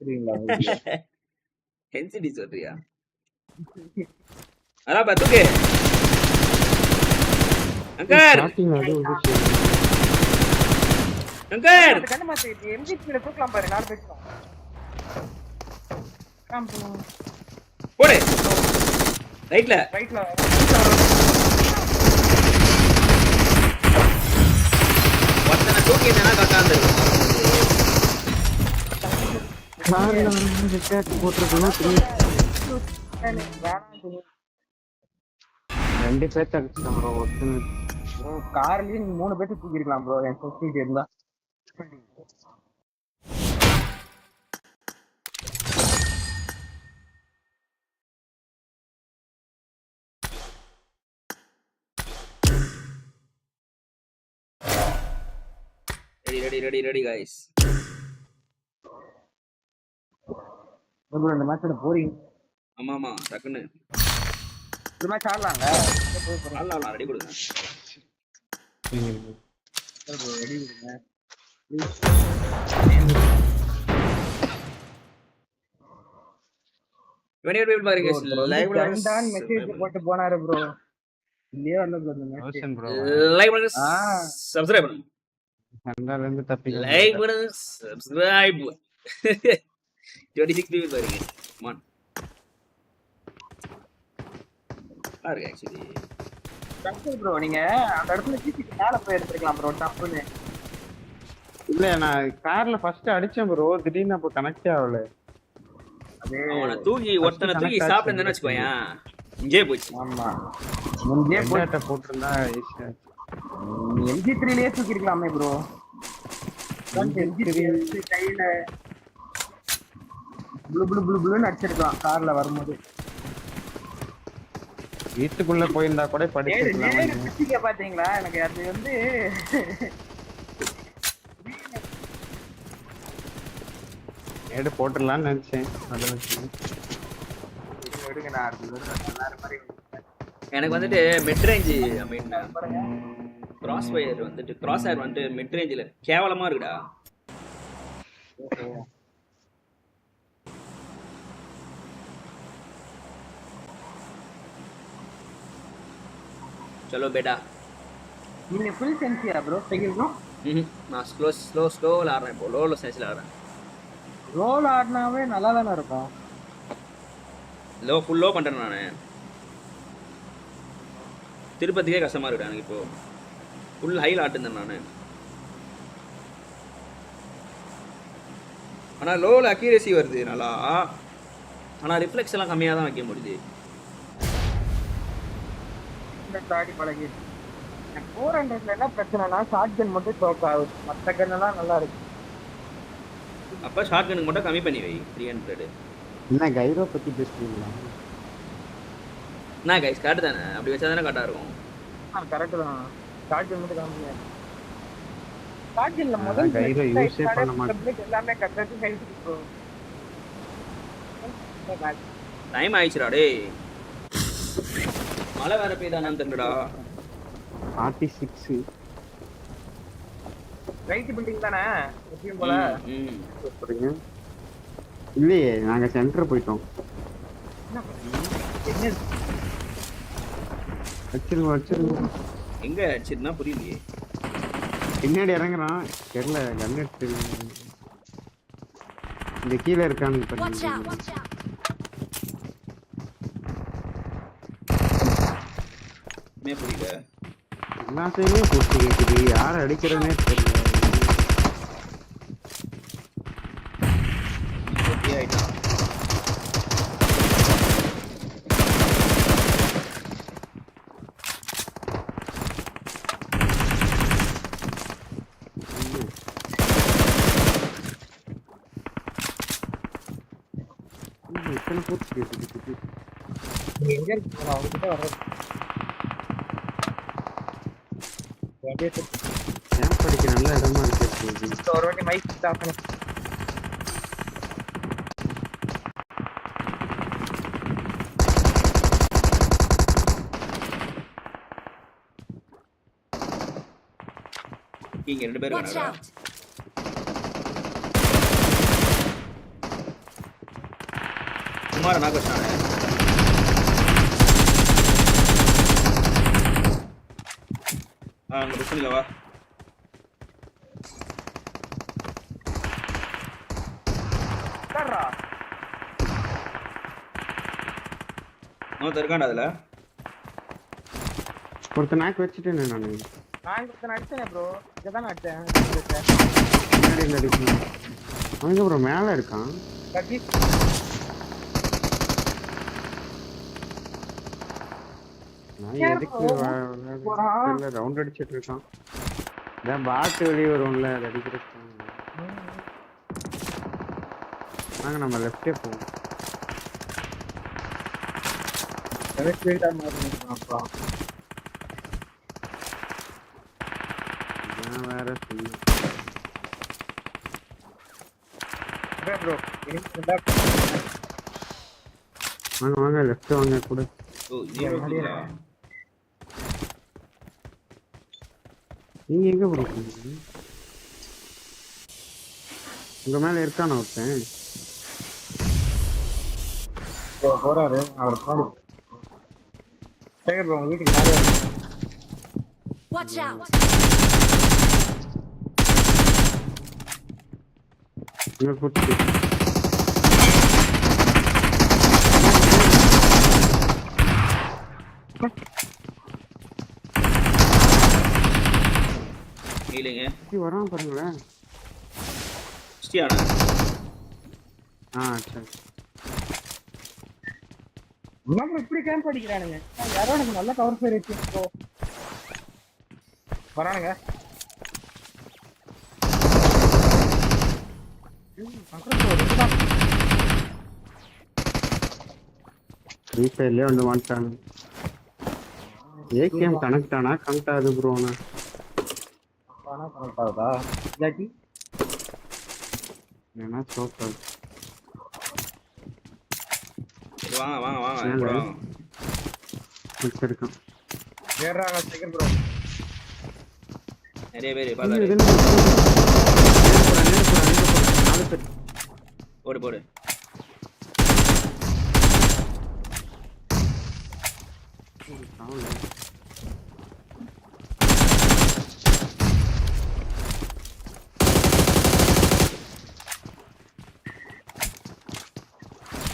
புரியுங்களா சென்சிட்டி சொல்றியா அதான் பாத்துக்கே அங்கர் அங்கர் கண்ணு மாத்தி எம்ஜி கீழ தூக்கலாம் பாரு 4 பேர் போடு ரைட்ல ஒருத்தனை தூக்கி என்னன்னா கட்டாந்து கார்ல வந்து விக்கெட் போட்டுருக்கணும் 2 பேர் அடிச்சான் ப்ரோ ஒருத்தன் ப்ரோ கார்லயே நீங்க 3 பேர் தூக்கி இருக்கலாம் ப்ரோ என் சென்சிட்டிவிட்டி இருந்தா ரெடி गाइस ப்ரோ இந்த மேட்ச்ல போரிங் ஆமா டக்குன்னு இந்த மேட்ச் ஆடலாம்ல ஆடலாம் ரெடி கொடுங்க ப்ரோ ரெடி கொடுங்க வெனியர் பீப்பிள் பாருங்க லைவ்ல தான் மெசேஜ் போட்டு போனாரு ப்ரோ இல்லையே வரல ப்ரோ இந்த மேட்ச் லைவ்ல சப்ஸ்கிரைப் பண்ணுங்க சண்டால இருந்து தப்பிங்க லைக் பண்ணுங்க சப்ஸ்கிரைப் 26 பீப்பிள் பாருங்க கம் ஆன் ஆக்சுவலி டக்கு ப்ரோ நீங்க அந்த இடத்துல கீச்சிட்டு மேல போய் எடுத்துக்கலாம் ப்ரோ டப்புன்னு இல்ல நான் கார்ல ஃபர்ஸ்ட் அடிச்சேன் ப்ரோ திடீர்னு அப்ப கனெக்ட் ஆகல அவனை தூக்கி ஒருத்தனை தூக்கி சாப்பிட்டேன்னு வச்சுக்கோயேன் இங்கே போச்சு ஆமா முன்னே போட்ட போட்டுருந்தா ஈஸியா MG3லயே தூக்கி இருக்கலாமே ப்ரோ MG3 கையில ப்ளூன்னு அடிச்சிருக்கலாம் கார்ல வரும்போது வீட்டுக்குள்ள போயிருந்தா கூட படிச்சிருக்கலாம் பாத்தீங்களா எனக்கு அது வந்து ஏடு போட்டுடலாம்னு நினைச்சேன் எனக்கு வந்துட்டு மிட் ரேஞ்ச் ஐ மீன் கிராஸ் ஃபயர் வந்துட்டு கிராஸ் ஃபயர் வந்துட்டு மிட் ரேஞ்சில் கேவலமா இருக்குடா चलो बेटा நீங்க ஃபுல் சென்சியா ப்ரோ செகில்னோ நான் ஸ்லோ ஆடுறேன் இப்போ லோ சென்ஸ்ல ஆடுறேன் ரோல் ஆடினாவே நல்லா தானே இருக்கும் ஃபுல் லோ பண்றேன் நானு திருப்பதிக்கே கஷ்டமா இருக்குடா எனக்கு இப்போ ஃபுல் ஹைல ஆட்டுந்தேன் நானு ஆனா லோல அக்யூரசி வருது நல்லா ஆனா ரிஃப்ளெக்ஸ் எல்லாம் கம்மியா தான் வைக்க முடியுது தாடி பழகி 400ல என்ன பிரச்சனைனா ஷார்ட் கன் மட்டும் சோக் ஆகுது மற்ற கன் எல்லாம் நல்லா இருக்கு அப்ப ஷார்ட் கனுக்கு மட்டும் கம்மி பண்ணி வை 300 என்ன கைரோ பத்தி பேசுறீங்களா நான் கைஸ் கரெக்ட் தானே அப்படி வச்சா தானே கரெக்டா இருக்கும் கரெக்ட் தான் ஷார்ட் கன் மட்டும் கம்மி ஷார்ட் கன்ல முதல்ல கைரோ யூஸே பண்ண மாட்டேன் எல்லாமே கரெக்ட்டா ஹெல்த் ப்ரோ டைம் ஆயிடுச்சுடா டேய் மழை வேற பெய்தானான்னு தெரியலடா 46 ரைட் பில்டிங் தானே எப்பவும் போல சொல்றீங்க இல்லையே நாங்க சென்டர் போயிட்டோம் வச்சிருங்க எங்க அடிச்சிருந்தா புரியலையே பின்னாடி இறங்குறான் தெரியல கன் எடுத்து இந்த கீழே இருக்கான்னு புரியல எல்லா சைடுமே போட்டு கேக்குது யார் அடிக்கிறதுனே தெரியல எங்க இருக்கீங்க அவங்க கிட்ட வர கேம்ப் படிக்க நல்ல இடமா இருக்கு. ஒரு வாட்டி மைக் ஸ்டாப் பண்ணு. இங்க ரெண்டு பேர் Watch வராங்க. out! குமார நாகசானே. அங்க புஷ்ல வா. கர்ரா நோ தர்காண்டா அதுல. ஒருத்த நாக் வச்சிட்டேன் நான். நான் இப்ப அடிச்சேனே ப்ரோ. இங்க தான் அடிச்சேன். முன்னாடி இல்ல அடிக்கணும். அவங்க ப்ரோ மேல இருக்கான். கட்டி நான் எதுக்கு இல்ல ரவுண்ட் அடிச்சிட்டு இருக்கான். நான் பாட் வெளிய வரும்ல அது அடிக்கிறதுக்கு. நாங்க நம்ம லெஃப்ட்டே போவோம். ஸ்பீடா மாறுறோம்ப்பா. நான் வேற சொல்லு. ப்ரோ வாங்க வாங்க லெஃப்ட் வாங்க கூட. ஓ 0 கிலா. நீங்க எங்க போறீங்க? உங்க மேல இருக்கானே ஒருத்தன். போறாரு அவர் பாரு. சரி ப்ரோ வீட்டுக்கு மேல Watch out! இங்க குட்டி. இல்லங்க. குட்டி வரான் பாருங்களேன். ஸ்டியானா. சரி. நம்ம இப்படி கேம்ப் அடிக்கிறானுங்க. யாரோ எனக்கு நல்ல கவர் ஃபயர் இருக்கு ப்ரோ. வரானுங்க. ஃப்ரீ ஃபயர்லயே வந்து வந்துட்டாங்க. ஏகேஎம் கனெக்ட் ஆனா கனெக்ட் ஆகுது ப்ரோ. ஆனா கனெக்ட் ஆகுதா? இல்லாட்டி ஏன்னா சோக்கல். வாங்க வாங்க வாங்க வாங்க. வச்சிருக்கான். ஏறாங்க செகண்ட் ப்ரோ. நிறைய பேர் பாதாரு. போடு போடு.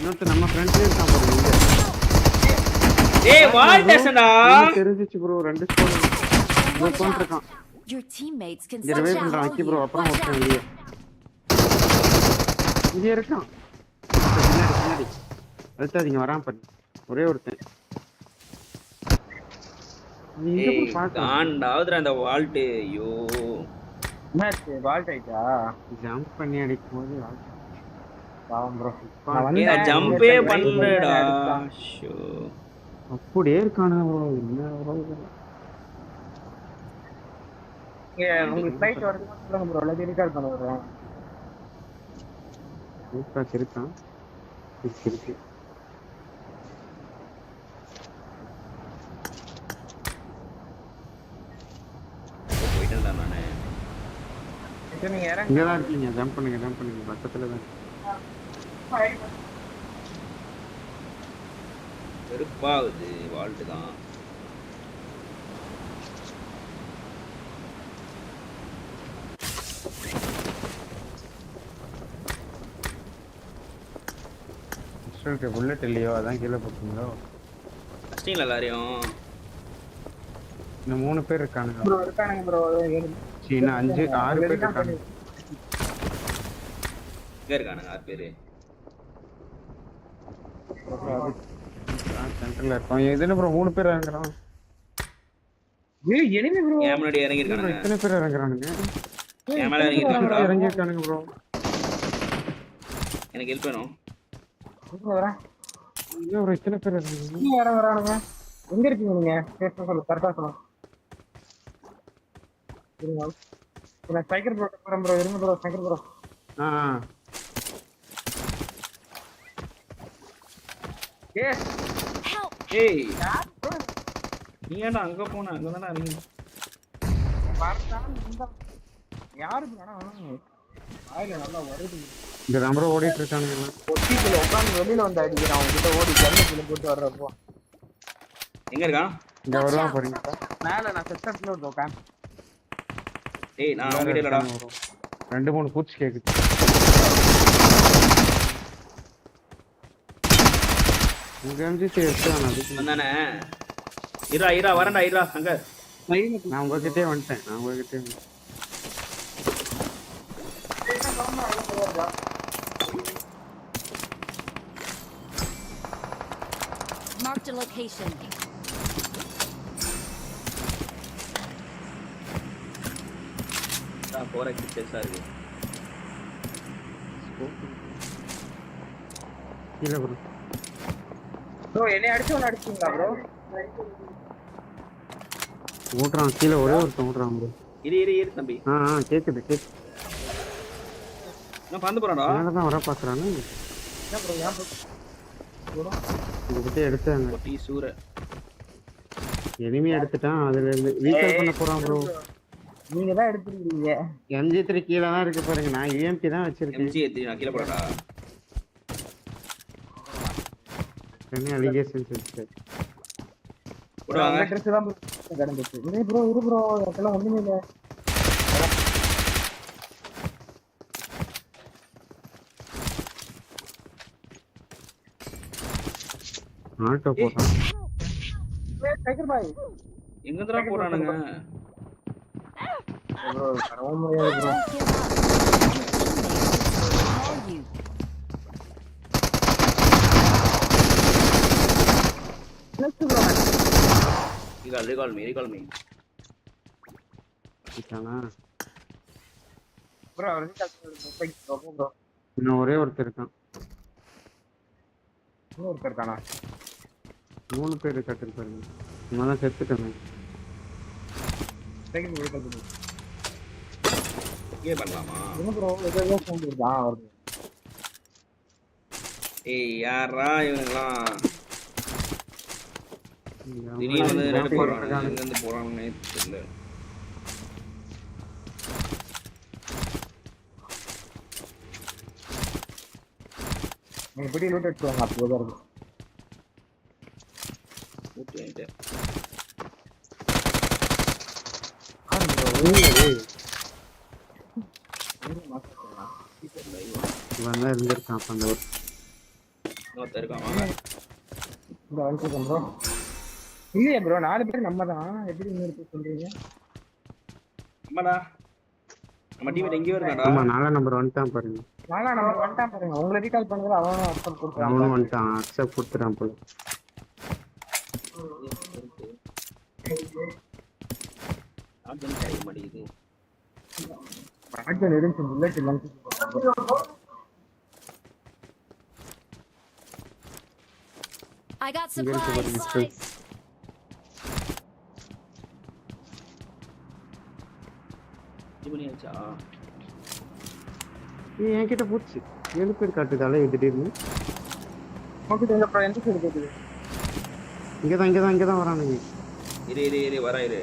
இன்னொருத்த நம்ம ஃப்ரெண்ட்லயே இருக்கான் பாருங்க. ஏய் வால் டேஷன்டா. தெரிஞ்சிச்சு ப்ரோ. ரெண்டு ஸ்கோர் ப்ரோ கொண்டிருக்கான். Your teammates can இங்க ரிவைவ் பண்றான். அக்கி ப்ரோ அப்புறம் ஒருத்தன் வெளியே. இங்க இருக்கான். பின்னாடி அழுத்தாதீங்க வரான் பாரு. ஒரே ஒருத்தன். ஏய் காண்டாவுதுடா அந்த வால்ட். ஐயோ மேட்ச் வால்ட் ஆயிட்டா. ஜம்ப் பண்ணி அடிக்கும்போது வால்ட். பாவம் ப்ரோ. நான் ஜம்பே பண்ணலடா. ஷோ அப்படியே இருக்கானே ப்ரோ. என்ன ப்ரோ உங்களுக்கு ஃளைட் வருது சொல்லுங்க ப்ரோ. இல்ல ரீகால் பண்ண வரேன். இருக்கான். இருக்கு. போயிட்டேன்டா நானே. நீங்க இறங்க. இங்க தான் இருக்கீங்க. ஜம்ப் பண்ணுங்க பக்கத்துல தான். வெறுப்பாகுது வால்ட் தான். புல்லட் இல்லையோ அதான் கீழே போட்டீங்களோ. அடிச்சிங்களா எல்லாரையும்? இன்னும் 3 பேர் இருக்கானுங்க. ப்ரோ இருக்கானுங்க ப்ரோ. இன்னும் 5-6 பேர் இருக்காங்க. எங்க இருக்கானுங்க 6 பேரு? சென்டர்ல இருக்கோம். இதுல ப்ரோ 3 பேர் இறங்குறான். ஏய் எனிமி ப்ரோ. ஏன் முன்னாடி இறங்கி இருக்கானுங்க. எத்தனை பேர் இறங்குறானுங்க? ஏன் மேல இறங்கி இருக்கானுங்க. இறங்கி இருக்கானுங்க ப்ரோ. எனக்கு ஹெல்ப் வேணும். ப்ரோ வரேன். இன்னும் ஒரு இத்தனை பேர் இருக்காங்க. நீ யார வரானுங்க? எங்க இருக்கீங்க நீங்க? பேச சொல்லு, கரெக்டா சொல்லு. இருங்க. நான் ஸ்ட்ரைக்கர் ப்ரோ போறேன் ப்ரோ. இருங்க ப்ரோ, ஸ்ட்ரைக்கர் ப்ரோ. எஸ். ஏய் நீ ஏன்டா அங்க போன? அங்க தானே நீ யாரு ப்ரோ? ஆயில நல்லா வருது. இந்த நம்பர் ஓடிட்டு இருக்கானுங்க. ஒட்டிக்குள்ள உட்கார்ந்து வெளியில வந்து அடிக்கிறான். அவங்க கிட்ட ஓடி ஜன்னலுக்குள்ள போட்டு வர்றப்போ. எங்க இருக்கான்? இங்க வரலாம் பாருங்க. மேல நான் செட்டப்ல இருக்கேன். ஏய் நான் அவங்க கிட்ட இல்லடா. 2-3 பூச்சி கேக்குது. உங்க எம்ஜி எடுத்தானே அதுக்கு வந்தானே. இரா வரேன்டா இரா அங்க. நான் உங்ககிட்டயே வந்துட்டேன். Marked a location. நான் போற கிச்சஸா இருக்கு. இல்ல ப்ரோ. ப்ரோ என்னை அடிச்சீங்களா ப்ரோ? ஓட்றான் கீழ ஒரே ஒருத்தன் ஓட்றான் ப்ரோ. இரு தம்பி. கேக்குது. நான் பந்து போறேன்டா. மேல தான் வர பாக்குறானே. என்ன ப்ரோ ஏன் ப்ரோ? உங்ககிட்ட எடுத்தாங்க. ஒட்டி சூர. எனிமி எடுத்துட்டான். அதுல இருந்து ரீகால் பண்ண போறான் ப்ரோ. நீங்க தான் எடுத்துறீங்க. MG3 கீழ தான் இருக்கு பாருங்க. நான் EMP தான் வச்சிருக்கேன். MG3 நான் கீழ போறடா. என்ன அலிகேஷன்ஸ் இருக்கு? ப்ரோ அந்த ட்ரெஸ் தான் கடந்துச்சு. இரு ப்ரோ அதெல்லாம் ஒண்ணுமே இல்ல. ஆட்டோ போறான். டைகர் பாய் எங்க தர போறானுங்க? ப்ரோ பரவ முடியாது bro. Let's go. Recall me. இதானா? Bro recall bro. இன்னும் ஒரே ஒருத்தர் இருக்கான். இன்னொருத்தர் இருக்கானா? 3 பேர் கட்டில் பாருங்க. நான் தான் செத்துட்டேன். டேக் recall பண்ணு. ஏ பண்ணலாமா? என்ன ப்ரோ ஏதோ சவுண்ட் வருதா வருது. ஏய் யாரா இவங்கலாம்? திடீர்னு ரெண்டு போறாங்க. எங்க இருந்து போறாங்கன்னே தெரியல. நீங்க பிடி லூட் எடுத்துவாங்க அப்போதான் இருக்கும். ஓகே ஐட்ட. இவன் தான் இருந்திருக்கான் அந்த ஒரு இன்னொருத்தர் இருக்கான் வாங்க. இந்த வந்துருக்கேன் ப்ரோ. இல்லையே ப்ரோ 4 பேர் நம்ம தான். எப்படி இன்னொரு பேர் சொல்றீங்க? அம்மாடா நம்ம டீம் எங்கேயோ இருக்காடா. ஆமா 4 நம்பர் வந்துட்டான் பாருங்க. 4 நம்பர் வந்துட்டான் பாருங்க. உங்களை ரீகால் பண்ணதுல அவனும் அக்செப்ட் கொடுத்தான். அவனும் வந்துட்டான். அக்செப்ட் கொடுத்துறான் போல. ஆட்கள் கிடைக்க மாட்டேங்குது. ஆட்கள் இருந்துச்சு புல்லட் இல்லைன்னு I got supplies. பண்ணியாச்சா? என்கிட்ட போச்சு 7 பேர் காட்டுதால திடீர்னு. எந்த சைடு கேக்குது? இங்கதான் வரானுங்க. இரு வரா இரு.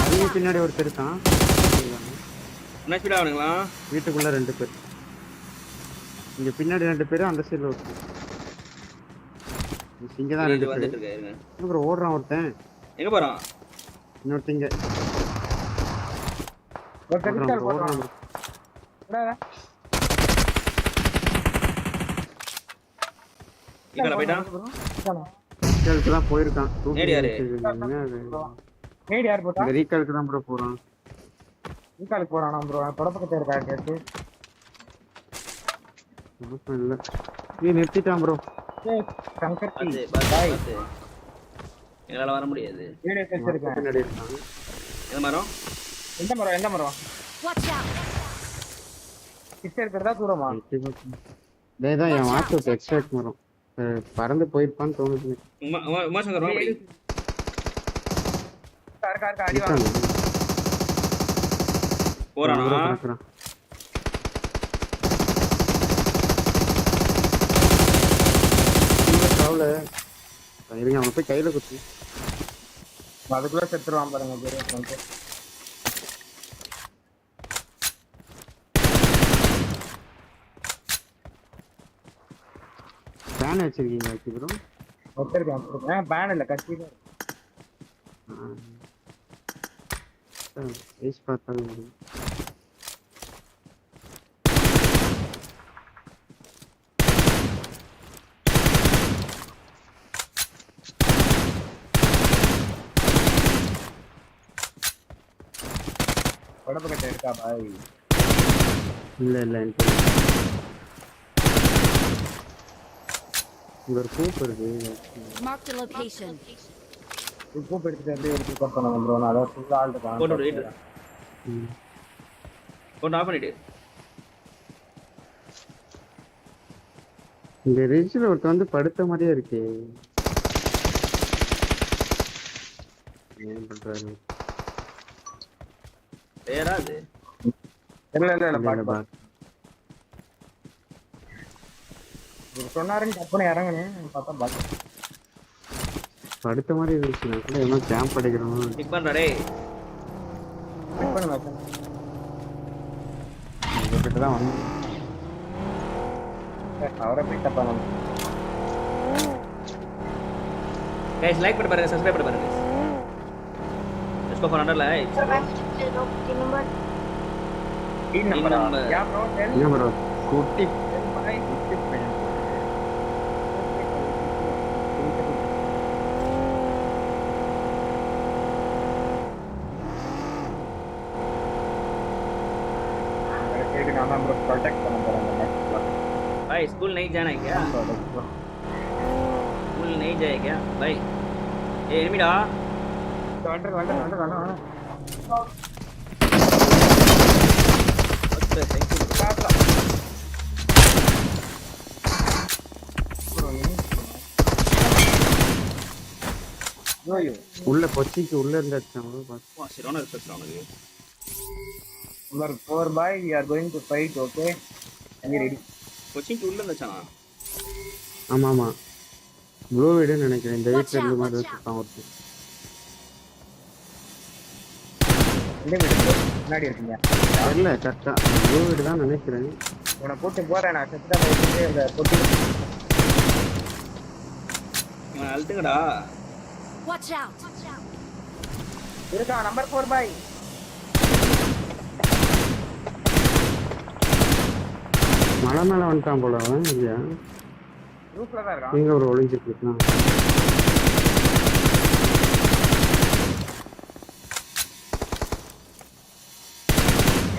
அதுக்கு பின்னாடி ஒருத்தர் இருக்கான். என்ன ஸ்பீடா ஆவணுங்களா? வீட்டுக்குள்ள 2 பேர். இங்க பின்னாடி 2 பேர், அந்த சைடுல ஒருத்தர். இங்க தான் 2 பேர் வந்துட்டு இருக்காங்க. ப்ரோ ஓடுறான் ஒருத்தன். எங்க போறான்? இன்னொருத்தங்க. ஒருத்தர் ஓடுறான். என்னடா? இங்கல போய்ட்டான். ரீகாலுக்கு தான் போயிருக்கான். நேடி யாரு? நேடி யார் போட்டா? இந்த ரீகாலுக்கு தான் ப்ரோ போறான். ரீகாலுக்கு போறானா ப்ரோ? படப்பக்கத்துல இருக்கா கேட்டு. இல்ல. நீ நிறுத்திட்டான் ப்ரோ. சங்கர்த்தி பாய். என்னால வர முடியாது. வீடியோ செஞ்சிருக்கேன். பின்னாடி இருக்கான். எந்த மரம்? எந்த மரம்? Watch out. கிட்ட இருக்கிறதா தூரமா? டேய் என் வாட்ச் அவுட் எக்ஸ்ட்ராக்ட் வரும். பறந்து போயிருப்பான்னு தோணுது. உமாசங்கர் வா அப்படி. கார் அடி வாங்க. போறானா? இருங்க அவன் போய் கையில குத்தி. அதுக்குள்ள செத்துருவான் பாருங்க பேரு. பேன் வச்சிருக்கீங்க ப்ரோ? வச்சிருக்கேன். பேன் இல்ல கத்தி தான். ஏஸ் பார்த்தாலும் முடியும். உடம்பு கட்ட இருக்கா பாய்? இல்ல இங்க ஒரு கூப் இருக்கு. Mark the location. கூப் எடுத்துட்டு அப்படியே ஒரு பிக்கப் பண்ணலாம் ப்ரோ. நான் அத ஃபுல்லா ஆல்ட் பண்ணேன். போடு வெயிட். ஆஃப் பண்ணிடு. இந்த ரிட்ஜ்ல ஒருத்த வந்து படுத்த மாதிரியே இருக்கு. என்ன பண்றாரு? ஏறாது. இல்ல பாட்டு. இது சொன்னாருன்னு தப்புன்னு இறங்குனேன். பார்த்தா பாட்டு. படுத்த மாதிரி இருந்துச்சு. நான் கூட ஏதோ கேம்ப் அடிக்கிறோம். பிக் பண்றா டேய். பிக் பண்ணு மச்சான். இங்க கிட்ட தான் வந்து. அவரை பிக் பண்ணணும். गाइस லைக் பண்ணி பாருங்க, சப்ஸ்கிரைப் பண்ணி பாருங்க. Let's go for another like. तीन नंबर क्या ब्रो? ये ब्रो कुट्टी भाई कुट्टी पे एक नाम ब्रो प्रोटेक्ट करना पड़ेगा नेक्स्ट। भाई स्कूल नहीं जाना है क्या? स्कूल नहीं जाए क्या भाई? ए एनिमीडा वंडर थैंक यू உள்ள பொச்சிக்கு உள்ள இருந்தாச்சாங்க வா சிரோனா ரிசர்ச் ஆனது. Number 4 by we are going to fight, okay? Are you ready? Coaching உள்ள இருந்தாச்சானா? ஆமா ப்ளூ வீடு நினைக்கிறேன். இந்த வீட்ல இருந்து மாதிரி வச்சிருக்கான் ஒருத்தர். இந்த வீடு முன்னாடி இருக்கீங்க. இல்ல கரெக்ட்டா ப்ளூ வீடு தான் நினைக்கிறேன். உன போட்டு போறேன் நான் செத்துட்டா போயிட்டு அந்த பொட்டி நான் அல்ட்டுங்கடா. Watch out. இருக்கா நம்பர் 4 by மலை மேல வந்துட்டான் போல அவன். இல்லையா ரூஃப்ல தான் இருக்கான். நீங்க ஒரு ஒளிஞ்சிட்டு இருக்கான்.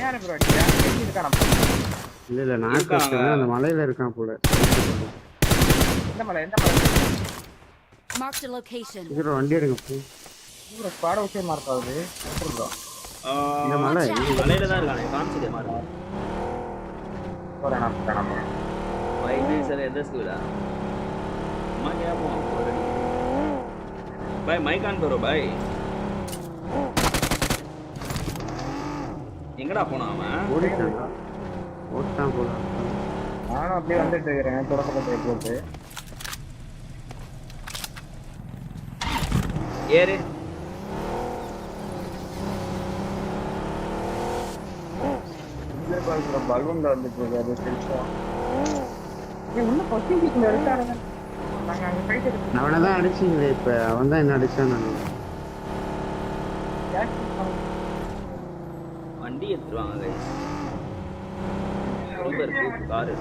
யாரு ப்ரோ அடியா? எங்க இருக்கான்? இல்ல நான் கேக்குறேன் அந்த மலையில இருக்கான் போல. எந்த மலை? Mark the location. இதுல வண்டி எடுங்க போ. ப்ரோ ஸ்குவாட் ஓகே மார்க் ஆகுது. Super bro. இந்த மலையில தான் இருக்கானே காமிச்சிட்டே மாறு. போறேன் நான். भाई नहीं सर एड्रेस क्यों मैं क्या ऑलरेडी भाई माइक ऑन करो भाई. எங்கடா போனா அவன்? ஓட்டான் போல. நானும் அப்படியே வந்துட்டு இருக்கேன் தொடக்கத்தை போட்டு. ஏறு இந்த பால்ல பலூன்ல வந்துட்டு இருக்காரு செல்ஃபா. உள்ள பொசிஷன்ல இருக்காருங்க. நாங்க அங்க ஃபைட் எடுத்து அவனை தான் அடிச்சீங்களே இப்ப. அவன் தான் என்ன அடிச்சான் நான். வண்டி எடுத்துவாங்க गाइस. ரிவர் கார்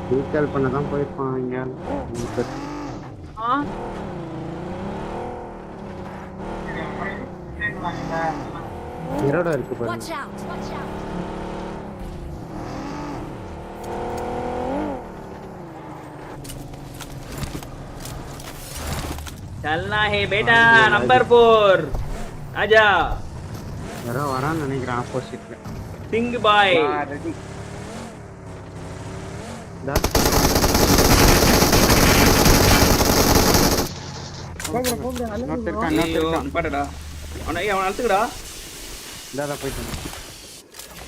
ரீகால் பண்ண தான் போயிருப்பான் இங்க. இரடா இருக்கு பாருங்க. Watch out. चलना है बेटा नंबर 4 आजा. யாரோ வரான்னு நினைக்கிறேன் ஆப்போசிட்ல. திங்க் பாய். ரெடி. நிப்பாட்டடா. அவன் அழுத்துக்கடா. இந்தாடா போயிட்டு.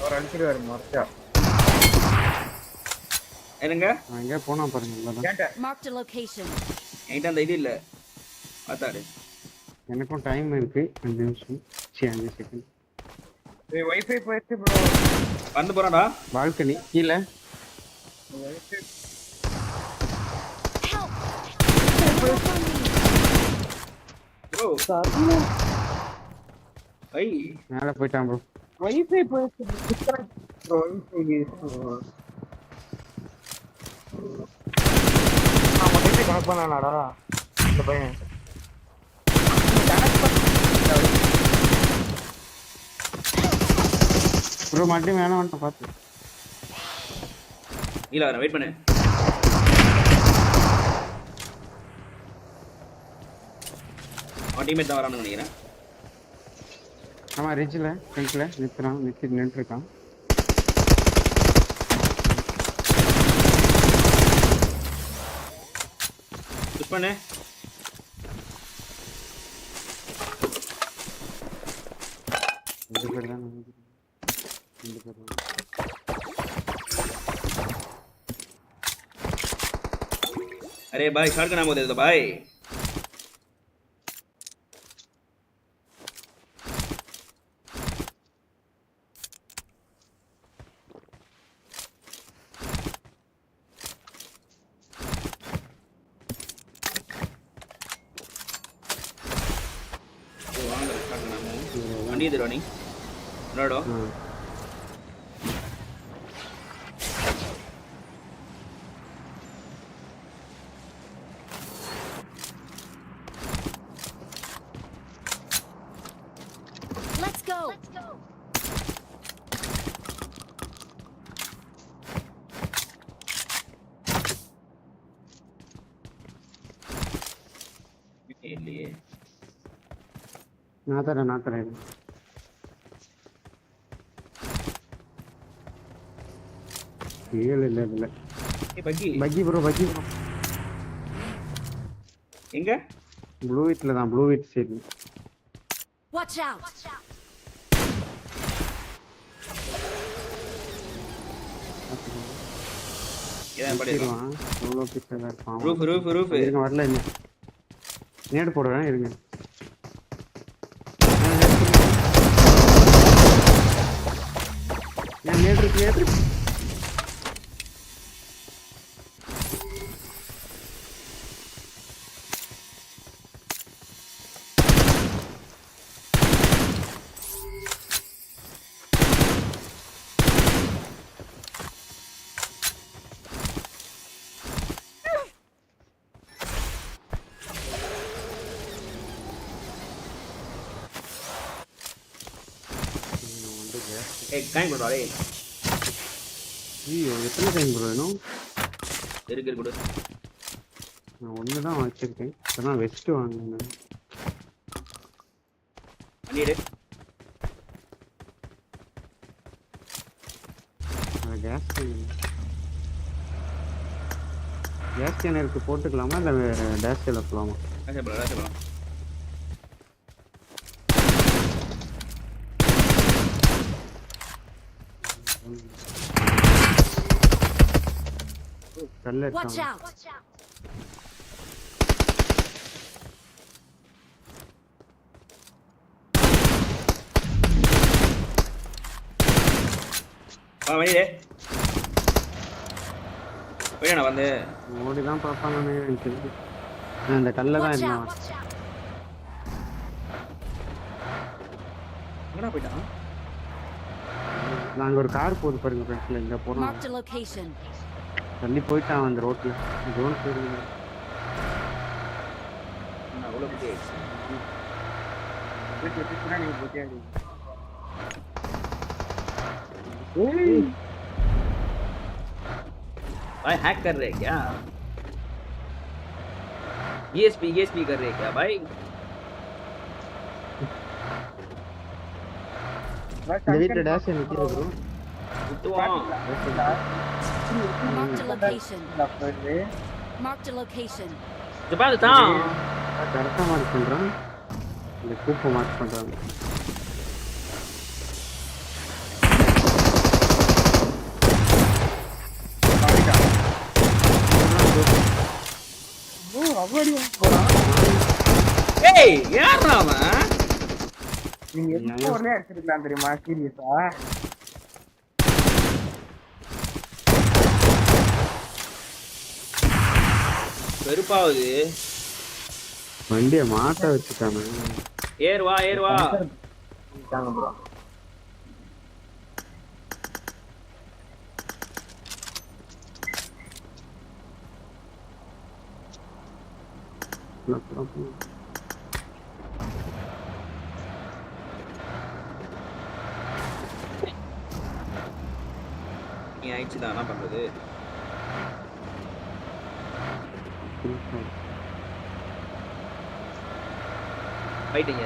அவர் அடிச்சிடுவாரு மொத்தா. என்னங்க? நான் எங்க போனா பாருங்க. Mark the location. என்கிட்ட அந்த இது இல்ல. பாத்தாடு. எனக்கும் டைம் இருக்கு 5 நிமிஷம். 5 செகண்ட். ஏய் வைஃபை போயிடுச்சு ப்ரோ. வந்து போறாடா. பால்கனி கீழ. ப்ரோ. ஐ மேல போய்ட்டான் ப்ரோ. வைஃபை போயிடுச்சு ப்ரோ. வைஃபை ஆமா வைஃபை கனெக்ட் பண்ணானடா இந்த பையன். ப்ரோ மறுபடியும் வேணாம் வந்துட்டு பார்த்து. இல்ல வர வெயிட் பண்ணு. அவன் டீம்மேட் தான் வரான்னு நினைக்கிறேன். ஆமா ரிட்ஜ்ல ஃப்ரண்ட்ல நின்று இருக்கான். புஷ் பண்ணு. இந்த பேர் தான் இந்த பேர் தான். अरे भाई शॉट का नाम बोल दे दो भाई. वंडी दे रोनी नोडो. Let's go. लिए ना तरह இல்ல பக்கி ப்ரோ எங்க ப்ளூ வீட்ல தான் ப்ளூ வீட் சைடு. Watch out. ஏன் படிடுவான் எவ்வளோ பிச்சைல இருப்பான். ரூஃப் இருங்க வரல என்ன நேடு போடுறேன் இருங்க. நேடு டைம் கொடுடா டேய். ஐயோ எத்தனை டைம் ப்ரோ வேணும்? இருக்கு கொடு. நான் ஒன்று தான் வச்சிருக்கேன். அதான் வெஸ்ட் வாங்குங்க. பண்ணிடு. கேஸ் கேனருக்கு போட்டுக்கலாமா இல்லை டேஷ்ல போகலாமா? Watch out. வெளியே வெளியே நான் வந்து ஓடி தான் பார்ப்பானே எனக்கு அந்த கல்ல தான் இருந்தான். எங்கடா போயிட்டான்? நாங்க ஒரு கார் போகுது பாருங்க ஃப்ரெண்ட்ல இங்க போறோம். Mark the location. தள்ளி போயிட்டான் அந்த ரோட்ல. ஜோன் போயிருங்க. நான் உள்ள போய் कितना नहीं बोलते हैं भाई हैक कर रहे हैं क्या? ESP कर रहे हैं क्या भाई? இந்த வீட்ல டேஷ் நிக்குது bro. விட்டுவான். Marked a location. Marked a location. இது பாரு தான். கரெக்டா மார்க் பண்றான். இந்த கூப்ப மார்க் பண்றாங்க. ஏய் யாரா அவன்? நீங்க எப்போ ஒரே அடிச்சிருக்கலாம் தெரியுமா சீரியஸா? வெறுப்பாவுது. வண்டியை மாட்ட வச்சுட்டாங்க. ஏறு வா ஏறு வா. ப்ரோ நீ ஆயிடுச்சு தான் என்ன பண்றது? ஃபைட்டிங்க.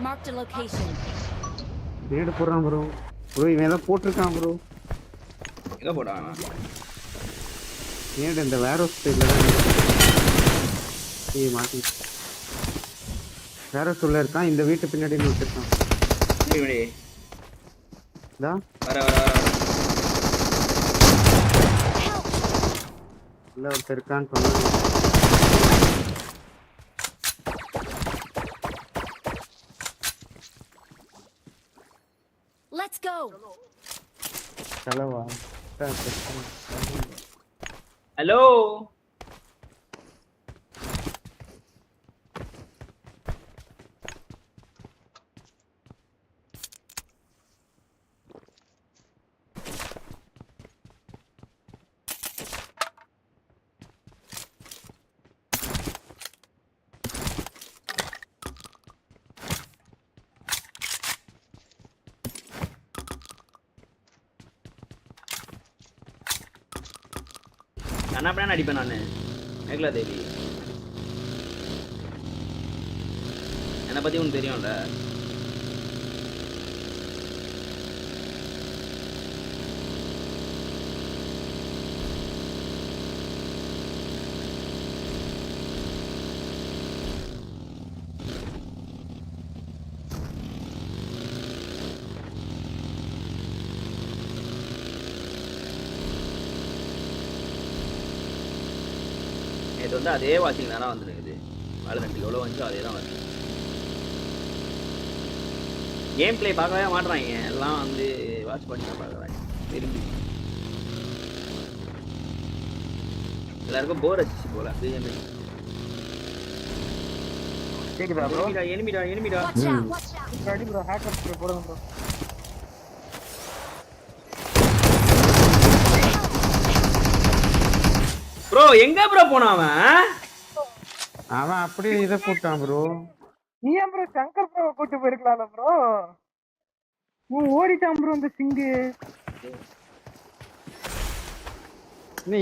Marked a location. நேடு போறான் ப்ரோ. ப்ரோ இவன் ஏதோ போட்டுருக்கான் ப்ரோ. எங்க போடான்? நேடு இந்த வேர் ஹவுஸ் சைடுல தான். ஏய் மாட்டி. வேர் ஹவுஸ் உள்ள இருக்கான். இந்த வீட்டு பின்னாடி நிறுத்திட்டான். இவனே. டா வர வர வர. உள்ள ஒருத்தர் இருக்கான்னு சொன்னாங்க. Let's go. செலவா? ஹலோ. கண்ணாப்பண்ணா அடிப்பேன் நான். மேகலா தேவி என்னை பத்தி உனக்கு தெரியும்ல. இது வந்து அதே வாட்சிங் தானே வந்துருக்குது. Valorant எவ்வளோ வந்துச்சோ அதே தான் வருது. கேம் பிளே பார்க்கவே மாட்டுறாங்க. எல்லாம் வந்து வாட்ச் பண்ணி தான் பார்க்குறாங்க விரும்பி. எல்லாருக்கும் போர் அடிச்சு போல. கேக்குதா ப்ரோ? எனிமிடா எனிமிடா. அடி ப்ரோ ஹேக்கர் ஸ்ப்ரே போடுங்க ப்ரோ. ப்ரோ எங்க ப்ரோ போனான் அவன்? அவன் அப்படியே இதை போட்டான் ப்ரோ. நீ ஏன் ப்ரோ சங்கர் ப்ரோ கூட்டி போயிருக்கலாம்ல ப்ரோ? ஓடிட்டான் ப்ரோ இந்த சிங்கு.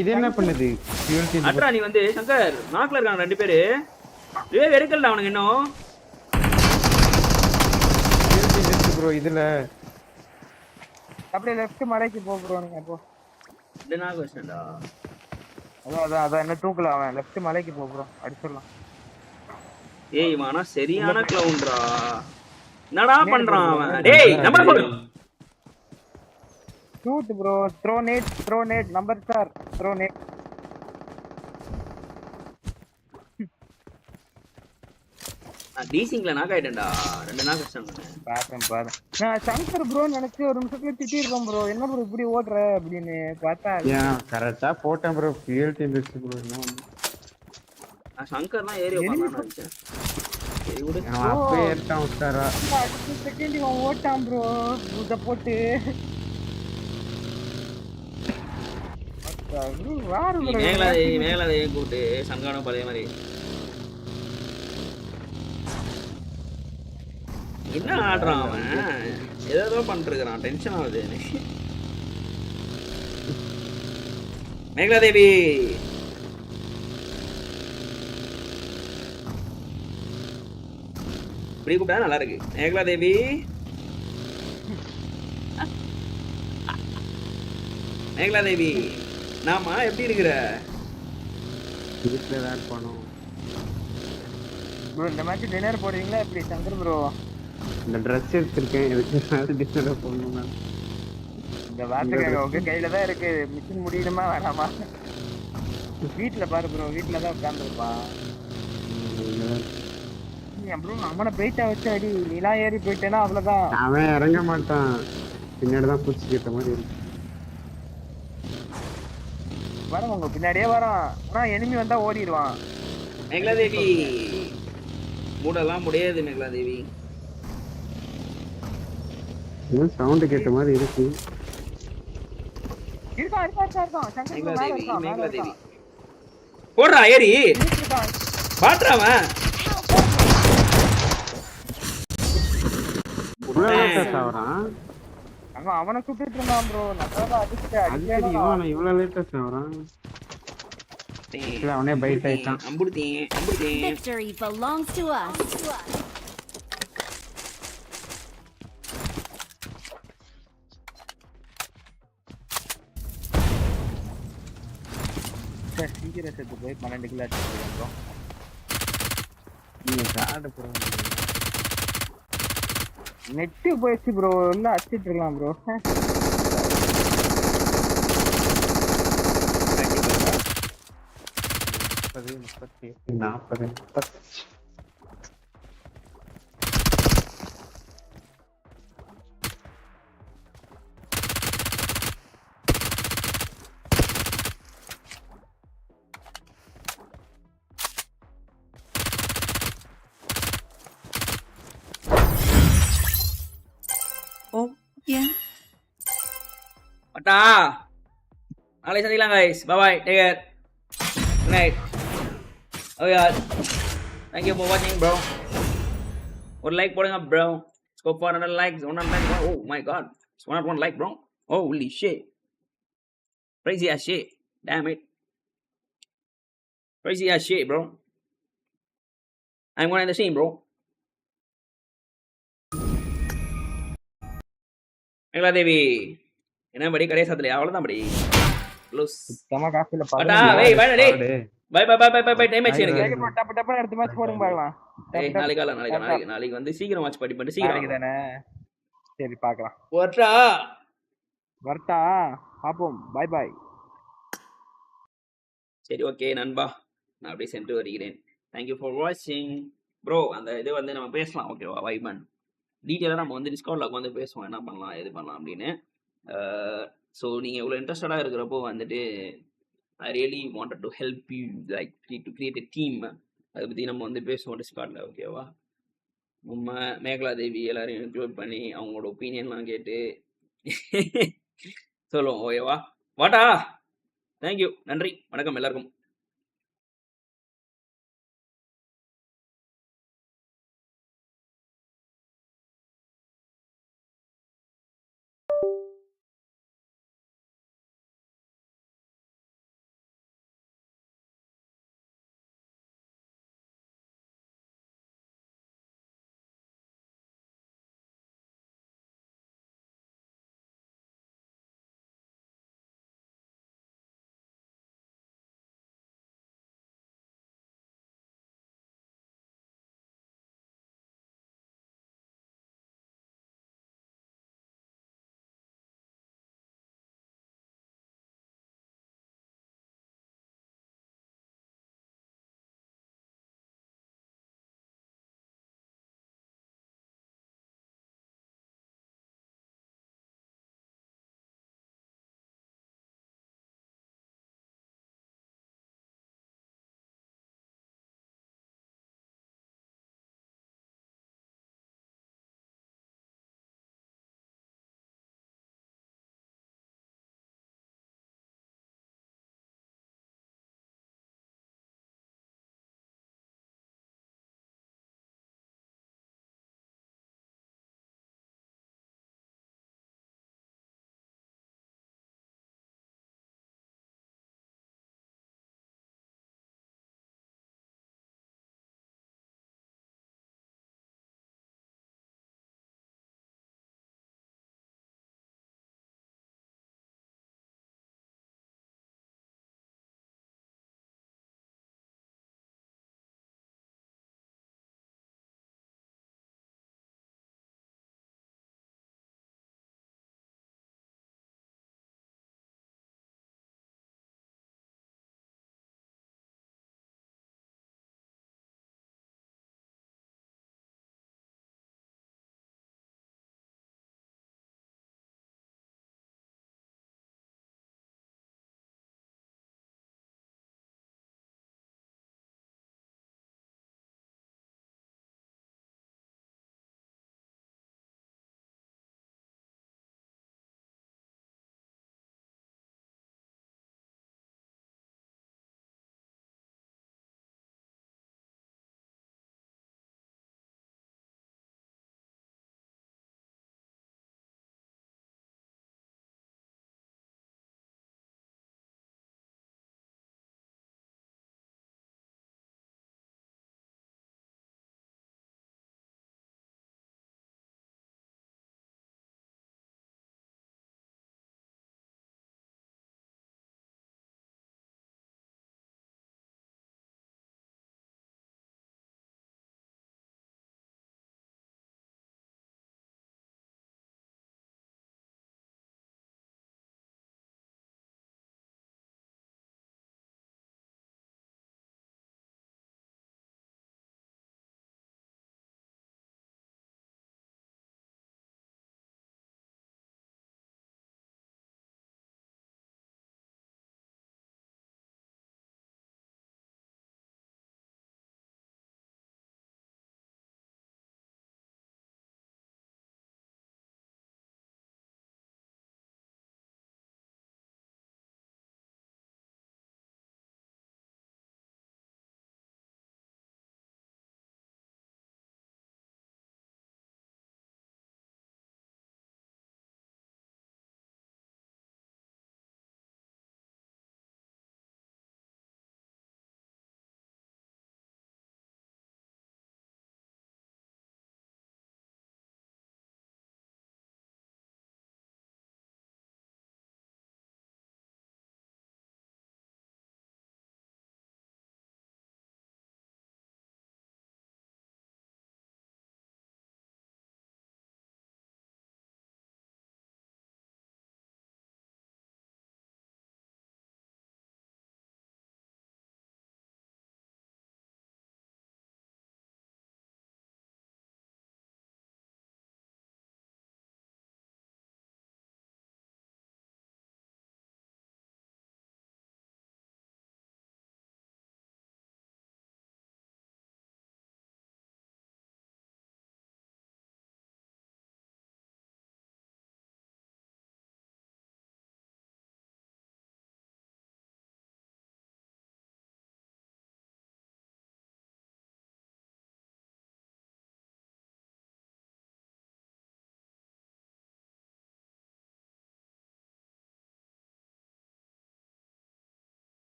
இது என்ன பண்ணுது? அட்ரா நீ வந்து சங்கர் நாக்ல இருக்காங்க 2 பேரு. ரிவைவ் எடுக்கல அவனுக்கு இன்னும். ப்ரோ இதுல அப்படியே லெஃப்ட் மலைக்கு போ ப்ரோ. நீங்க போ. இது நாக் வெஸ்டா. அதான் என்ன தூக்கல அவன். லெஃப்ட் மலைக்கு போ ப்ரோ. அடிச்சிடலாம். ஏய் இவனா சரியான கிளவுன்டா. என்னடா பண்றான் அவன்? டேய் number 4 shoot bro. Throw NAT number sir throw NAT. நான் டீசிங்ல நாக் ஆயிட்டேன்டா. 2 நாக் வெஸ்டன் பாரு. நான் சங்கர் ப்ரோ நினைச்சு ஒரு நிமிஷத்துல திட்டிருக்கேன் ப்ரோ. என்ன ப்ரோ இப்படி ஓடுற அப்படின்னு பார்த்தா ஏன் கரெக்டா போட்டேன் ப்ரோ. ஃபியூல் டீம் வெச்சு ப்ரோ. நான் சங்கர்லாம் ஏறி உட்கார்ந்தானே நினைச்சேன். சரி விடு. அவன் அப்படியே ஏறிட்டான் உட்காரா. அடுத்த செகண்ட் இவன் ஓட்டான் ப்ரோ. புத போட்டு மேகலா கூட்டு சங்கானம் பழைய மாதிரி. என்ன ஆடுறான் அவன்? ஏதோ பண்ணிட்டு இருக்கான். டென்ஷன் ஆகுது எனக்கு. மேகலா தேவி இப்படி கூப்பிட்டா நல்லா இருக்கு. மேகலா தேவி மேகலா தேவி நாமா எப்படி இருக்கிற? வீட்டில் தான் இருப்பானோ ப்ரோ இந்த மேட்ச் டின்னர் போடுவீங்களா எப்படி சங்கர் ப்ரோ? இந்த ட்ரெஸ் எடுத்திருக்கேன் எதுக்கு டின்னர் போடணும் நான். இந்த வார்த்தைக்காக உங்க கையில தான் இருக்கு. மிஷின் முடியணுமா வேணாமா? வீட்டுல பாரு ப்ரோ, வீட்டுல தான் உட்காந்துருப்பான் ப்ரோ. அவனை போயிட்டா வச்சு அடி நிலா ஏறி போயிட்டேன்னா அவ்வளவுதான். அவன் இறங்க மாட்டான், பின்னாடிதான் பூச்சி கேட்ட மாதிரி இருக்கு. வரும் உங்க பின்னாடியே வரான், ஆனா எனிமி வந்தா ஓடிடுவான். மேகலா தேவி மூடலாம் முடியாது. மேகலா தேவி சவுண்ட் கேட்ட மாதிரி இருக்கு. மேகலா தேவி மேகலா தேவி போடுறா ஏறி பாட்டுறாவன். அவனை சுட்டுட்டு இருந்தான் ப்ரோ. நான் அடிச்சிட்டேன். இவ்வளவு லேட்டஸ்ட் ஆவறான். அவனே பைட் ஆயிட்டான். Victory belongs to us. சீக்கிரம் செத்து போய் 12 கிலோ அடிச்சிருக்கேன் ப்ரோ. நீங்க கார்டு ப்ரோ நெட் போயிடுச்சு ப்ரோ. எல்லாம் அடிச்சிட்டு இருக்கலாம் ப்ரோ. அட்டா நாளைக்கு சந்திக்கலாம் guys. Bye bye, take care, good night. Oh yeah, thank you for watching bro. ஒரு லைக் போடுங்க bro. Let's go for another like. 100. Oh my god, it's 101 like bro. Holy shit, crazy as shit, damn it, crazy as shit bro. I'm going to the scene bro. Mekala Devi என்ன படி கடையை சாத்தலையா? அவ்வளவுதான் படி close. சுத்தமா காசு இல்ல. பட்டா வெய் பை டேய் bye bye bye bye bye time ஆச்சு எனக்கு. டப் டப் அடுத்த மேட்ச் போடுங்க பார்க்கலாம். ஏய் நாளைக்கு வந்து சீக்கிரம் வாட்ச் பார்ட்டி பண்ணி சீக்கிரம் தானே. சரி பார்க்கலாம். வரட்டா பாப்போம். By by. சரி ஓகே நண்பா, நான் அப்படியே சென்று வருகிறேன். Thank you for watching bro. அந்த இது வந்து நம்ம பேசலாம் ஓகேவா? வைபன் டீட்டெயிலாக நம்ம வந்து டிஸ்கவுண்ட் வந்து பேசுவோம், என்ன பண்ணலாம் எது பண்ணலாம் அப்படின்னு. ஸோ நீங்கள் இவ்வளோ இன்ட்ரெஸ்டடாக இருக்கிறப்போ வந்துட்டு I really wanted to help you like to create a team. அதை பற்றி நம்ம வந்து பேசுவோம் டிஸ்கார்டில் ஓகேவா? நம்ம மேகலா தேவி எல்லாரையும் இன்க்ளூட் பண்ணி அவங்களோட ஒப்பீனியன்லாம் கேட்டு சொல்லுவோம் ஓகேவா? வாட்டா தேங்க்யூ, நன்றி, வணக்கம் எல்லாருக்கும்.